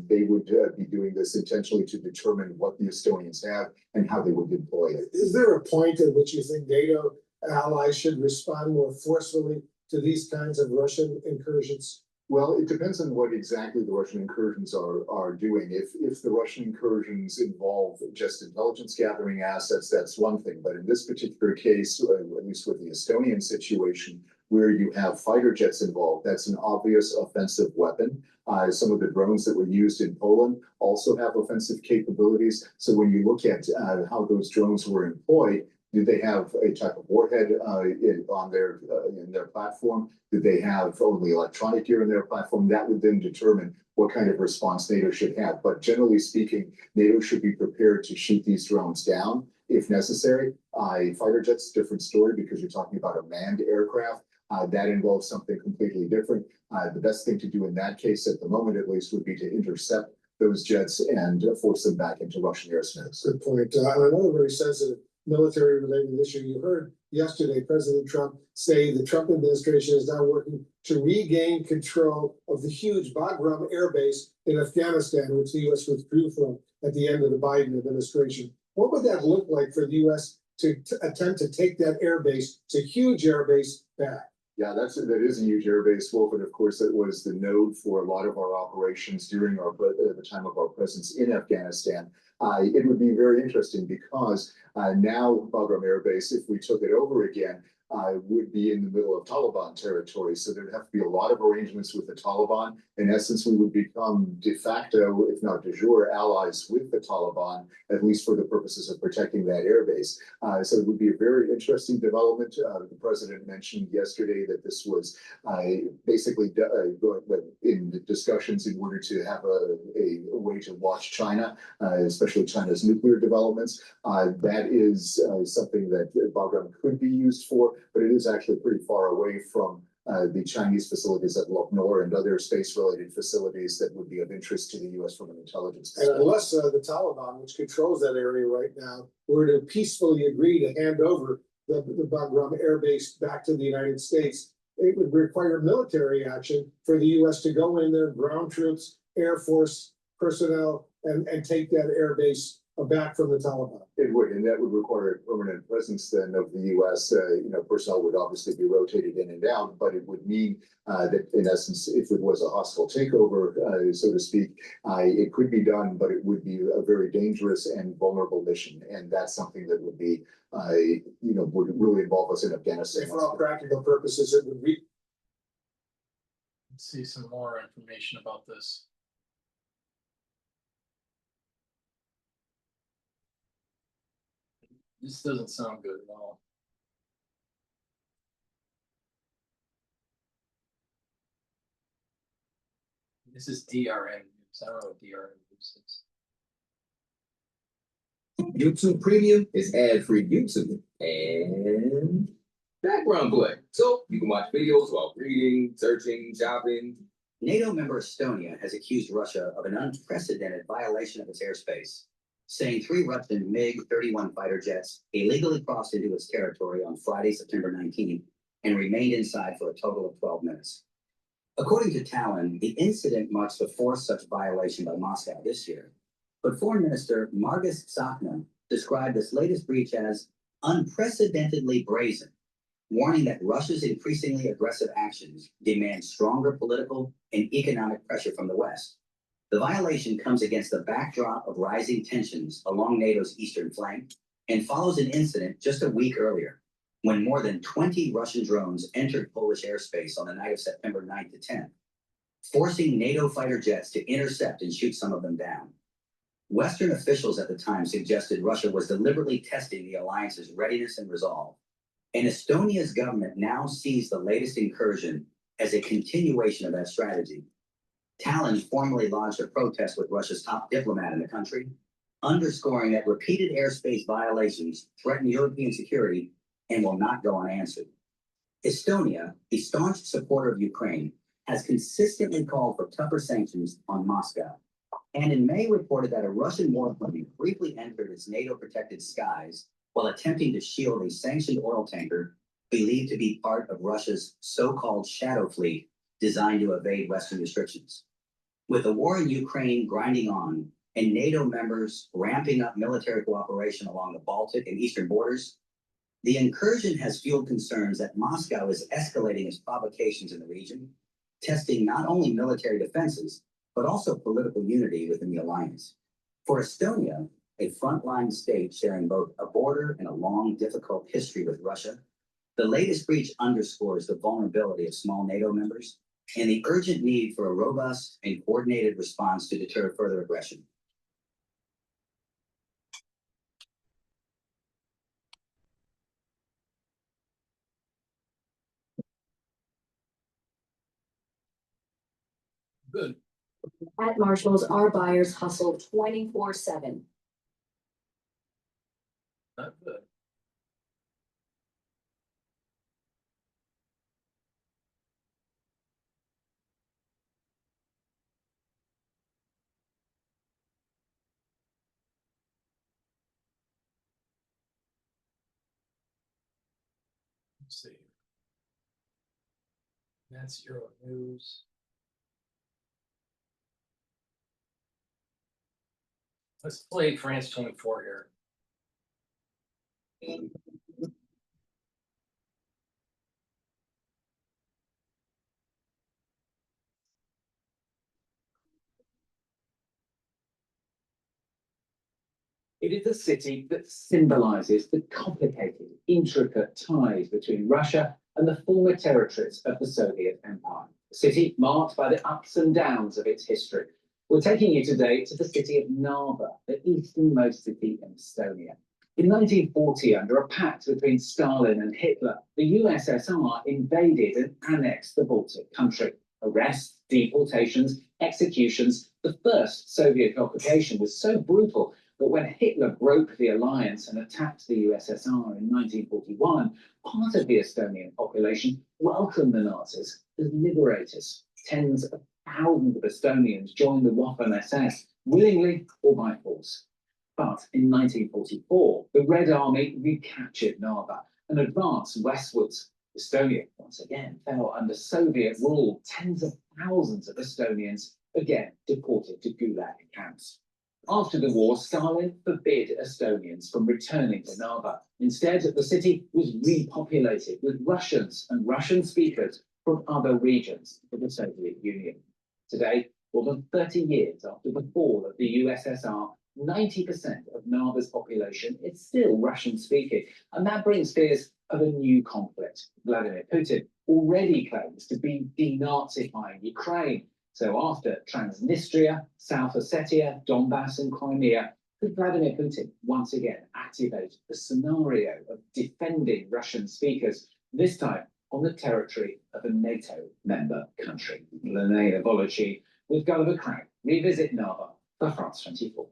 They would be doing this intentionally to determine what the Estonians have and how they would deploy it. Is there a point at which you think NATO allies should respond more forcefully to these kinds of Russian incursions? Well, it depends on what exactly the Russian incursions are doing. If the Russian incursions involve just intelligence gathering assets, that's one thing. But in this particular case, at least with the Estonian situation, where you have fighter jets involved, that's an obvious offensive weapon. Some of the drones that were used in Poland also have offensive capabilities. So when you look at how those drones were employed, did they have a type of warhead in their platform? Did they have only electronic gear in their platform? That would then determine what kind of response NATO should have. But generally speaking, NATO should be prepared to shoot these drones down if necessary. Fighter jets, different story because you're talking about a manned aircraft. That involves something completely different. The best thing to do in that case, at the moment at least, would be to intercept those jets and force them back into Russian airspace. Good point. Another very sensitive military-related issue. You heard yesterday President Trump say the Trump administration is now working to regain control of the huge Bagram Air Base in Afghanistan, which the U.S. withdrew from at the end of the Biden administration. What would that look like for the U.S. to attempt to take that air base, it's a huge air base, back? Yeah, that is a huge air base, Wolf, and of course it was the node for a lot of our operations during the time of our presence in Afghanistan. It would be very interesting because now Bagram Air Base, if we took it over again, would be in the middle of Taliban territory. So there'd have to be a lot of arrangements with the Taliban. In essence, we would become de facto, if not de jure, allies with the Taliban, at least for the purposes of protecting that airbase. So it would be a very interesting development. The president mentioned yesterday that this was basically in the discussions in order to have a way to watch China, especially China's nuclear developments. That is something that Bagram could be used for, but it is actually pretty far away from the Chinese facilities at Lok Nor and other space-related facilities that would be of interest to the U.S. from an intelligence perspective. And unless the Taliban, which controls that area right now, were to peacefully agree to hand over the Bagram Air Base back to the United States, it would require military action for the U.S. to go in there, ground troops, Air Force personnel, and take that air base back from the Taliban. It would, and that would require a permanent presence then of the US. Personnel would obviously be rotated in and out, but it would mean that in essence, if it was a hostile takeover, so to speak, it could be done, but it would be a very dangerous and vulnerable mission. And that's something that would be, would really involve us in Afghanistan. For all practical purposes, it would be. Let's see some more information about this. This doesn't sound good at all. This is DRM news. I don't know what DRM news is. YouTube Premium is ad-free YouTube and background play. So you can watch videos while reading, searching, shopping. NATO member Estonia has accused Russia of an unprecedented violation of its airspace, saying 3 Russian MiG-31 fighter jets illegally crossed into its territory on Friday, September 19th, and remained inside for a total of 12 minutes. According to Tallinn, the incident marks the 4th such violation by Moscow this year. But Foreign Minister Margus Tsahkna described this latest breach as unprecedentedly brazen, warning that Russia's increasingly aggressive actions demand stronger political and economic pressure from the West. The violation comes against the backdrop of rising tensions along NATO's eastern flank and follows an incident just a week earlier, when more than 20 Russian drones entered Polish airspace on the night of September 9th to 10th, forcing NATO fighter jets to intercept and shoot some of them down. Western officials at the time suggested Russia was deliberately testing the alliance's readiness and resolve. And Estonia's government now sees the latest incursion as a continuation of that strategy. Tallinn formally lodged a protest with Russia's top diplomat in the country, underscoring that repeated airspace violations threaten European security and will not go unanswered. Estonia, a staunch supporter of Ukraine, has consistently called for tougher sanctions on Moscow, and in May reported that a Russian warplane briefly entered its NATO-protected skies while attempting to shield a sanctioned oil tanker believed to be part of Russia's so-called shadow fleet designed to evade Western restrictions. With the war in Ukraine grinding on and NATO members ramping up military cooperation along the Baltic and eastern borders, the incursion has fueled concerns that Moscow is escalating its provocations in the region, testing not only military defenses, but also political unity within the alliance. For Estonia, a frontline state sharing both a border and a long, difficult history with Russia, the latest breach underscores the vulnerability of small NATO members and the urgent need for a robust and coordinated response to deter further aggression. Good. At Marshalls, our buyers hustle 24/7. Not good. Let's see. That's Euro News. Let's play France 24 here. It is a city that symbolizes the complicated, intricate ties between Russia and the former territories of the Soviet Empire. A city marked by the ups and downs of its history. We're taking you today to the city of Narva, the easternmost city in Estonia. In 1940, under a pact between Stalin and Hitler, the USSR invaded and annexed the Baltic country. Arrests, deportations, executions. The first Soviet occupation was so brutal that when Hitler broke the alliance and attacked the USSR in 1941, part of the Estonian population welcomed the Nazis as liberators. Tens of thousands of Estonians joined the Waffen-SS, willingly or by force. But in 1944, the Red Army recaptured Narva and advanced westwards. Estonia, once again, fell under Soviet rule. Tens of thousands of Estonians, again, deported to Gulag camps. After the war, Stalin forbid Estonians from returning to Narva. Instead, the city was repopulated with Russians and Russian speakers from other regions of the Soviet Union. Today, more than 30 years after the fall of the USSR, 90% of Narva's population is still Russian-speaking, and that brings fears of a new conflict. Vladimir Putin already claims to be denazifying Ukraine. So after Transnistria, South Ossetia, Donbass and Crimea, could Vladimir Putin once again activate the scenario of defending Russian speakers, this time on the territory of a NATO member country? Linnea Volochi with Gulliver Crag revisit Narva for France 24.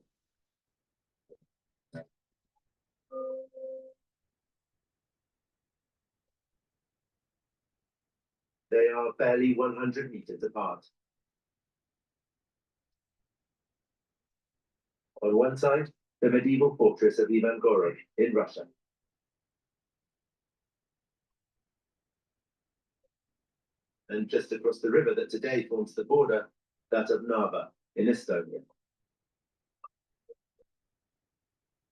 They are barely 100 meters apart. On one side, the medieval fortress of Ivangorod in Russia. And just across the river that today forms the border, that of Narva in Estonia.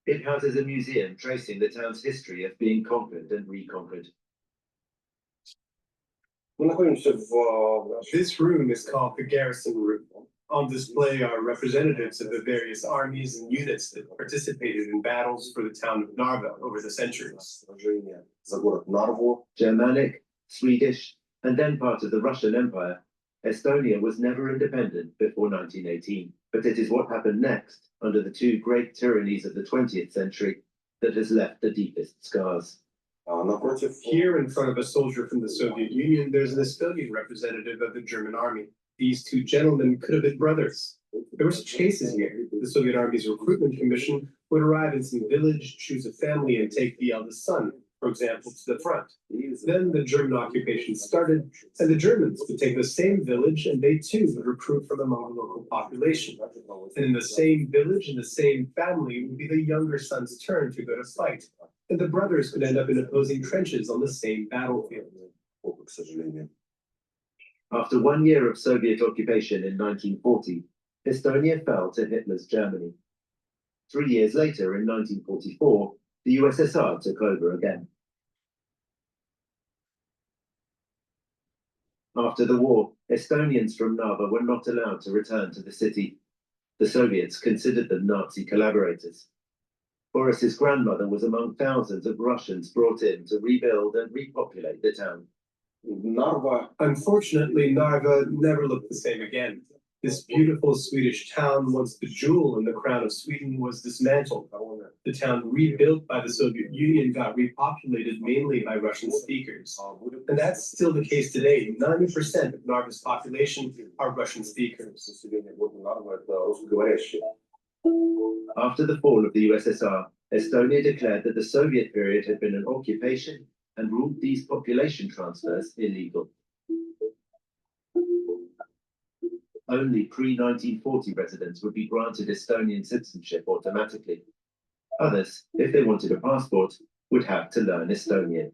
It houses a museum tracing the town's history of being conquered and reconquered. This room is called the Garrison Room. On display are representatives of the various armies and units that participated in battles for the town of Narva over the centuries. Germanic, Swedish, and then part of the Russian Empire, Estonia was never independent before 1918. But it is what happened next, under the two great tyrannies of the 20th century, that has left the deepest scars. Here in front of a soldier from the Soviet Union, there's an Estonian representative of the German army. These two gentlemen could have been brothers. There were such cases here. The Soviet Army's recruitment commission would arrive in some village, choose a family, and take the eldest son, for example, to the front. Then the German occupation started, and the Germans would take the same village, and they too would recruit from among the local population. And in the same village, in the same family, it would be the younger son's turn to go to fight. And the brothers could end up in opposing trenches on the same battlefield. After 1 year of Soviet occupation in 1940, Estonia fell to Hitler's Germany. 3 years later, in 1944, the USSR took over again. After the war, Estonians from Narva were not allowed to return to the city. The Soviets considered them Nazi collaborators. Boris's grandmother was among thousands of Russians brought in to rebuild and repopulate the town. Unfortunately, Narva never looked the same again. This beautiful Swedish town, once the jewel in the crown of Sweden, was dismantled. The town rebuilt by the Soviet Union got repopulated mainly by Russian speakers. And that's still the case today. 90% of Narva's population are Russian speakers. After the fall of the USSR, Estonia declared that the Soviet period had been an occupation and ruled these population transfers illegal. Only pre-1940 residents would be granted Estonian citizenship automatically. Others, if they wanted a passport, would have to learn Estonian.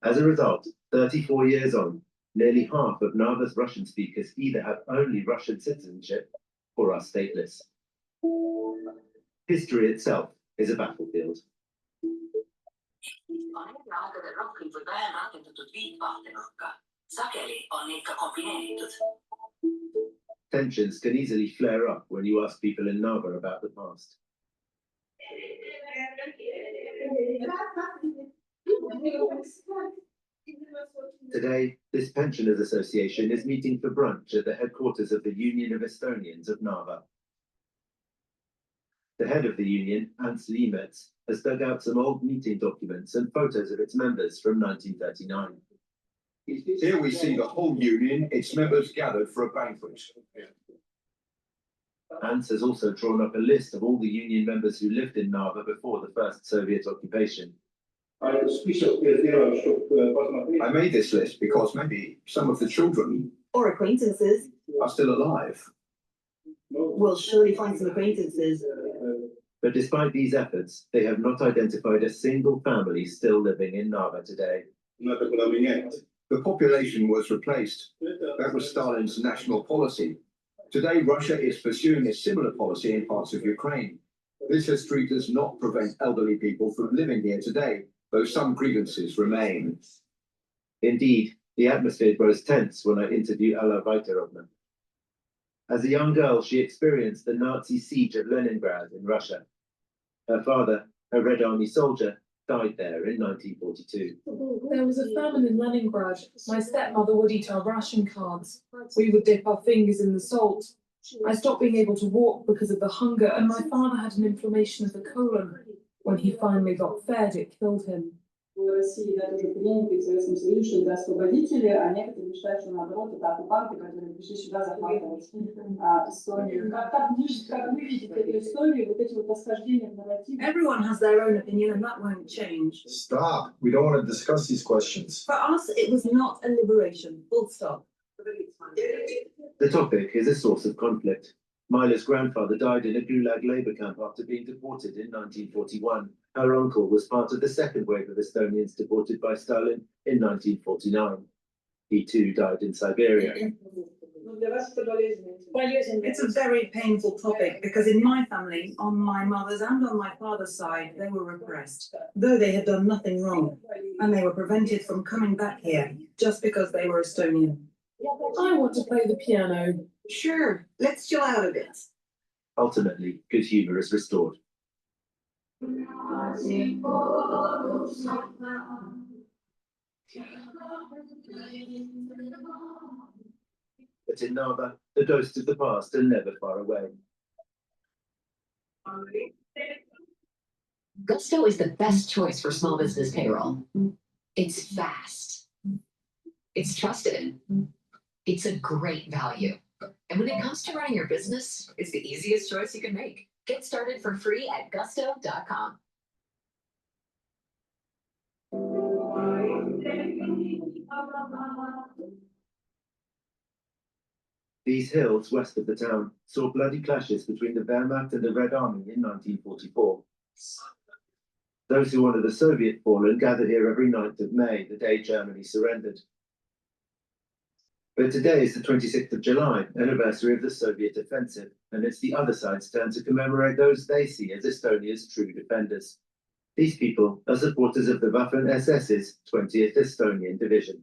As a result, 34 years on, nearly half of Narva's Russian speakers either have only Russian citizenship or are stateless. History itself is a battlefield. Tensions can easily flare up when you ask people in Narva about the past. Today, this pensioners association is meeting for brunch at the headquarters of the Union of Estonians of Narva. The head of the union, Ants Liimets, has dug out some old meeting documents and photos of its members from 1939. Here we see the whole union, its members gathered for a banquet. Ants has also drawn up a list of all the union members who lived in Narva before the first Soviet occupation. I made this list because maybe some of the children Or acquaintances. are still alive. We'll surely find some acquaintances. But despite these efforts, they have not identified a single family still living in Narva today. The population was replaced. That was Stalin's national policy. Today, Russia is pursuing a similar policy in parts of Ukraine. This history does not prevent elderly people from living here today, though some grievances remain. Indeed, the atmosphere grows tense when I interview Alla Vajterovna. As a young girl, she experienced the Nazi siege of Leningrad in Russia. Her father, a Red Army soldier, died there in 1942. There was a famine in Leningrad. My stepmother would eat our ration cards. We would dip our fingers in the salt. I stopped being able to walk because of the hunger, and my father had an inflammation of the colon. When he finally got fed, it killed him. В России, да, тоже приняли в Советском Союзе, что это освободители, а некоторые считают, что наоборот, это оккупанты, которые пришли сюда захватывать Эстонию. Как вы видите эту историю, вот эти вот восхождения в нарративе? Everyone has their own opinion and that won't change. Stop. We don't want to discuss these questions. For us, it was not a liberation. Full stop. The topic is a source of conflict. Mila's grandfather died in a Gulag labor camp after being deported in 1941. Her uncle was part of the second wave of Estonians deported by Stalin in 1949. He too died in Siberia. It's a very painful topic because in my family, on my mother's and on my father's side, they were repressed, though they had done nothing wrong, and they were prevented from coming back here just because they were Estonian. I want to play the piano. Sure, let's chill out a bit. Ultimately, good humour is restored. But in Narva, the ghosts of the past are never far away. Gusto is the best choice for small business payroll. It's fast. It's trusted. It's a great value. And when it comes to running your business, it's the easiest choice you can make. Get started for free at gusto.com. These hills west of the town saw bloody clashes between the Wehrmacht and the Red Army in 1944. Those who honoured the Soviet fallen gather here every 9th of May, the day Germany surrendered. But today is the 26th of July, anniversary of the Soviet offensive, and it's the other side's turn to commemorate those they see as Estonia's true defenders. These people are supporters of the Waffen-SS's 20th Estonian Division.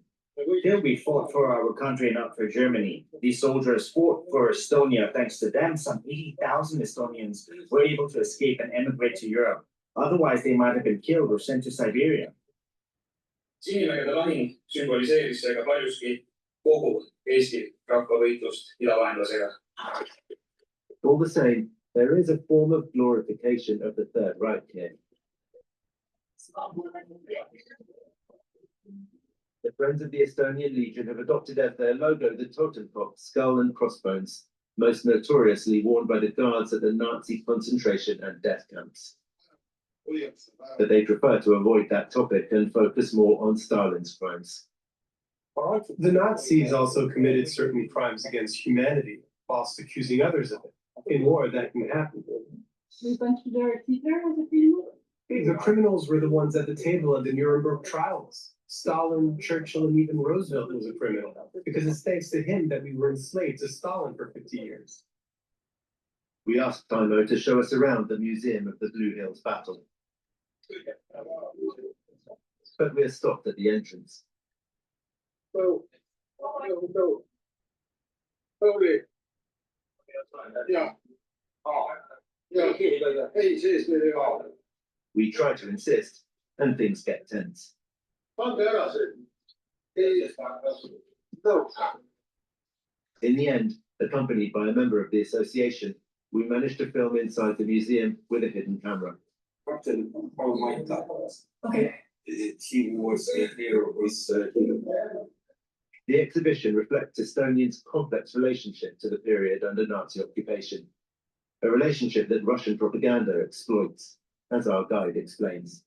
Here we fought for our country, not for Germany. These soldiers fought for Estonia. Thanks to them, some 80,000 Estonians were able to escape and emigrate to Europe. Otherwise, they might have been killed or sent to Siberia. Sinimägede lahing sümboliseeris seega paljuski kogu Eesti rahvavõitlust idavaenlasega. All the same, there is a form of glorification of the Third Reich here. The Friends of the Estonian Legion have adopted as their logo the Totenkopf skull and crossbones, most notoriously worn by the guards at the Nazi concentration and death camps. But they prefer to avoid that topic and focus more on Stalin's crimes. The Nazis also committed certain crimes against humanity whilst accusing others of it. In war, that can happen. The criminals were the ones at the table of the Nuremberg trials. Stalin, Churchill, and even Roosevelt was a criminal, because it's thanks to him that we were enslaved to Stalin for 50 years. We asked Timo to show us around the Museum of the Blue Hills Battle. But we are stopped at the entrance. We try to insist, and things get tense. In the end, accompanied by a member of the association, we managed to film inside the museum with a hidden camera. Okay. He was here with The exhibition reflects Estonians' complex relationship to the period under Nazi occupation, a relationship that Russian propaganda exploits, as our guide explains.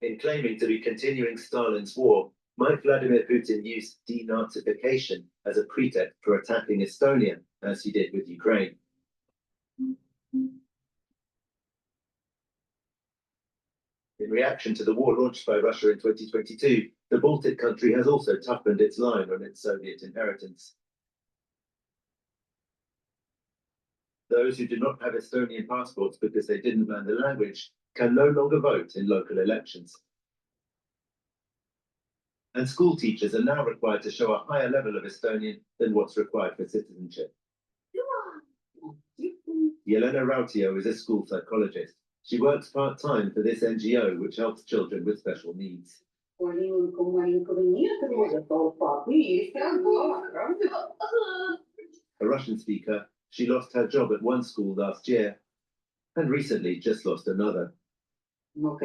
In claiming to be continuing Stalin's war, might Vladimir Putin use denazification as a pretext for attacking Estonia, as he did with Ukraine? In reaction to the war launched by Russia in 2022, the Baltic country has also toughened its line on its Soviet inheritance. Those who do not have Estonian passports because they didn't learn the language can no longer vote in local elections. And school teachers are now required to show a higher level of Estonian than what's required for citizenship. Jelena Rautio is a school psychologist. She works part-time for this NGO, which helps children with special needs. A Russian speaker, she lost her job at one school last year, and recently just lost another. For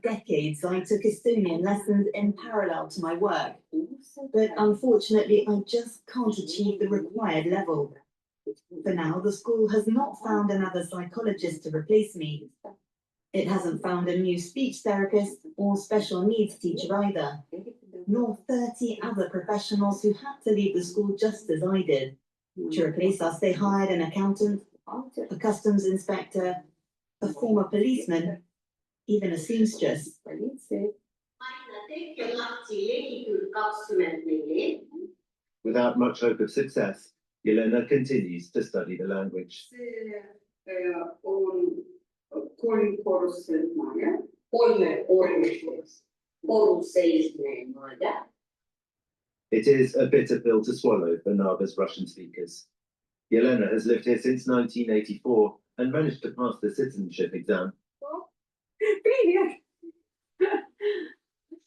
decades, I took Estonian lessons in parallel to my work, but unfortunately, I just can't achieve the required level. For now, the school has not found another psychologist to replace me. It hasn't found a new speech therapist or special needs teacher either, nor 30 other professionals who had to leave the school just as I did. To replace us, they hired an accountant, a customs inspector, a former policeman, even a seamstress. Without much hope of success, Jelena continues to study the language. It is a bitter pill to swallow for Narva's Russian speakers. Jelena has lived here since 1984 and managed to pass the citizenship exam.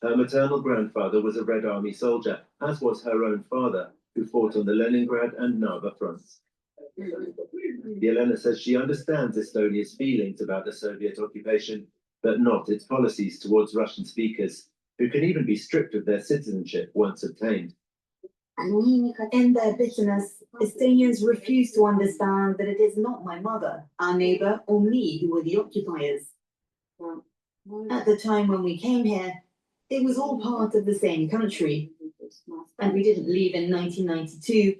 Her maternal grandfather was a Red Army soldier, as was her own father, who fought on the Leningrad and Narva fronts. Jelena says she understands Estonia's feelings about the Soviet occupation, but not its policies towards Russian speakers, who can even be stripped of their citizenship once obtained. In their bitterness, Estonians refuse to understand that it is not my mother, our neighbour, or me who were the occupiers. At the time when we came here, it was all part of the same country. And we didn't leave in 1992.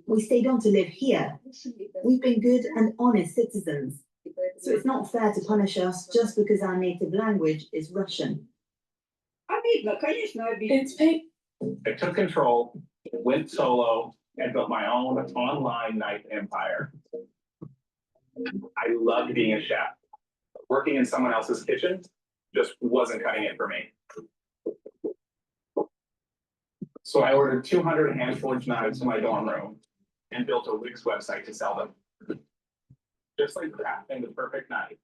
We stayed on to live here. We've been good and honest citizens. So it's not fair to punish us just because our native language is Russian. I took control, went solo, and built my own online knife empire. I loved being a chef. Working in someone else's kitchen just wasn't cutting it for me. So I ordered 200 hand-forged knives in my dorm room and built a Wix website to sell them. Just like crafting the perfect knife,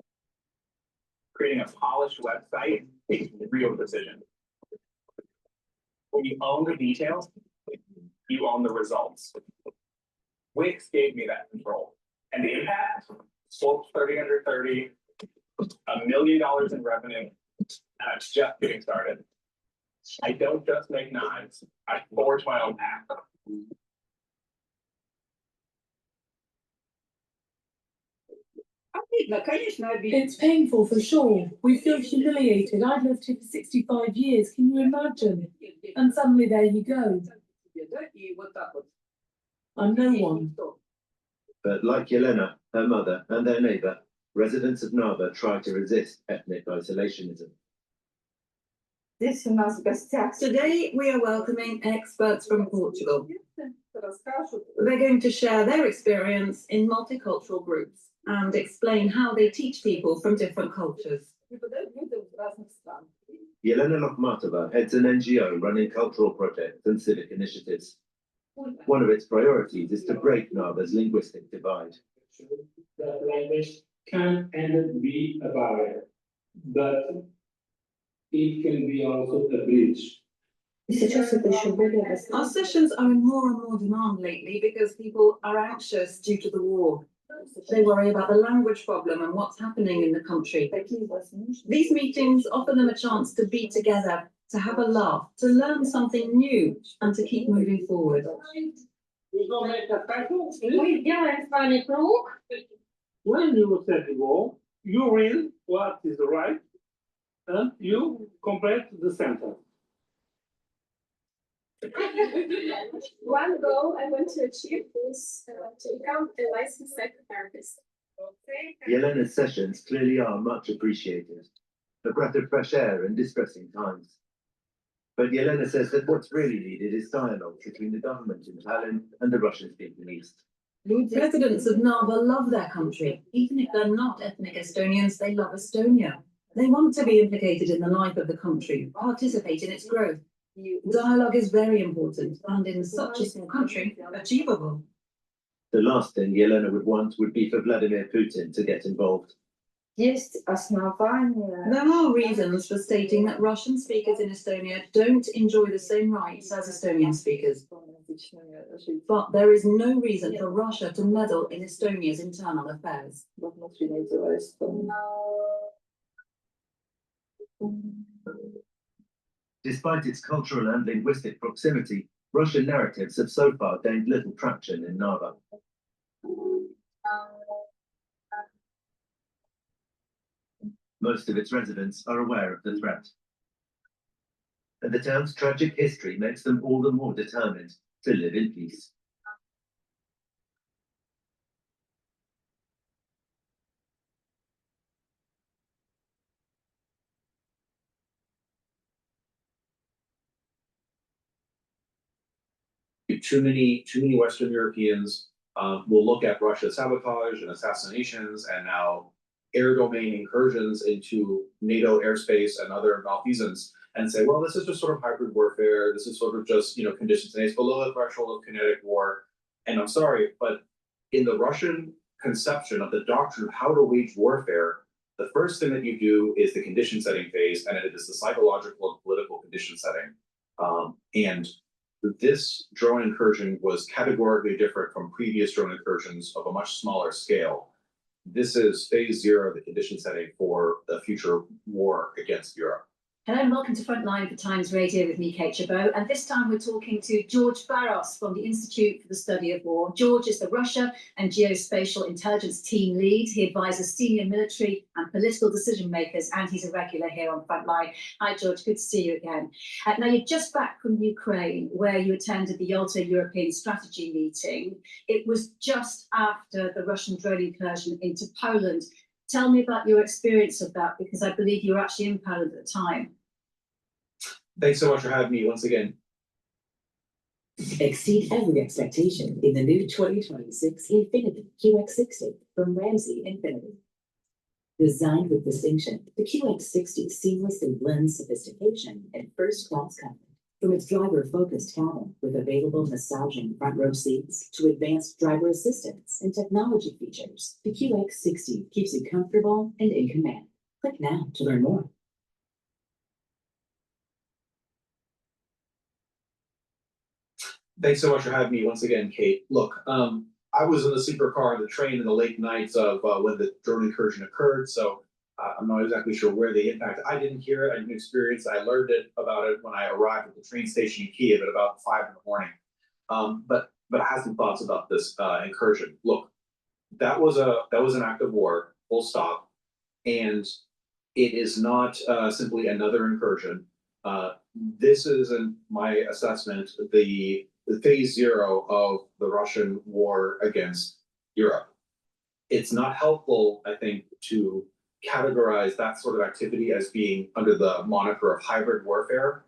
creating a polished website takes real precision. When you own the details, you own the results. Wix gave me that control. And the impact, sold 30 under 30, $1 million in revenue, and I'm just getting started. I don't just make knives, I forge my own path. It's painful for sure. We feel humiliated. I've lived here for 65 years. Can you imagine? And suddenly there you go. I'm no one. But like Jelena, her mother, and their neighbour, residents of Narva try to resist ethnic isolationism. Today, we are welcoming experts from Portugal. They're going to share their experience in multicultural groups and explain how they teach people from different cultures. Jelena Lokhmatova heads an NGO running cultural projects and civic initiatives. One of its priorities is to break Narva's linguistic divide. That language can and be a barrier, but it can be also a bridge. Our sessions are in more and more demand lately because people are anxious due to the war. They worry about the language problem and what's happening in the country. These meetings offer them a chance to be together, to have a laugh, to learn something new, and to keep moving forward. When you look at the wall, you read what is right, and you complete the sentence. One goal I want to achieve is to become a licensed psychotherapist. Yelena's sessions clearly are much appreciated, a breath of fresh air in distressing times. But Yelena says that what's really needed is dialogue between the government in Tallinn and the Russian-speaking East. Residents of Narva love their country. Even if they're not ethnic Estonians, they love Estonia. They want to be implicated in the life of the country, participate in its growth. Dialogue is very important and in such a small country, achievable. The last thing Yelena would want would be for Vladimir Putin to get involved. There are reasons for stating that Russian speakers in Estonia don't enjoy the same rights as Estonian speakers. But there is no reason for Russia to meddle in Estonia's internal affairs. Despite its cultural and linguistic proximity, Russian narratives have so far gained little traction in Narva. Most of its residents are aware of the threat. And the town's tragic history makes them all the more determined to live in peace. Too many Western Europeans will look at Russia's sabotage and assassinations and now air domain incursions into NATO airspace and other malfeasance and say, well, this is just sort of hybrid warfare. This is sort of just, conditions and it's below the threshold of kinetic war. And I'm sorry, but in the Russian conception of the doctrine of how to wage warfare, the first thing that you do is the condition setting phase, and it is the psychological and political condition setting. And this drone incursion was categorically different from previous drone incursions of a much smaller scale. This is phase 0 of the condition setting for the future war against Europe. Hello and welcome to Frontline for Times Radio with me, Kate Chabot. And this time we're talking to George Barros from the Institute for the Study of War. George is the Russia and Geospatial Intelligence Team Lead. He advises senior military and political decision makers, and he's a regular here on Frontline. Hi, George. Good to see you again. Now, you're just back from Ukraine, where you attended the Yalta European Strategy meeting. It was just after the Russian drone incursion into Poland. Tell me about your experience of that, because I believe you were actually in Poland at the time. Thanks so much for having me once again. Exceed every expectation in the new 2026 Infiniti QX60 from Ramsey Infiniti. Designed with distinction, the QX60 seamlessly blends sophistication and first-class comfort. From its driver-focused cabin with available massaging front row seats to advanced driver assistance and technology features, the QX60 keeps you comfortable and in command. Click now to learn more. Thanks so much for having me once again, Kate. Look, I was in the sleeper car on the train in the late nights of when the drone incursion occurred, so I'm not exactly sure where the impact. I didn't hear it, I didn't experience it. I learned about it when I arrived at the train station in Kiev at about 5 in the morning. But I have some thoughts about this incursion. Look, that was an act of war, full stop, and it is not simply another incursion. This is, in my assessment, the phase 0 of the Russian war against Europe. It's not helpful, I think, to categorize that sort of activity as being under the moniker of hybrid warfare,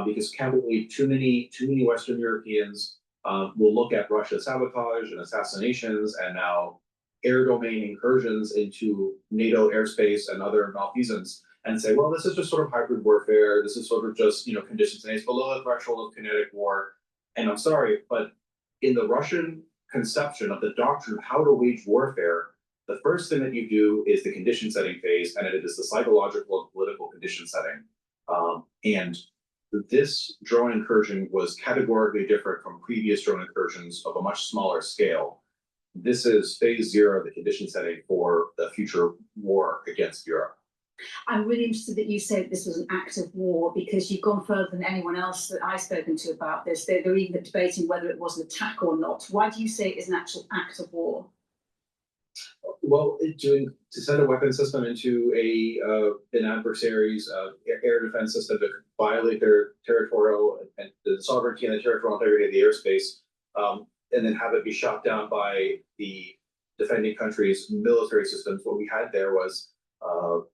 because candidly, too many Western Europeans will look at Russia's sabotage and assassinations and now air domain incursions into NATO airspace and other malfeasance and say, well, this is just sort of hybrid warfare. This is sort of just, conditions and it's below the threshold of kinetic war. And I'm sorry, but in the Russian conception of the doctrine of how to wage warfare, the first thing that you do is the condition setting phase, and it is the psychological and political condition setting. And this drone incursion was categorically different from previous drone incursions of a much smaller scale. This is phase 0 of the condition setting for the future war against Europe. I'm really interested that you said this was an act of war, because you've gone further than anyone else that I've spoken to about this. They're even debating whether it was an attack or not. Why do you say it is an actual act of war? Well, to send a weapon system into an adversary's air defense system to violate their territorial and the sovereignty and the territorial integrity of the airspace, and then have it be shot down by the defending countries' military systems. What we had there was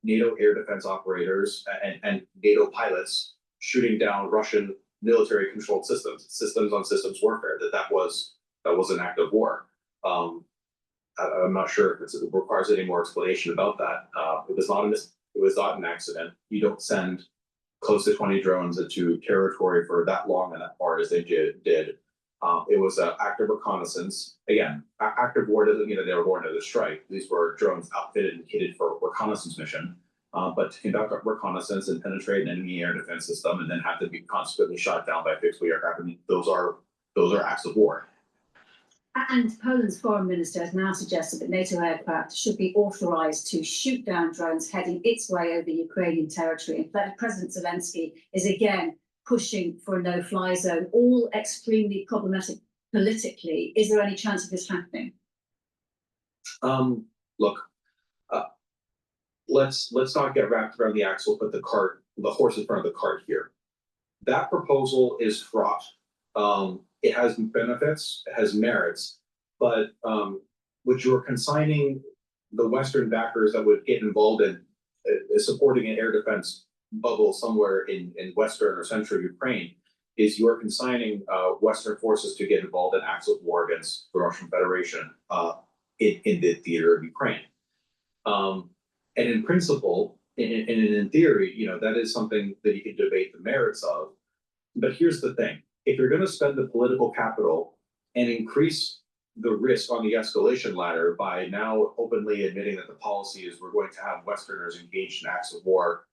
NATO air defense operators and NATO pilots shooting down Russian military controlled systems on systems warfare. That was an act of war. I'm not sure if it requires any more explanation about that. It was not an accident. You don't send close to 20 drones into territory for that long and that far as they did. It was an act of reconnaissance. Again, act of war doesn't mean that they were going to the strike. These were drones outfitted and kitted for reconnaissance mission. But to conduct reconnaissance and penetrate an enemy air defense system and then have to be consequently shot down by fixed wing aircraft, I mean, those are acts of war. And Poland's foreign minister has now suggested that NATO aircraft should be authorised to shoot down drones heading its way over Ukrainian territory. And President Zelensky is again pushing for a no-fly zone, all extremely problematic politically. Is there any chance of this happening? Look, let's not get wrapped around the axle, put the horse in front of the cart here. That proposal is fraught. It has benefits, it has merits, but what you're consigning the Western backers that would get involved in supporting an air defense bubble somewhere in Western or Central Ukraine is you're consigning Western forces to get involved in acts of war against the Russian Federation in the theater of Ukraine. And in principle, and in theory, that is something that you can debate the merits of. But here's the thing. If you're going to spend the political capital and increase the risk on the escalation ladder by now openly admitting that the policy is we're going to have Westerners engaged in acts of war,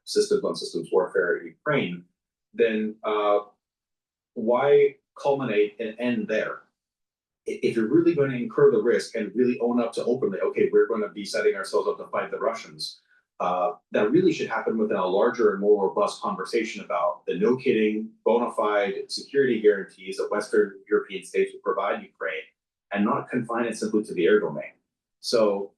systems on systems warfare in Ukraine, then why culminate and end there? If you're really going to incur the risk and really own up to openly, okay, we're going to be setting ourselves up to fight the Russians, that really should happen within a larger and more robust conversation about the no-kidding, bona fide security guarantees that Western European states would provide Ukraine, and not confine it simply to the air domain. So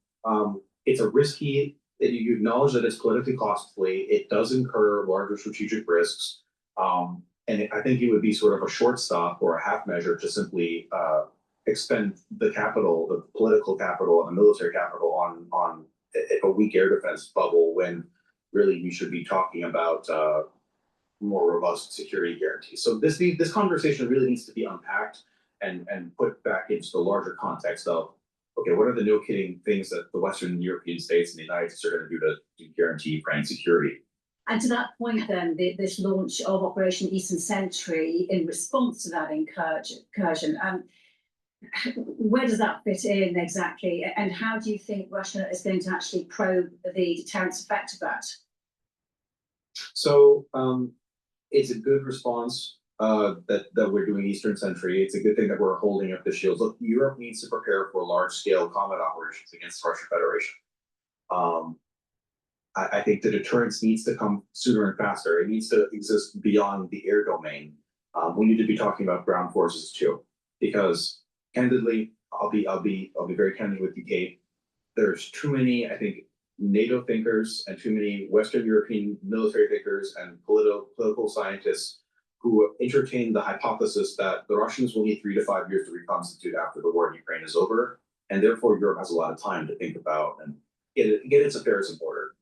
it's a risky, you acknowledge that it's politically costly, it does incur larger strategic risks, and I think it would be sort of a short stop or a half measure to simply expend the capital, the political capital and the military capital on a weak air defense bubble when really we should be talking about more robust security guarantees. So this conversation really needs to be unpacked and put back into the larger context of, okay, what are the no-kidding things that the Western European states and the United States are going to do to guarantee Ukraine security? And to that point then, this launch of Operation Eastern Sentry in response to that incursion, where does that fit in exactly? And how do you think Russia is going to actually probe the deterrence effect of that? So it's a good response that we're doing Eastern Sentry. It's a good thing that we're holding up the shields. Look, Europe needs to prepare for large-scale combat operations against the Russian Federation. I think the deterrence needs to come sooner and faster. It needs to exist beyond the air domain. We need to be talking about ground forces too, because candidly, I'll be very candid with you, Kate. There's too many, I think, NATO thinkers and too many Western European military thinkers and political scientists who entertain the hypothesis that the Russians will need 3 to 5 years to reconstitute after the war in Ukraine is over, and therefore Europe has a lot of time to think about and get its affairs in order.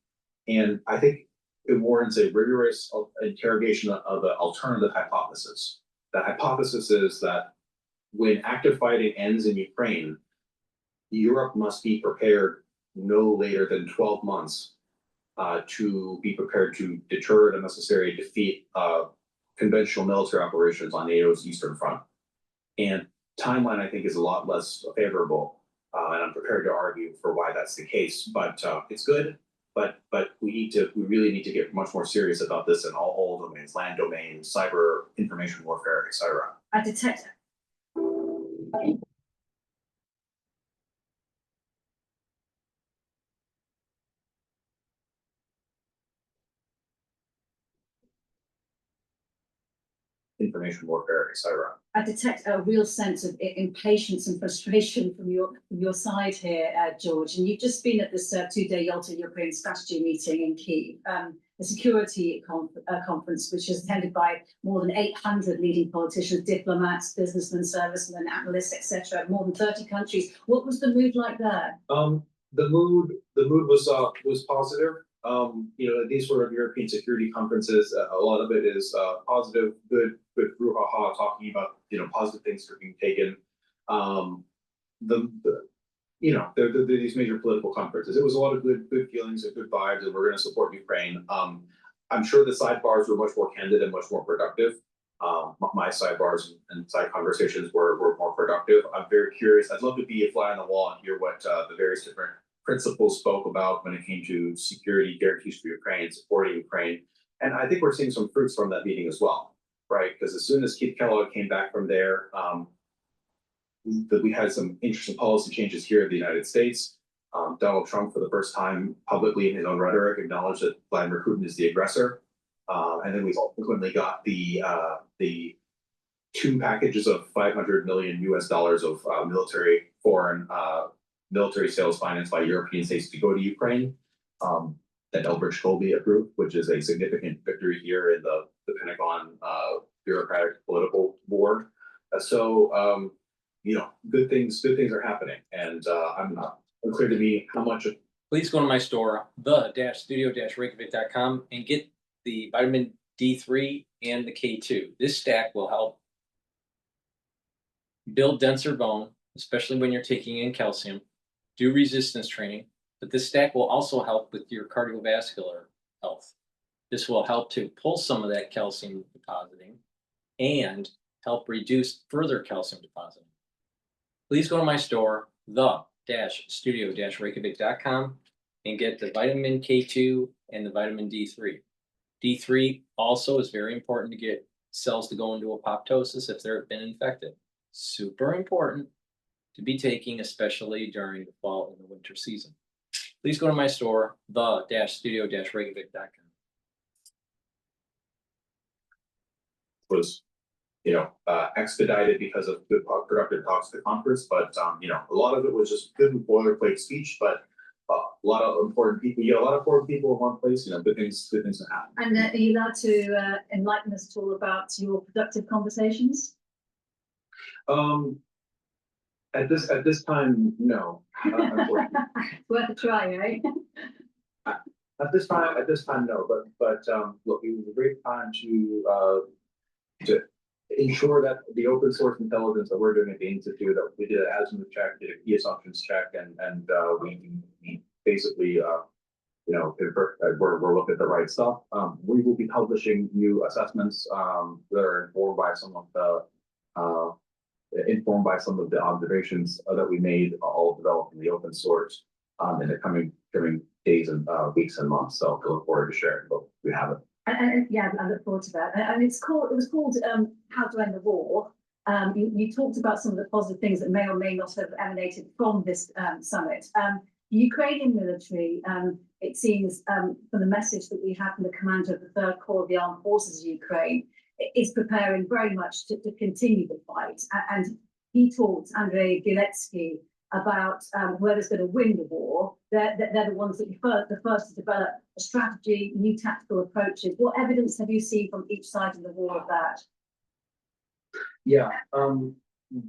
And I think it warrants a rigorous interrogation of the alternative hypothesis. The hypothesis is that when active fighting ends in Ukraine, Europe must be prepared no later than 12 months to be prepared to deter and unnecessary defeat conventional military operations on NATO's Eastern Front. And timeline, I think, is a lot less favorable, and I'm prepared to argue for why that's the case. But it's good, but we really need to get much more serious about this in all domains: land domains, cyber, information warfare, etc. I detect. information warfare, et cetera. I detect a real sense of impatience and frustration from your side here, George. And you've just been at this 2-day Yalta European Strategy meeting in Kyiv, a security conference, which is attended by more than 800 leading politicians, diplomats, businessmen, servicemen, analysts, etc. More than 30 countries. What was the mood like there? The mood was positive. These sort of European security conferences, a lot of it is positive, good brouhaha, talking about positive things that are being taken. They're these major political conferences. It was a lot of good feelings and good vibes, and we're going to support Ukraine. I'm sure the sidebars were much more candid and much more productive. My sidebars and side conversations were more productive. I'm very curious. I'd love to be a fly on the wall and hear what the various different principles spoke about when it came to security guarantees for Ukraine, supporting Ukraine. And I think we're seeing some fruits from that meeting as well, right? Because as soon as Keith Kellogg came back from there, we had some interesting policy changes here in the United States. Donald Trump, for the first time publicly in his own rhetoric, acknowledged that Vladimir Putin is the aggressor. And then we ultimately got the 2 packages of $500 million of foreign military sales financed by European states to go to Ukraine, that Elbridge Colby approved, which is a significant victory here in the Pentagon bureaucratic political board. Good things are happening, and I'm not unclear to me how much of. Please go to my store, the-studio-reykjavik.com, and get the vitamin D3 and the K2. This stack will help build denser bone, especially when you're taking in calcium, do resistance training, but this stack will also help with your cardiovascular health. This will help to pull some of that calcium depositing and help reduce further calcium depositing. Please go to my store, the-studio-reykjavik.com, and get the vitamin K2 and the vitamin D3. D3 also is very important to get cells to go into apoptosis if they've been infected. Super important to be taking, especially during the fall and the winter season. Please go to my store, the-studio-reykjavik.com. Was expedited because of good productive talks at the conference, but a lot of it was just good boilerplate speech, but a lot of important people, a lot of important people in one place, good things to happen. And are you allowed to enlighten us at all about your productive conversations? At this time, no. Worth a try, right? At this time, no. But look, it was a great time to ensure that the open source intelligence that we're doing at the Institute, that we did an azimuth check, did a key assumptions check, and we basically, we're looking at the right stuff. We will be publishing new assessments that are informed by some of the observations that we made, all developed in the open source in the coming days and weeks and months. So I look forward to sharing, but we have it. And yeah, I look forward to that. And it was called How to End the War. You talked about some of the positive things that may or may not have emanated from this summit. The Ukrainian military, it seems from the message that we have from the commander of the 3rd Corps of the Armed Forces of Ukraine, is preparing very much to continue the fight. And he talked, Andrei Bieletsky, about whoever's going to win the war. They're the ones that the first to develop a strategy, new tactical approaches. What evidence have you seen from each side of the war of that? Yeah,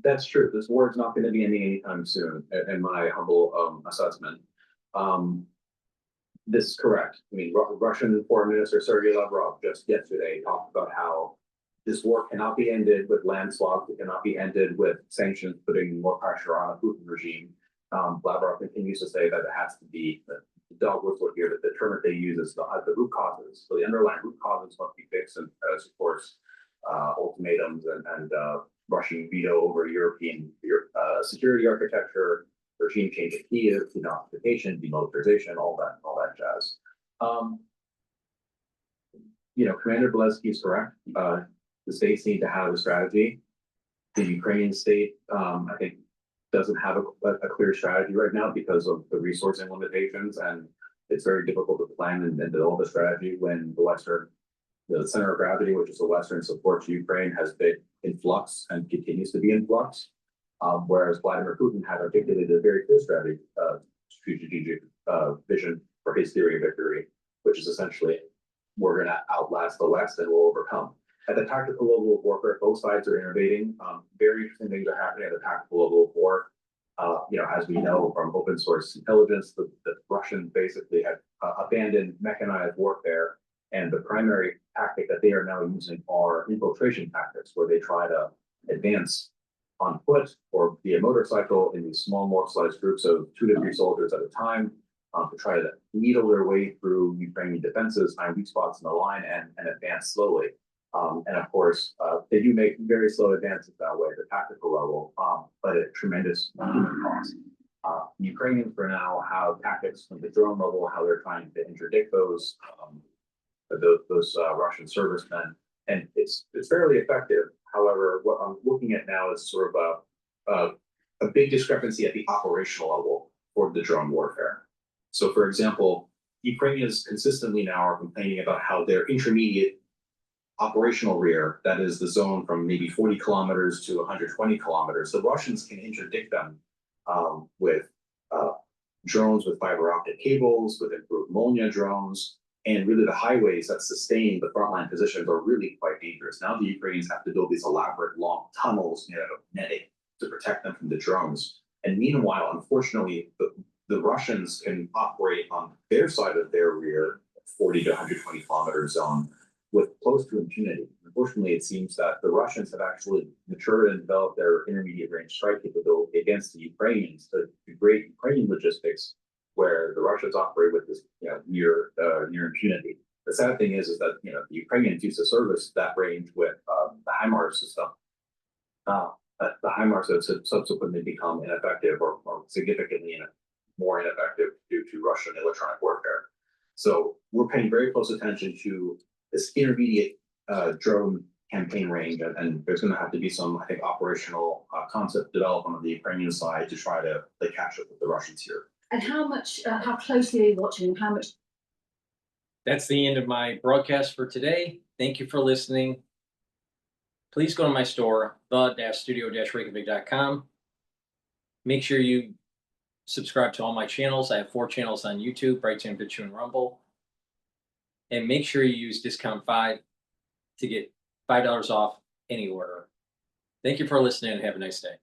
that's true. This war is not going to be ending anytime soon, in my humble assessment. This is correct. I mean, Russian Foreign Minister Sergei Lavrov just yesterday talked about how this war cannot be ended with land swaps. It cannot be ended with sanctions, putting more pressure on a Putin regime. Lavrov continues to say that it has to be dealt with here, that the term that they use is the root causes. So the underlying root causes must be fixed, and as of course, ultimatums and Russian veto over European security architecture, regime change in Kiev, denazification, demilitarization, all that jazz. Commander Bieletsky is correct. The states need to have a strategy. The Ukrainian state, I think, doesn't have a clear strategy right now because of the resourcing limitations, and it's very difficult to plan and develop a strategy when the Western the center of gravity, which is the Western support to Ukraine, has been in flux and continues to be in flux. Whereas Vladimir Putin had articulated a very clear strategic vision for his theory of victory, which is essentially we're going to outlast the West and we'll overcome. At the tactical level of warfare, both sides are innovating. Very interesting things are happening at the tactical level of war. As we know from open source intelligence, the Russians basically have abandoned mechanized warfare, and the primary tactic that they are now using are infiltration tactics, where they try to advance on foot or via motorcycle in these small mobilized groups of 2 to 3 soldiers at a time, to try to needle their way through Ukrainian defenses, find weak spots in the line, and advance slowly. And of course, they do make very slow advances that way at the tactical level, but at tremendous human cost. Ukrainians for now have tactics from the drone level, how they're trying to interdict those Russian servicemen, and it's fairly effective. However, what I'm looking at now is sort of a big discrepancy at the operational level for the drone warfare. So, for example, Ukrainians consistently now are complaining about how their intermediate operational rear, that is the zone from maybe 40 kilometers to 120 kilometers, the Russians can interdict them with drones with fiber optic cables, with improved Molnia drones, and really the highways that sustain the frontline positions are really quite dangerous. Now the Ukrainians have to build these elaborate long tunnels made out of netting to protect them from the drones. And meanwhile, unfortunately, the Russians can operate on their side of their rear, 40 to 120 kilometer zone, with close to impunity. Unfortunately, it seems that the Russians have actually matured and developed their intermediate range strike capability against the Ukrainians to degrade Ukrainian logistics, where the Russians operate with this near impunity. The sad thing is that the Ukrainians used to service that range with the HIMARS system. But the HIMARS have subsequently become ineffective or significantly more ineffective due to Russian electronic warfare. So we're paying very close attention to this intermediate drone campaign range, and there's going to have to be some, I think, operational concept development on the Ukrainian side to try to catch up with the Russians here. And how closely are you watching, and how much? That's the end of my broadcast for today. Thank you for listening. Please go to my store, the-studio-reykjavik.com. Make sure you subscribe to all my channels. I have 4 channels on YouTube, Brighteon, Bitchute, and Rumble. And make sure you use discount 5 to get $5 off any order. Thank you for listening and have a nice day.